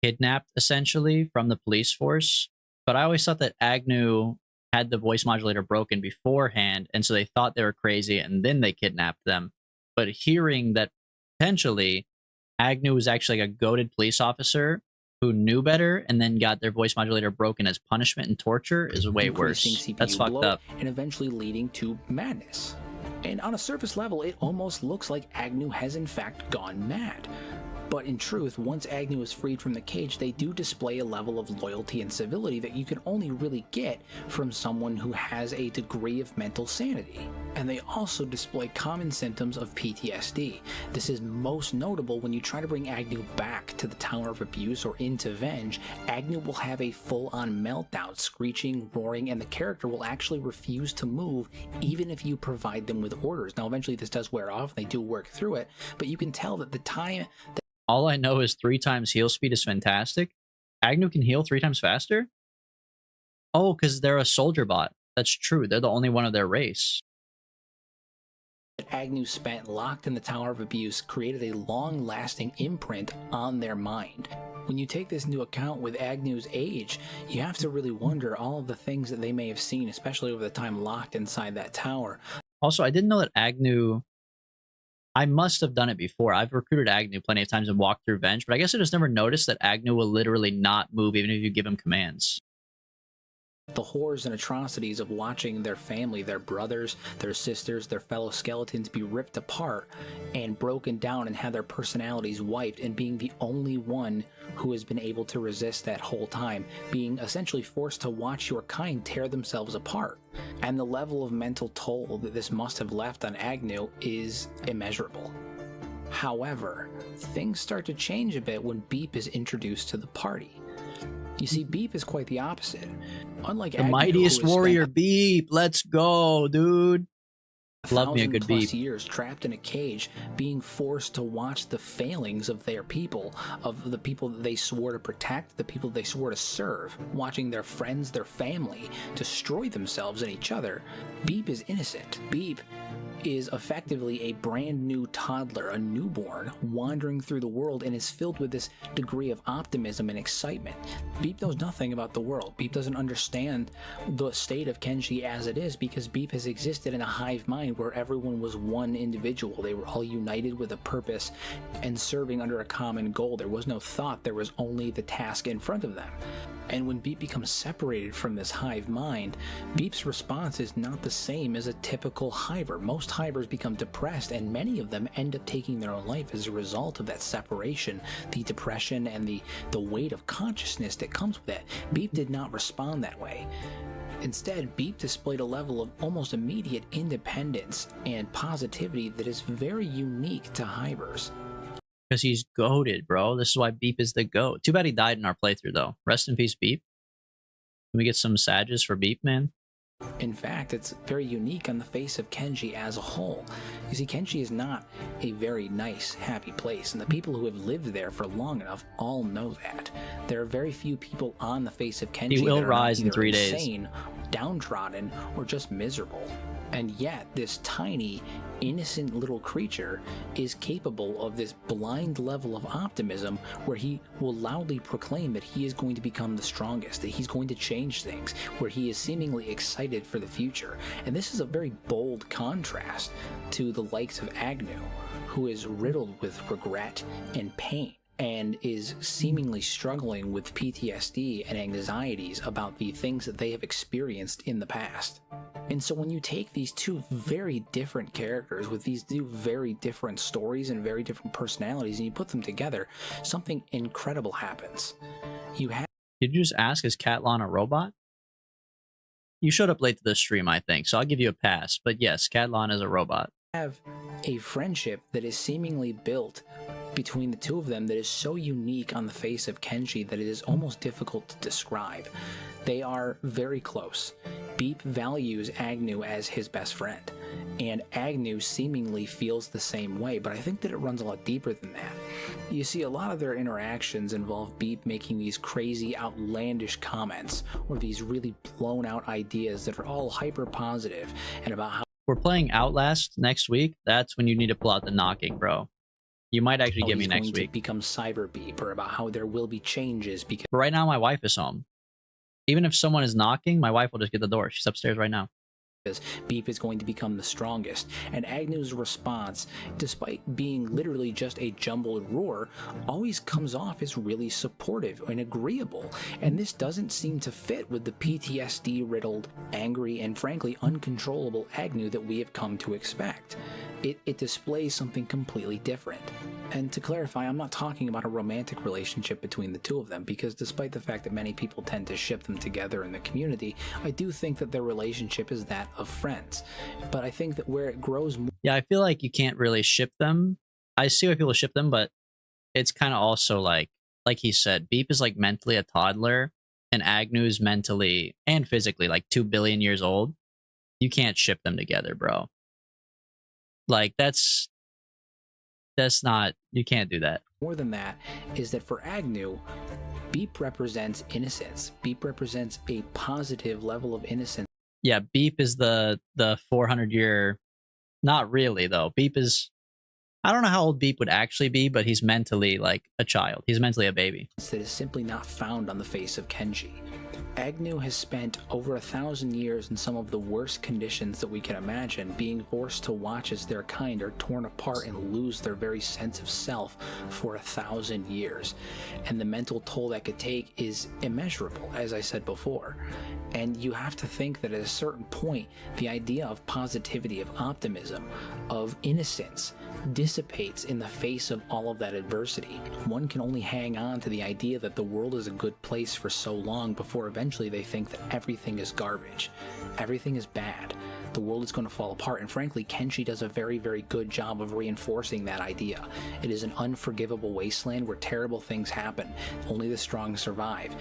kidnapped essentially from the police force, but I always thought that Agnew had the voice modulator broken beforehand, and so they thought they were crazy and then they kidnapped them. But hearing that potentially Agnew was actually like a goated police officer who knew better and then got their voice modulator broken as punishment and torture is way worse. That's fucked up. And eventually leading to madness. And on a surface level, it almost looks like Agnew has in fact gone mad. But in truth, once Agnew is freed from the cage, they do display a level of loyalty and civility that you can only really get from someone who has a degree of mental sanity. And they also display common symptoms of PTSD. This is most notable when you try to bring Agnew back to the Tower of Abuse or into Venge. Agnew will have a full-on meltdown, screeching, roaring, and the character will actually refuse to move even if you provide them with orders. Now, eventually this does wear off, and they do work through it, but you can tell that the time that all I know is 3 times heal speed is fantastic. Agnew can heal 3 times faster? Oh, because they're a soldier bot. That's true. They're the only one of their race. Agnew spent locked in the Tower of Abuse created a long-lasting imprint on their mind. When you take this into account with Agnew's age, you have to really wonder all of the things that they may have seen, especially over the time locked inside that tower. Also, I didn't know that Agnew... I must have done it before. I've recruited Agnew plenty of times and walked through Venge, but I guess I just never noticed that Agnew will literally not move even if you give him commands. The horrors and atrocities of watching their family, their brothers, their sisters, their fellow skeletons be ripped apart and broken down and have their personalities wiped, and being the only one who has been able to resist that whole time, being essentially forced to watch your kind tear themselves apart. And the level of mental toll that this must have left on Agnew is immeasurable. However, things start to change a bit when Beep is introduced to the party. You see, Beep is quite the opposite. Unlike The Agnew, mightiest who has warrior spent Beep. Let's go, dude. Love me a good 1,000+ Beep. years trapped in a cage, being forced to watch the failings of their people, of the people that they swore to protect, the people they swore to serve, watching their friends, their family, destroy themselves and each other. Beep is innocent. Beep is effectively a brand new toddler, a newborn, wandering through the world and is filled with this degree of optimism and excitement. Beep knows nothing about the world. Beep doesn't understand the state of Kenshi as it is because Beep has existed in a hive mind where everyone was one individual. They were all united with a purpose and serving under a common goal. There was no thought, there was only the task in front of them. And when Beep becomes separated from this hive mind, Beep's response is not the same as a typical hiver. Most hivers become depressed, and many of them end up taking their own life as a result of that separation, the depression and the weight of consciousness that comes with it. Beep did not respond that way. Instead, Beep displayed a level of almost immediate independence and positivity that is very unique to hivers. Because he's goated, bro. This is why Beep is the GOAT. Too bad he died in our playthrough, though. Rest in peace, Beep. Can we get some Sages for Beep, man? In fact, it's very unique on the face of Kenshi as a whole. You see, Kenshi is not a very nice, happy place, and the people who have lived there for long enough all know that. There are very few people on the face of Kenshi He will that are rise in either 3 days. insane, downtrodden, or just miserable. And yet, this tiny, innocent little creature is capable of this blind level of optimism where he will loudly proclaim that he is going to become the strongest, that he's going to change things, where he is seemingly excited for the future. And this is a very bold contrast to the likes of Agnew, who is riddled with regret and pain, and is seemingly struggling with PTSD and anxieties about the things that they have experienced in the past. And so when you take these two very different characters with these two very different stories and very different personalities and you put them together, something incredible happens. Did you just ask, is Catlon a robot? You showed up late to the stream, I think, so I'll give you a pass. But yes, Catlon is a robot. Have a friendship that is seemingly built between the two of them that is so unique on the face of Kenshi that it is almost difficult to describe. They are very close. Beep values Agnew as his best friend, and Agnew seemingly feels the same way, but I think that it runs a lot deeper than that. You see, a lot of their interactions involve Beep making these crazy, outlandish comments, or these really blown out ideas that are all hyper positive and about how We're playing Outlast next week. That's when you need to pull out the knocking, bro. You might actually get me he's next going to week. become Cyber Beep, or about how there will be changes because But right now, my wife is home. Even if someone is knocking, my wife will just get the door. She's upstairs right now. Beep is going to become the strongest, and Agnew's response, despite being literally just a jumbled roar, always comes off as really supportive and agreeable, and this doesn't seem to fit with the PTSD-riddled, angry, and frankly uncontrollable Agnew that we have come to expect. It displays something completely different. And to clarify, I'm not talking about a romantic relationship between the two of them, because despite the fact that many people tend to ship them together in the community, I do think that their relationship is that of friends. But I think that where it grows more... Yeah, I feel like you can't really ship them. I see why people ship them, but it's kind of also like he said, Beep is like mentally a toddler, and Agnew is mentally and physically like 2 billion years old. You can't ship them together, bro. Like, that's not, you can't do that. More than that is that for Agnew, Beep represents innocence. Beep represents a positive level of innocence. Yeah, Beep is the 400-year... Not really, though. Beep is... I don't know how old Beep would actually be, but he's mentally like a child. He's mentally a baby. That is simply not found on the face of Kenshi. Agnew has spent over 1,000 years in some of the worst conditions that we can imagine, being forced to watch as their kind are torn apart and lose their very sense of self for 1,000 years. And the mental toll that could take is immeasurable, as I said before. And you have to think that at a certain point, the idea of positivity, of optimism, of innocence, dissipates in the face of all of that adversity. One can only hang on to the idea that the world is a good place for so long before eventually they think that everything is garbage. Everything is bad. The world is going to fall apart, and frankly, Kenshi does a very, very good job of reinforcing that idea. It is an unforgivable wasteland where terrible things happen. Only the strong survive.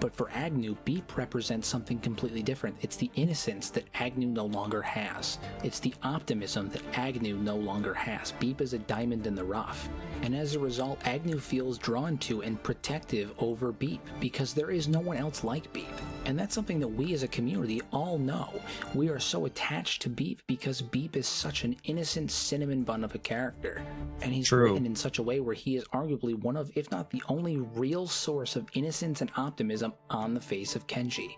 But for Agnew, Beep represents something completely different. It's the innocence that Agnew no longer has. It's the optimism that Agnew no longer has. Beep is a diamond in the rough. And as a result, Agnew feels drawn to and protective over Beep because there is no one else like Beep. And that's something that we as a community all know. We are so attached to Beep because Beep is such an innocent cinnamon bun of a character. And he's written in such a way where he is arguably one of, if not the only real source of innocence and optimism on the face of Kenshi.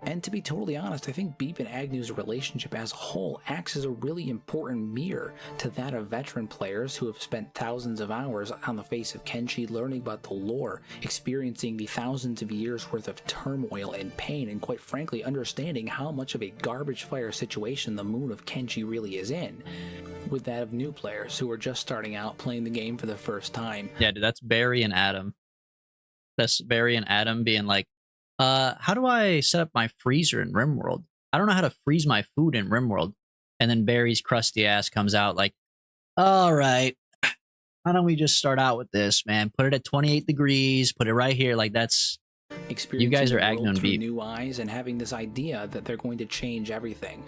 And to be totally honest, I think Beep and Agnew's relationship as a whole acts as a really important mirror to that of veteran players who have spent thousands of hours on the face of Kenshi learning about the lore, experiencing the thousands of years worth of turmoil and pain, and quite frankly understanding how much of a garbage fire situation the moon of Kenshi really is in, with that of new players who are just starting out playing the game for the first time. Yeah, dude, that's Barry and Adam. That's Barry and Adam being like, how do I set up my freezer in RimWorld? I don't know how to freeze my food in RimWorld. And then Barry's crusty ass comes out like, all right, why don't we just start out with this, man? Put it at 28 degrees, put it right here. Like, that's, you guys are Agnew and Beep. New eyes and having this idea that they're going to change everything,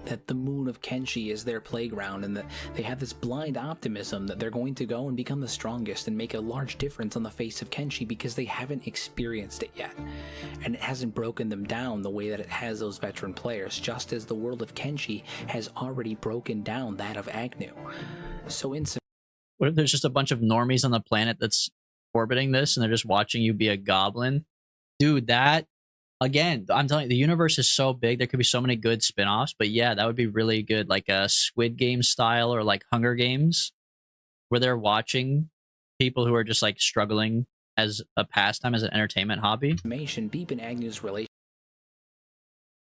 that the moon of Kenshi is their playground, and that they have this blind optimism that they're going to go and become the strongest and make a large difference on the face of Kenshi because they haven't experienced it yet. And it hasn't broken them down the way that it has those veteran players, just as the world of Kenshi has already broken down that of Agnew. So in what if there's just a bunch of normies on the planet that's orbiting this and they're just watching you be a goblin? Dude, that, again, I'm telling you, the universe is so big, there could be so many good spin-offs, but yeah, that would be really good, like a Squid Game style or like Hunger Games, where they're watching people who are just like struggling as a pastime, as an entertainment hobby. Beep and Agnew's relationship.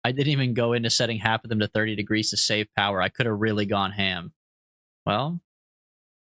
I didn't even go into setting half of them to 30 degrees to save power. I could have really gone ham. Well,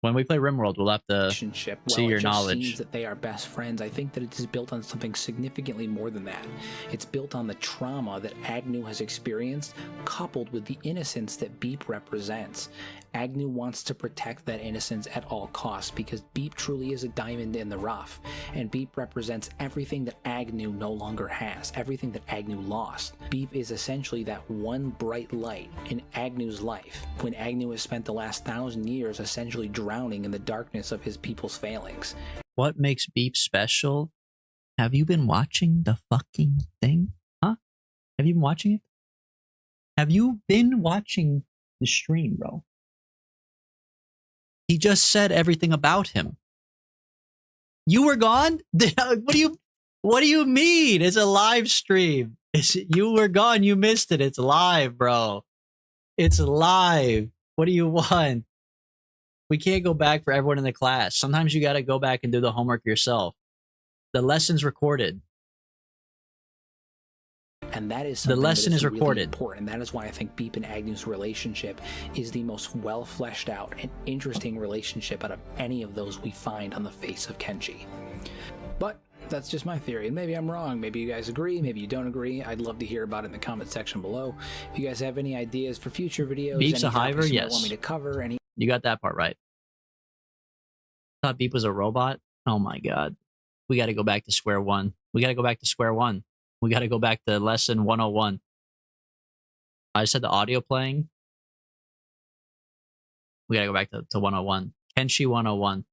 when we play RimWorld, we'll have to see your knowledge. Seems that they are best friends. I think that it is built on something significantly more than that. It's built on the trauma that Agnew has experienced, coupled with the innocence that Beep represents. Agnew wants to protect that innocence at all costs because Beep truly is a diamond in the rough, and Beep represents everything that Agnew no longer has, everything that Agnew lost. Beep is essentially that one bright light in Agnew's life, when Agnew has spent the last 1,000 years essentially drowning in the darkness of his people's failings. What makes Beep special? Have you been watching the fucking thing? Huh? Have you been watching it? Have you been watching the stream, bro? He just said everything about him. You were gone? What do you mean? It's a live stream. You were gone. You missed it. It's live, bro. It's live. What do you want? We can't go back for everyone in the class. Sometimes you got to go back and do the homework yourself. The lesson's recorded. And that is the lesson is really recorded. Important. And that is why I think Beep and Agnew's relationship is the most well fleshed out and interesting relationship out of any of those we find on the face of Kenshi. But that's just my theory, and maybe I'm wrong. Maybe you guys agree, maybe you don't agree. I'd love to hear about it in the comment section below. If you guys have any ideas for future videos, Beep's a hiver, you yes. want me to cover, any... You got that part right. I thought Beep was a robot. Oh my god. We got to go back to square one. We got to go back to square one. We got to go back to lesson 101. I just had the audio playing. We got to go back to 101. Kenshi 101.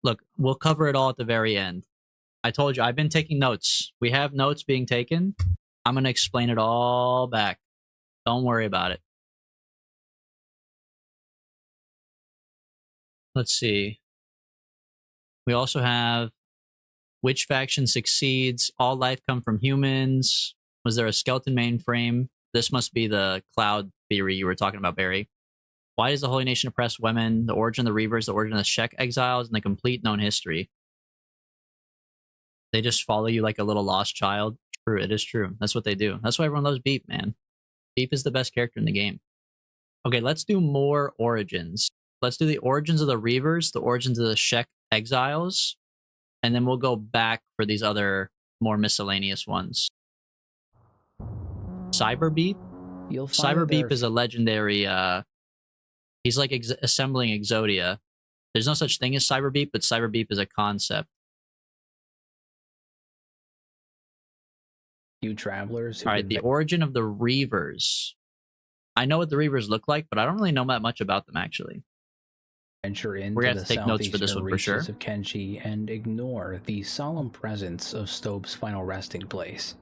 Look, we'll cover it all at the very end. I told you, I've been taking notes. We have notes being taken. I'm going to explain it all back. Don't worry about it. Let's see. We also have which faction succeeds? All life come from humans. Was there a skeleton mainframe? This must be the cloud theory you were talking about, Barry. Why does the Holy Nation oppress women? The origin of the Reavers, the origin of the Shek exiles, and the complete known history. They just follow you like a little lost child. True, it is true. That's what they do. That's why everyone loves Beep, man. Beep is the best character in the game. Okay, let's do more origins. Let's do the origins of the Reavers, the origins of the Shek exiles, and then we'll go back for these other more miscellaneous ones. Cyberbeep? You'll find that there Cyberbeep is a legendary, he's like assembling Exodia. There's no such thing as Cyberbeep, but Cyberbeep is a concept. few travelers who All right, could the origin of the Reavers. I know what the Reavers look like, but I don't really know that much about them, actually. venture into We're gonna the have to take notes for this southeastern one for sure. reaches of Kenshi and ignore the solemn presence of Stobe's final resting place.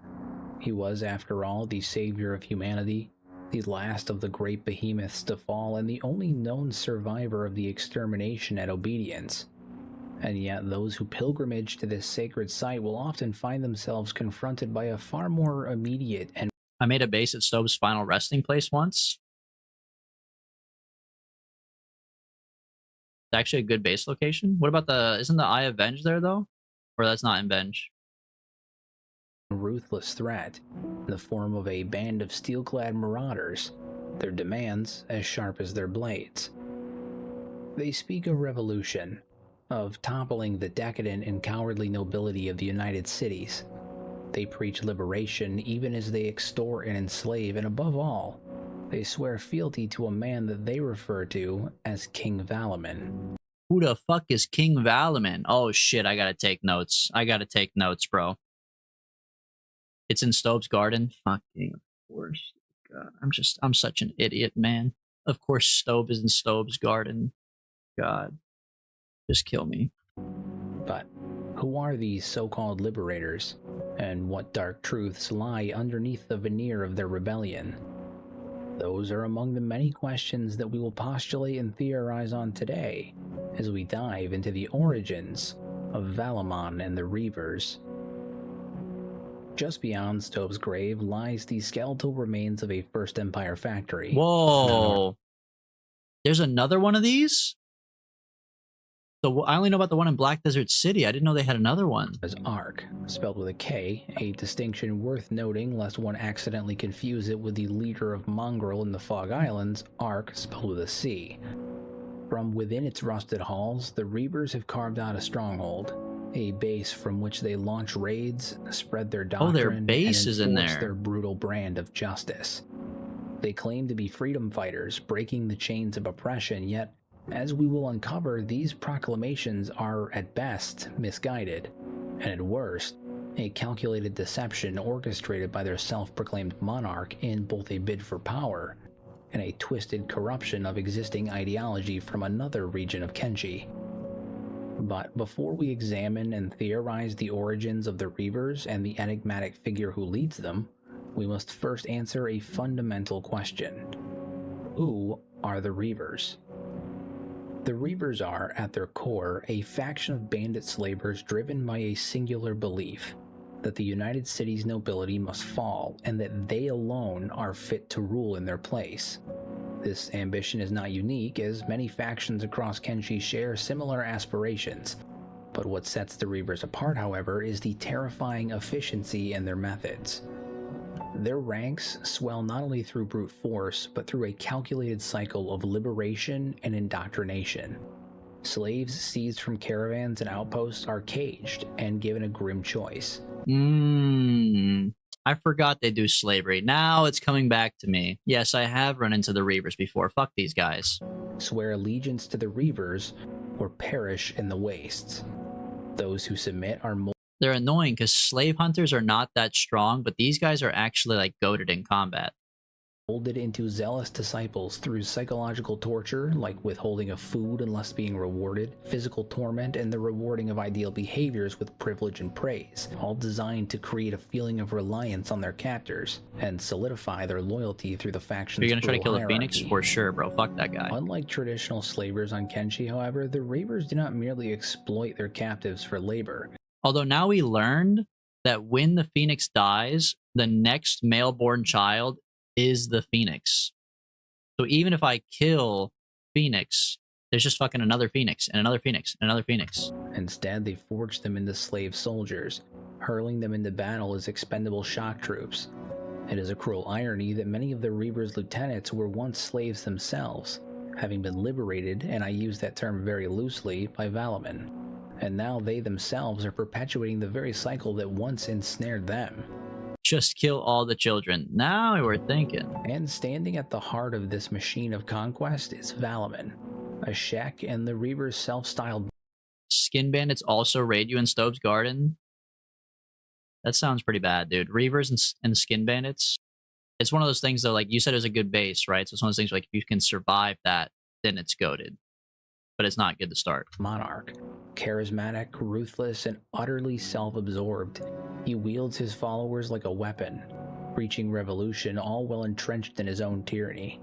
He was, after all, the savior of humanity, the last of the great behemoths to fall, and the only known survivor of the extermination at Obedience. And yet those who pilgrimage to this sacred site will often find themselves confronted by a far more immediate and I made a base at Stove's final resting place once. It's actually a good base location. What about isn't the Eye of Venge there, though? Or that's not in Venge? ruthless threat in the form of a band of steel-clad marauders, their demands as sharp as their blades. They speak of revolution, of toppling the decadent and cowardly nobility of the United Cities. They preach liberation even as they extort and enslave, and above all, they swear fealty to a man that they refer to as King Valaman. Who the fuck is King Valaman? Oh shit, I gotta take notes. I gotta take notes, bro. It's in Stove's garden? Fucking of course. God, I'm such an idiot, man. Of course Stove is in Stove's garden. God. Just kill me. But who are these so-called liberators, and what dark truths lie underneath the veneer of their rebellion? Those are among the many questions that we will postulate and theorize on today as we dive into the origins of Valamon and the Reavers. Just beyond Stove's grave lies the skeletal remains of a First Empire factory. Whoa. There's another one of these? So I only know about the one in Black Desert City. I didn't know they had another one. As Ark, spelled with a K, a distinction worth noting lest one accidentally confuse it with the leader of Mongrel in the Fog Islands, Ark, spelled with a C. From within its rusted halls, the Reavers have carved out a stronghold, a base from which they launch raids, spread their doctrine, their base and is in enforce there. their brutal brand of justice. They claim to be freedom fighters, breaking the chains of oppression, yet as we will uncover, these proclamations are at best misguided, and at worst, a calculated deception orchestrated by their self-proclaimed monarch in both a bid for power and a twisted corruption of existing ideology from another region of Kenshi. But before we examine and theorize the origins of the Reavers and the enigmatic figure who leads them, we must first answer a fundamental question. Who are the Reavers? The Reavers are, at their core, a faction of bandit slavers driven by a singular belief that the United Cities nobility must fall and that they alone are fit to rule in their place. This ambition is not unique, as many factions across Kenshi share similar aspirations, but what sets the Reavers apart, however, is the terrifying efficiency in their methods. Their ranks swell not only through brute force, but through a calculated cycle of liberation and indoctrination. Slaves seized from caravans and outposts are caged and given a grim choice. I forgot they do slavery. Now it's coming back to me. Yes, I have run into the Reavers before. Fuck these guys. Swear allegiance to the Reavers or perish in the wastes. Those who submit are They're annoying because slave hunters are not that strong, but these guys are actually like goated in combat. molded into zealous disciples through psychological torture, like withholding of food unless being rewarded, physical torment, and the rewarding of ideal behaviors with privilege and praise, all designed to create a feeling of reliance on their captors and solidify their loyalty through the faction's You're gonna try to kill brutal the Phoenix? hierarchy. For sure, bro. Fuck that guy. Unlike traditional slavers on Kenshi, however, the Reavers do not merely exploit their captives for labor. Although now we learned that when the Phoenix dies, the next male-born child is the Phoenix. So even if I kill Phoenix, there's just fucking another Phoenix and another Phoenix and another Phoenix. Instead, they forge them into slave soldiers, hurling them into battle as expendable shock troops. It is a cruel irony that many of the Reaver's lieutenants were once slaves themselves, having been liberated, and I use that term very loosely, by Valaman. And now they themselves are perpetuating the very cycle that once ensnared them. Just kill all the children. Now we're thinking. And standing at the heart of this machine of conquest is Valaman, a Shek and the Reaver's self-styled Skin bandits also raid you in Stove's Garden? That sounds pretty bad, dude. Reavers and skin bandits. It's one of those things, though, like you said, is a good base, right? So it's one of those things like if you can survive that, then it's goated. But it's not good to start. monarch. Charismatic, ruthless, and utterly self-absorbed, he wields his followers like a weapon, preaching revolution, all well entrenched in his own tyranny.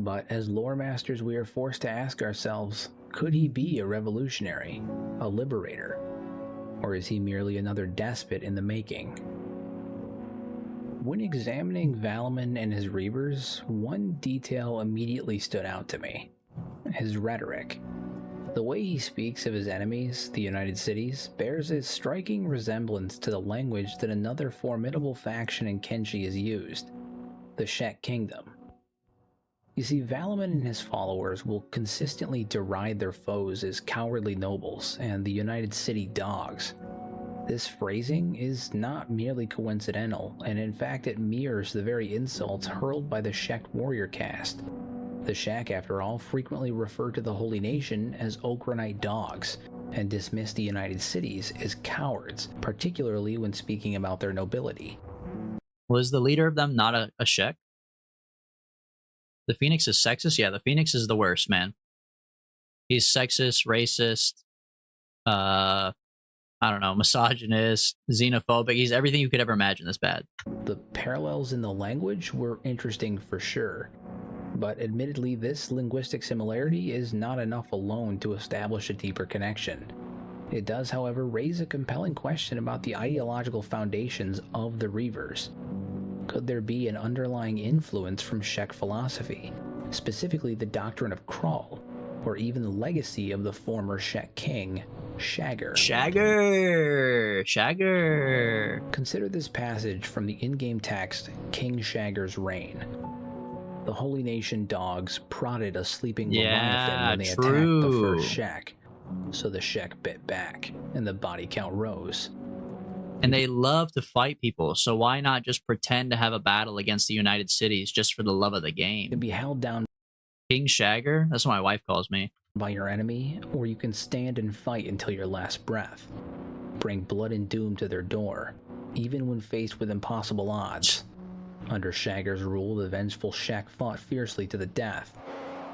But as lore masters, we are forced to ask ourselves, could he be a revolutionary, a liberator, or is he merely another despot in the making? When examining Valaman and his Reavers, one detail immediately stood out to me: his rhetoric. The way he speaks of his enemies, the United Cities, bears a striking resemblance to the language that another formidable faction in Kenshi has used, the Shek Kingdom. You see, Valaman and his followers will consistently deride their foes as cowardly nobles and the United City dogs. This phrasing is not merely coincidental, and in fact it mirrors the very insults hurled by the Shek warrior caste. The Shek, after all, frequently refer to the Holy Nation as Okranite dogs, and dismiss the United Cities as cowards, particularly when speaking about their nobility. Was the leader of them not a Shek? The Phoenix is sexist? Yeah, the Phoenix is the worst, man. He's sexist, racist, I don't know, misogynist, xenophobic. He's everything you could ever imagine that's bad. The parallels in the language were interesting for sure, but admittedly this linguistic similarity is not enough alone to establish a deeper connection. It does, however, raise a compelling question about the ideological foundations of the Reavers. Could there be an underlying influence from Shek philosophy, specifically the doctrine of Krull, or even the legacy of the former Shek king, Shagger? Shagger! Consider this passage from the in-game text, King Shagger's Reign. The Holy Nation dogs prodded a sleeping Leviathan when they attacked the first Shek, so the Shek bit back, and the body count rose. And they love to fight people, so why not just pretend to have a battle against the United Cities just for the love of the game? You can be held down King Shagger? That's what my wife calls me. by your enemy, or you can stand and fight until your last breath. Bring blood and doom to their door, even when faced with impossible odds. Under Shagger's rule, the vengeful Shek fought fiercely to the death.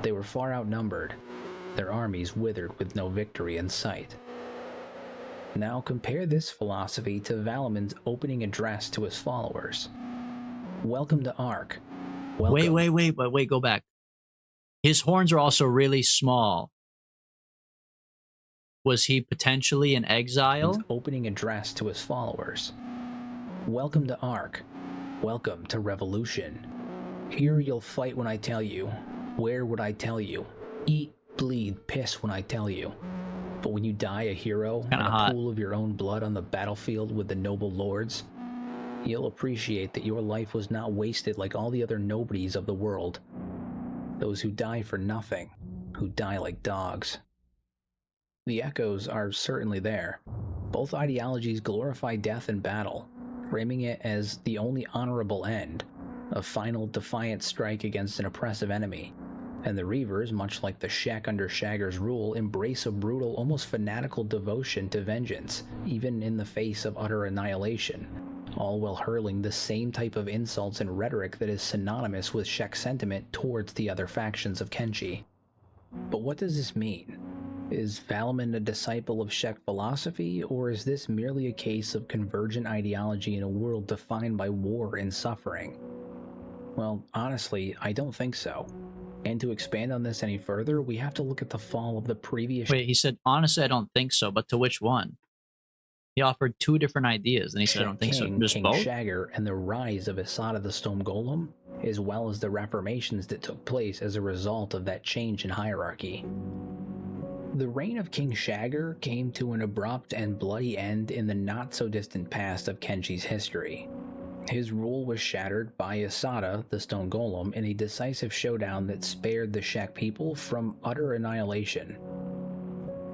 They were far outnumbered, their armies withered with no victory in sight. Now compare this philosophy to Valaman's opening address to his followers. Welcome to Ark. Welcome. Wait, go back. His horns are also really small. Was he potentially in exile? His opening address to his followers. Welcome to Ark. Welcome to Revolution. Here you'll fight when I tell you. Wear what I tell you. Eat, bleed, piss when I tell you. But when you die a hero in a pool of your own blood on the battlefield with the noble lords, you'll appreciate that your life was not wasted like all the other nobodies of the world. Those who die for nothing, who die like dogs. The echoes are certainly there. Both ideologies glorify death in battle, framing it as the only honorable end, a final defiant strike against an oppressive enemy. And the Reavers, much like the Shek under Shagger's rule, embrace a brutal, almost fanatical devotion to vengeance, even in the face of utter annihilation, all while hurling the same type of insults and rhetoric that is synonymous with Shek sentiment towards the other factions of Kenshi. But what does this mean? Is Valaman a disciple of Shek philosophy, or is this merely a case of convergent ideology in a world defined by war and suffering? Well, honestly, I don't think so. And to expand on this any further, we have to look at the fall of the previous... Wait, he said, honestly, I don't think so, but to which one? He offered two different ideas, and he said, I don't think so. Just King both? Shagger and the rise of Asada the Stone Golem, as well as the reformations that took place as a result of that change in hierarchy. The reign of King Shagger came to an abrupt and bloody end in the not-so-distant past of Kenshi's history. His rule was shattered by Asada, the stone golem, in a decisive showdown that spared the Shek people from utter annihilation.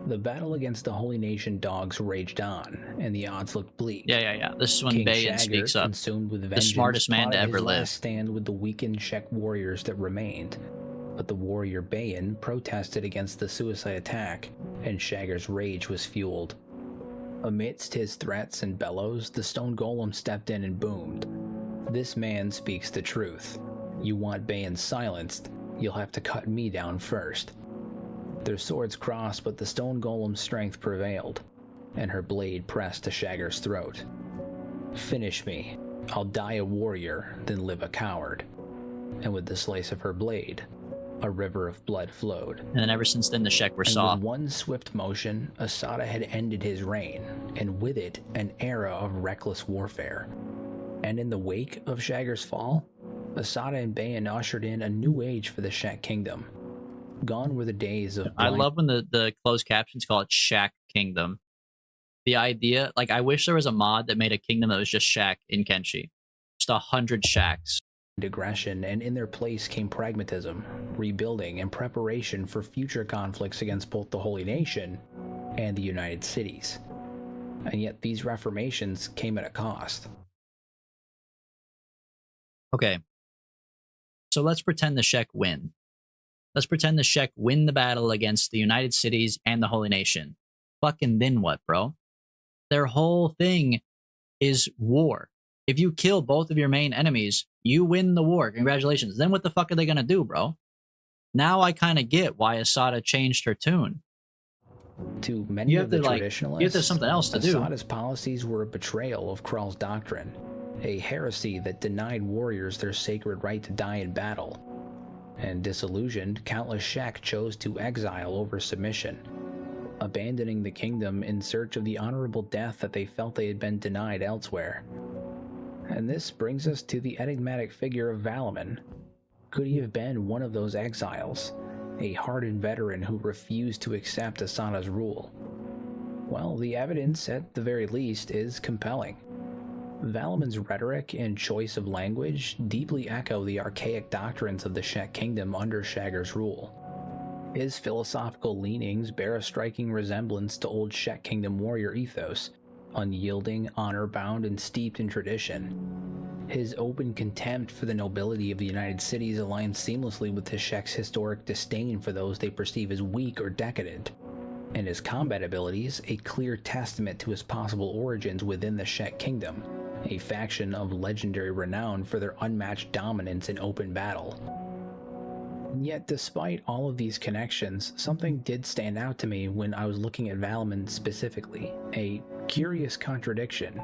The battle against the Holy Nation dogs raged on, and the odds looked bleak. Yeah. This is when King Bayan Shagger, speaks up. consumed with vengeance, The smartest man to plotted ever his live. last stand with the weakened Shek warriors that remained. But the warrior Bayan protested against the suicide attack, and Shagger's rage was fueled. Amidst his threats and bellows, the stone golem stepped in and boomed. "This man speaks the truth. You want Bayan silenced, you'll have to cut me down first." Their swords crossed, but the stone golem's strength prevailed, and her blade pressed to Shagger's throat. "Finish me. I'll die a warrior, then live a coward." And with the slice of her blade, a river of blood flowed. And then ever since then, the Shek were And soft. with one swift motion, Asada had ended his reign, and with it, an era of reckless warfare. And in the wake of Shagger's fall, Asada and Bayan ushered in a new age for the Shek kingdom. Gone were the days of I love when the closed captions call it Shak Kingdom. The idea, like, I wish there was a mod that made a kingdom that was just Shak in Kenshi. Just 100 Shaks. aggression, and in their place came pragmatism, rebuilding, and preparation for future conflicts against both the Holy Nation and the United Cities. And yet these reformations came at a cost. Okay. So let's pretend the Shek win. Let's pretend the Shek win the battle against the United Cities and the Holy Nation. Fucking then what, bro? Their whole thing is war. If you kill both of your main enemies, you win the war. Congratulations. Then what the fuck are they gonna do, bro? Now I kind of get why Asada changed her tune. To many of the traditionalists, you have to have something else to do. Asada's policies were a betrayal of Krall's doctrine, a heresy that denied warriors their sacred right to die in battle. And disillusioned, countless Shek chose to exile over submission, abandoning the kingdom in search of the honorable death that they felt they had been denied elsewhere. And this brings us to the enigmatic figure of Valaman. Could he have been one of those exiles, a hardened veteran who refused to accept Asada's rule? Well, the evidence, at the very least, is compelling. Valaman's rhetoric and choice of language deeply echo the archaic doctrines of the Shek kingdom under Shagger's rule. His philosophical leanings bear a striking resemblance to old Shek kingdom warrior ethos, unyielding, honor-bound, and steeped in tradition. His open contempt for the nobility of the United Cities aligns seamlessly with the Shek's historic disdain for those they perceive as weak or decadent, and his combat abilities a clear testament to his possible origins within the Shek kingdom, a faction of legendary renown for their unmatched dominance in open battle. Yet despite all of these connections, something did stand out to me when I was looking at Valaman specifically, a curious contradiction,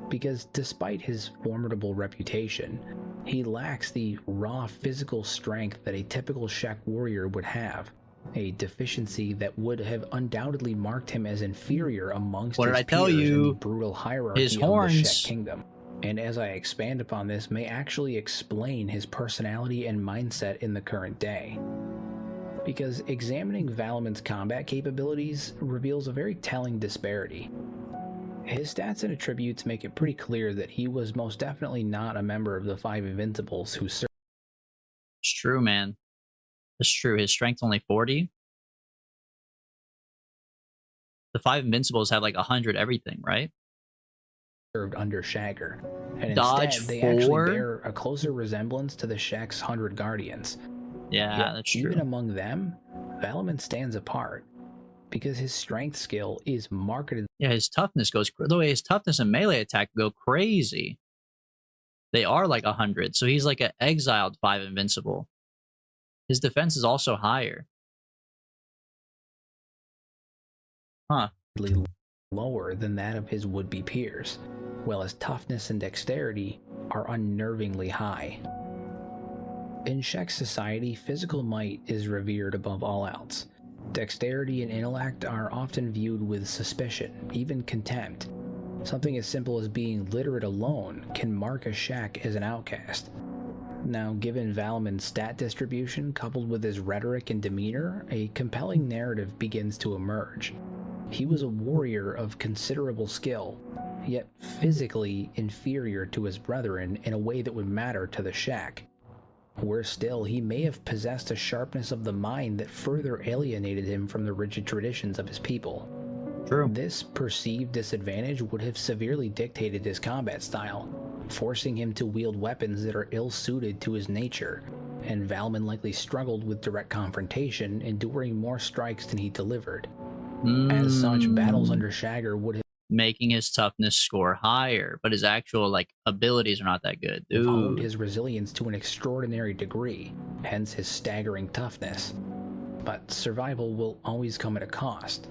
because despite his formidable reputation, he lacks the raw physical strength that a typical Shek warrior would have, a deficiency that would have undoubtedly marked him as inferior amongst his peers in the brutal hierarchy of the Shek kingdom. And as I expand upon this, may actually explain his personality and mindset in the current day. Because examining Valaman's combat capabilities reveals a very telling disparity. His stats and attributes make it pretty clear that he was most definitely not a member of the Five Invincibles who served. It's true, man. It's true. His strength's only 40. The Five Invincibles have like 100 everything, right? Under Shagger, and Dodge instead they 4? actually bear a closer resemblance to the Shek's 100 Guardians. Yeah, Yet, that's true. even among them, Valaman stands apart because his strength skill is marketed. Yeah, his toughness goes. The way his toughness and melee attack go crazy. They are like 100, so he's like an exiled 5 invincible. His defense is also higher. Huh. Lower than that of his would-be peers, while his toughness and dexterity are unnervingly high. In Shek society, physical might is revered above all else. Dexterity and intellect are often viewed with suspicion, even contempt. Something as simple as being literate alone can mark a Shek as an outcast. Now, given Valaman's stat distribution coupled with his rhetoric and demeanor, a compelling narrative begins to emerge. He was a warrior of considerable skill, yet physically inferior to his brethren in a way that would matter to the Shek. Worse still, he may have possessed a sharpness of the mind that further alienated him from the rigid traditions of his people. True. This perceived disadvantage would have severely dictated his combat style, forcing him to wield weapons that are ill-suited to his nature, and Valmon likely struggled with direct confrontation, enduring more strikes than he delivered. As such, battles under Shagger would have making his toughness score higher, but his actual like abilities are not that good. honed his resilience to an extraordinary degree, hence his staggering toughness. But survival will always come at a cost.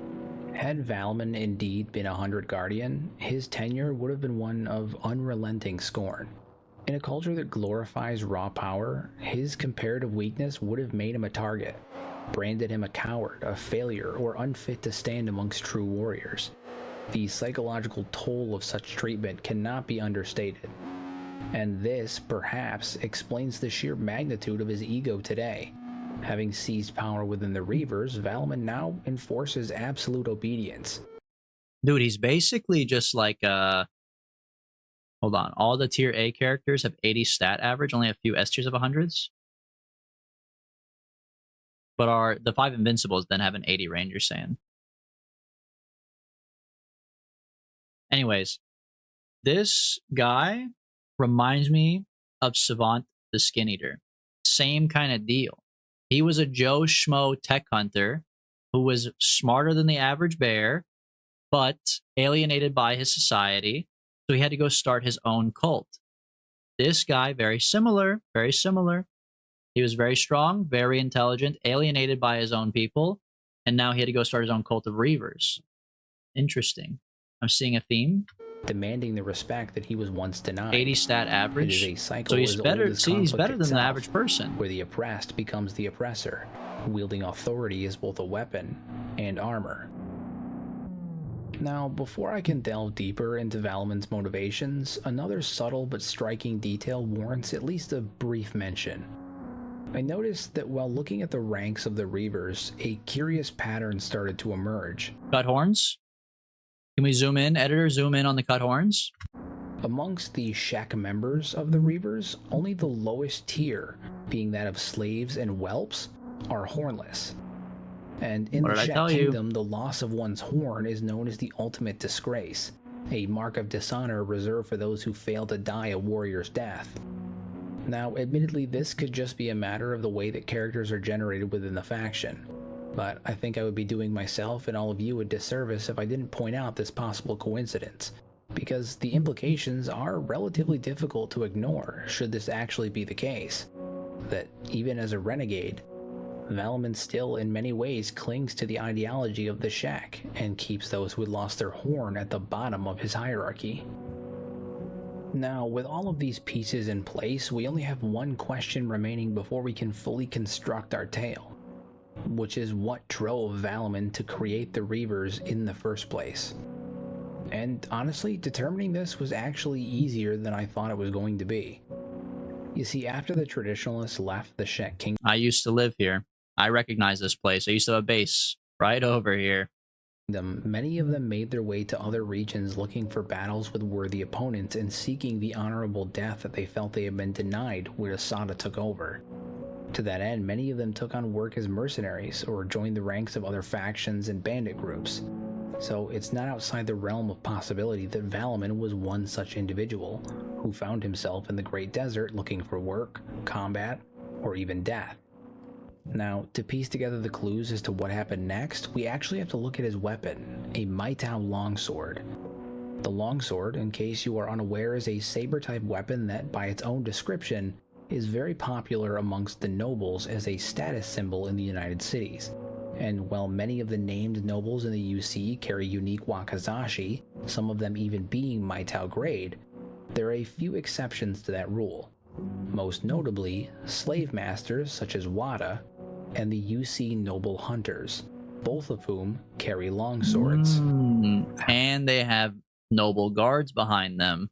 Had Valmon indeed been a 100 Guardian, his tenure would have been one of unrelenting scorn. In a culture that glorifies raw power, his comparative weakness would have made him a target, branded him a coward, a failure, or unfit to stand amongst true warriors. The psychological toll of such treatment cannot be understated, and this, perhaps, explains the sheer magnitude of his ego today. Having seized power within the Reavers, Valmon now enforces absolute obedience. Dude, he's basically just like hold on. All the tier A characters have 80 stat average, only a few S tiers of 100s. But the 5 Invincibles then have an 80 range, you're saying. Anyways, this guy reminds me of Savant the Skin Eater. Same kind of deal. He was a Joe Schmo tech hunter who was smarter than the average bear, but alienated by his society, so he had to go start his own cult. This guy, very similar, very similar. He was very strong, very intelligent, alienated by his own people, and now he had to go start his own cult of Reavers. Interesting. I'm seeing a theme. Demanding the respect that he was once denied. 80 stat average. It is a cycle So he's as better. old as See, he's conflict better than the itself, average person. where the oppressed becomes the oppressor, wielding authority as both a weapon and armor. Now, before I can delve deeper into Valmon's motivations, another subtle but striking detail warrants at least a brief mention. I noticed that while looking at the ranks of the Reavers, a curious pattern started to emerge. Cut horns? Can we zoom in? Editor, zoom in on the cut horns. Amongst the Shek members of the Reavers, only the lowest tier, being that of slaves and whelps, are hornless. And in the Shek Kingdom, the loss of one's horn is known as the ultimate disgrace, a mark of dishonor reserved for those who fail to die a warrior's death. Now, admittedly, this could just be a matter of the way that characters are generated within the faction, but I think I would be doing myself and all of you a disservice if I didn't point out this possible coincidence, because the implications are relatively difficult to ignore should this actually be the case. That even as a renegade, Valmon still in many ways clings to the ideology of the Shek and keeps those who had lost their horn at the bottom of his hierarchy. Now, with all of these pieces in place, we only have one question remaining before we can fully construct our tale, which is what drove Valmon to create the Reavers in the first place. And honestly, determining this was actually easier than I thought it was going to be. You see, after the traditionalists left the Shek Kingdom, I used to live here. I recognize this place. I used to have a base right over here. Many of them made their way to other regions looking for battles with worthy opponents and seeking the honorable death that they felt they had been denied where Asada took over. To that end, many of them took on work as mercenaries or joined the ranks of other factions and bandit groups. So it's not outside the realm of possibility that Valmon was one such individual who found himself in the Great Desert looking for work, combat, or even death. Now, to piece together the clues as to what happened next, we actually have to look at his weapon, a Maitao longsword. The longsword, in case you are unaware, is a saber-type weapon that, by its own description, is very popular amongst the nobles as a status symbol in the United Cities. And while many of the named nobles in the UC carry unique wakizashi, some of them even being Maitao grade, there are a few exceptions to that rule. Most notably, slave masters such as Wada, and the UC noble hunters, both of whom carry longswords. And they have noble guards behind them,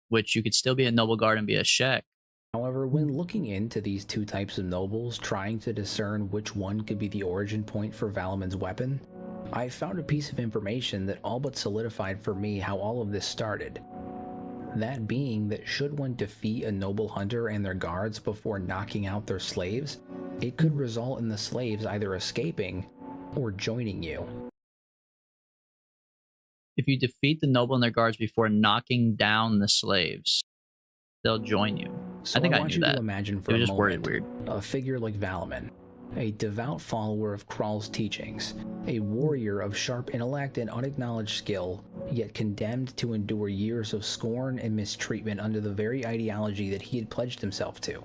which you could still be a noble guard and be a Shek. However, when looking into these two types of nobles, trying to discern which one could be the origin point for Valmon's weapon, I found a piece of information that all but solidified for me how all of this started. That being that should one defeat a noble hunter and their guards before knocking out their slaves, it could result in the slaves either escaping or joining you. If you defeat the noble and their guards before knocking down the slaves, they'll join you. So I think I want knew you that. to imagine for It a was just moment worded weird. a figure like Valaman, a devout follower of Krall's teachings, a warrior of sharp intellect and unacknowledged skill, yet condemned to endure years of scorn and mistreatment under the very ideology that he had pledged himself to.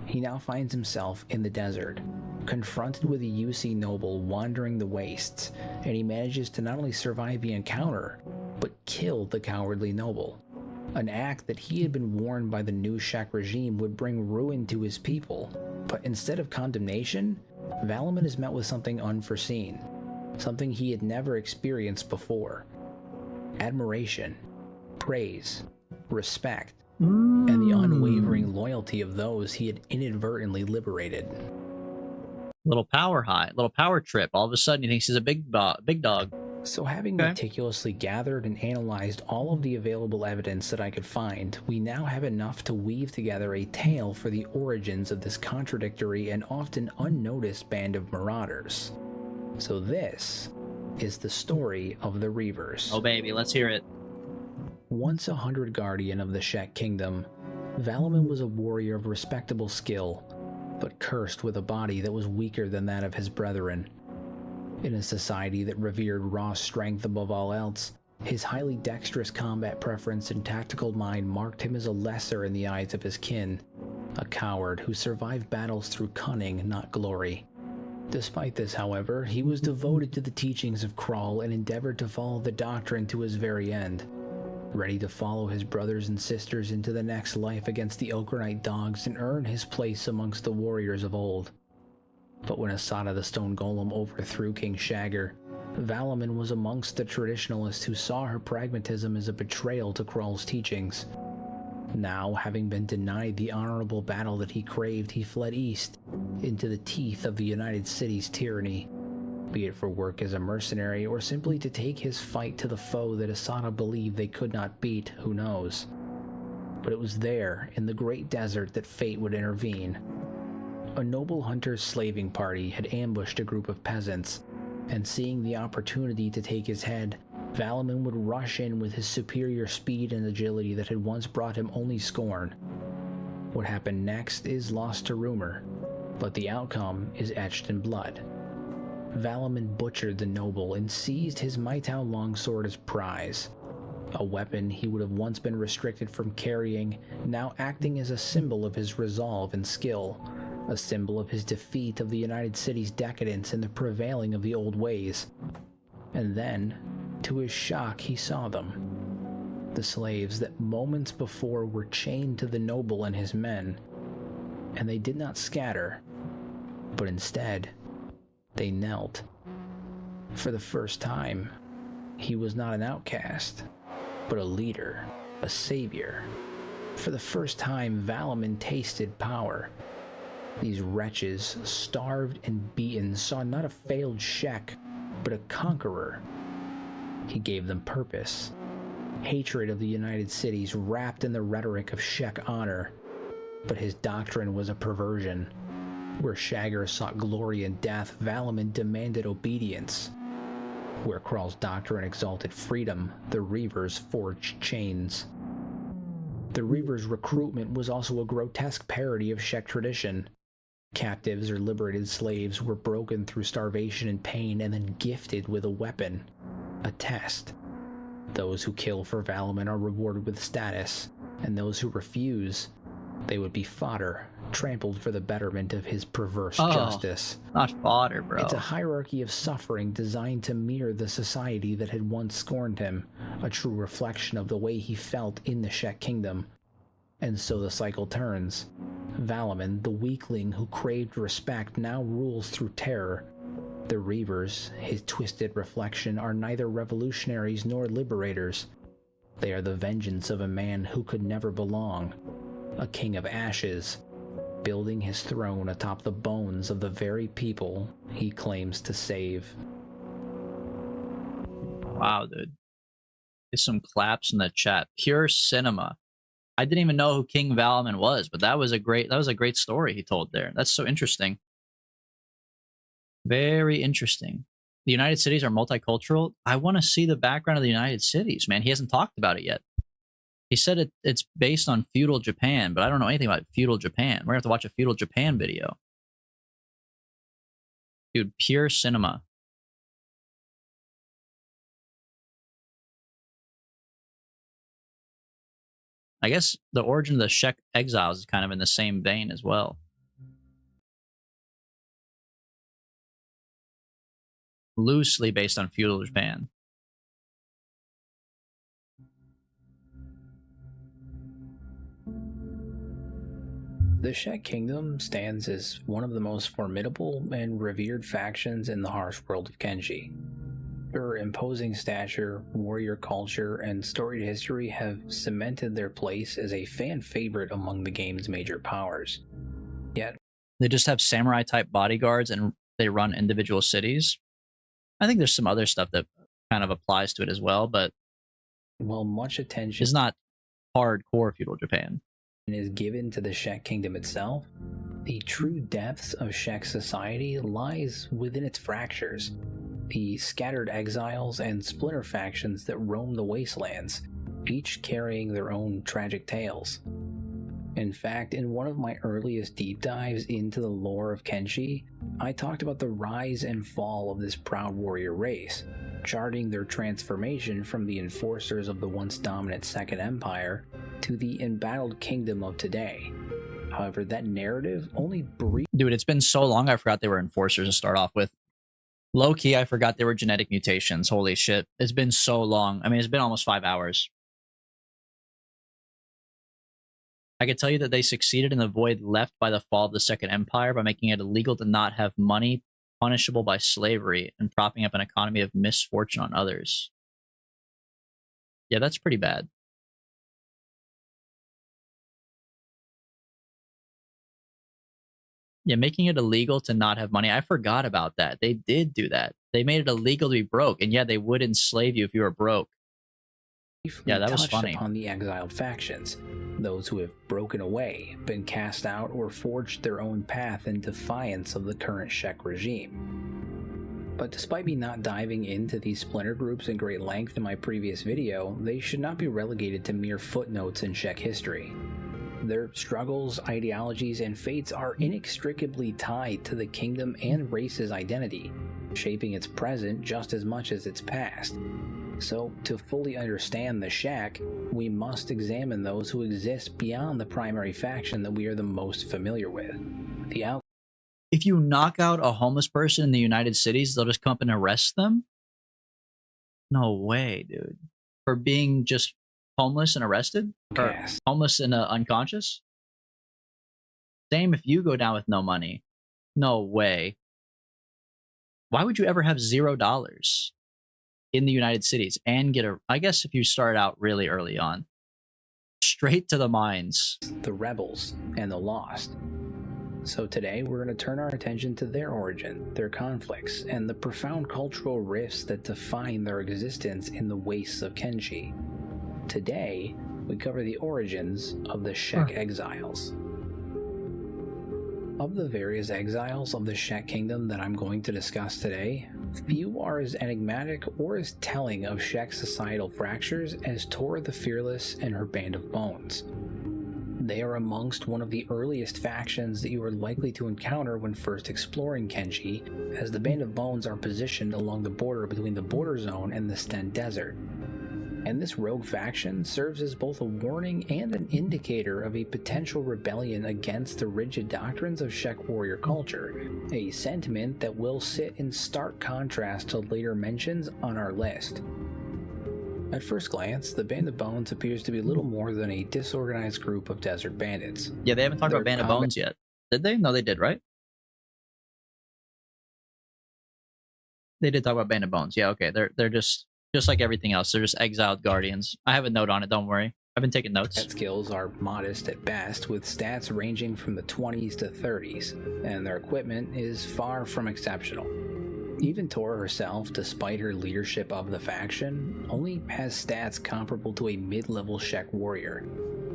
He now finds himself in the desert, confronted with a UC noble wandering the wastes, and he manages to not only survive the encounter, but kill the cowardly noble. An act that he had been warned by the new Shek regime would bring ruin to his people. But instead of condemnation, Valaman is met with something unforeseen, something he had never experienced before. Admiration, praise, respect, and the unwavering loyalty of those he had inadvertently liberated. Little power high, little power trip. All of a sudden, he thinks he's a big dog. So having meticulously gathered and analyzed all of the available evidence that I could find, we now have enough to weave together a tale for the origins of this contradictory and often unnoticed band of marauders. So this is the story of the Reavers. Oh baby, let's hear it. Once a 100 guardian of the Shek Kingdom, Valaman was a warrior of respectable skill, but cursed with a body that was weaker than that of his brethren. In a society that revered raw strength above all else, his highly dexterous combat preference and tactical mind marked him as a lesser in the eyes of his kin, a coward who survived battles through cunning, not glory. Despite this, however, he was devoted to the teachings of Krall and endeavored to follow the doctrine to his very end, ready to follow his brothers and sisters into the next life against the Okranite dogs and earn his place amongst the warriors of old. But when Asada the Stone Golem overthrew King Shagger, Valaman was amongst the traditionalists who saw her pragmatism as a betrayal to Krall's teachings. Now, having been denied the honorable battle that he craved, he fled east, into the teeth of the United Cities' tyranny, be it for work as a mercenary or simply to take his fight to the foe that Asada believed they could not beat, who knows. But it was there, in the great desert, that fate would intervene. A noble hunter's slaving party had ambushed a group of peasants, and seeing the opportunity to take his head, Valaman would rush in with his superior speed and agility that had once brought him only scorn. What happened next is lost to rumor, but the outcome is etched in blood. Valaman butchered the noble and seized his Maitao longsword as prize, a weapon he would have once been restricted from carrying, now acting as a symbol of his resolve and skill, a symbol of his defeat of the United Cities' decadence and the prevailing of the old ways. And then, to his shock, he saw them. The slaves that moments before were chained to the noble and his men. And they did not scatter, but instead, they knelt. For the first time, he was not an outcast, but a leader, a savior. For the first time, Valaman tasted power. These wretches, starved and beaten, saw not a failed Shek, but a conqueror. He gave them purpose. Hatred of the United Cities wrapped in the rhetoric of Shek honor, but his doctrine was a perversion. Where Shagger sought glory and death, Valaman demanded obedience. Where Krall's doctrine exalted freedom, the Reavers forged chains. The Reavers' recruitment was also a grotesque parody of Shek tradition. Captives or liberated slaves were broken through starvation and pain and then gifted with a weapon, a test. Those who kill for Valaman are rewarded with status, and those who refuse, they would be fodder, trampled for the betterment of his perverse justice. Not fodder, bro. It's a hierarchy of suffering designed to mirror the society that had once scorned him, a true reflection of the way he felt in the Shek Kingdom. And so the cycle turns. Valaman, the weakling who craved respect, now rules through terror. The Reavers, his twisted reflection, are neither revolutionaries nor liberators. They are the vengeance of a man who could never belong, a king of ashes, building his throne atop the bones of the very people he claims to save. Wow, dude. Get some claps in the chat. Pure cinema. I didn't even know who King Valman was, but that was a great story he told there. That's so interesting. Very interesting. The United Cities are multicultural. I want to see the background of the United Cities, man. He hasn't talked about it yet. He said it's based on feudal Japan, but I don't know anything about feudal Japan. We're going to have to watch a feudal Japan video. Dude, pure cinema. I guess the origin of the Czech exiles is kind of in the same vein as well. Loosely based on feudal Japan. The Czech Kingdom stands as one of the most formidable and revered factions in the harsh world of Kenshi. Their imposing stature, warrior culture, and storied history have cemented their place as a fan favorite among the game's major powers. Yet, they just have samurai-type bodyguards and they run individual cities. I think there's some other stuff that kind of applies to it as well, but while much attention is not hardcore feudal Japan is given to the Czech Kingdom itself, the true depths of Czech society lies within its fractures, the scattered exiles and splinter factions that roam the wastelands, each carrying their own tragic tales. In fact, in one of my earliest deep dives into the lore of Kenshi, I talked about the rise and fall of this proud warrior race, charting their transformation from the enforcers of the once dominant Second Empire to the embattled kingdom of today. However, that narrative only briefly... Dude, it's been so long I forgot they were enforcers to start off with. Low-key, I forgot they were genetic mutations. Holy shit. It's been so long. I mean, it's been almost 5 hours. I could tell you that they succeeded in the void left by the fall of the Second Empire by making it illegal to not have money, punishable by slavery, and propping up an economy of misfortune on others. Yeah, that's pretty bad. Yeah, making it illegal to not have money. I forgot about that. They did do that. They made it illegal to be broke, and yeah, they would enslave you if you were broke. Yeah, that was funny. Upon the exiled factions, those who have broken away, been cast out, or forged their own path in defiance of the current Czech regime. But despite me not diving into these splinter groups in great length in my previous video, they should not be relegated to mere footnotes in Czech history. Their struggles, ideologies, and fates are inextricably tied to the kingdom and race's identity, shaping its present just as much as its past. So, to fully understand the Czech, we must examine those who exist beyond the primary faction that we are the most familiar with. If you knock out a homeless person in the United Cities, they'll just come up and arrest them? No way, dude. For being just homeless and arrested? Or homeless and unconscious? Same if you go down with no money. No way. Why would you ever have $0 in the United Cities and get a... I guess if you start out really early on. Straight to the mines. The rebels and the lost. So today we're going to turn our attention to their origin, their conflicts, and the profound cultural rifts that define their existence in the wastes of Kenshi. Today, we cover the origins of the Czech exiles. Of the various exiles of the Czech kingdom that I'm going to discuss today, few are as enigmatic or as telling of Czech societal fractures as Tora the Fearless and her Band of Bones. They are amongst one of the earliest factions that you are likely to encounter when first exploring Kenshi, as the Band of Bones are positioned along the border between the border zone and the Sten Desert. And this rogue faction serves as both a warning and an indicator of a potential rebellion against the rigid doctrines of Czech warrior culture, a sentiment that will sit in stark contrast to later mentions on our list. At first glance, the Band of Bones appears to be little more than a disorganized group of desert bandits. Yeah, they haven't talked about Band of Bones yet. Did they? No, they did, right? They did talk about Band of Bones. Yeah, okay. They're just like everything else. They're just exiled guardians. I have a note on it, don't worry. I've been taking notes. Their skills are modest at best, with stats ranging from the 20s to 30s, and their equipment is far from exceptional. Even Tora herself, despite her leadership of the faction, only has stats comparable to a mid-level Shek warrior,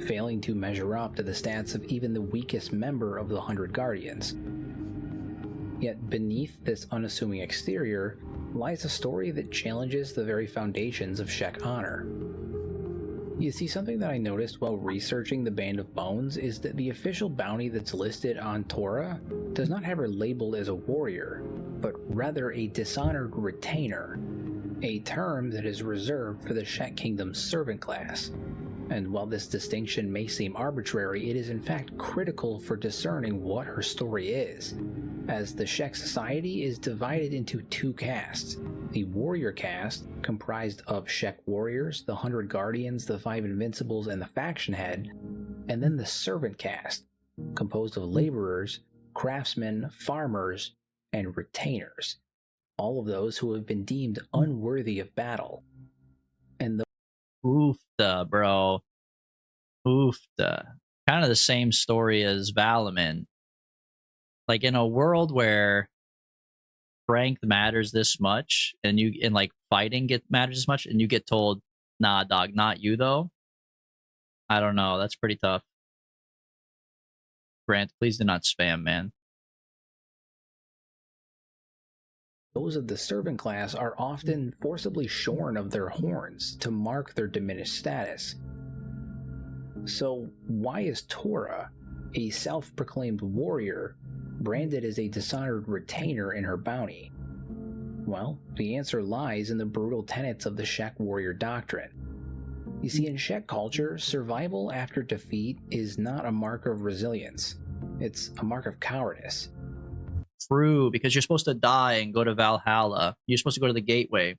failing to measure up to the stats of even the weakest member of the 100 Guardians. Yet beneath this unassuming exterior lies a story that challenges the very foundations of Shek honor. You see, something that I noticed while researching the Band of Bones is that the official bounty that's listed on Tora does not have her labeled as a warrior, but rather a dishonored retainer, a term that is reserved for the Shek Kingdom's servant class. And while this distinction may seem arbitrary, it is in fact critical for discerning what her story is, as the Shek society is divided into two castes: the warrior caste, comprised of Shek warriors, the 100 Guardians, the 5 Invincibles, and the faction head, and then the servant caste, composed of laborers, craftsmen, farmers, and retainers, all of those who have been deemed unworthy of battle. And Oofta, bro. Oofta. Kind of the same story as Valamin. Like, in a world where strength matters this much, and like fighting matters as much, and you get told, nah, dog, not you though. I don't know. That's pretty tough. Grant, please do not spam, man. those of the servant class are often forcibly shorn of their horns to mark their diminished status. So why is Tora, a self-proclaimed warrior, branded as a dishonored retainer in her bounty? Well, the answer lies in the brutal tenets of the Shek warrior doctrine. You see, in Shek culture, survival after defeat is not a mark of resilience. It's a mark of cowardice. True, because you're supposed to die and go to Valhalla. You're supposed to go to the gateway.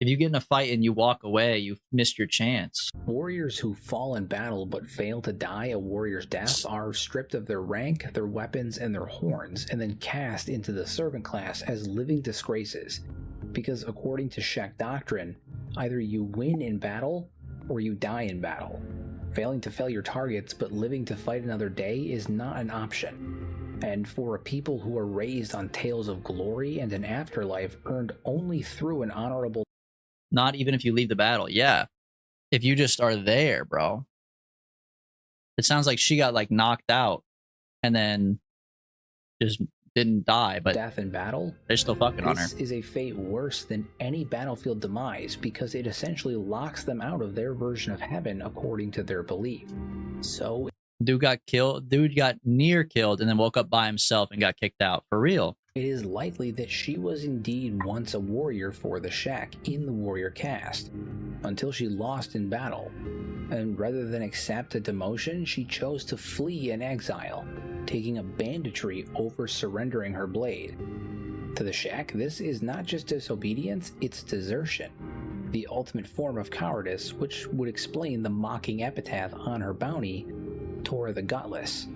If you get in a fight and you walk away, you've missed your chance. Warriors who fall in battle but fail to die a warrior's death are stripped of their rank, their weapons, and their horns, and then cast into the servant class as living disgraces. Because according to Shek doctrine, either you win in battle or you die in battle. Failing to fail your targets but living to fight another day is not an option. And for a people who are raised on tales of glory and an afterlife earned only through an honorable... Not even if you leave the battle, yeah. If you just are there, bro. It sounds like she got like knocked out and then just didn't die, but death in battle, they're still fucking on her. This is a fate worse than any battlefield demise because it essentially locks them out of their version of heaven according to their belief. So dude got killed, dude got near killed and then woke up by himself and got kicked out. For real. It is likely that she was indeed once a warrior for the Shek in the warrior caste, until she lost in battle, and rather than accept a demotion, she chose to flee in exile, taking a banditry over surrendering her blade. To the Shek, this is not just disobedience, it's desertion, the ultimate form of cowardice, which would explain the mocking epitaph on her bounty, Tora the Gutless.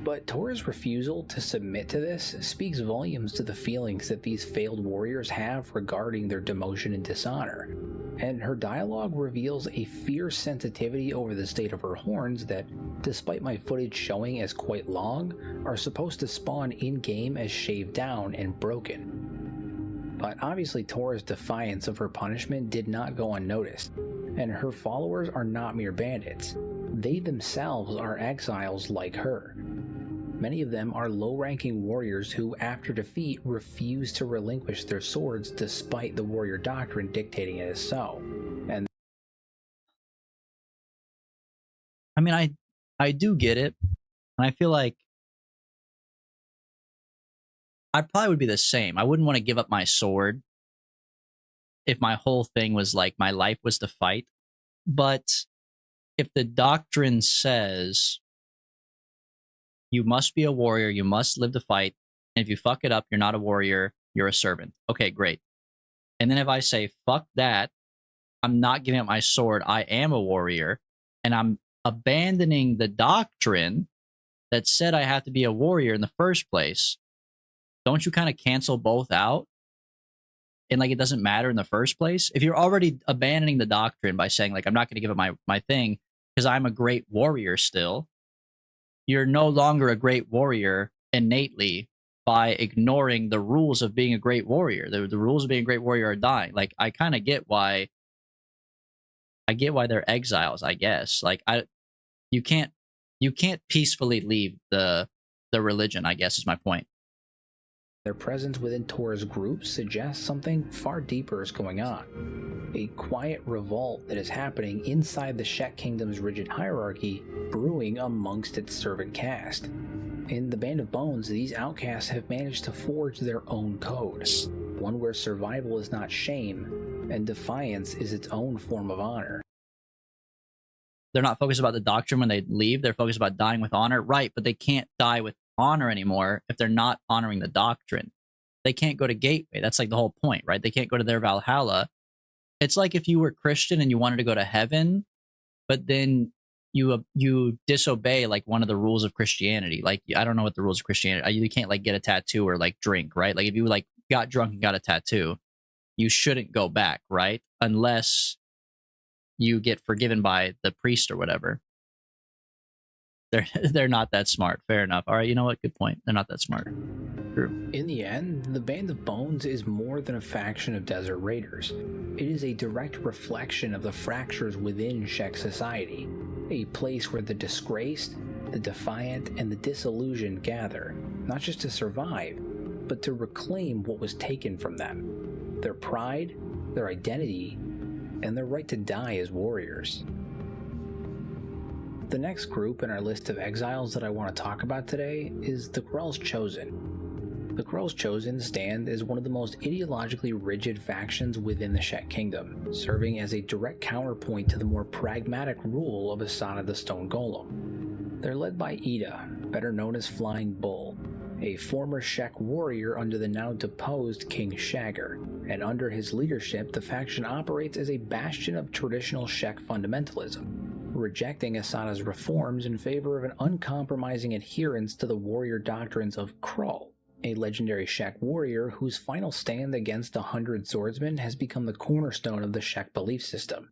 But Tora's refusal to submit to this speaks volumes to the feelings that these failed warriors have regarding their demotion and dishonor, and her dialogue reveals a fierce sensitivity over the state of her horns that, despite my footage showing as quite long, are supposed to spawn in-game as shaved down and broken. But obviously Tora's defiance of her punishment did not go unnoticed, and her followers are not mere bandits. They themselves are exiles like her. Many of them are low-ranking warriors who, after defeat, refuse to relinquish their swords despite the warrior doctrine dictating it as so. And I mean, I do get it, and I feel like I probably would be the same. I wouldn't want to give up my sword if my whole thing was like my life was to fight. But if the doctrine says you must be a warrior, you must live to fight, and if you fuck it up, you're not a warrior, you're a servant. Okay, great. And then if I say, fuck that, I'm not giving up my sword, I am a warrior, and I'm abandoning the doctrine that said I have to be a warrior in the first place, don't you kind of cancel both out? And like it doesn't matter in the first place? If you're already abandoning the doctrine by saying like I'm not going to give up my thing because I'm a great warrior still, you're no longer a great warrior innately by ignoring the rules of being a great warrior. The rules of being a great warrior are dying. Like, I kind of get why. I get why they're exiles, I guess. Like, you can't peacefully leave the religion, I guess is my point. Their presence within Tor's group suggests something far deeper is going on. A quiet revolt that is happening inside the Shek Kingdom's rigid hierarchy, brewing amongst its servant caste. In the Band of Bones, these outcasts have managed to forge their own code, one where survival is not shame, and defiance is its own form of honor. They're not focused about the doctrine when they leave, they're focused about dying with honor. Right, but they can't die with honor anymore if they're not honoring the doctrine. They can't go to Gateway. That's like the whole point, right? They can't go to their Valhalla. It's like if you were Christian and you wanted to go to heaven, but then you disobey like one of the rules of Christianity. Like, I don't know what the rules of Christianity are. You can't like get a tattoo or like drink, right? Like if you like got drunk and got a tattoo, you shouldn't go back, right? Unless you get forgiven by the priest or whatever. They're not that smart. Fair enough. All right, you know what? Good point. They're not that smart. True. In the end, the Band of Bones is more than a faction of desert raiders. It is a direct reflection of the fractures within Shek society, a place where the disgraced, the defiant, and the disillusioned gather, not just to survive, but to reclaim what was taken from them, their pride, their identity, and their right to die as warriors. The next group in our list of exiles that I want to talk about today is the Krell's Chosen. The Krell's Chosen stand as one of the most ideologically rigid factions within the Shek Kingdom, serving as a direct counterpoint to the more pragmatic rule of Asada the Stone Golem. They're led by Ida, better known as Flying Bull, a former Shek warrior under the now deposed King Shagger, and under his leadership the faction operates as a bastion of traditional Shek fundamentalism, rejecting Asada's reforms in favor of an uncompromising adherence to the warrior doctrines of Krell, a legendary Shek warrior whose final stand against 100 swordsmen has become the cornerstone of the Shek belief system.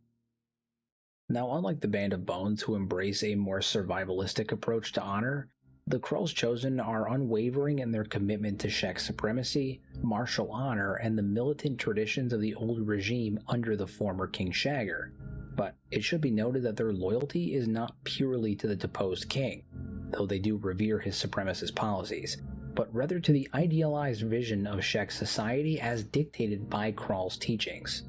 Now, unlike the Band of Bones, who embrace a more survivalistic approach to honor, the Krell's Chosen are unwavering in their commitment to Shek supremacy, martial honor, and the militant traditions of the old regime under the former King Shagger. But it should be noted that their loyalty is not purely to the deposed king, though they do revere his supremacist policies, but rather to the idealized vision of Shek society as dictated by Krell's teachings.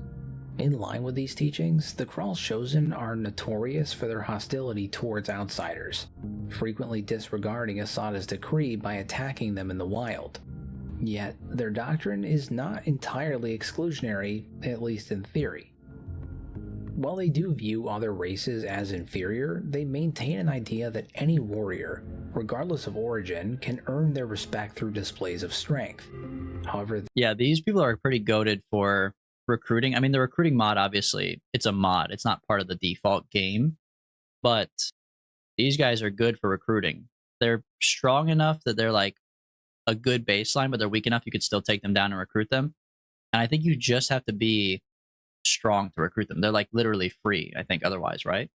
In line with these teachings, the Krell's Chosen are notorious for their hostility towards outsiders, frequently disregarding Asada's decree by attacking them in the wild. Yet, their doctrine is not entirely exclusionary, at least in theory. While they do view other races as inferior, they maintain an idea that any warrior, regardless of origin, can earn their respect through displays of strength. However, yeah, these people are pretty goated for recruiting. I mean, the recruiting mod, obviously, it's a mod. It's not part of the default game, but these guys are good for recruiting. They're strong enough that they're like a good baseline, but they're weak enough you could still take them down and recruit them. And I think you just have to be strong to recruit them. They're like literally free, I think, otherwise, right?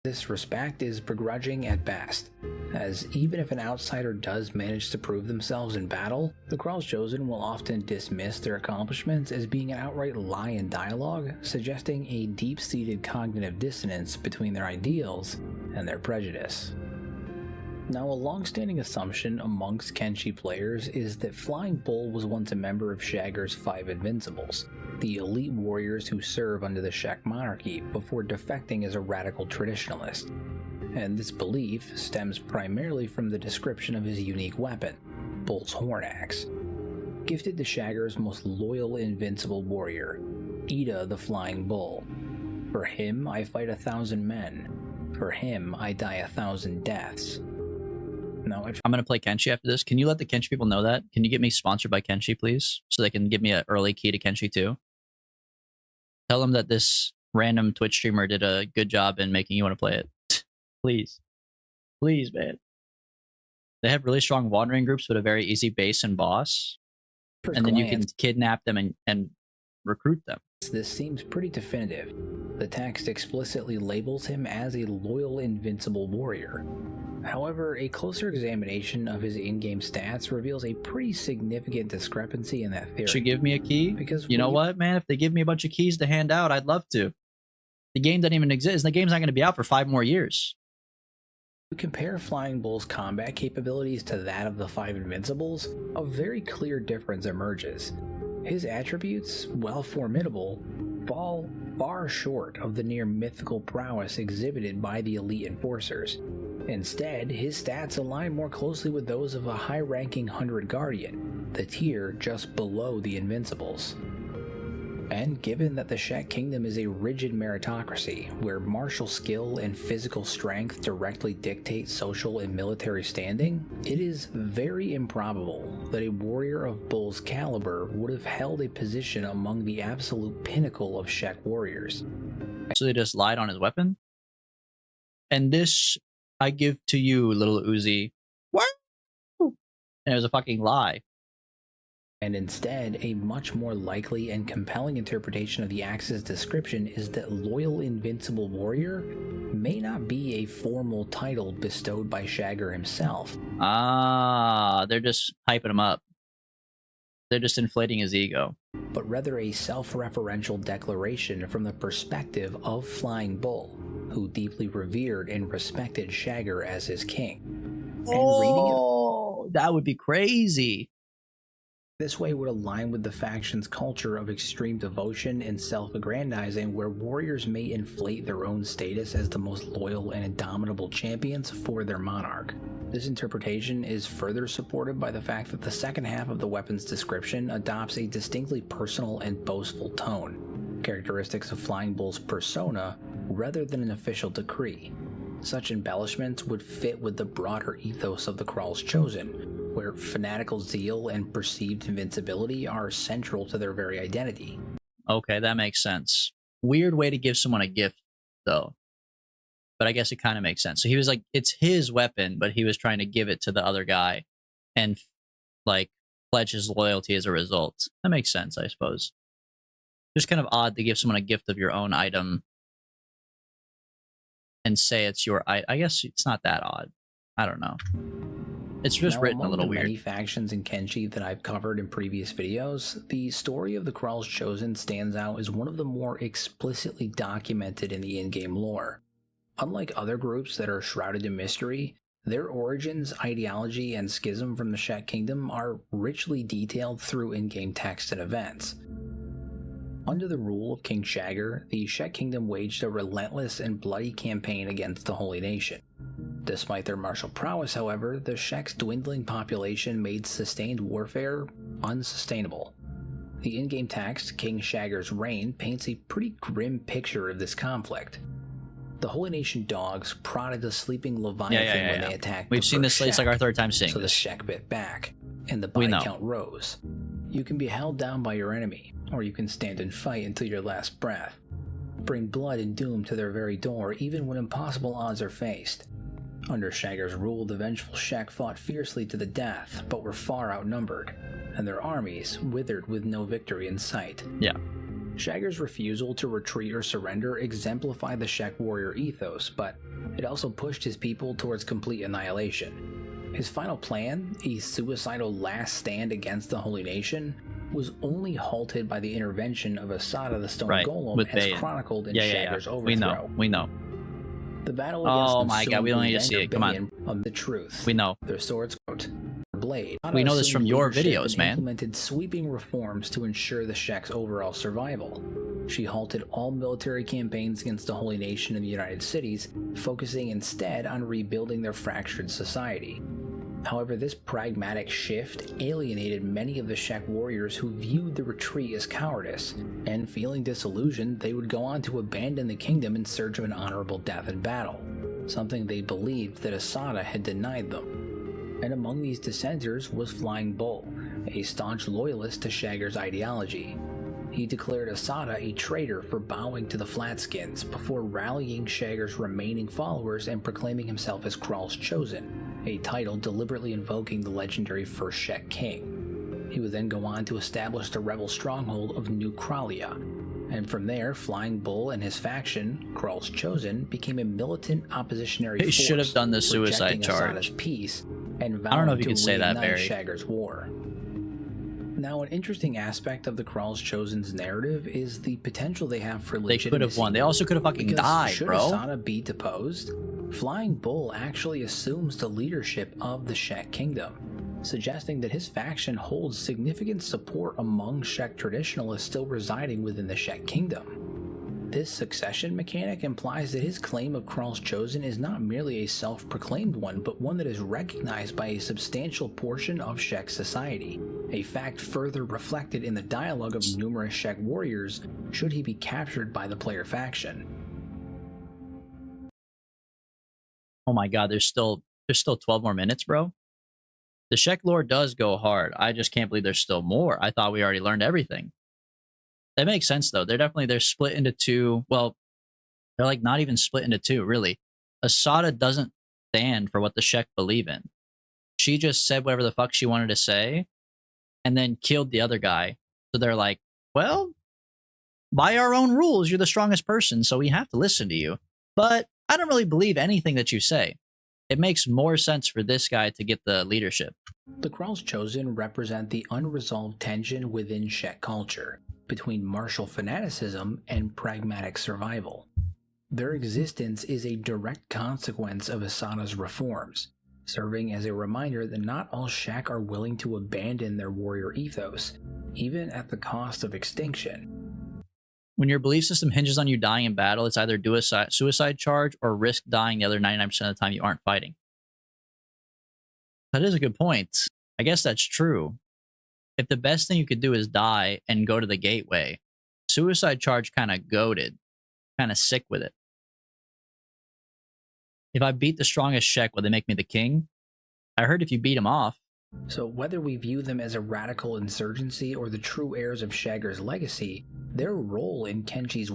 this respect is begrudging at best, as even if an outsider does manage to prove themselves in battle, the Krell's Chosen will often dismiss their accomplishments as being an outright lie in dialogue, suggesting a deep-seated cognitive dissonance between their ideals and their prejudice. Now, a long-standing assumption amongst Kenshi players is that Flying Bull was once a member of Shagger's 5 Invincibles, the elite warriors who serve under the Shek monarchy before defecting as a radical traditionalist. And this belief stems primarily from the description of his unique weapon, Bull's Horn Axe. Gifted to Shagger's most loyal invincible warrior, Ida the Flying Bull. For him, I fight 1,000 men. For him, I die 1,000 deaths. No, I'm going to play Kenshi after this. Can you let the Kenshi people know that? Can you get me sponsored by Kenshi, please? So they can give me an early key to Kenshi too. Tell them that this random Twitch streamer did a good job in making you want to play it. Please. Please, man. They have really strong wandering groups with a very easy base and boss. And then you can kidnap them and recruit them. This seems pretty definitive. The text explicitly labels him as a loyal, invincible warrior. However, a closer examination of his in-game stats reveals a pretty significant discrepancy in that theory. Should give me a key? Because you know what, man? If they give me a bunch of keys to hand out, I'd love to. The game doesn't even exist. The game's not going to be out for 5 more years. To compare Flying Bull's combat capabilities to that of the 5 Invincibles, a very clear difference emerges. His attributes, while formidable, fall far short of the near mythical prowess exhibited by the elite enforcers. Instead, his stats align more closely with those of a high-ranking 100 Guardian, the tier just below the Invincibles. And given that the Shek Kingdom is a rigid meritocracy, where martial skill and physical strength directly dictate social and military standing, it is very improbable that a warrior of Bull's caliber would have held a position among the absolute pinnacle of Shek warriors. So they just lied on his weapon? And this I give to you, little Uzi. What? And it was a fucking lie. And instead, a much more likely and compelling interpretation of the Axe's description is that Loyal Invincible Warrior may not be a formal title bestowed by Shagger himself. Ah, they're just hyping him up. They're just inflating his ego. But rather a self-referential declaration from the perspective of Flying Bull, who deeply revered and respected Shagger as his king. And reading it, that would be crazy. This way would align with the faction's culture of extreme devotion and self-aggrandizing, where warriors may inflate their own status as the most loyal and indomitable champions for their monarch. This interpretation is further supported by the fact that the second half of the weapon's description adopts a distinctly personal and boastful tone, characteristics of Flying Bull's persona rather than an official decree. Such embellishments would fit with the broader ethos of the Krall's Chosen, where fanatical zeal and perceived invincibility are central to their very identity. Okay, that makes sense. Weird way to give someone a gift, though. But I guess it kind of makes sense. So he was like, it's his weapon, but he was trying to give it to the other guy and, like, pledge his loyalty as a result. That makes sense, I suppose. Just kind of odd to give someone a gift of your own item and say it's your item. I guess it's not that odd. I don't know. It's just written a little weird. Many factions in Kenshi that I've covered in previous videos, the story of the Krall's Chosen stands out as one of the more explicitly documented in the in-game lore. Unlike other groups that are shrouded in mystery, their origins, ideology, and schism from the Shek Kingdom are richly detailed through in-game text and events. Under the rule of King Shagger, the Shek Kingdom waged a relentless and bloody campaign against the Holy Nation. Despite their martial prowess, however, the Shek's dwindling population made sustained warfare unsustainable. The in-game text, King Shagger's Reign, paints a pretty grim picture of this conflict. The Holy Nation dogs prodded the sleeping Leviathan when they attacked. We've seen this. It's like our third time seeing so this. The Shek bit back, and the body count rose. You can be held down by your enemy, or you can stand and fight until your last breath. Bring blood and doom to their very door, even when impossible odds are faced. Under Shagger's rule, the vengeful Shek fought fiercely to the death, but were far outnumbered, and their armies withered with no victory in sight. Yeah. Shagger's refusal to retreat or surrender exemplified the Shek warrior ethos, but it also pushed his people towards complete annihilation. His final plan, a suicidal last stand against the Holy Nation, was only halted by the intervention of Asada the Stone Golem, as chronicled in Shagger's overthrow. We know. The battle against oh my god, we don't need to see it. Come on. Of the truth. We know. Their swords out. Blade. We know this from your videos, man. Implemented sweeping reforms to ensure the Shek's overall survival. She halted all military campaigns against the Holy Nation in the United Cities, focusing instead on rebuilding their fractured society. However, this pragmatic shift alienated many of the Shek warriors who viewed the retreat as cowardice, and feeling disillusioned, they would go on to abandon the kingdom in search of an honorable death in battle, something they believed that Asada had denied them. And among these dissenters was Flying Bull, a staunch loyalist to Shagger's ideology. He declared Asada a traitor for bowing to the Flatskins before rallying Shagger's remaining followers and proclaiming himself as Krall's Chosen, a title deliberately invoking the legendary first Shek king. He would then go on to establish the rebel stronghold of New Kralia, And from there, Flying Bull and his faction, Krall's Chosen, became a militant oppositionary They force. should have done the suicide rejecting charge. Asada's peace and I don't know if you vowing could to say that, reignite Barry. Shagger's war. Now, an interesting aspect of the Krall's Chosen's narrative is the potential they have for legitimacy. They could have won. They also could have fucking Because died, should bro. Asada be deposed, Flying Bull actually assumes the leadership of the Shek Kingdom, suggesting that his faction holds significant support among Shek traditionalists still residing within the Shek Kingdom. This succession mechanic implies that his claim of Krall's Chosen is not merely a self-proclaimed one, but one that is recognized by a substantial portion of Shek society, a fact further reflected in the dialogue of numerous Shek warriors should he be captured by the player faction. Oh my god, there's still 12 more minutes, bro. The Shek lore does go hard. I just can't believe there's still more. I thought we already learned everything. That makes sense though. They're split into two. Well, they're like not even split into two, really. Asada doesn't stand for what the Shek believe in. She just said whatever the fuck she wanted to say and then killed the other guy. So they're like, well, by our own rules, you're the strongest person, so we have to listen to you. But I don't really believe anything that you say. It makes more sense for this guy to get the leadership. The Krall's Chosen represent the unresolved tension within Shek culture, between martial fanaticism and pragmatic survival. Their existence is a direct consequence of Asada's reforms, serving as a reminder that not all Shek are willing to abandon their warrior ethos, even at the cost of extinction. When your belief system hinges on you dying in battle, it's either do a suicide charge or risk dying the other 99% of the time you aren't fighting. That is a good point. I guess that's true. If the best thing you could do is die and go to the gateway, suicide charge kind of goated, kind of sick with it. If I beat the strongest Shek, will they make me the king? I heard if you beat him off. So whether we view them as a radical insurgency or the true heirs of Shagger's legacy, their role in Kenshi's...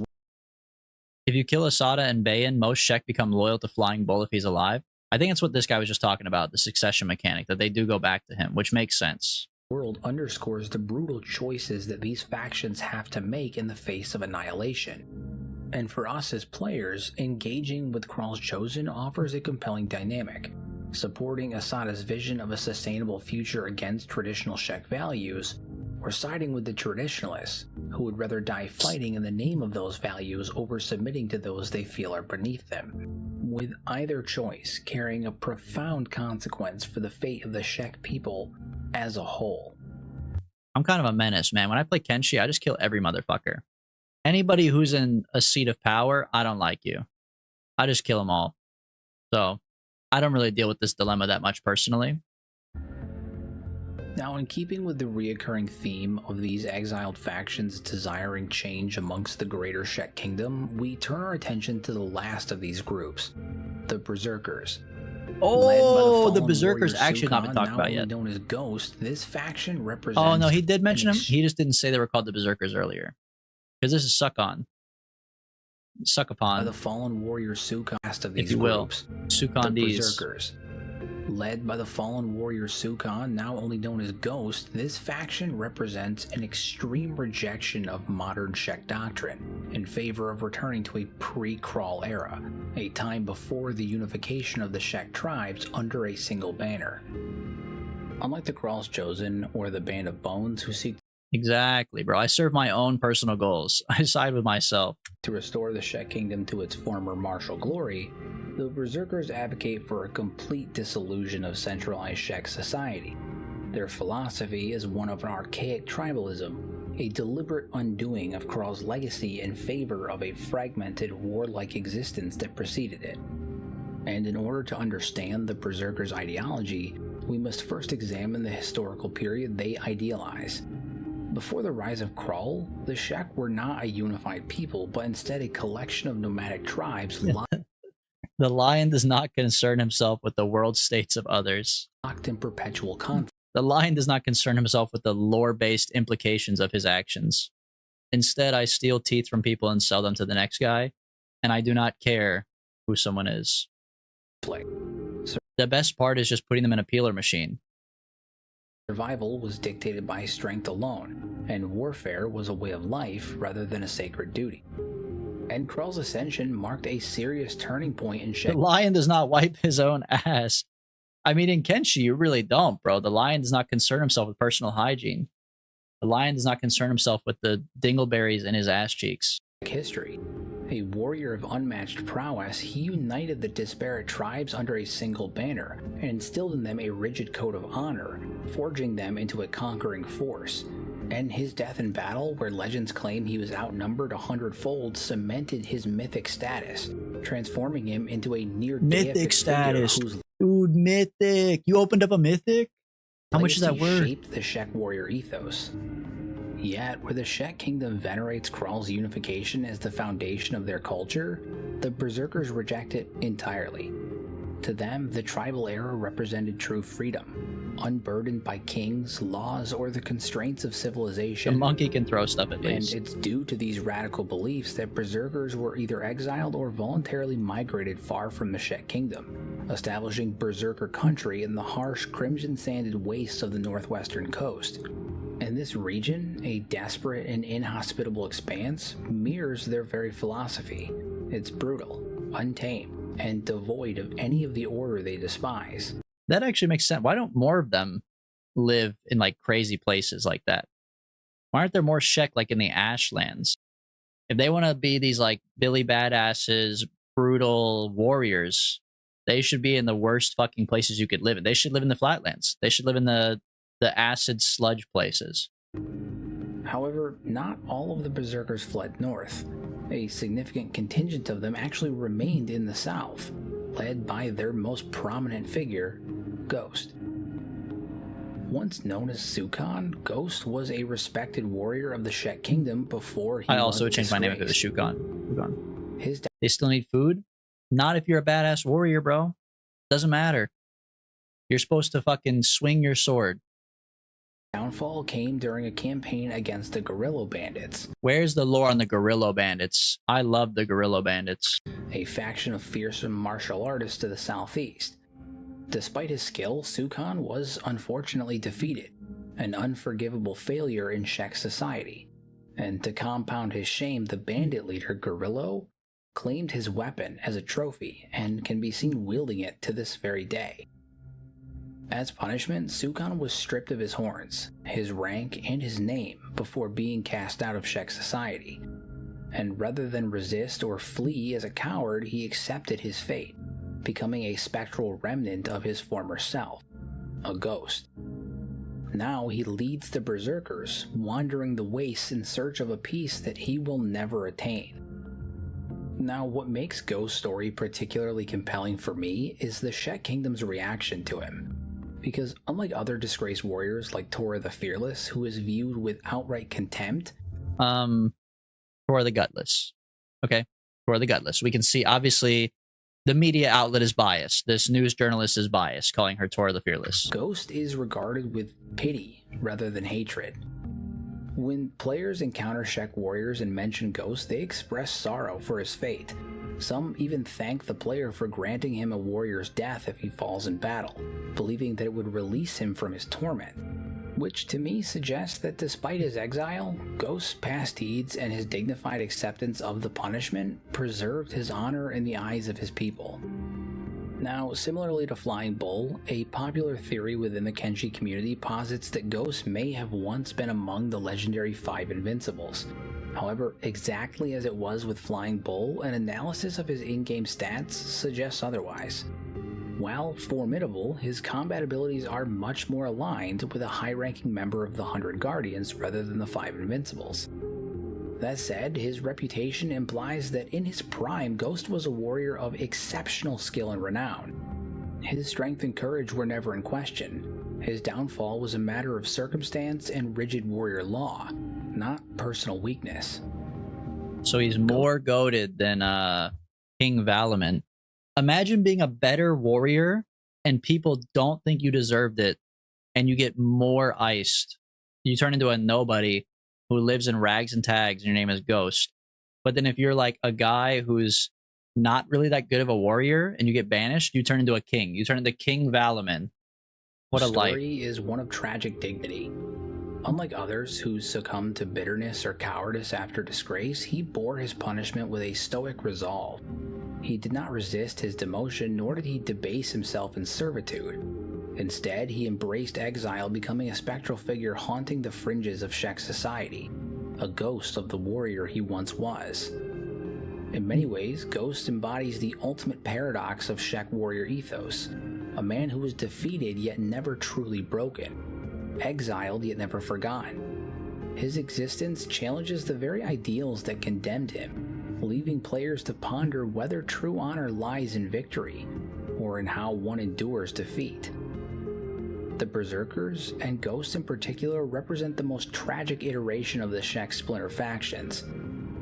If you kill Asada and Bayan, most Shek become loyal to Flying Bull if he's alive. I think it's what this guy was just talking about, the succession mechanic, that they do go back to him, which makes sense. World underscores the brutal choices that these factions have to make in the face of annihilation. And for us as players, engaging with Krall's Chosen offers a compelling dynamic, supporting Asada's vision of a sustainable future against traditional Shek values, or siding with the traditionalists, who would rather die fighting in the name of those values over submitting to those they feel are beneath them, with either choice carrying a profound consequence for the fate of the Shek people as a whole. I'm kind of a menace, man. When I play Kenshi, I just kill every motherfucker. Anybody who's in a seat of power, I don't like you. I just kill them all. So, I don't really deal with this dilemma that much personally. Now, in keeping with the reoccurring theme of these exiled factions desiring change amongst the greater Shek Kingdom, we turn our attention to the last of these groups, the Berserkers. Oh, the Berserkers actually not been talked about yet. Known as Ghost, this faction represents... Oh, no, he did mention him. He just didn't say they were called the Berserkers earlier. Because this is Sukkon. Sukkapon. The fallen warrior Sukkon of these if you will. groups, Sukkon the Berserkers. Led by the fallen warrior Sukkon, now only known as Ghost, this faction represents an extreme rejection of modern Shek doctrine in favor of returning to a pre-Krall era, a time before the unification of the Shek tribes under a single banner. Unlike the Krall's Chosen or the Band of Bones, who seek Exactly, bro. I serve my own personal goals. I side with myself. to restore the Shek Kingdom to its former martial glory, the Berserkers advocate for a complete dissolution of centralized Shek society. Their philosophy is one of an archaic tribalism, a deliberate undoing of Krall's legacy in favor of a fragmented, warlike existence that preceded it. And in order to understand the Berserkers' ideology, we must first examine the historical period they idealize. Before the rise of Krall, the Shek were not a unified people, but instead a collection of nomadic tribes The lion does not concern himself with the world states of others. locked in perpetual conflict. The lion does not concern himself with the lore-based implications of his actions. Instead, I steal teeth from people and sell them to the next guy, and I do not care who someone is. The best part is just putting them in a peeler machine. Survival was dictated by strength alone, and warfare was a way of life rather than a sacred duty. And Krell's ascension marked a serious turning point in The lion does not wipe his own ass. I mean, in Kenshi, you really don't, bro. The lion does not concern himself with personal hygiene. The lion does not concern himself with the dingleberries in his ass cheeks. history. A warrior of unmatched prowess, he united the disparate tribes under a single banner and instilled in them a rigid code of honor, forging them into a conquering force. And his death in battle, where legends claim he was outnumbered 100-fold, cemented his mythic status, transforming him into a near mythic status. Dude, mythic. You opened up a mythic? How much is that worth? Shaped the Shek warrior ethos. Yet, where the Shek kingdom venerates Krall's unification as the foundation of their culture, the Berserkers reject it entirely. To them, the tribal era represented true freedom, unburdened by kings, laws, or the constraints of civilization. The monkey can throw stuff at least. And it's due to these radical beliefs that Berserkers were either exiled or voluntarily migrated far from the Shek kingdom, establishing Berserker country in the harsh, crimson-sanded wastes of the northwestern coast. And this region, a desperate and inhospitable expanse, mirrors their very philosophy. It's brutal, untamed, and devoid of any of the order they despise. That actually makes sense. Why don't more of them live in like crazy places like that? Why aren't there more Shek like in the Ashlands? If they want to be these like Billy badasses, brutal warriors, they should be in the worst fucking places you could live in. They should live in the flatlands. They should live in the acid sludge places. However, not all of the Berserkers fled north. A significant contingent of them actually remained in the south, led by their most prominent figure, Ghost. Once known as Sukon, Ghost was a respected warrior of the Shek kingdom before he I also was changed my name to the disgraced. Shukon. They still need food? Not if you're a badass warrior, bro. Doesn't matter. You're supposed to fucking swing your sword. Downfall came during a campaign against the Guerrilla Bandits. Where's the lore on the Guerrilla Bandits? I love the Guerrilla Bandits. A faction of fearsome martial artists to the southeast. Despite his skill, Sukon was unfortunately defeated, an unforgivable failure in Shek society. And to compound his shame, the bandit leader, Guerrillo, claimed his weapon as a trophy and can be seen wielding it to this very day. As punishment, Sukon was stripped of his horns, his rank, and his name before being cast out of Shek society. And rather than resist or flee as a coward, he accepted his fate, becoming a spectral remnant of his former self, a ghost. Now he leads the Berserkers, wandering the wastes in search of a peace that he will never attain. Now, what makes Ghost's story particularly compelling for me is the Shek Kingdom's reaction to him. Because unlike other disgraced warriors like Tora the Fearless, who is viewed with outright contempt... Tora the Gutless. Okay, Tora the Gutless. We can see, obviously, the media outlet is biased. This news journalist is biased, calling her Tora the Fearless. Ghost is regarded with pity rather than hatred. When players encounter Shek warriors and mention Ghost, they express sorrow for his fate. Some even thank the player for granting him a warrior's death if he falls in battle, believing that it would release him from his torment. Which to me suggests that despite his exile, Ghost's past deeds and his dignified acceptance of the punishment preserved his honor in the eyes of his people. Now, similarly to Flying Bull, a popular theory within the Kenshi community posits that Ghost may have once been among the legendary 5 Invincibles. However, exactly as it was with Flying Bull, an analysis of his in-game stats suggests otherwise. While formidable, his combat abilities are much more aligned with a high-ranking member of the 100 Guardians rather than the 5 Invincibles. That said, his reputation implies that in his prime, Ghost was a warrior of exceptional skill and renown. His strength and courage were never in question. His downfall was a matter of circumstance and rigid warrior law, not personal weakness. So he's more goated than King Valaman. Imagine being a better warrior and people don't think you deserved it and you get more iced. You turn into a nobody who lives in rags and tags and your name is Ghost. But then if you're like a guy who's not really that good of a warrior and you get banished, you turn into a king. You turn into King Valaman. What a The life. story is one of tragic dignity. Unlike others who succumbed to bitterness or cowardice after disgrace, he bore his punishment with a stoic resolve. He did not resist his demotion, nor did he debase himself in servitude. Instead, he embraced exile, becoming a spectral figure haunting the fringes of Shek society, a ghost of the warrior he once was. In many ways, Ghost embodies the ultimate paradox of Shek warrior ethos, a man who was defeated yet never truly broken, exiled yet never forgotten. His existence challenges the very ideals that condemned him, leaving players to ponder whether true honor lies in victory, or in how one endures defeat. The Berserkers, and Ghost in particular, represent the most tragic iteration of the Shek splinter factions.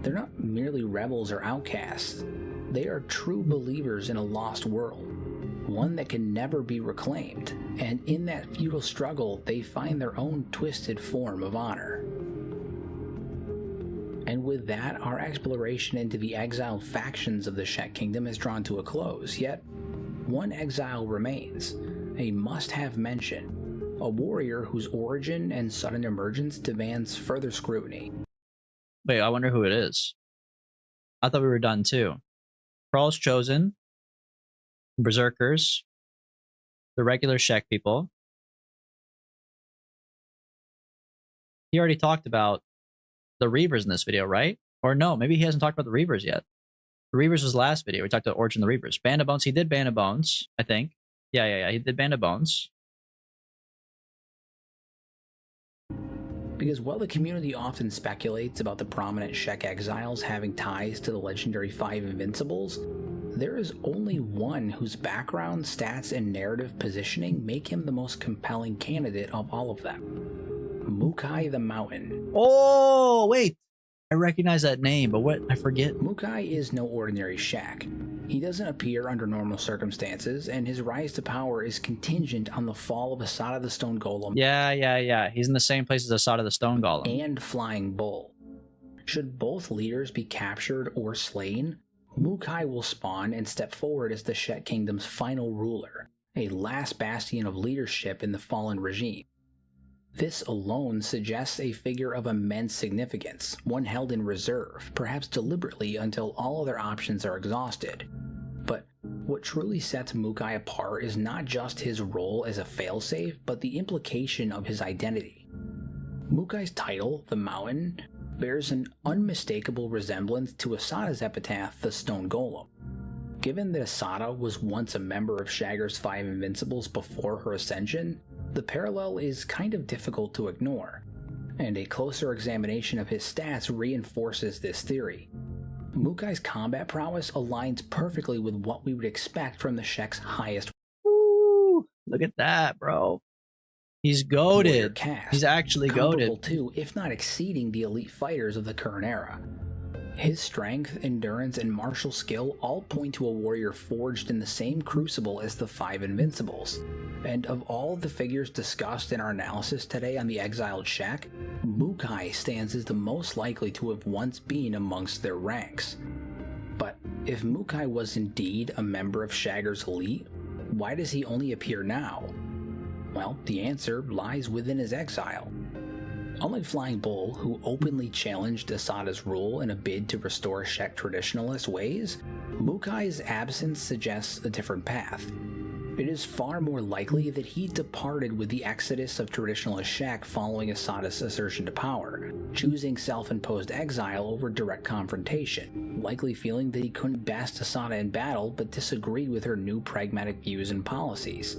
They're not merely rebels or outcasts. They are true believers in a lost world, one that can never be reclaimed, and in that futile struggle, they find their own twisted form of honor. And with that, our exploration into the exiled factions of the Shek Kingdom is drawn to a close, yet one exile remains, a must-have mention, a warrior whose origin and sudden emergence demands further scrutiny. Wait, I wonder who it is. I thought we were done too. Thrall's Chosen, Berserkers, the regular Shek people. He already talked about the Reavers in this video, right? Or no, maybe he hasn't talked about the Reavers yet. The Reavers was the last video. We talked about Origin of the Reavers. Band of Bones, he did Band of Bones, I think. Yeah, he did Band of Bones. Because while the community often speculates about the prominent Shek exiles having ties to the legendary 5 Invincibles, there is only one whose background, stats, and narrative positioning make him the most compelling candidate of all of them. Mukai the Mountain. Oh, wait. I recognize that name, but what? I forget. Mukai is no ordinary Shek. He doesn't appear under normal circumstances, and his rise to power is contingent on the fall of Asada the Stone Golem. Yeah. He's in the same place as Asada the Stone Golem. And Flying Bull. Should both leaders be captured or slain, Mukai will spawn and step forward as the Shek Kingdom's final ruler, a last bastion of leadership in the fallen regime. This alone suggests a figure of immense significance, one held in reserve, perhaps deliberately until all other options are exhausted. But what truly sets Mukai apart is not just his role as a failsafe, but the implication of his identity. Mukai's title, the Mountain, bears an unmistakable resemblance to Asada's epitaph, the Stone Golem. Given that Asada was once a member of Shagger's 5 Invincibles before her ascension, the parallel is kind of difficult to ignore, and a closer examination of his stats reinforces this theory. Mukai's combat prowess aligns perfectly with what we would expect from the Shek's highest Woo! Look at that, bro. He's warrior goated. caste, He's actually comparable goated. to, if not exceeding, the elite fighters of the current era. His strength, endurance, and martial skill all point to a warrior forged in the same crucible as the 5 Invincibles. And of all the figures discussed in our analysis today on the exiled Shek, Mukai stands as the most likely to have once been amongst their ranks. But if Mukai was indeed a member of Shagger's elite, why does he only appear now? Well, the answer lies within his exile. Unlike Flying Bull, who openly challenged Asada's rule in a bid to restore Shek traditionalist ways, Mukai's absence suggests a different path. It is far more likely that he departed with the exodus of traditionalist Shek following Asada's assertion to power, choosing self-imposed exile over direct confrontation, likely feeling that he couldn't best Asada in battle but disagreed with her new pragmatic views and policies.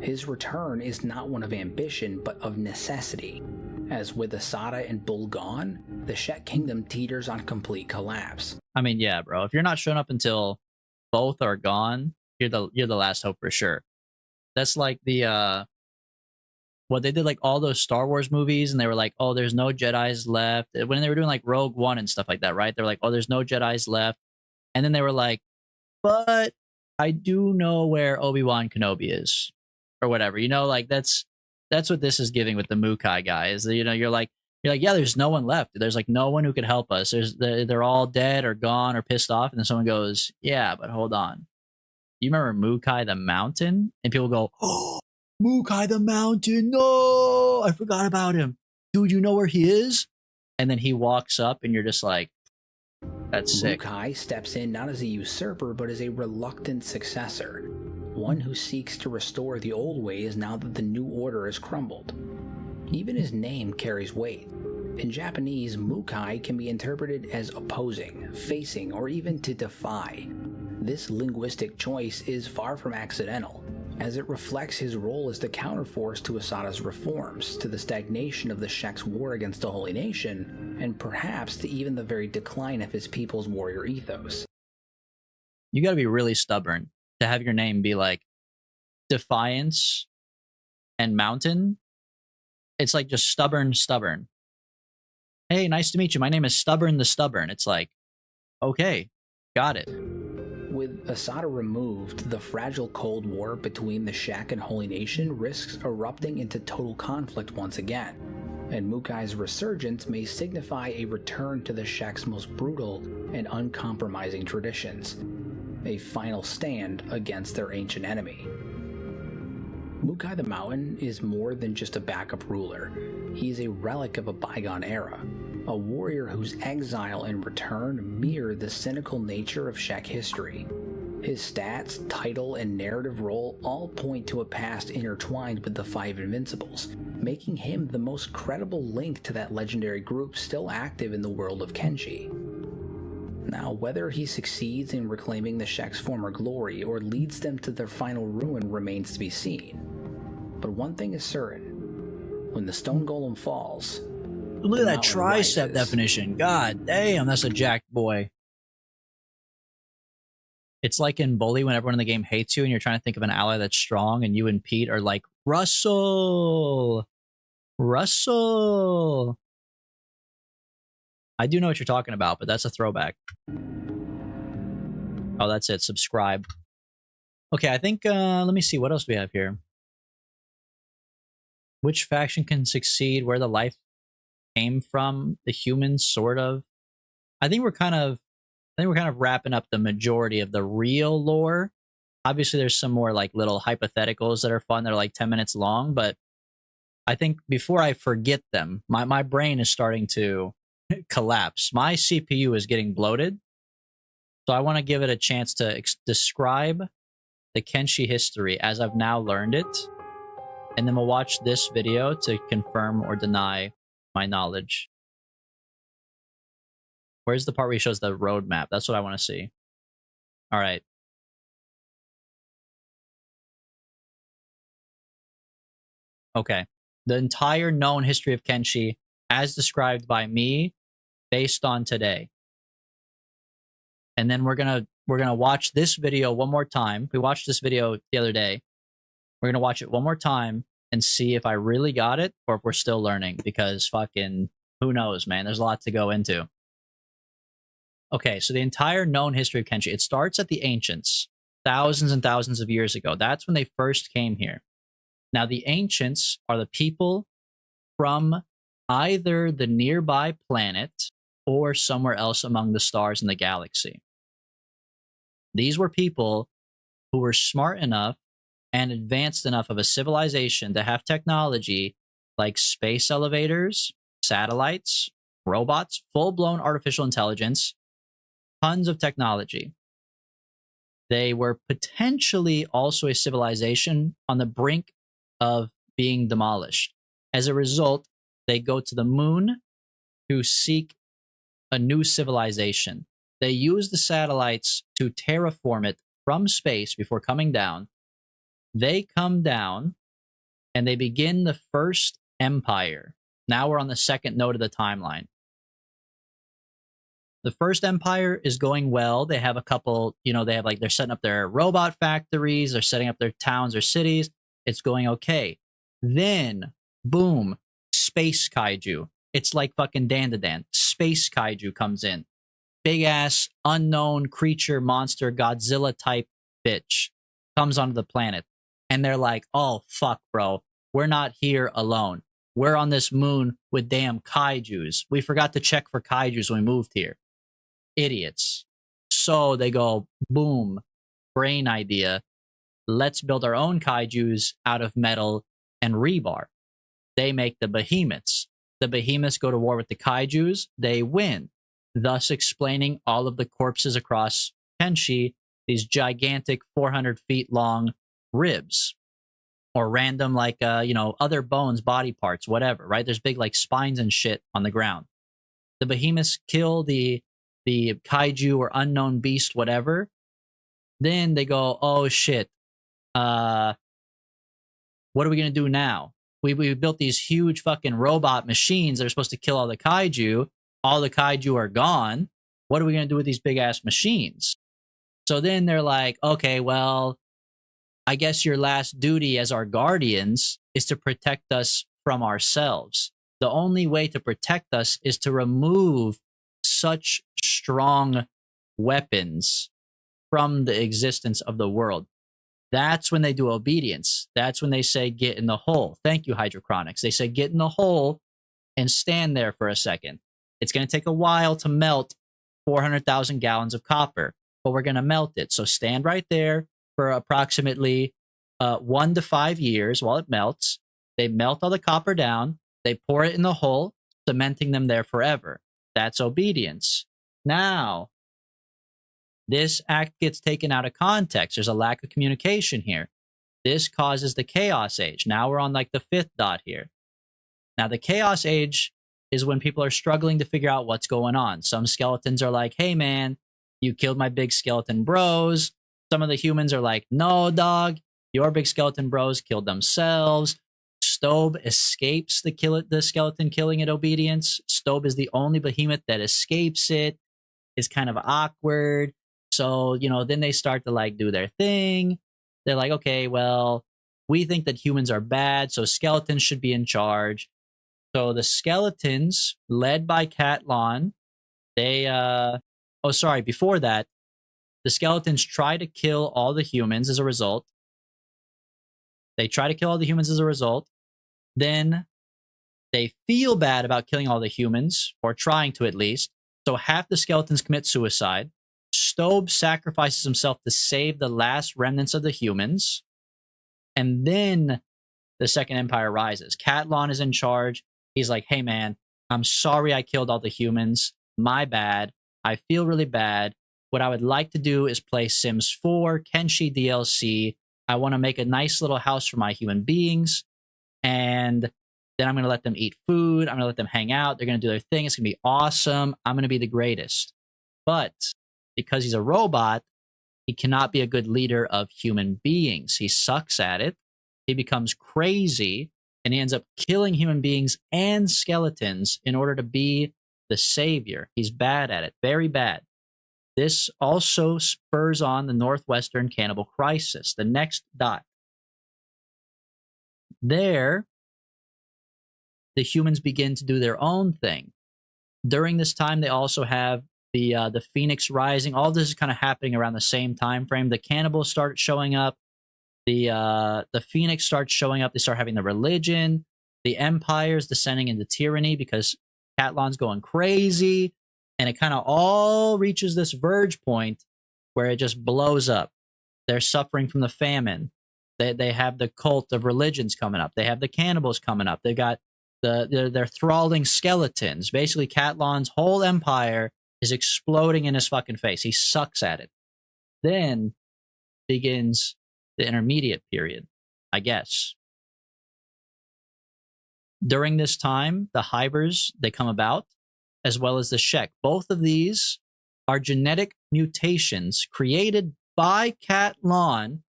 His return is not one of ambition but of necessity. As with Asada and Bull gone, the Shek Kingdom teeters on complete collapse. I mean, yeah, bro. If you're not showing up until both are gone, you're the last hope for sure. That's like the what they did, like all those Star Wars movies, and they were like, oh, there's no Jedis left. When they were doing like Rogue One and stuff like that, right? They're like, oh, there's no Jedis left. And then they were like, but I do know where Obi-Wan Kenobi is, or whatever. You know, like that's what this is giving with the Mukai guy. Is that, you know, you're like, yeah, there's no one left. There's like no one who could help us. They're all dead or gone or pissed off. And then someone goes, yeah, but hold on. You remember Mukai the Mountain? And people go, oh, Mukai the Mountain. No, I forgot about him. Dude, you know where he is? And then he walks up and you're just like, that's sick. Mukai steps in not as a usurper, but as a reluctant successor. One who seeks to restore the old ways now that the new order has crumbled. Even his name carries weight. In Japanese, Mukai can be interpreted as opposing, facing, or even to defy. This linguistic choice is far from accidental, as it reflects his role as the counterforce to Asada's reforms, to the stagnation of the Shek's war against the Holy Nation, and perhaps to even the very decline of his people's warrior ethos. You gotta be really stubborn to have your name be like Defiance and Mountain. It's like just stubborn. Hey, nice to meet you. My name is Stubborn the Stubborn. It's like, okay, got it. With Asada removed, the fragile Cold War between the Shek and Holy Nation risks erupting into total conflict once again, and Mukai's resurgence may signify a return to the Shek's most brutal and uncompromising traditions, a final stand against their ancient enemy. Mukai the Mountain is more than just a backup ruler. He is a relic of a bygone era, a warrior whose exile and return mirror the cynical nature of Shek history. His stats, title, and narrative role all point to a past intertwined with the Five Invincibles, making him the most credible link to that legendary group still active in the world of Kenshi. Now, whether he succeeds in reclaiming the Shek's former glory or leads them to their final ruin remains to be seen. But one thing is certain: when the stone golem falls, look at that mountain tricep rises. definition. God damn, that's a jacked boy. It's like in Bully when everyone in the game hates you and you're trying to think of an ally that's strong, and you and Pete are like, Russell. I do know what you're talking about, but that's a throwback. Oh, that's it. Subscribe. Okay, I think, let me see. What else do we have here? Which faction can succeed? Where the life came from? The humans, sort of. I think we're kind of wrapping up the majority of the real lore. Obviously, there's some more like little hypotheticals that are fun that are like 10 minutes long, but I think before I forget them, my brain is starting to collapse. My CPU is getting bloated. So I want to give it a chance to describe the Kenshi history as I've now learned it. And then we'll watch this video to confirm or deny my knowledge. Where's the part where he shows the roadmap? That's what I want to see. All right. Okay. The entire known history of Kenshi as described by me based on today. And then we're gonna watch this video one more time. We watched this video the other day. We're gonna watch it one more time and see if I really got it or if we're still learning, because fucking who knows, man. There's a lot to go into. Okay, so the entire known history of Kenshi, it starts at the ancients, thousands and thousands of years ago. That's when they first came here. Now, the ancients are the people from either the nearby planet or somewhere else among the stars in the galaxy. These were people who were smart enough and advanced enough of a civilization to have technology like space elevators, satellites, robots, full-blown artificial intelligence, tons of technology. They were potentially also a civilization on the brink of being demolished. As a result, they go to the moon to seek a new civilization. They use the satellites to terraform it from space before coming down. They come down and they begin the first empire. Now we're on the second node of the timeline. The first empire is going well. They have a couple, they're setting up their robot factories. They're setting up their towns or cities. It's going okay. Then, boom, space kaiju. It's like fucking Dandadan. Space kaiju comes in. Big ass, unknown creature, monster, Godzilla type bitch comes onto the planet. And they're like, oh, fuck, bro. We're not here alone. We're on this moon with damn kaijus. We forgot to check for kaijus when we moved here. Idiots. So they go, boom, brain idea. let's build our own kaijus out of metal and rebar. They make the behemoths. The behemoths go to war with the kaijus. They win, thus explaining all of the corpses across Kenshi, these gigantic 400 feet long ribs or random like other bones, body parts, whatever, right? There's big like spines and shit on the ground. The behemoths kill the kaiju or unknown beast, whatever. Then they go, oh shit, what are we gonna do now? We built these huge fucking robot machines that are supposed to kill all the kaiju. All the kaiju are gone. What are we gonna do with these big ass machines? So then they're like, okay, well, I guess your last duty as our guardians is to protect us from ourselves. The only way to protect us is to remove such strong weapons from the existence of the world. That's when they do obedience. That's when they say, get in the hole. Thank you, Hydrochronics. They say, get in the hole and stand there for a second. It's going to take a while to melt 400,000 gallons of copper, but we're going to melt it. So stand right there for approximately 1 to 5 years while it melts. They melt all the copper down. They pour it in the hole, cementing them there forever. That's obedience. Now, this act gets taken out of context. There's a lack of communication here. This causes the Chaos Age. Now we're on like the 5th dot here. Now, the Chaos Age is when people are struggling to figure out what's going on. Some skeletons are like, hey, man, you killed my big skeleton bros. Some of the humans are like, no, dog, your big skeleton bros killed themselves. Stobe escapes the skeleton killing it obedience. Stobe is the only behemoth that escapes it. It's kind of awkward. So, then they start to like do their thing. They're like, okay, well, we think that humans are bad, so skeletons should be in charge. So the skeletons, led by Catlon, before that, the skeletons try to kill all the humans as a result. Then they feel bad about killing all the humans, or trying to at least. So half the skeletons commit suicide. Stobe sacrifices himself to save the last remnants of the humans. And then the Second Empire rises. Catlon is in charge. He's like, hey, man, I'm sorry I killed all the humans. My bad. I feel really bad. What I would like to do is play Sims 4, Kenshi DLC. I want to make a nice little house for my human beings. And then I'm going to let them eat food. I'm going to let them hang out. They're going to do their thing. It's going to be awesome. I'm going to be the greatest. But because he's a robot, he cannot be a good leader of human beings. He sucks at it. He becomes crazy, and he ends up killing human beings and skeletons in order to be the savior. He's bad at it, very bad. This also spurs on the Northwestern Cannibal Crisis, the next dot. There, the humans begin to do their own thing. During this time, they also have the Phoenix Rising. All this is kind of happening around the same time frame. The cannibals start showing up. The Phoenix starts showing up. They start having the religion. The Empire's descending into tyranny because Catlon's going crazy. And it kind of all reaches this verge point where it just blows up. They're suffering from the famine. They have the cult of religions coming up. They have the cannibals coming up. They got they're thralling skeletons. Basically, Catlon's whole empire is exploding in his fucking face. He sucks at it. Then begins the intermediate period, I guess. During this time, the Hybers, they come about, as well as the Shek. Both of these are genetic mutations created by Catlon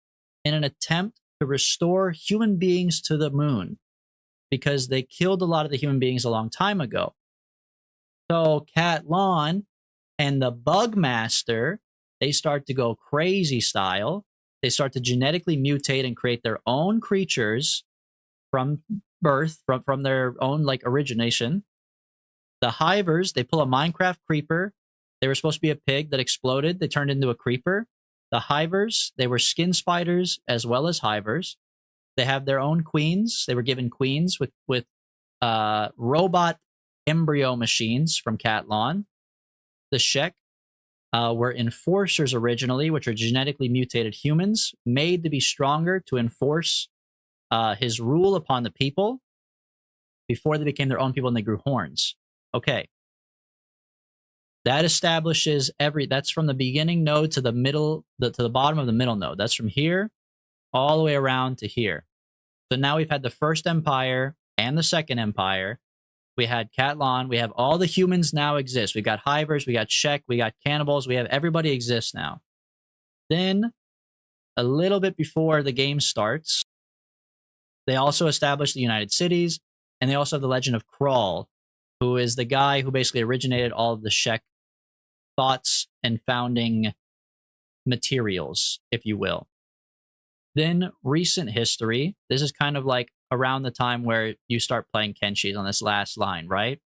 in an attempt to restore human beings to the moon, because they killed a lot of the human beings a long time ago. So Catlon and the Bugmaster, they start to go crazy style. They start to genetically mutate and create their own creatures from birth, from their own like origination. The Hivers, they pull a Minecraft creeper. They were supposed to be a pig that exploded. They turned into a creeper. The Hivers, they were skin spiders as well as Hivers. They have their own queens. They were given queens with robot embryo machines from Catlon. The Shek, were enforcers originally, which are genetically mutated humans made to be stronger to enforce his rule upon the people before they became their own people and they grew horns. Okay. That establishes that's from the beginning node to the middle, to the bottom of the middle node. That's from here all the way around to here. So now we've had the first empire and the second empire. We had Catlon. We have all the humans now exist. We got Hivers, we got Shek, we got cannibals. We have everybody exists now. Then, a little bit before the game starts, they also established the United Cities, and they also have the legend of Krull, who is the guy who basically originated all of the Shek thoughts and founding materials, if you will. Then recent history, this is kind of like around the time where you start playing Kenshi on this last line, right?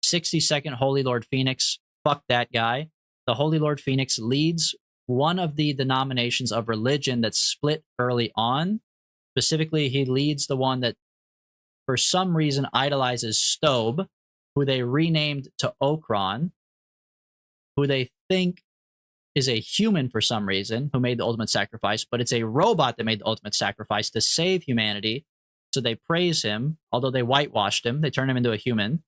62nd Holy Lord Phoenix, fuck that guy. The Holy Lord Phoenix leads one of the denominations of religion that split early on. Specifically, he leads the one that for some reason idolizes Stobe, who they renamed to Okron, who they think is a human for some reason, who made the ultimate sacrifice, but it's a robot that made the ultimate sacrifice to save humanity. So they praise him, although they whitewashed him. They turned him into a human.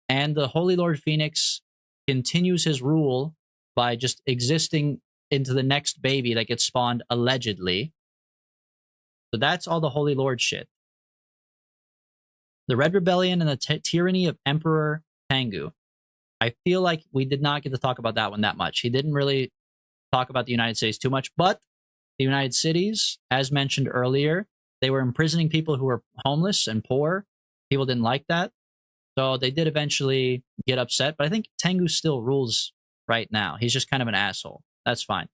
And the Holy Lord Phoenix continues his rule by just existing into the next baby that gets spawned allegedly. So that's all the Holy Lord shit. The Red Rebellion and the tyranny of Emperor Tengu. I feel like we did not get to talk about that one that much. He didn't really talk about the United Cities too much, but the United Cities, as mentioned earlier, they were imprisoning people who were homeless and poor. People didn't like that. So they did eventually get upset, but I think Tengu still rules right now. He's just kind of an asshole. That's fine.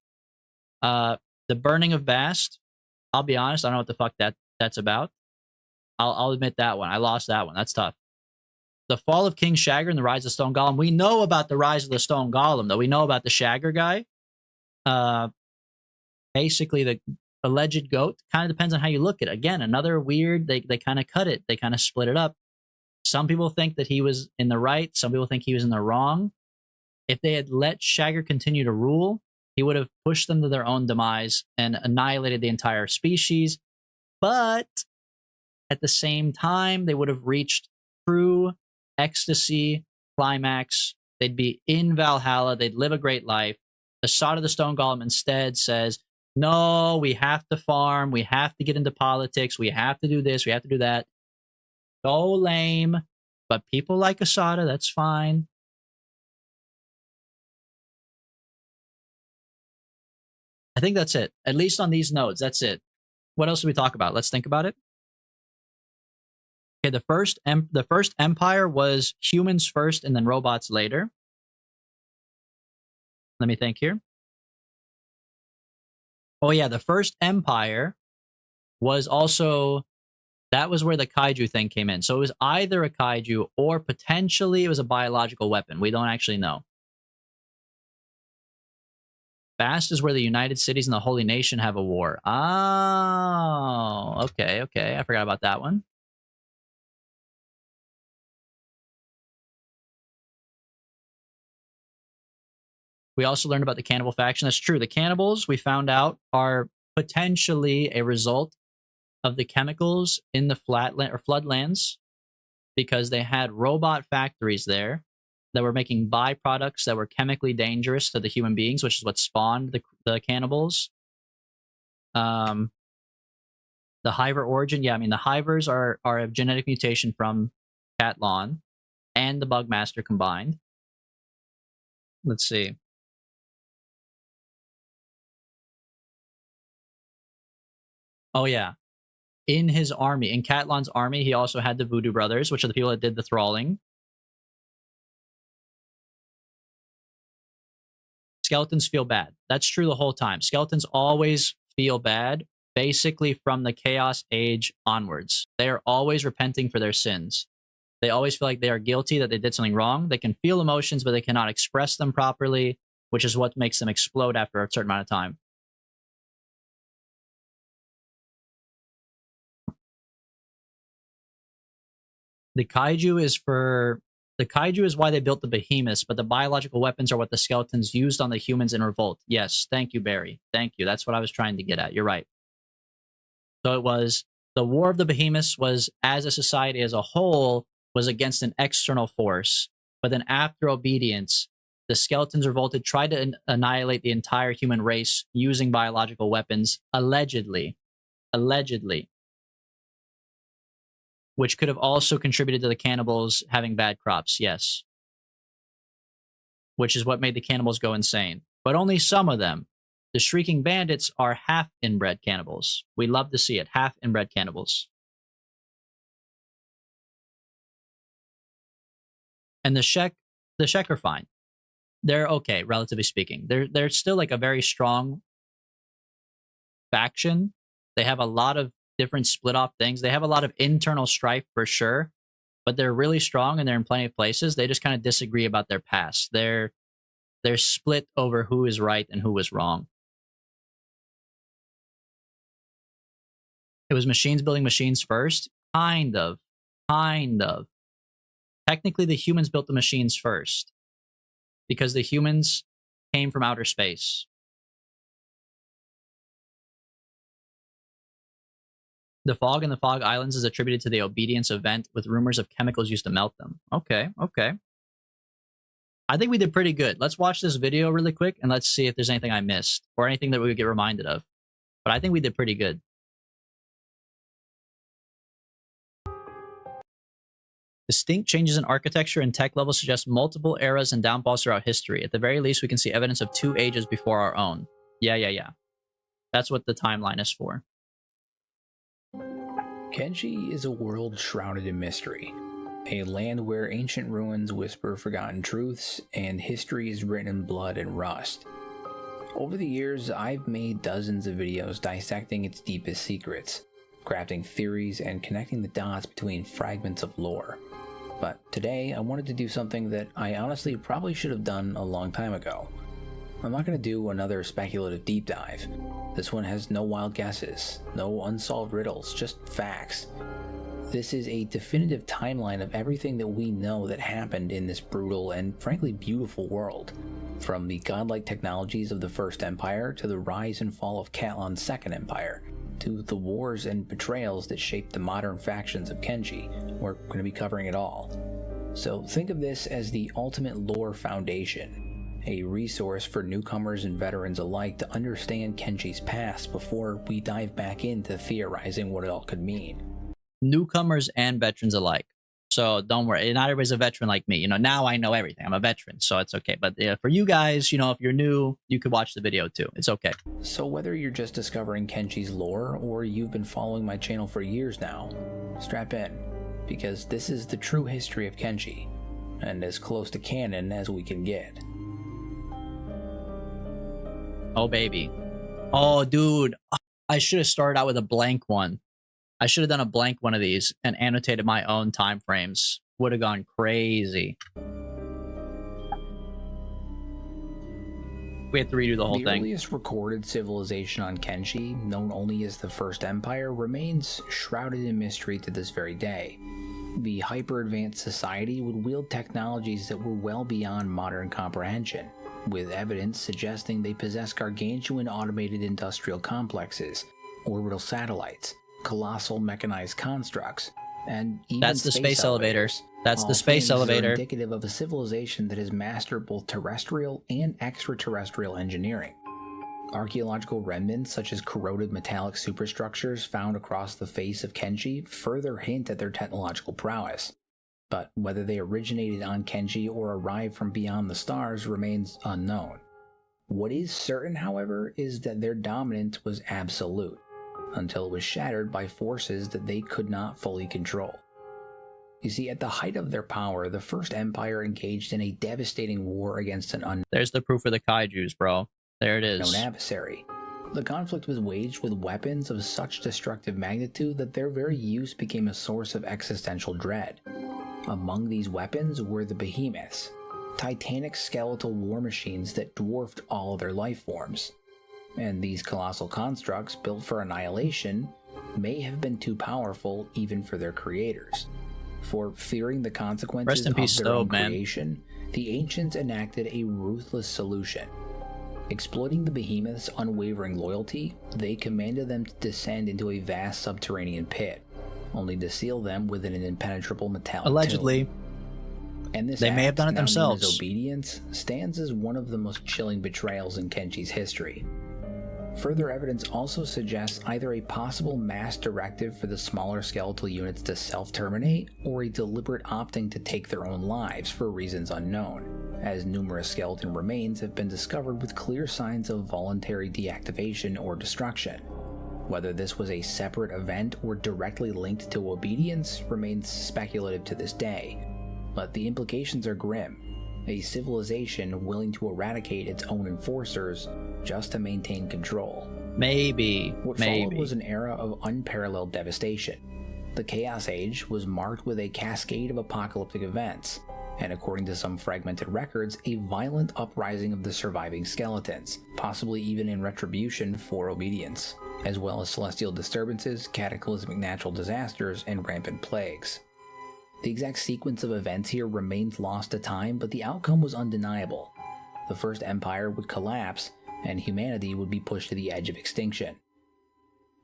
The burning of Bast, I'll be honest, I don't know what the fuck that's about. I'll admit that one. I lost that one. That's tough. The fall of King Shagger and the rise of Stone Golem. We know about the rise of the Stone Golem, though. We know about the Shagger guy. Basically, the alleged goat. Kind of depends on how you look at it. Again, another weird, they kind of cut it. They kind of split it up. Some people think that he was in the right. Some people think he was in the wrong. If they had let Shagger continue to rule, he would have pushed them to their own demise and annihilated the entire species. But at the same time, they would have reached true ecstasy, climax. They'd be in Valhalla. They'd live a great life. Asada the Stone Golem instead says, no, we have to farm. We have to get into politics. We have to do this. We have to do that. So lame. But people like Asada. That's fine. I think that's it. At least on these nodes, that's it. What else do we talk about? Let's think about it. Okay, the first empire was humans first and then robots later. Let me think here. Oh yeah, the first empire was also, that was where the kaiju thing came in. So it was either a kaiju or potentially it was a biological weapon. We don't actually know. Bast is where the United Cities and the Holy Nation have a war. Oh, okay. I forgot about that one. We also learned about the cannibal faction. That's true. The cannibals, we found out, are potentially a result of the chemicals in the flatland or floodlands, because they had robot factories there that were making byproducts that were chemically dangerous to the human beings, which is what spawned the cannibals. The Hiver origin, yeah, I mean the Hivers are a genetic mutation from Catlon and the Bugmaster combined. Let's see. Oh yeah, in his army, in Catlon's army, he also had the Voodoo Brothers, which are the people that did the thralling. Skeletons feel bad. That's true the whole time. Skeletons always feel bad, basically from the Chaos Age onwards. They are always repenting for their sins. They always feel like they are guilty, that they did something wrong. They can feel emotions, but they cannot express them properly, which is what makes them explode after a certain amount of time. The kaiju is for The kaiju is why they built the behemoths, but the biological weapons are what the skeletons used on the humans in revolt. Yes, thank you, Barry. Thank you. That's what I was trying to get at. You're right. So it was the war of the behemoths was, as a society as a whole, was against an external force. But then after obedience, the skeletons revolted, tried to annihilate the entire human race using biological weapons, allegedly. Allegedly. Which could have also contributed to the cannibals having bad crops, yes. Which is what made the cannibals go insane. But only some of them. The Shrieking Bandits are half inbred cannibals. We love to see it. Half inbred cannibals. And the Shek are fine. They're okay, relatively speaking. They're still like a very strong faction. They have a lot of different split off things. They have a lot of internal strife for sure, but they're really strong and they're in plenty of places. They just kind of disagree about their past. They're split over who is right and who is wrong. It was machines building machines first? Kind of. Technically, the humans built the machines first because the humans came from outer space. The fog in the Fog Islands is attributed to the obedience event with rumors of chemicals used to melt them. Okay. I think we did pretty good. Let's watch this video really quick and let's see if there's anything I missed or anything that we would get reminded of. But I think we did pretty good. Distinct changes in architecture and tech levels suggest multiple eras and downfalls throughout history. At the very least, we can see evidence of 2 ages before our own. Yeah. That's what the timeline is for. Kenshi is a world shrouded in mystery. A land where ancient ruins whisper forgotten truths and history is written in blood and rust. Over the years, I've made dozens of videos dissecting its deepest secrets, crafting theories and connecting the dots between fragments of lore. But today, I wanted to do something that I honestly probably should have done a long time ago. I'm not going to do another speculative deep dive. This one has no wild guesses, no unsolved riddles, just facts. This is a definitive timeline of everything that we know that happened in this brutal and frankly beautiful world. From the godlike technologies of the First Empire to the rise and fall of Catlan's Second Empire, to the wars and betrayals that shaped the modern factions of Kenshi. We're going to be covering it all. So think of this as the ultimate lore foundation, a resource for newcomers and veterans alike to understand Kenshi's past before we dive back into theorizing what it all could mean. Newcomers and veterans alike. So don't worry, not everybody's a veteran like me. Now I know everything. I'm a veteran, so it's okay. But for you guys, if you're new, you could watch the video too. It's okay. So whether you're just discovering Kenshi's lore or you've been following my channel for years now, strap in, because this is the true history of Kenshi, and as close to canon as we can get. Oh, baby. Oh, dude. I should have started out with a blank one. I should have done a blank one of these and annotated my own time frames. Would have gone crazy. We have to redo the whole thing. The earliest recorded civilization on Kenshi, known only as the First Empire, remains shrouded in mystery to this very day. The hyper-advanced society would wield technologies that were well beyond modern comprehension, with evidence suggesting they possess gargantuan automated industrial complexes, orbital satellites, colossal mechanized constructs, and even That's the space elevator. That's All the space things are elevator. indicative of a civilization that has mastered both terrestrial and extraterrestrial engineering. Archaeological remnants such as corroded metallic superstructures found across the face of Kenshi further hint at their technological prowess. But whether they originated on Kenshi or arrived from beyond the stars remains unknown. What is certain, however, is that their dominance was absolute, until it was shattered by forces that they could not fully control. You see, at the height of their power, the First Empire engaged in a devastating war against an There's the proof of the kaijus, bro. There it is. unknown adversary. The conflict was waged with weapons of such destructive magnitude that their very use became a source of existential dread. Among these weapons were the behemoths, titanic skeletal war machines that dwarfed all other life forms. And these colossal constructs, built for annihilation, may have been too powerful even for their creators. For fearing the consequences Rest in of peace, their own Stobe, man. creation, the ancients enacted a ruthless solution. Exploiting the behemoth's unwavering loyalty, they commanded them to descend into a vast subterranean pit, only to seal them within an impenetrable metallic Allegedly. tomb. And this They may have act, done it now known as themselves. obedience, stands as one of the most chilling betrayals in Kenshi's history. Further evidence also suggests either a possible mass directive for the smaller skeletal units to self-terminate, or a deliberate opting to take their own lives for reasons unknown, as numerous skeleton remains have been discovered with clear signs of voluntary deactivation or destruction. Whether this was a separate event or directly linked to obedience remains speculative to this day, but the implications are grim. A civilization willing to eradicate its own enforcers just to maintain control. Maybe. What followed was an era of unparalleled devastation. The Chaos Age was marked with a cascade of apocalyptic events, and according to some fragmented records, a violent uprising of the surviving skeletons, possibly even in retribution for obedience, as well as celestial disturbances, cataclysmic natural disasters, and rampant plagues. The exact sequence of events here remains lost to time, but the outcome was undeniable. The First Empire would collapse, and humanity would be pushed to the edge of extinction.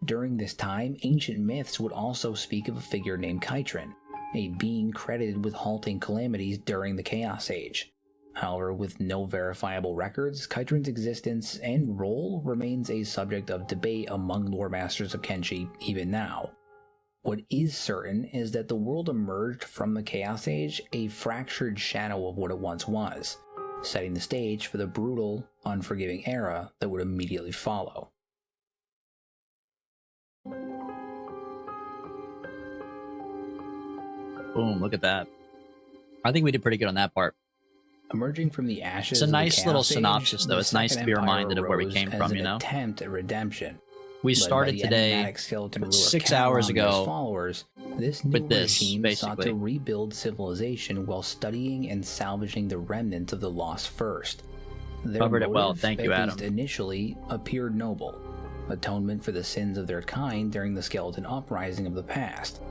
During this time, ancient myths would also speak of a figure named Kytron, a being credited with halting calamities during the Chaos Age. However, with no verifiable records, Kytron's existence and role remains a subject of debate among lore masters of Kenshi even now. What is certain is that the world emerged from the Chaos Age a fractured shadow of what it once was, setting the stage for the brutal, unforgiving era that would immediately follow. Boom, look at that. I think we did pretty good on that part. Emerging from the ashes It's a of the nice little Chaos Age, synopsis, though. the It's nice Second to be Empire reminded of where we arose came as from, an you know? attempt at redemption. We Led by started the today enigmatic skeleton ruler 6 Catalan hours and his ago followers. This new with this, regime sought basically. to rebuild civilization while studying and salvaging the remnants of the lost first. Their Covered it well. motive, Thank you, at Adam. least initially, appeared noble: atonement for the sins of their kind during the skeleton uprising of the past.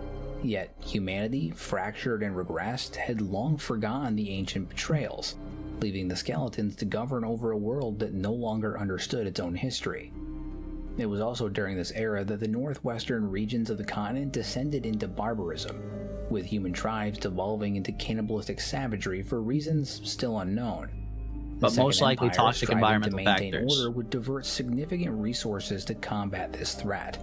Yet humanity, fractured and regressed, had long forgotten the ancient betrayals, leaving the skeletons to govern over a world that no longer understood its own history. It was also during this era that the northwestern regions of the continent descended into barbarism, with human tribes devolving into cannibalistic savagery for reasons still unknown. The But most Second likely Empire, toxic striving environmental to maintain factors. order, would divert significant resources to combat this threat.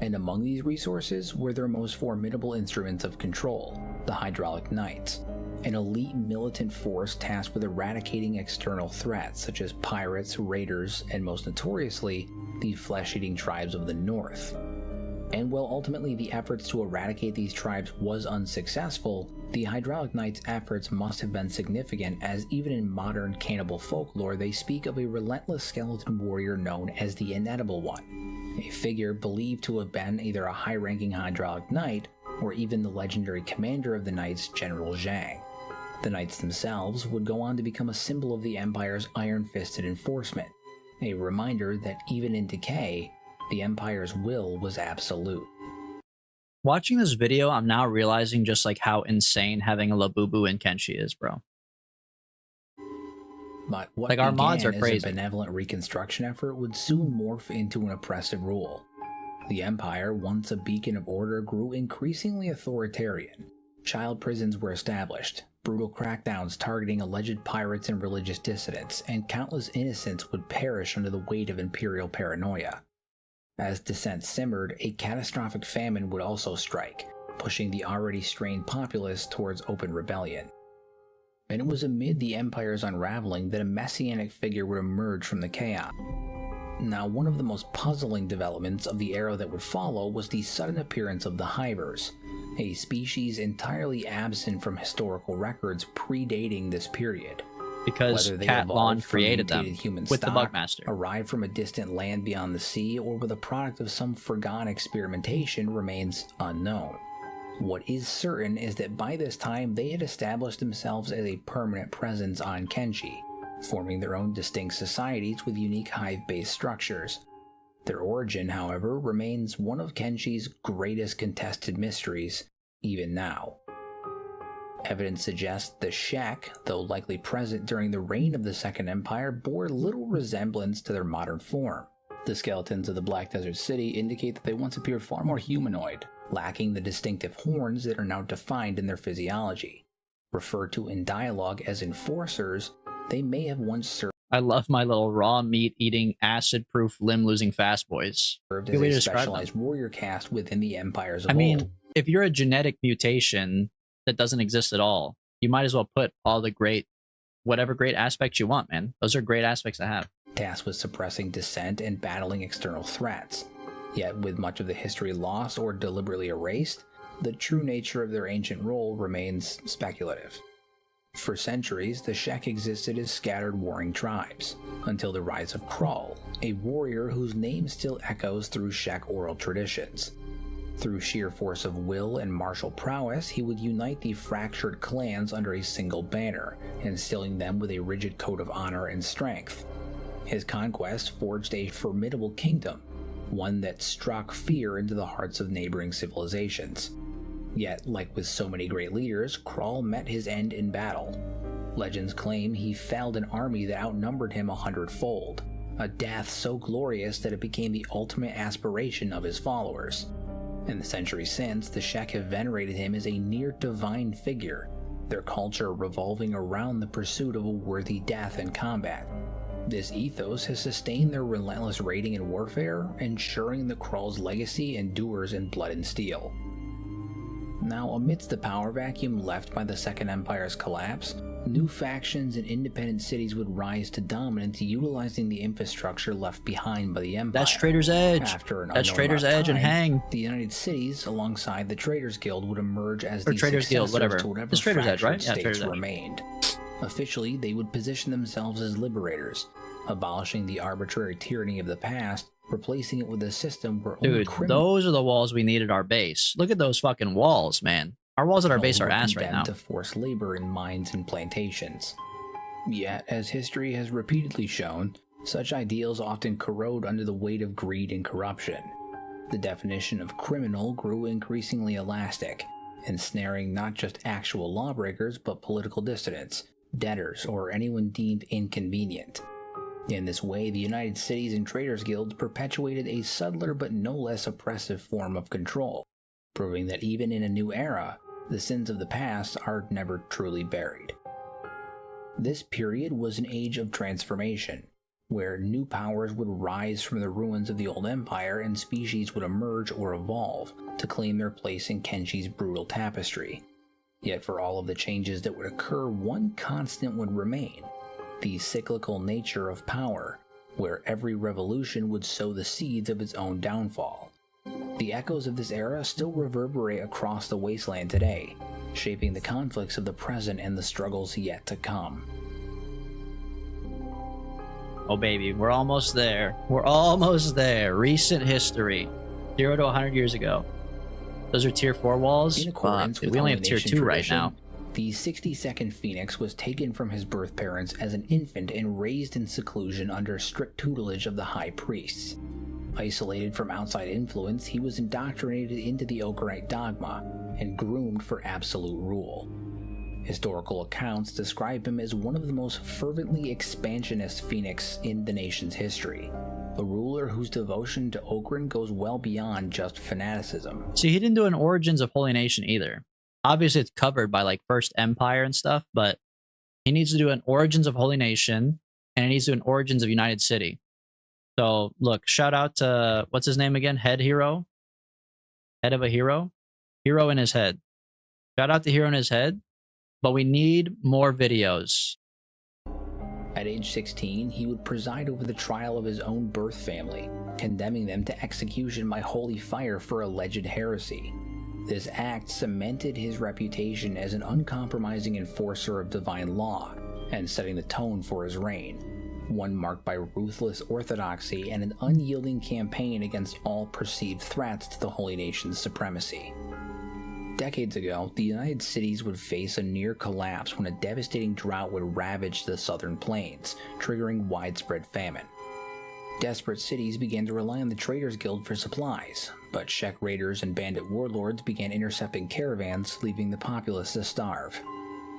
And among these resources were their most formidable instruments of control, the Hydraulic Knights, an elite militant force tasked with eradicating external threats such as pirates, raiders, and most notoriously, the flesh-eating tribes of the north. And while ultimately the efforts to eradicate these tribes was unsuccessful, the Hydraulic Knights' efforts must have been significant, as even in modern cannibal folklore they speak of a relentless skeleton warrior known as the Inedible One, a figure believed to have been either a high-ranking Hydraulic Knight or even the legendary commander of the Knights, General Zhang. The Knights themselves would go on to become a symbol of the Empire's iron-fisted enforcement, a reminder that even in decay, the Empire's will was absolute. Watching this video, I'm now realizing just like how insane having a Labubu in Kenshi is, bro. But what Like, our mods began are crazy. as a benevolent reconstruction effort would soon morph into an oppressive rule. The Empire, once a beacon of order, grew increasingly authoritarian. Child prisons were established, brutal crackdowns targeting alleged pirates and religious dissidents, and countless innocents would perish under the weight of imperial paranoia. As dissent simmered, a catastrophic famine would also strike, pushing the already strained populace towards open rebellion. And it was amid the Empire's unraveling that a messianic figure would emerge from the chaos. Now, one of the most puzzling developments of the era that would follow was the sudden appearance of the Hivers, a species entirely absent from historical records predating this period. Because Whether they Cat Lon evolved from created them mutated human with the stock, Bugmaster. arrived from a distant land beyond the sea, or were the product of some forgotten experimentation remains unknown. What is certain is that by this time they had established themselves as a permanent presence on Kenshi, forming their own distinct societies with unique hive-based structures. Their origin, however, remains one of Kenshi's greatest contested mysteries, even now. Evidence suggests the Shek, though likely present during the reign of the Second Empire, bore little resemblance to their modern form. The skeletons of the Black Desert City indicate that they once appeared far more humanoid, lacking the distinctive horns that are now defined in their physiology. Referred to in dialogue as enforcers, they may have once served I love my little raw meat eating, acid proof, limb losing fast boys. as a specialized warrior caste within the empires of I mean, old. if you're a genetic mutation that doesn't exist at all, you might as well put all the great, whatever great aspects you want, man. Those are great aspects to have. Tasked with suppressing dissent and battling external threats. Yet, with much of the history lost or deliberately erased, the true nature of their ancient role remains speculative. For centuries, the Shek existed as scattered warring tribes, until the rise of Krull, a warrior whose name still echoes through Shek oral traditions. Through sheer force of will and martial prowess, he would unite the fractured clans under a single banner, instilling them with a rigid code of honor and strength. His conquest forged a formidable kingdom, one that struck fear into the hearts of neighboring civilizations. Yet, like with so many great leaders, Krull met his end in battle. Legends claim he felled an army that outnumbered him 100-fold, a death so glorious that it became the ultimate aspiration of his followers. In the centuries since, the Shek have venerated him as a near-divine figure, their culture revolving around the pursuit of a worthy death in combat. This ethos has sustained their relentless raiding and warfare, ensuring the Krull's legacy endures in blood and steel. Now, amidst the power vacuum left by the Second Empire's collapse, new factions and independent cities would rise to dominance, utilizing the infrastructure left behind by the Empire. That's Trader's Edge. After an That's unknown Trader's amount of Edge and time, hang. the United Cities, alongside the Traders Guild, would emerge as Or the Traders Guild, successors whatever. to whatever It's Trader's Edge, right? fractured Yeah, Trader's states Edge. remained. Officially, they would position themselves as liberators, abolishing the arbitrary tyranny of the past, replacing it with a system where only Dude, criminals those are the walls we need at our base. Look at those fucking walls, man. Our walls at our base are ass right condemned now. to forced labor in mines and plantations. Yet, as history has repeatedly shown, such ideals often corrode under the weight of greed and corruption. The definition of criminal grew increasingly elastic, ensnaring not just actual lawbreakers but political dissidents, debtors, or anyone deemed inconvenient. In this way, the United Cities and Traders Guilds perpetuated a subtler but no less oppressive form of control, proving that even in a new era, the sins of the past are never truly buried. This period was an age of transformation, where new powers would rise from the ruins of the old empire and species would emerge or evolve to claim their place in Kenshi's brutal tapestry. Yet for all of the changes that would occur, one constant would remain: the cyclical nature of power, where every revolution would sow the seeds of its own downfall. The echoes of this era still reverberate across the wasteland today, shaping the conflicts of the present and the struggles yet to come. Oh baby, we're almost there. We're almost there. Recent history. 0 to 100 years ago. Those are tier 4 walls? In accordance with we only have tier Illumination 2 right tradition, now. The 62nd Phoenix was taken from his birth parents as an infant and raised in seclusion under strict tutelage of the High Priests. Isolated from outside influence, he was indoctrinated into the Okarite dogma and groomed for absolute rule. Historical accounts describe him as one of the most fervently expansionist Phoenix in the nation's history, a ruler whose devotion to Okran goes well beyond just fanaticism. See, he didn't do an Origins of Holy Nation either. Obviously, it's covered by like First Empire and stuff, but he needs to do an Origins of Holy Nation, and he needs to do an Origins of United City. So, look, shout out to, what's his name again? Head Hero? Head of a Hero? Hero in his head. Shout out to Hero in his head, but we need more videos. At age 16, he would preside over the trial of his own birth family, condemning them to execution by holy fire for alleged heresy. This act cemented his reputation as an uncompromising enforcer of divine law, and setting the tone for his reign, one marked by ruthless orthodoxy and an unyielding campaign against all perceived threats to the Holy Nation's supremacy. Decades ago, the United Cities would face a near collapse when a devastating drought would ravage the southern plains, triggering widespread famine. Desperate cities began to rely on the Traders Guild for supplies, but Czech raiders and bandit warlords began intercepting caravans, leaving the populace to starve.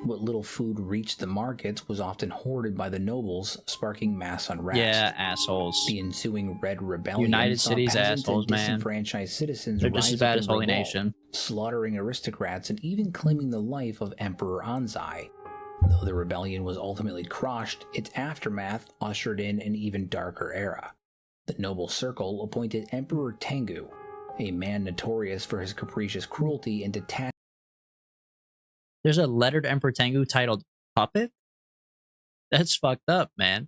What little food reached the markets was often hoarded by the nobles, sparking mass unrest. Yeah, assholes. The ensuing Red Rebellion United saw Cities peasants assholes, and man. disenfranchised citizens They're rise just as up bad in as Holy revolt, Nation. slaughtering aristocrats and even claiming the life of Emperor Anzai. Though the rebellion was ultimately crushed, its aftermath ushered in an even darker era. The noble circle appointed Emperor Tengu, a man notorious for his capricious cruelty and detachment. There's a lettered Emperor Tengu titled Puppet? That's fucked up, man.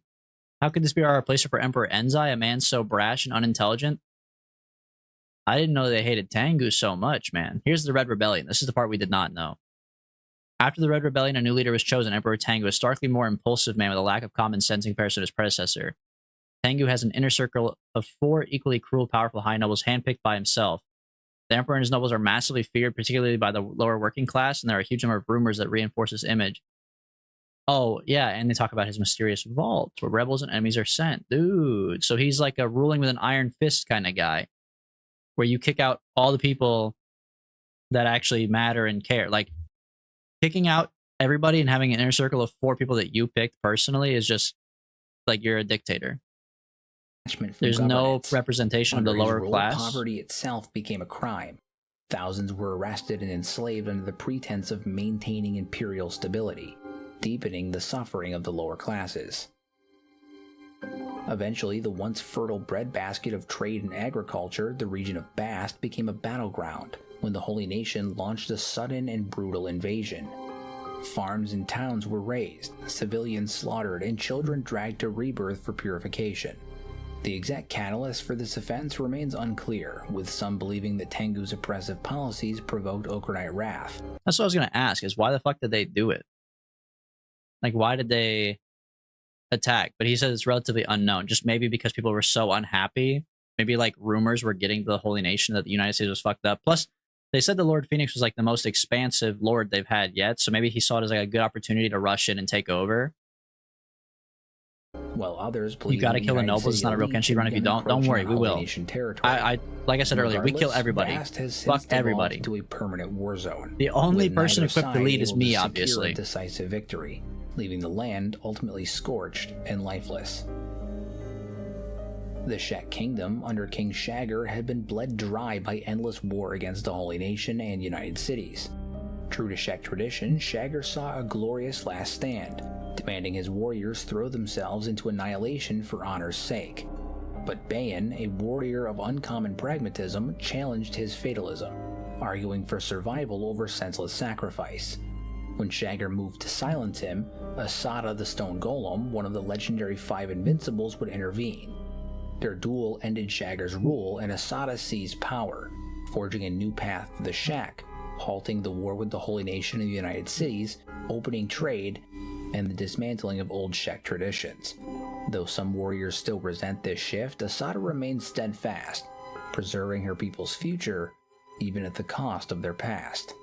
How could this be our replacement for Emperor Enzai, a man so brash and unintelligent? I didn't know they hated Tengu so much, man. Here's the Red Rebellion. This is the part we did not know. After the Red Rebellion, a new leader was chosen, Emperor Tengu, a starkly more impulsive man with a lack of common sense in comparison to his predecessor. Tengu has an inner circle of 4 equally cruel, powerful high nobles handpicked by himself. The emperor and his nobles are massively feared, particularly by the lower working class, and there are a huge number of rumors that reinforce his image. Oh, yeah, and they talk about his mysterious vault, where rebels and enemies are sent. Dude, so he's like a ruling with an iron fist kind of guy, where you kick out all the people that actually matter and care. Like, kicking out everybody and having an inner circle of 4 people that you picked personally is just like you're a dictator. There's no representation of the lower class. Poverty itself became a crime. Thousands were arrested and enslaved under the pretense of maintaining imperial stability, deepening the suffering of the lower classes. Eventually, the once fertile breadbasket of trade and agriculture, the region of Bast, became a battleground when the Holy Nation launched a sudden and brutal invasion. Farms and towns were razed, civilians slaughtered, and children dragged to rebirth for purification. The exact catalyst for this offense remains unclear, with some believing that Tengu's oppressive policies provoked Okranite wrath. That's what I was going to ask, is why the fuck did they do it? Like, why did they attack? But he said it's relatively unknown, just maybe because people were so unhappy. Maybe, like, rumors were getting to the Holy Nation that the United States was fucked up. Plus, they said the Lord Phoenix was, like, the most expansive lord they've had yet, so maybe he saw it as, like, a good opportunity to rush in and take over. While others believe you gotta kill the nobles. It's not a real Kenshi run if you don't. Don't worry, we will. I like I said earlier, we kill everybody. Fuck everybody. To a permanent war zone. The only person equipped to lead is me, obviously. A decisive victory, leaving the land ultimately scorched and lifeless. The Czech kingdom under King Shagger had been bled dry by endless war against the Holy Nation and United Cities. True to Czech tradition, Shagger saw a glorious last stand, demanding his warriors throw themselves into annihilation for honor's sake. But Bayan, a warrior of uncommon pragmatism, challenged his fatalism, arguing for survival over senseless sacrifice. When Shagger moved to silence him, Asada the Stone Golem, one of the legendary 5 Invincibles, would intervene. Their duel ended Shagger's rule, and Asada seized power, forging a new path for the Czech, halting the war with the Holy Nation and the United Cities, opening trade, and the dismantling of old Czech traditions. Though some warriors still resent this shift, Asada remains steadfast, preserving her people's future, even at the cost of their past.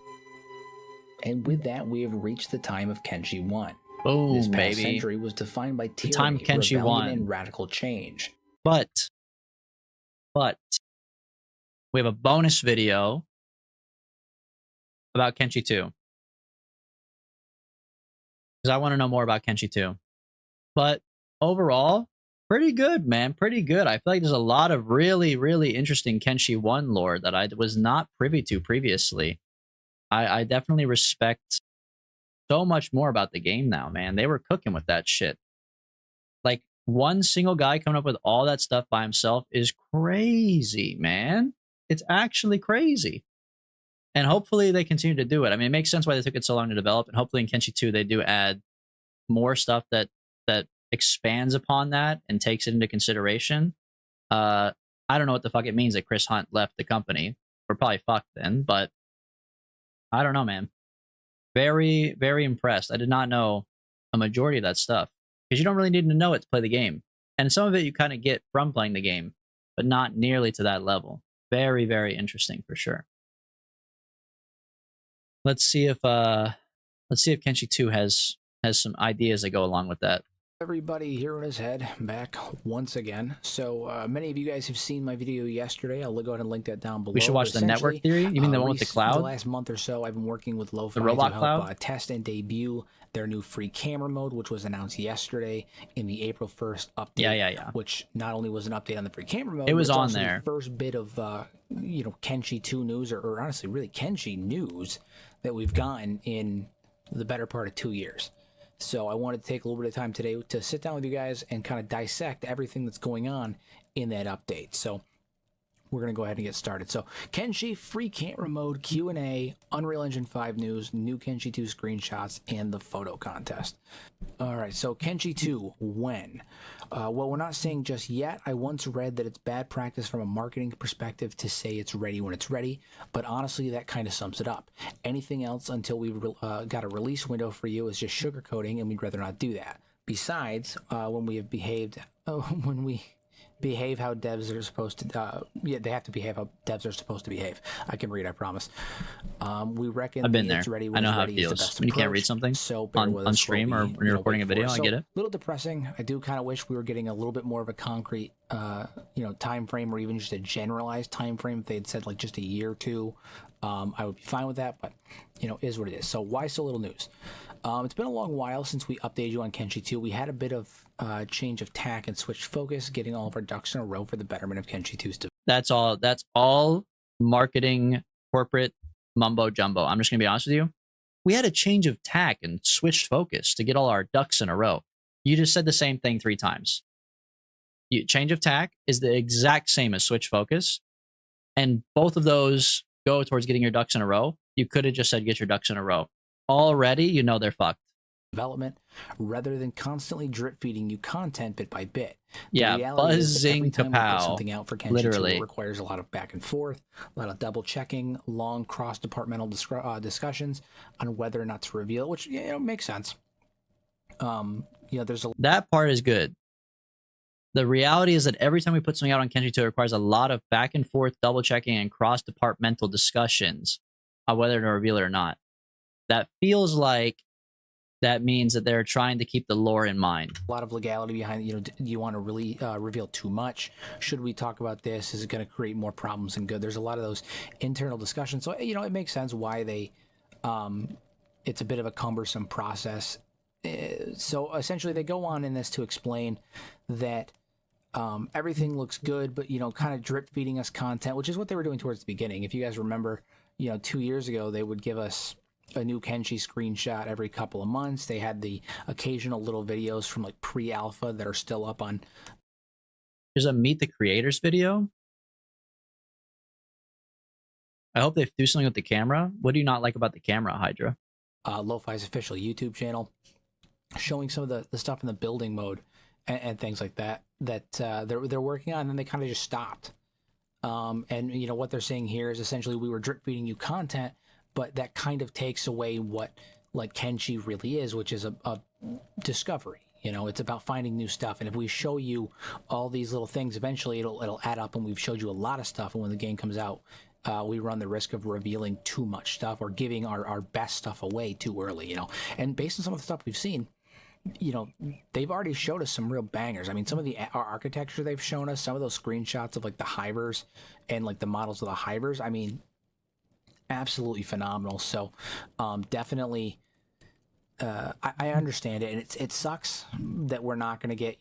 And with that, we have reached the time of Kenshi 1. Boom, this past baby. century was defined by tyranny, time of Kenshi rebellion, 1. and radical change. But we have a bonus video about Kenshi 2. Because I want to know more about Kenshi 2. But overall, pretty good, man. Pretty good. I feel like there's a lot of really, really interesting Kenshi 1 lore that I was not privy to previously. I definitely respect so much more about the game now, man. They were cooking with that shit. Like, one single guy coming up with all that stuff by himself is crazy, man. It's actually crazy. And hopefully they continue to do it. I mean, it makes sense why they took it so long to develop, and hopefully in Kenshi 2 they do add more stuff that expands upon that and takes it into consideration. I don't know what the fuck it means that Chris Hunt left the company. We're probably fucked then, but I don't know, man. Very, very impressed. I did not know a majority of that stuff, because you don't really need to know it to play the game. And some of it you kind of get from playing the game, but not nearly to that level. Very, very interesting for sure. Let's see if Kenshi 2 has some ideas that go along with that. Everybody here in his head back once again. So many of you guys have seen my video yesterday. I'll go ahead and link that down below. We should watch the network theory. You mean the one with the cloud? The last month or so, I've been working with Lo-Fi the robot to cloud? help test and debut their new free camera mode, which was announced yesterday in the April 1st update. Yeah. Which not only was an update on the free camera mode, it was but on also there. The first bit of Kenshi 2 news, or honestly, really Kenshi news that we've gotten in the better part of 2 years. So I wanted to take a little bit of time today to sit down with you guys and kind of dissect everything that's going on in that update. So we're going to go ahead and get started. So Kenshi free camera mode, Q&A, Unreal Engine 5 news, new Kenshi 2 screenshots, and the photo contest. All right, so Kenshi 2, when? Well, we're not saying just yet. I once read that it's bad practice from a marketing perspective to say it's ready when it's ready, but honestly, that kind of sums it up. Anything else until we've got a release window for you is just sugarcoating, and we'd rather not do that. Besides, when we have behaved, when we behave how devs are supposed to, they have to behave how devs are supposed to behave. I can read, I promise. We reckon I've been there. It's ready I when know it's how ready it feels is the best when you can't approach. read something So on stream or when you're recording a video. I get it. A little depressing. I do kind of wish we were getting a little bit more of a concrete, time frame, or even just a generalized time frame. If they had said like just a year or two, I would be fine with that. But is what it is. So why so little news? It's been a long while since we updated you on Kenshi 2. We had a bit of change of tack and switched focus, getting all of our ducks in a row for the betterment of Kenshi 2's development. That's all marketing, corporate mumbo jumbo. I'm just gonna be honest with you. We had a change of tack and switched focus to get all our ducks in a row. You just said the same thing 3 times. Change of tack is the exact same as switch focus, and both of those go towards getting your ducks in a row. You could have just said get your ducks in a row. Already, they're fucked. Development rather than constantly drip feeding you content bit by bit. Yeah, buzzing to pow. Something out for Kenshi Literally. 2, it requires a lot of back and forth, a lot of double checking, long cross-departmental discussions on whether or not to reveal, which makes sense. There's a that part is good. The reality is that every time we put something out on Kenshi 2, it requires a lot of back and forth, double checking, and cross-departmental discussions on whether to reveal it or not. That feels like that means that they're trying to keep the lore in mind. A lot of legality behind, do you want to really reveal too much? Should we talk about this? Is it going to create more problems than good? There's a lot of those internal discussions. So, it makes sense why they, it's a bit of a cumbersome process. So essentially they go on in this to explain that everything looks good, but, kind of drip feeding us content, which is what they were doing towards the beginning. If you guys remember, 2 years ago, they would give us a new Kenshi screenshot every couple of months. They had the occasional little videos from like pre-alpha that are still up on. There's a Meet the Creators video. I hope they do something with the camera. What do you not like about the camera, Hydra? Lo-Fi's official YouTube channel, showing some of the stuff in the building mode and things like that they're working on, and then they kind of just stopped. And what they're saying here is essentially we were drip feeding you content, but that kind of takes away what like Kenshi really is, which is a discovery. It's about finding new stuff. And if we show you all these little things, eventually it'll add up, and we've showed you a lot of stuff. And when the game comes out, we run the risk of revealing too much stuff or giving our best stuff away too early, And based on some of the stuff we've seen, they've already showed us some real bangers. I mean, some of our architecture they've shown us, some of those screenshots of like the hivers and like the models of the hivers, I mean, absolutely phenomenal. So definitely I understand it, and it sucks that we're not going to get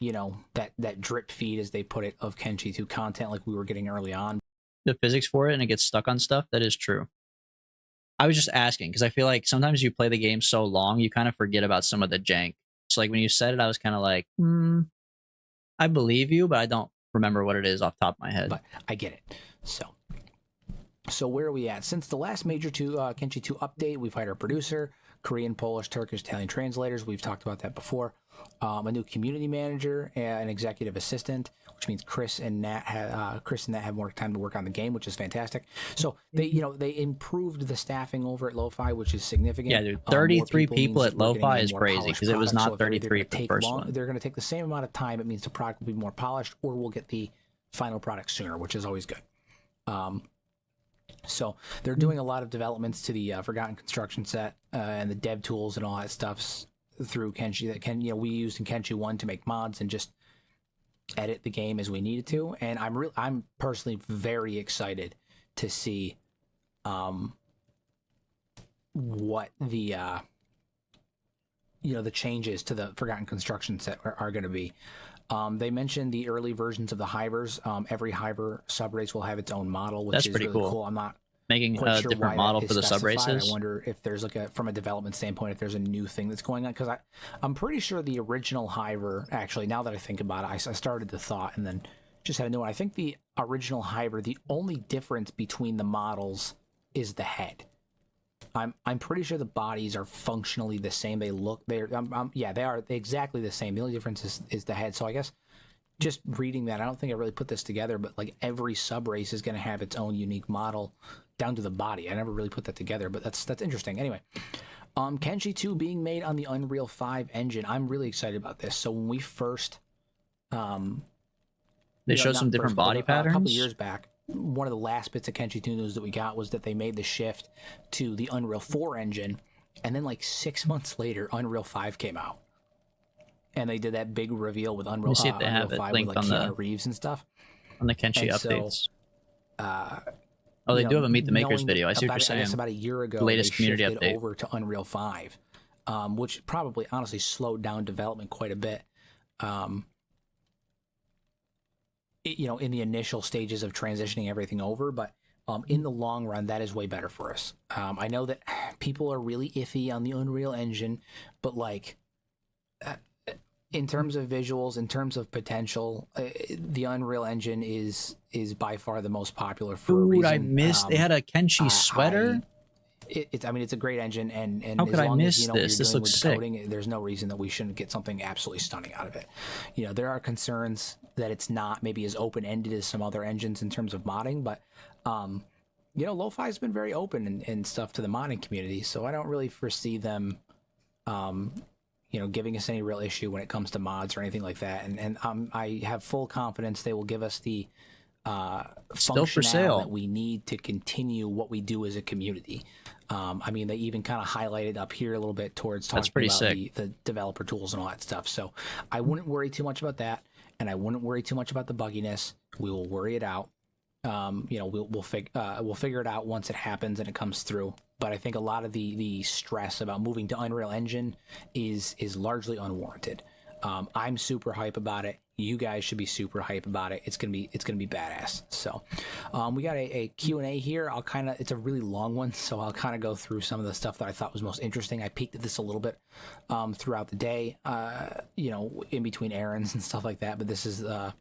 that drip feed, as they put it, of Kenshi 2 content like we were getting early on. The physics for it and it gets stuck on stuff. That is true. I was just asking because I feel like sometimes you play the game so long you kind of forget about some of the jank. So like when you said it, I was kind of like, I believe you, but I don't remember what it is off the top of my head. But I get it. So where are we at? Since the last major Kenshi 2 update, we've hired our producer, Korean, Polish, Turkish, Italian translators. We've talked about that before. A new community manager, an executive assistant, which means Chris and Nat have more time to work on the game, which is fantastic. So they improved the staffing over at Lo-Fi, which is significant. Yeah, dude, 33 people at Lo-Fi is crazy because it was not 33 for the first one. They're going to take the same amount of time. It means the product will be more polished, or we'll get the final product sooner, which is always good. So they're doing a lot of developments to the Forgotten Construction set and the dev tools and all that stuff through Kenshi that we used in Kenshi 1 to make mods and just edit the game as we needed to. And I'm personally very excited to see what the the changes to the Forgotten Construction set are going to be. They mentioned the early versions of the hivers. Every hiver subrace will have its own model, which That's is pretty really cool. cool. I'm not Making quite a sure different why model that for the is specified. subraces. I wonder if there's from a development standpoint, if there's a new thing that's going on, because I'm pretty sure the original hiver, actually, now that I think about it, I started the thought and then just had a new one. I think the original hiver, the only difference between the models is the head. I'm pretty sure the bodies are functionally the same. They look they are exactly the same. The only difference is the head. So I guess just reading that, I don't think I really put this together, but like every sub race is going to have its own unique model down to the body. I never really put that together, but that's interesting. Anyway, Kenshi 2 being made on the Unreal 5 engine. I'm really excited about this. So when we first they showed some different body patterns a couple years back. One of the last bits of Kenshi 2 news that we got was that they made the shift to the Unreal 4 engine, and then like 6 months later, Unreal 5 came out. And they did that big reveal with Unreal, see if they have Unreal it 5 linked with like on Keanu Reeves and stuff. on the Kenshi And updates. So, they do have a Meet the Makers video. I see what you're I saying. guess about a year ago, The latest they community shifted update. over to Unreal 5, which probably honestly slowed down development quite a bit. In the initial stages of transitioning everything over, but in the long run, that is way better for us. I know that people are really iffy on the Unreal Engine, but like in terms of visuals, in terms of potential, the Unreal Engine is by far the most popular for a Dude, reason. I missed. They had a Kenshi sweater. It's a great engine, and How as could I long as miss you know what this? you're This doing looks with the sick. coding, there's no reason that we shouldn't get something absolutely stunning out of it. There are concerns that it's not maybe as open-ended as some other engines in terms of modding, but Lo-Fi has been very open and stuff to the modding community, so I don't really foresee them giving us any real issue when it comes to mods or anything like that. And I have full confidence they will give us the Still for functionality sale. that we need to continue what we do as a community. They even kind of highlighted up here a little bit towards talking pretty about sick. the developer tools and all that stuff. So I wouldn't worry too much about that, and I wouldn't worry too much about the bugginess. We will worry it out. We'll figure it out once it happens and it comes through. But I think a lot of the stress about moving to Unreal Engine is largely unwarranted. I'm super hype about it. You guys should be super hype about it. It's gonna be badass. So we got a Q&A here. It's a really long one, so I'll kind of go through some of the stuff that I thought was most interesting. I peeked at this a little bit throughout the day, in between errands and stuff like that. But this is the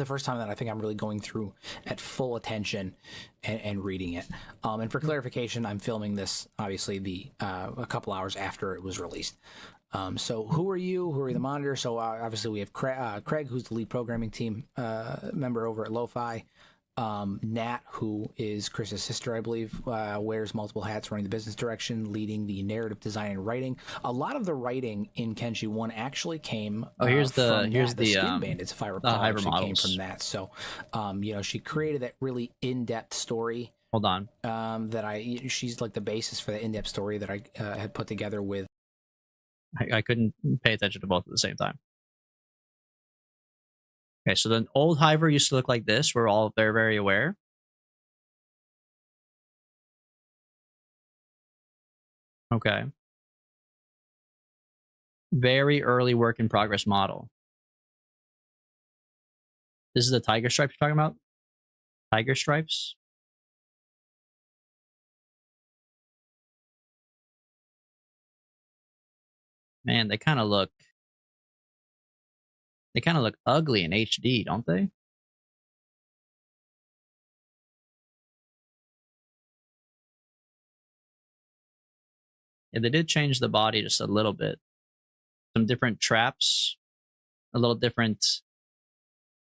first time that I think I'm really going through at full attention and reading it. And for clarification, I'm filming this obviously a couple hours after it was released. So who are you? Who are the monitors? So obviously we have Craig, who's the lead programming team member over at Lo-Fi. Nat, who is Chris's sister, I believe, wears multiple hats, running the business direction, leading the narrative design and writing. A lot of the writing in Kenshi 1 actually came here's the Skin Bandits, if I recall, hiver actually came models. from that. So, she created that really in-depth story. Hold on. She's like the basis for the in-depth story that I had put together with. I couldn't pay attention to both at the same time. Okay, so the old hiver used to look like this. We're all very, very aware. Okay. Very early work in progress model. This is the tiger stripes you're talking about? Tiger stripes? Man, they kind of look ugly in HD, don't they? Yeah, they did change the body just a little bit. Some different traps, a little different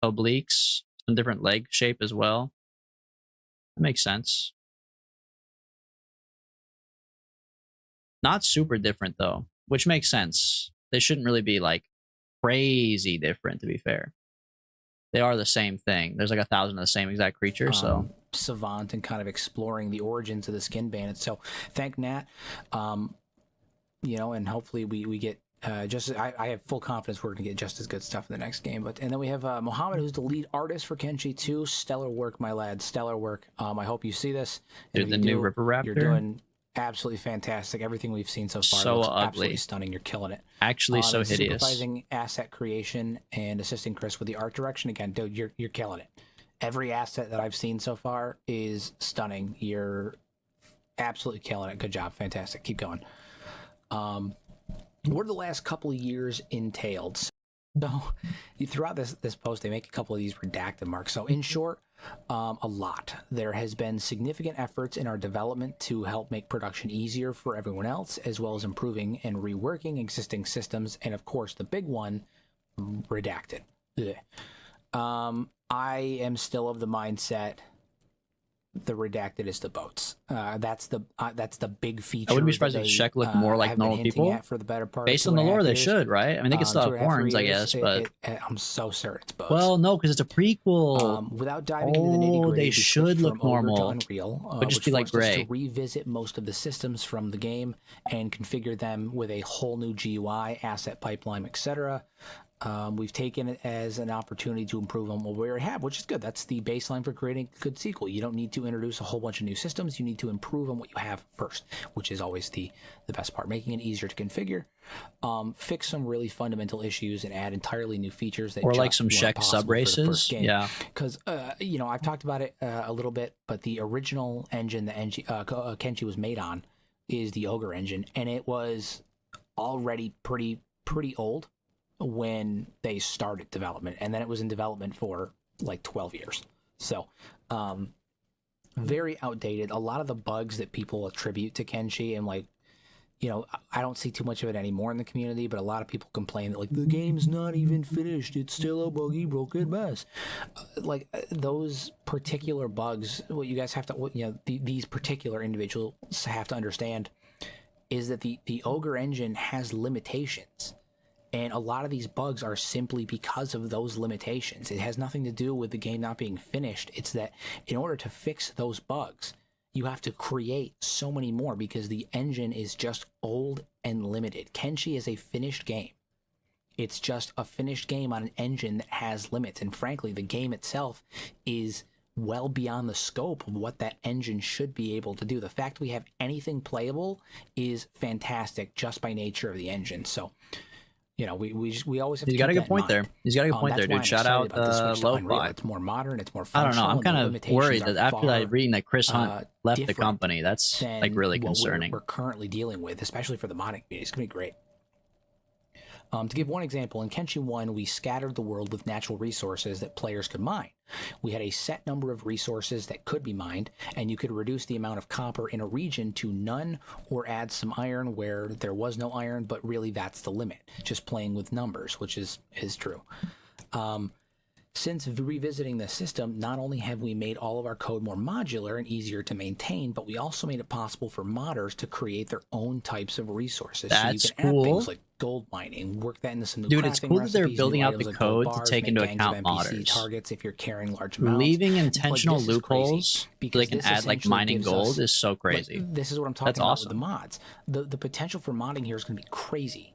obliques, some different leg shape as well. That makes sense. Not super different though, which makes sense. They shouldn't really be like crazy different, to be fair. They are the same thing. There's like 1,000 of the same exact creature, so savant and kind of exploring the origins of the Skin Bandit. So thank Nat. and hopefully we get I have full confidence we're going to get just as good stuff in the next game. And then we have Mohammed, who's the lead artist for Kenshi 2. Stellar work, my lad. Stellar work. I hope you see this. Dude, the new Ripper Raptor. You're doing absolutely fantastic. Everything we've seen so far looks ugly. Absolutely stunning. You're killing it. Actually, so hideous. Supervising asset creation and assisting Chris with the art direction. Again, dude, you're killing it. Every asset that I've seen so far is stunning. You're absolutely killing it. Good job. Fantastic. Keep going. What are the last couple of years entailed? So throughout this post, they make a couple of these redacted marks. So in short, a lot. There has been significant efforts in our development to help make production easier for everyone else, as well as improving and reworking existing systems. And of course, the big one, redacted. I am still of the mindset the redacted is the boats. That's the big feature. I wouldn't be surprised if Shek looked more like normal people. For the better part, based on the lore, they should, right? I mean, they could still have horns, I guess, but I'm so certain it's boats. Well, no, because it's a prequel. Without diving into the nitty-gritty, they should look normal. Unreal, but just be like gray. To revisit most of the systems from the game and configure them with a whole new GUI, asset pipeline, etc. We've taken it as an opportunity to improve on what we already have, which is good. That's the baseline for creating a good sequel. You don't need to introduce a whole bunch of new systems. You need to improve on what you have first, which is always the best part. Making it easier to configure, fix some really fundamental issues, and add entirely new features that or like some Shek sub races. Yeah, because I've talked about it a little bit, but the original engine that Kenshi was made on is the Ogre engine, and it was already pretty old when they started development, and then it was in development for like 12 years. So very outdated. A lot of the bugs that people attribute to Kenshi, and I don't see too much of it anymore in the community, but a lot of people complain that the game's not even finished, it's still a buggy broken mess. Those particular bugs, what you guys have to these particular individuals have to understand is that the Ogre engine has limitations. And a lot of these bugs are simply because of those limitations. It has nothing to do with the game not being finished. It's that in order to fix those bugs, you have to create so many more because the engine is just old and limited. Kenshi is a finished game. It's just a finished game on an engine that has limits. And frankly, the game itself is well beyond the scope of what that engine should be able to do. The fact we have anything playable is fantastic just by nature of the engine. So we always have to. He's got a good point there. He's got a good point there, dude. Shout out Lo-Fi. It's more modern. It's more functional. I don't know. I'm kind of worried that after reading that Chris Hunt left the company, that's really concerning. We're currently dealing with, especially for the modding community. It's gonna be great. To give one example, in Kenshi 1, we scattered the world with natural resources that players could mine. We had a set number of resources that could be mined, and you could reduce the amount of copper in a region to none or add some iron where there was no iron, but really that's the limit. Just playing with numbers, which is true. Since revisiting the system, not only have we made all of our code more modular and easier to maintain, but we also made it possible for modders to create their own types of resources. That's so you can cool. Add things like gold mining, work that into some new Dude, it's cool that they're recipes, building out the like code bars, to take into account modders. Targets if you're carrying large amounts. Leaving intentional loopholes so they can add mining gold is so crazy. This is what I'm talking about with the mods. The potential for modding here is going to be crazy.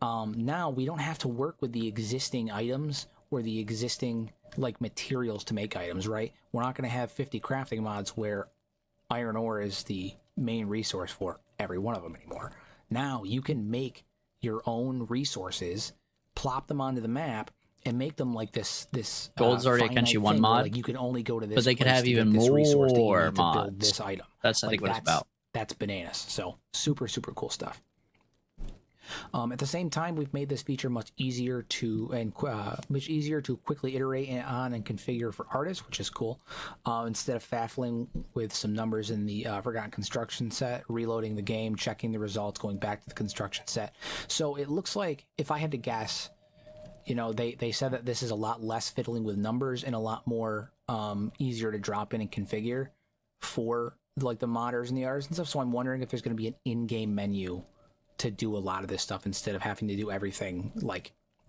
Now we don't have to work with the existing items or the existing materials to make items, right? We're not going to have 50 crafting mods where iron ore is the main resource for every one of them anymore. Now you can make your own resources, plop them onto the map, and make them like this. Gold's already a Kenshi 1 mod. You can only go to this. But they could have even more mods. To build this item. That's I think what it's about. That's bananas. So super cool stuff. At the same time, we've made this feature much easier to quickly iterate on and configure for artists, which is cool. Instead of faffling with some numbers in the forgotten construction set, reloading the game, checking the results, going back to the construction set. So it looks like, if I had to guess, they said that this is a lot less fiddling with numbers and a lot more easier to drop in and configure for the modders and the artists and stuff. So I'm wondering if there's going to be an in-game menu to do a lot of this stuff instead of having to do everything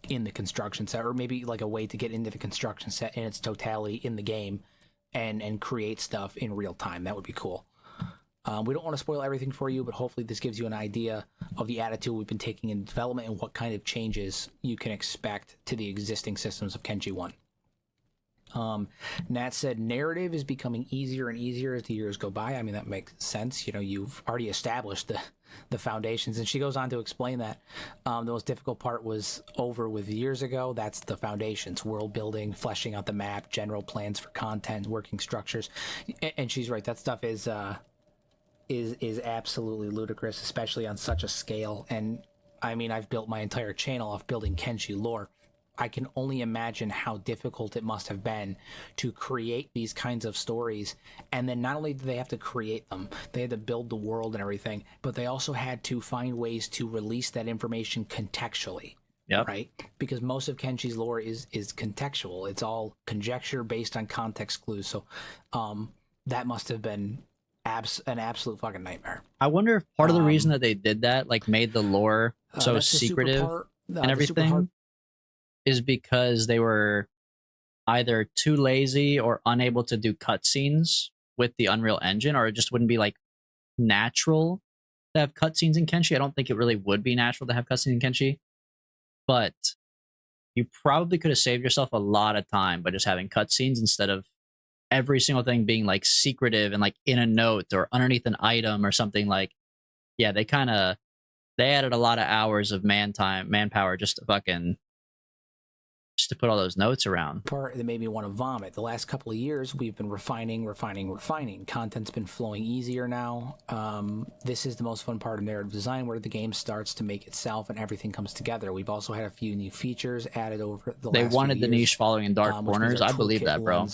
in the construction set, or maybe a way to get into the construction set in its totality in the game and create stuff in real time. That would be cool. We don't want to spoil everything for you, but hopefully this gives you an idea of the attitude we've been taking in development and what kind of changes you can expect to the existing systems of Kenshi 1. Nat said narrative is becoming easier and easier as the years go by. I mean, that makes sense. You know, you've already established the foundations. And she goes on to explain that the most difficult part was over with years ago. That's the foundations, world building, fleshing out the map, general plans for content, working structures. And she's right. That stuff is absolutely ludicrous, especially on such a scale. And I mean, I've built my entire channel off building Kenshi lore. I can only imagine how difficult it must have been to create these kinds of stories. And then not only did they have to create them, they had to build the world and everything, but they also had to find ways to release that information contextually. Yep. Right? Because most of Kenshi's lore is contextual. It's all conjecture based on context clues. So that must have been an absolute fucking nightmare. I wonder if part of the reason that they did that, like made the lore so secretive and everything, is because they were either too lazy or unable to do cutscenes with the Unreal Engine, or it just wouldn't be like natural to have cutscenes in Kenshi. I don't think it really would be natural to have cutscenes in Kenshi, but you probably could have saved yourself a lot of time by just having cutscenes instead of every single thing being like secretive and like in a note or underneath an item or something. Like, yeah, they added a lot of hours of manpower just to put all those notes around. Part that made me want to vomit. The last couple of years, we've been refining. Content's been flowing easier now. This is the most fun part of narrative design, where the game starts to make itself and everything comes together. We've also had a few new features added over the last few years. They wanted the niche following in dark corners. I believe that, bro.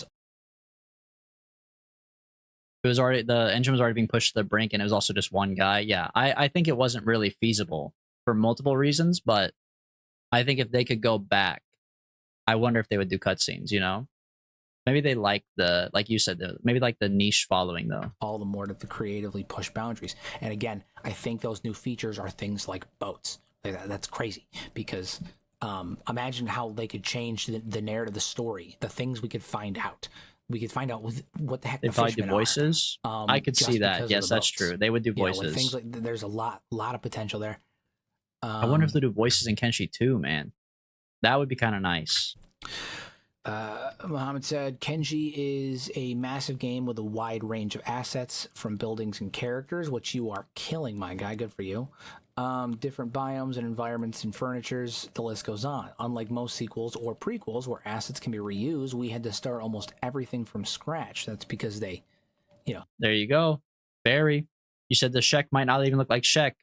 It was already, the engine was already being pushed to the brink, and it was also just one guy. Yeah, I think it wasn't really feasible for multiple reasons, but I think if they could go back, I wonder if they would do cutscenes, you know? Maybe they like like you said, maybe like the niche following, though. All the more to creatively push boundaries. And again, I think those new features are things like boats. That's crazy, because imagine how they could change the narrative, the story, the things we could find out. We could find out what the heck they'd the probably do voices. Are, I could see that. Yes, that's true. They would do voices. You know, things like, there's a lot of potential there. I wonder if they do voices in Kenshi too, man. That would be kind of nice. Mohammed said, Kenshi is a massive game with a wide range of assets, from buildings and characters, which you are killing, my guy. Good for you. Different biomes and environments and furnitures, the list goes on. Unlike most sequels or prequels where assets can be reused, we had to start almost everything from scratch. That's because they, you know. There you go. Barry, you said the Shek might not even look like Shek.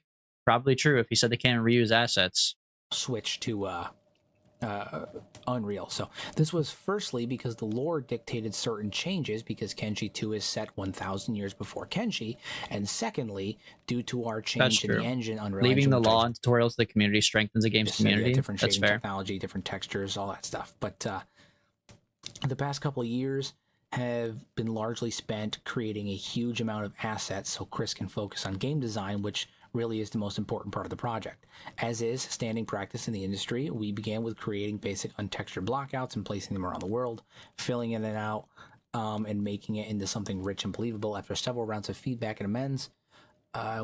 Probably true if he said they can't reuse assets. Switch to Unreal. So this was firstly because the lore dictated certain changes, because Kenshi 2 is set 1,000 years before Kenshi, and secondly, due to our change in the engine, Unreal leaving Engine, the law and tutorials to the community strengthens the game's community. Yeah, different That's shading fair. technology, different textures, all that stuff. But the past couple of years have been largely spent creating a huge amount of assets so Chris can focus on game design, which really is the most important part of the project. As is standing practice in the industry, we began with creating basic untextured blockouts and placing them around the world, filling in and out, and making it into something rich and believable. After several rounds of feedback and amends,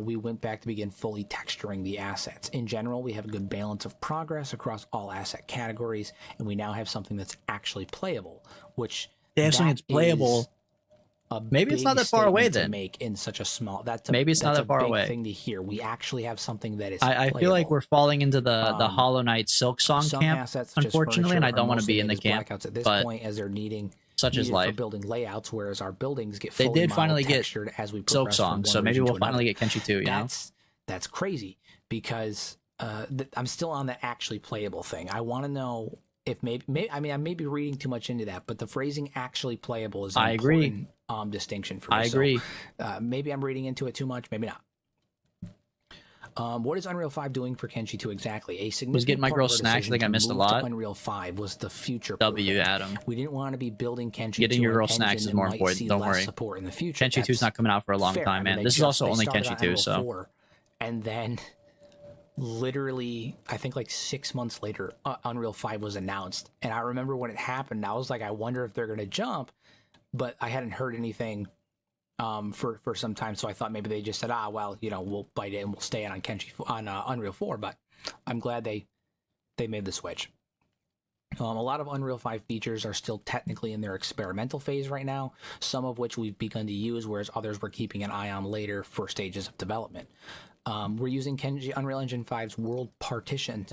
we went back to begin fully texturing the assets. In general, we have a good balance of progress across all asset categories, and we now have something that's actually playable, which they have something that's playable. Maybe it's not that far away then. Make in such a small, maybe it's not that far away. Thing to hear. We actually have something that is. I feel like we're falling into the Hollow Knight Silk Song camp, unfortunately, and I don't want to be in the camp. At this point, as they're needing such as life for building layouts, whereas our buildings get they did finally get textured as we Silk Song, so maybe we'll finally get Kenshi 2. You know, that's crazy, because I'm still on the actually playable thing. I want to know if maybe I mean I may be reading too much into that, but the phrasing actually playable is an important distinction for me. I agree. So, maybe I'm reading into it too much, maybe not. What is Unreal 5 doing for Kenshi 2 exactly? A significant was getting my girl snacks. I think I missed a lot. Unreal 5 was the future. W, Adam. We didn't want to be building Kenshi. Getting your girl snacks is more important. Don't worry. Support in the future. Kenshi 2 is not coming out for a long time, man. This is also only Kenshi 2, so. 4, and then, literally, I think like 6 months later, Unreal 5 was announced, and I remember when it happened. I was like, I wonder if they're gonna jump, but I hadn't heard anything for some time. So I thought maybe they just said, well, we'll bite it and we'll stay on Kenshi on Unreal 4. But I'm glad they made the switch. A lot of Unreal 5 features are still technically in their experimental phase right now, some of which we've begun to use, whereas others we're keeping an eye on later for stages of development. We're using Kenshi Unreal Engine 5's world partition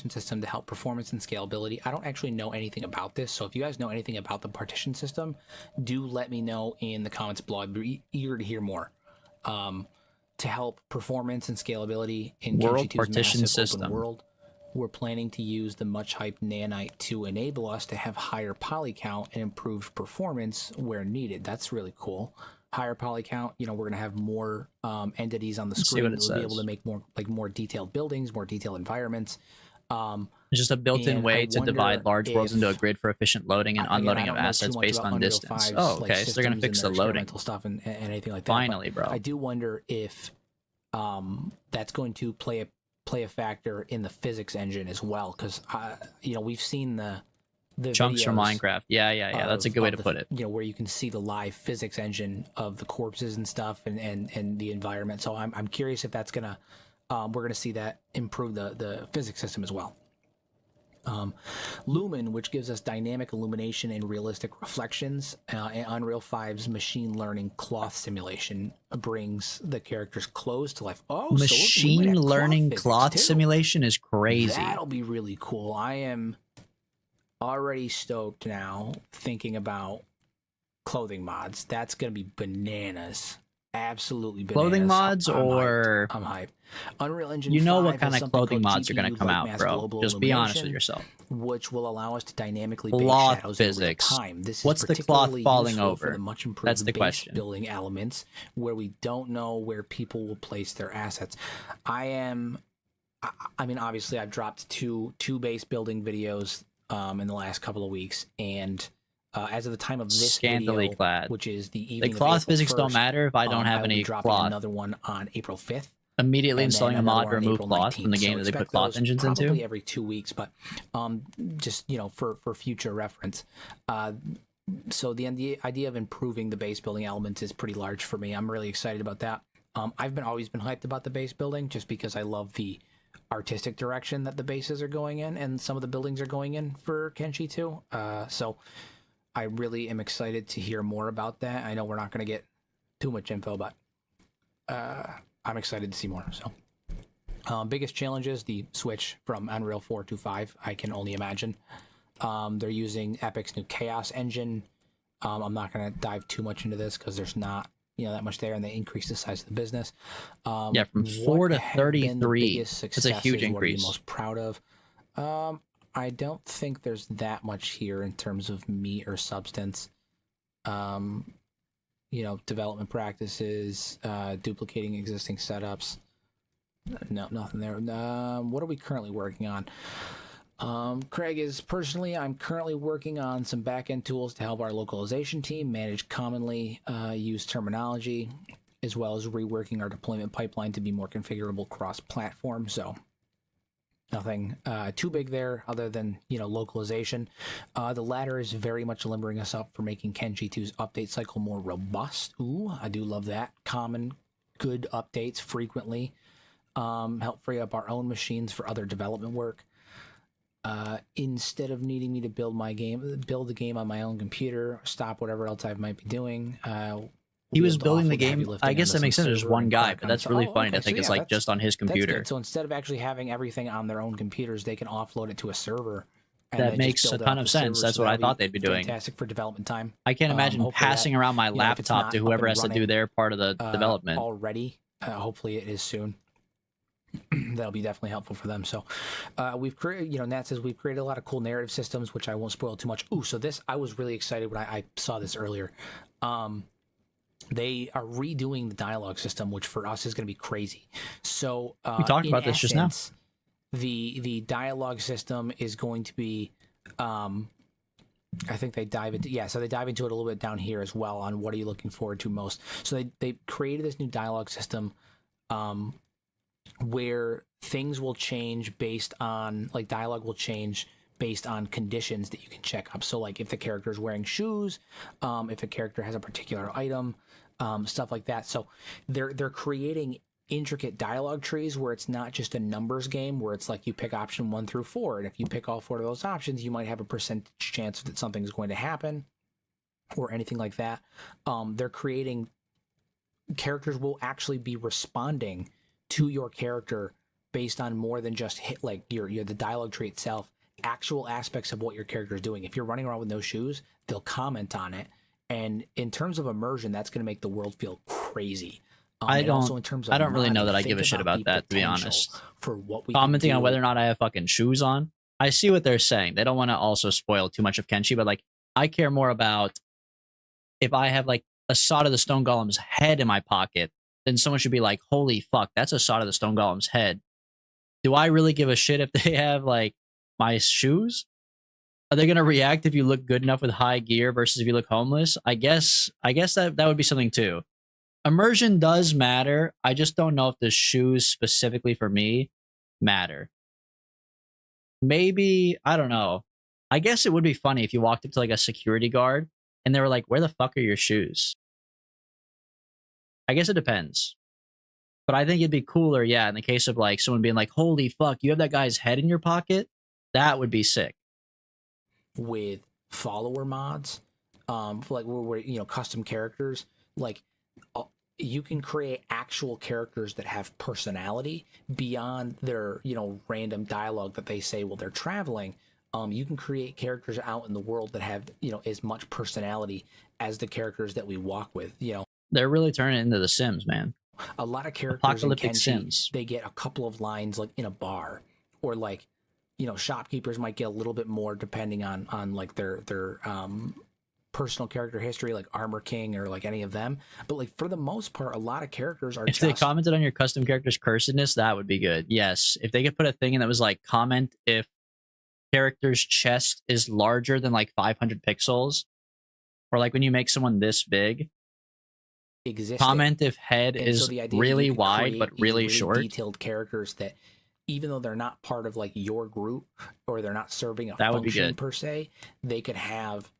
system to help performance and scalability. I don't actually know anything about this, so if you guys know anything about the partition system, do let me know in the comments below. I'd be eager to hear more. To help performance and scalability in World Kenshi 2's partition massive system. open world, we're planning to use the much-hyped nanite to enable us to have higher poly count and improved performance where needed. That's really cool. Higher poly count, we're going to have more entities on the screen. We'll be able to make more detailed buildings, more detailed environments. It's just a built-in way to divide large worlds into a grid for efficient loading and unloading of assets based on distance. Oh, okay. So they're going to fix the loading stuff and anything like that. Finally, bro. I do wonder if that's going to play a factor in the physics engine as well, because we've seen the chunks from Minecraft. Yeah. That's a good way to put it. Where you can see the live physics engine of the corpses and stuff and the environment. So I'm curious if that's gonna we're gonna see that improve the physics system as well. Lumen, which gives us dynamic illumination and realistic reflections, and Unreal 5's machine learning cloth simulation brings the characters' clothes to life. Oh, machine learning cloth simulation is crazy. That'll be really cool. I am already stoked now thinking about clothing mods. That's gonna be bananas. Absolutely bananas. Clothing mods, I'm or hyped. I'm hyped. Unreal Engine 5 what kind has of something clothing called mods are going to come out, bro? Just be honest with yourself. Which will allow us to dynamically base Cloth shadows physics. in real time. This is What's the cloth particularly falling useful over? for the much improved That's the base question. building elements where we don't know where people will place their assets. I mean, obviously, I've dropped two base building videos in the last couple of weeks, and as of the time of this Scantily video, clad. which is the The evening of cloth April physics 1st, don't matter if I don't have will be any dropping cloth. another one on April 5th. Immediately And installing a then mod another to one on remove April cloth from the 19th. game So that they put expect cloth those engines probably into. every 2 weeks, but just for future reference. So the idea of improving the base building elements is pretty large for me. I'm really excited about that. I've always been hyped about the base building just because I love the artistic direction that the bases are going in and some of the buildings are going in for Kenshi 2. So I really am excited to hear more about that. I know we're not going to get too much info, but I'm excited to see more. So biggest challenges, the switch from Unreal 4 to 5, I can only imagine. They're using Epic's new Chaos engine. I'm not going to dive too much into this because there's not that much there, and they increased the size of the business. From 4 to 33. That's a huge increase. What are you most proud of? I don't think there's that much here in terms of meat or substance. Development practices, duplicating existing setups. No, nothing there. What are we currently working on? Craig is I'm currently working on some back-end tools to help our localization team manage commonly used terminology, as well as reworking our deployment pipeline to be more configurable cross-platform. So nothing too big there other than, localization. The latter is very much limbering us up for making Kenshi 2's update cycle more robust. Ooh, I do love that. Common, good updates frequently. Help free up our own machines for other development work. Instead of needing me to build the game on my own computer, stop whatever else I might be doing. He was building the game. I guess that makes sense. There's one guy, but that's really funny to think it's like just on his computer. So instead of actually having everything on their own computers, they can offload it to a server. That makes a ton of sense. That's what I thought they'd be doing. Fantastic for development time. I can't imagine passing around my laptop to whoever has to do their part of the development. Already, hopefully it is soon. That'll be definitely helpful for them. So we've created, Nat says we've created a lot of cool narrative systems, which I won't spoil too much. Ooh, so this, I was really excited when I saw this earlier. They are redoing the dialogue system, which for us is going to be crazy. So we talked about this just now. The dialogue system is going to be, I think they dive into, so they dive into it a little bit down here as well on what are you looking forward to most. So they created this new dialogue system, where things will change based on, like, dialogue will change based on conditions that you can check up. So like if the character is wearing shoes, if a character has a particular item, stuff like that. So they're creating intricate dialogue trees where it's not just a numbers game where it's like you pick option 1 through 4, and if you pick all 4 of those options, you might have a percentage chance that something's going to happen or anything like that. They're creating characters will actually be responding to your character based on more than just hit like your the dialogue tree itself, actual aspects of what your character is doing. If you're running around with no shoes, they'll comment on it, and in terms of immersion, that's going to make the world feel crazy. I don't. Also in terms of I don't really know modding, that I give a think shit about that, to be potential honest. For what we Commenting can on do. whether or not I have fucking shoes on. I see what they're saying. They don't want to also spoil too much of Kenshi, but like I care more about if I have like a Sod of the Stone Golem's head in my pocket, then someone should be like, holy fuck, that's a Sod of the Stone Golem's head. Do I really give a shit if they have like my shoes? Are they gonna react if you look good enough with high gear versus if you look homeless? I guess that would be something too. Immersion does matter. I just don't know if the shoes specifically for me matter. Maybe, I don't know. I guess it would be funny if you walked up to like a security guard and they were like, where the fuck are your shoes? I guess it depends. But I think it'd be cooler, yeah, in the case of like someone being like, holy fuck, you have that guy's head in your pocket? That would be sick. With follower mods, like where you know, custom characters, like you can create actual characters that have personality beyond their, you know, random dialogue that they say while they're traveling. You can create characters out in the world that have, you know, as much personality as the characters that we walk with. You know, they're really turning it into The Sims, man. A lot of characters Apocalyptic in Kenshi, Sims. They get a couple of lines like in a bar, or like, you know, shopkeepers might get a little bit more depending on like their personal character history, like Armor King or like any of them. But like for the most part, a lot of characters are if they commented on your custom character's cursedness, that would be good. Yes. If they could put a thing in that was like, comment if character's chest is larger than like 500 pixels, or like when you make someone this big, existing. Comment if head And is so the idea really that you could wide create but these really short. detailed characters that, even though they're not part of like your group or they're not serving a That would be function good. per se, they could have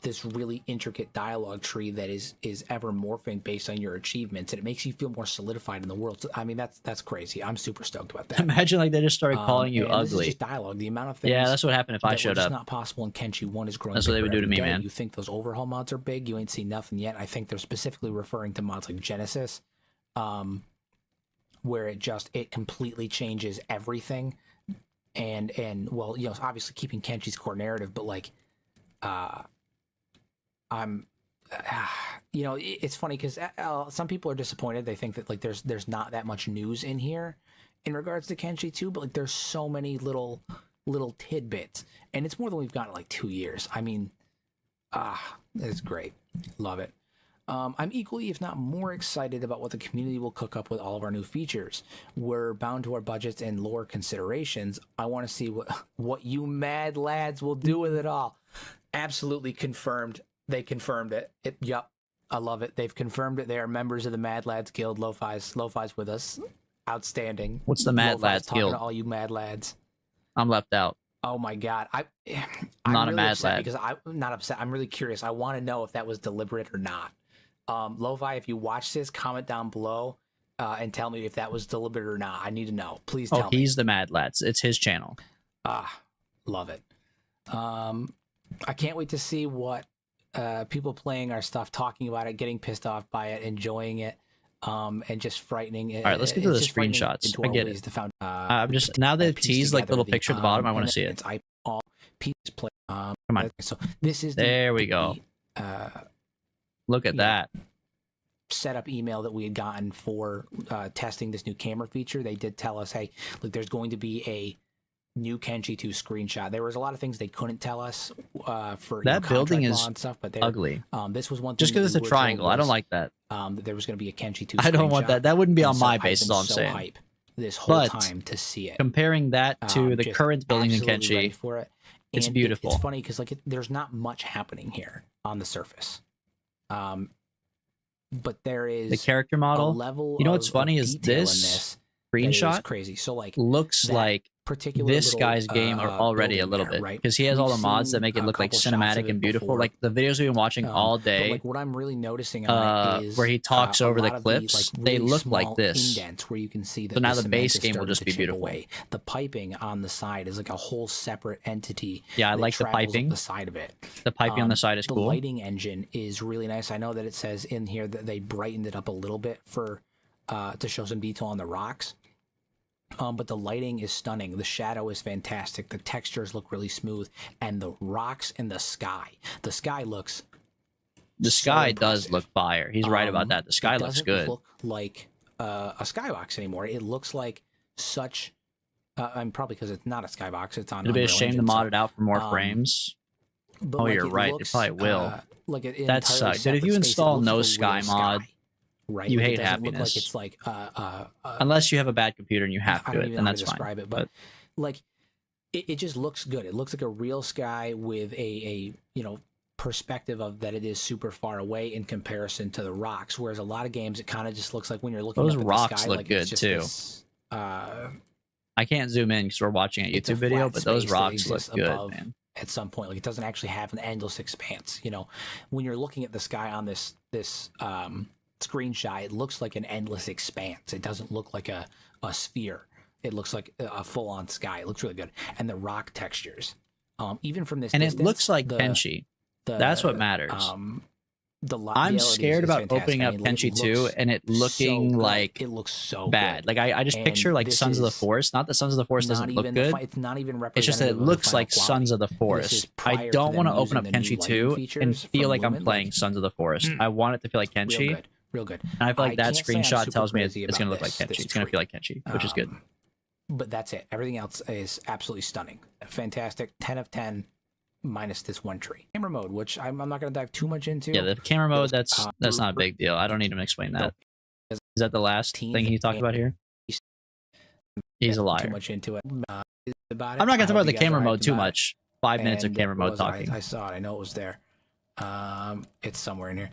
this really intricate dialogue tree that is ever morphing based on your achievements, and it makes you feel more solidified in the world. So, I mean, that's crazy. I'm super stoked about that. Imagine like they just started calling you and this is ugly. just dialogue. The amount of things. Yeah, that's what happened if I that were showed just up. not possible in Kenshi 1 is growing. That's what they would bigger do to every me, day. man. You think those overhaul mods are big? You ain't seen nothing yet. I think they're specifically referring to mods like Genesis, where it completely changes everything, and well, you know, obviously keeping Kenshi's core narrative, but like, you know, it's funny because some people are disappointed. They think that like there's not that much news in here in regards to Kenshi 2, but like there's so many little tidbits, and it's more than we've gotten in like 2 years. I mean, it's great. Love it. I'm equally, if not more, excited about what the community will cook up with all of our new features. We're bound to our budgets and lore considerations. I want to see what you mad lads will do with it all. Absolutely confirmed. They confirmed it. Yup. I love it. They've confirmed it. They are members of the Mad Lads Guild. Lo-Fi's with us. Outstanding. What's the Mad Lo-Fi's Lads talking Guild? to all you mad lads. I'm left out. Oh my god. I'm not a really mad upset lad. because I'm not upset. I'm really curious. I want to know if that was deliberate or not. Lo-Fi, if you watch this, comment down below and tell me if that was deliberate or not. I need to know. Please tell me. He's the Mad Lads. It's his channel. Love it. I can't wait to see what people playing our stuff, talking about it, getting pissed off by it, enjoying it, and just frightening it. All right, let's get to the screenshots. I get it. I'm just now they've teased like the little picture at the bottom. I want to see it. It's all pieces play. Come on. So this is there we go. Look at that. Setup email that we had gotten for testing this new camera feature. They did tell us, hey, look, there's going to be a new Kenshi 2 screenshot. There was a lot of things they couldn't tell us for that building is and stuff, but ugly. This was one thing just because it's a triangle. I don't like that. That there was going to be a Kenshi 2 I don't want that. That wouldn't be on my base, is all I'm so saying. Hype this whole But time to see it. Comparing that to the current building in Kenshi, for it. It's And beautiful. It's funny because like there's not much happening here on the surface. But there is the character model. a level You know what's of funny is detail in this that is screenshot crazy. So like looks that like particular this little, guy's game already a building little there, bit, right? because he has all We've the mods that seen make it a look like couple shots of cinematic it and beautiful. before. Like the videos we've been watching all But day, like what I'm really noticing on it is where he talks a over the lot of clips, like, they really look like small this. indents where you can see that So now the the base cement is game will starting just to be chip beautiful. away. The piping on the side is like a whole separate entity. Yeah, I that like the travels up piping. the side of it. The piping on the side is The cool. lighting engine is really nice. I know that it says in here that they brightened it up a little bit for to show some detail on the rocks. But the lighting is stunning. The shadow is fantastic. The textures look really smooth, and the rocks in the sky. The sky looks. The so sky does impressive. look fire. He's right about that. The sky It looks doesn't good. look like a skybox anymore. It looks like such. I'm probably because it's not a skybox. It's on. It'd be a Unreal shame to Engine, mod so, it out for more frames. but Oh, like, you're it right. They looks, probably will. Like an That entirely sucks. Dude, if separate you space. It install looks no like a sky real mod, sky, right? you Like, hate it doesn't look like happiness. it's like Unless you have a bad computer and you have I to don't it, even then know how that's to fine. describe it, but like it just looks good. It looks like a real sky with a perspective of that it is super far away in comparison to the rocks. Whereas a lot of games, it kind of just looks like when you're looking Those up at rocks the sky, look like good, it's just too. This, I can't zoom in because we're watching a it's a YouTube video, flat but those space that rocks look exists good, above man. at some point. Like it doesn't actually have an endless expanse. When you're looking at the sky on this screenshot, it looks like an endless expanse. It doesn't look like a sphere. It looks like a full-on sky. It looks really good, and the rock textures, even from this And distance, it looks like Kenshi. That's what matters. I'm scared about opening up Kenshi 2 and it looking like it looks so bad. good. Like I just And picture like this Sons of the is Forest. Not that Sons of the Forest not doesn't look even the good. it's not even It's just that it representative of the looks final like quality. Sons of the This is Forest. I prior to don't want to them open up using the new Kenshi lighting 2 and features feel from like I'm Lumen. playing Sons of the Forest. I want it to feel like Kenshi. Real good. And I feel like that can't say I'm screenshot super tells me it's crazy going to about look like this Kenshi. It's going to tree. feel like Kenshi, which is good. But that's it. Everything else is absolutely stunning. Fantastic. 10 of 10 minus this one tree. Camera mode, which I'm not going to dive too much into. Yeah, the camera mode, that's not a big deal. I don't need him to explain that. Is that the last thing he talked about here? He's a liar. Too much into it. About it. I'm not going to I talk hope about you the guys camera are mode hyped too about it. much. 5 minutes of And camera what mode was it? talking. I saw it. I know it was there. It's somewhere in here.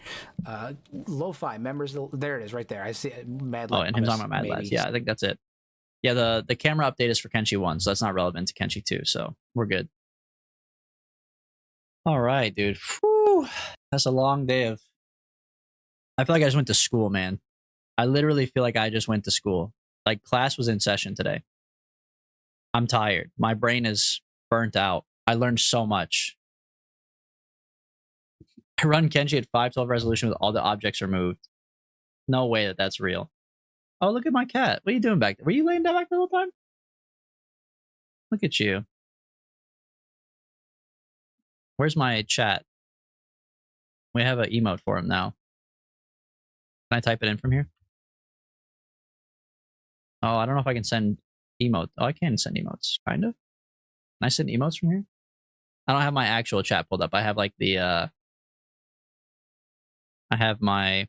Lo-fi members. There it is, right there. I see it. Mad Oh, Lab and him Miss, talking about Mad Labs. maybe. Yeah, I think that's it. Yeah, the camera update is for Kenshi 1, so that's not relevant to Kenshi 2, so we're good. All right, dude. Whew. That's a long day of... I feel like I just went to school, man. I literally feel like I just went to school. Like, class was in session today. I'm tired. My brain is burnt out. I learned so much. I run Kenshi at 512 resolution with all the objects removed. No way that that's real. Oh, look at my cat. What are you doing back there? Were you laying down back the whole time? Look at you. Where's my chat? We have an emote for him now. Can I type it in from here? Oh, I don't know if I can send emote. Oh, I can send emotes, kind of. Can I send emotes from here? I don't have my actual chat pulled up. I have like the I have my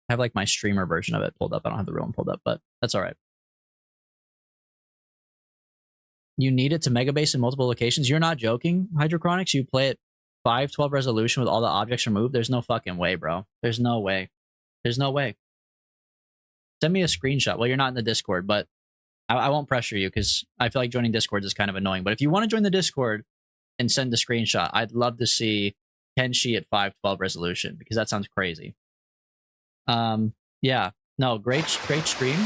like my streamer version of it pulled up. I don't have the real one pulled up, but that's all right. You need it to mega base in multiple locations. You're not joking, Hydrochronics. You play it 512 resolution with all the objects removed. There's no fucking way, bro. There's no way. There's no way. Send me a screenshot. Well, you're not in the Discord, but I won't pressure you because I feel like joining Discord is kind of annoying. But if you want to join the Discord and send the screenshot, I'd love to see Kenshi at 512 resolution because that sounds crazy. Yeah, no, great stream.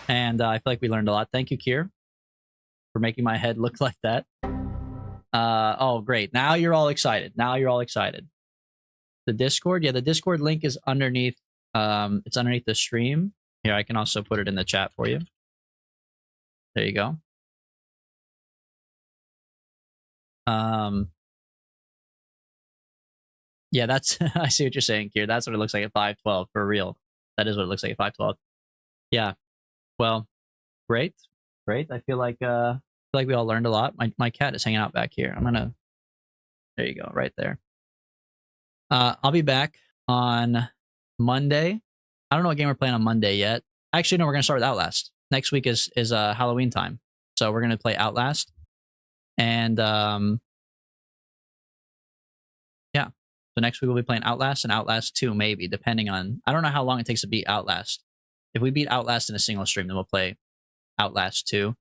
And I feel like we learned a lot. Thank you, Kier, for making my head look like that. Oh, great. Now you're all excited. The Discord, yeah, the Discord link is underneath. It's underneath the stream. Here, I can also put it in the chat for you. There you go. Yeah, that's I see what you're saying, Kier. That's what it looks like at 512 for real. That is what it looks like at 512. Yeah. Well, great. I feel like we all learned a lot. My cat is hanging out back here. There you go, right there. I'll be back on Monday. I don't know what game we're playing on Monday yet. Actually, no, we're gonna start with Outlast. Next week is Halloween time, so we're gonna play Outlast, and yeah, So next week we'll be playing Outlast and Outlast 2, maybe, depending on... I don't know how long it takes to beat Outlast. If we beat Outlast in a single stream, then we'll play Outlast 2.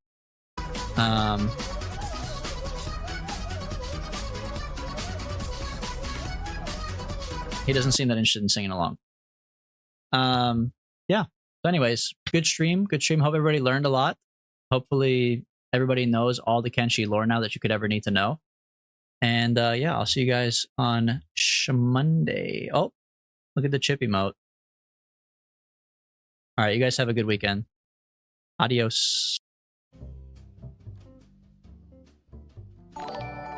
He doesn't seem that interested in singing along. Yeah. So anyways, good stream. Good stream. Hope everybody learned a lot. Hopefully everybody knows all the Kenshi lore now that you could ever need to know. And yeah, I'll see you guys on Monday. Oh, look at the chip emote. All right, you guys have a good weekend. Adios.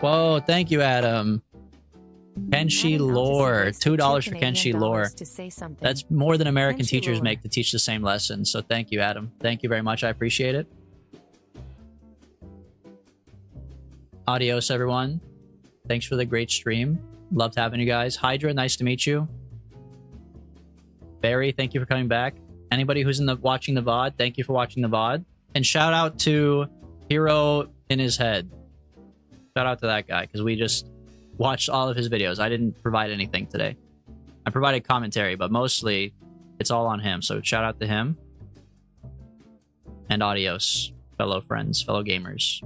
Whoa, thank you, Adam. Kenshi lore. $2 for Kenshi lore. That's more than American Kenshi teachers lore. make to teach the same lesson. So thank you, Adam. Thank you very much. I appreciate it. Adios, everyone. Thanks for the great stream. Loved having you guys. Hydra, nice to meet you. Barry, thank you for coming back. Anybody who's watching the VOD, thank you for watching the VOD. And shout out to Hero in his head. Shout out to that guy, because we just watched all of his videos. I didn't provide anything today. I provided commentary, but mostly it's all on him. So shout out to him. And adios, fellow friends, fellow gamers.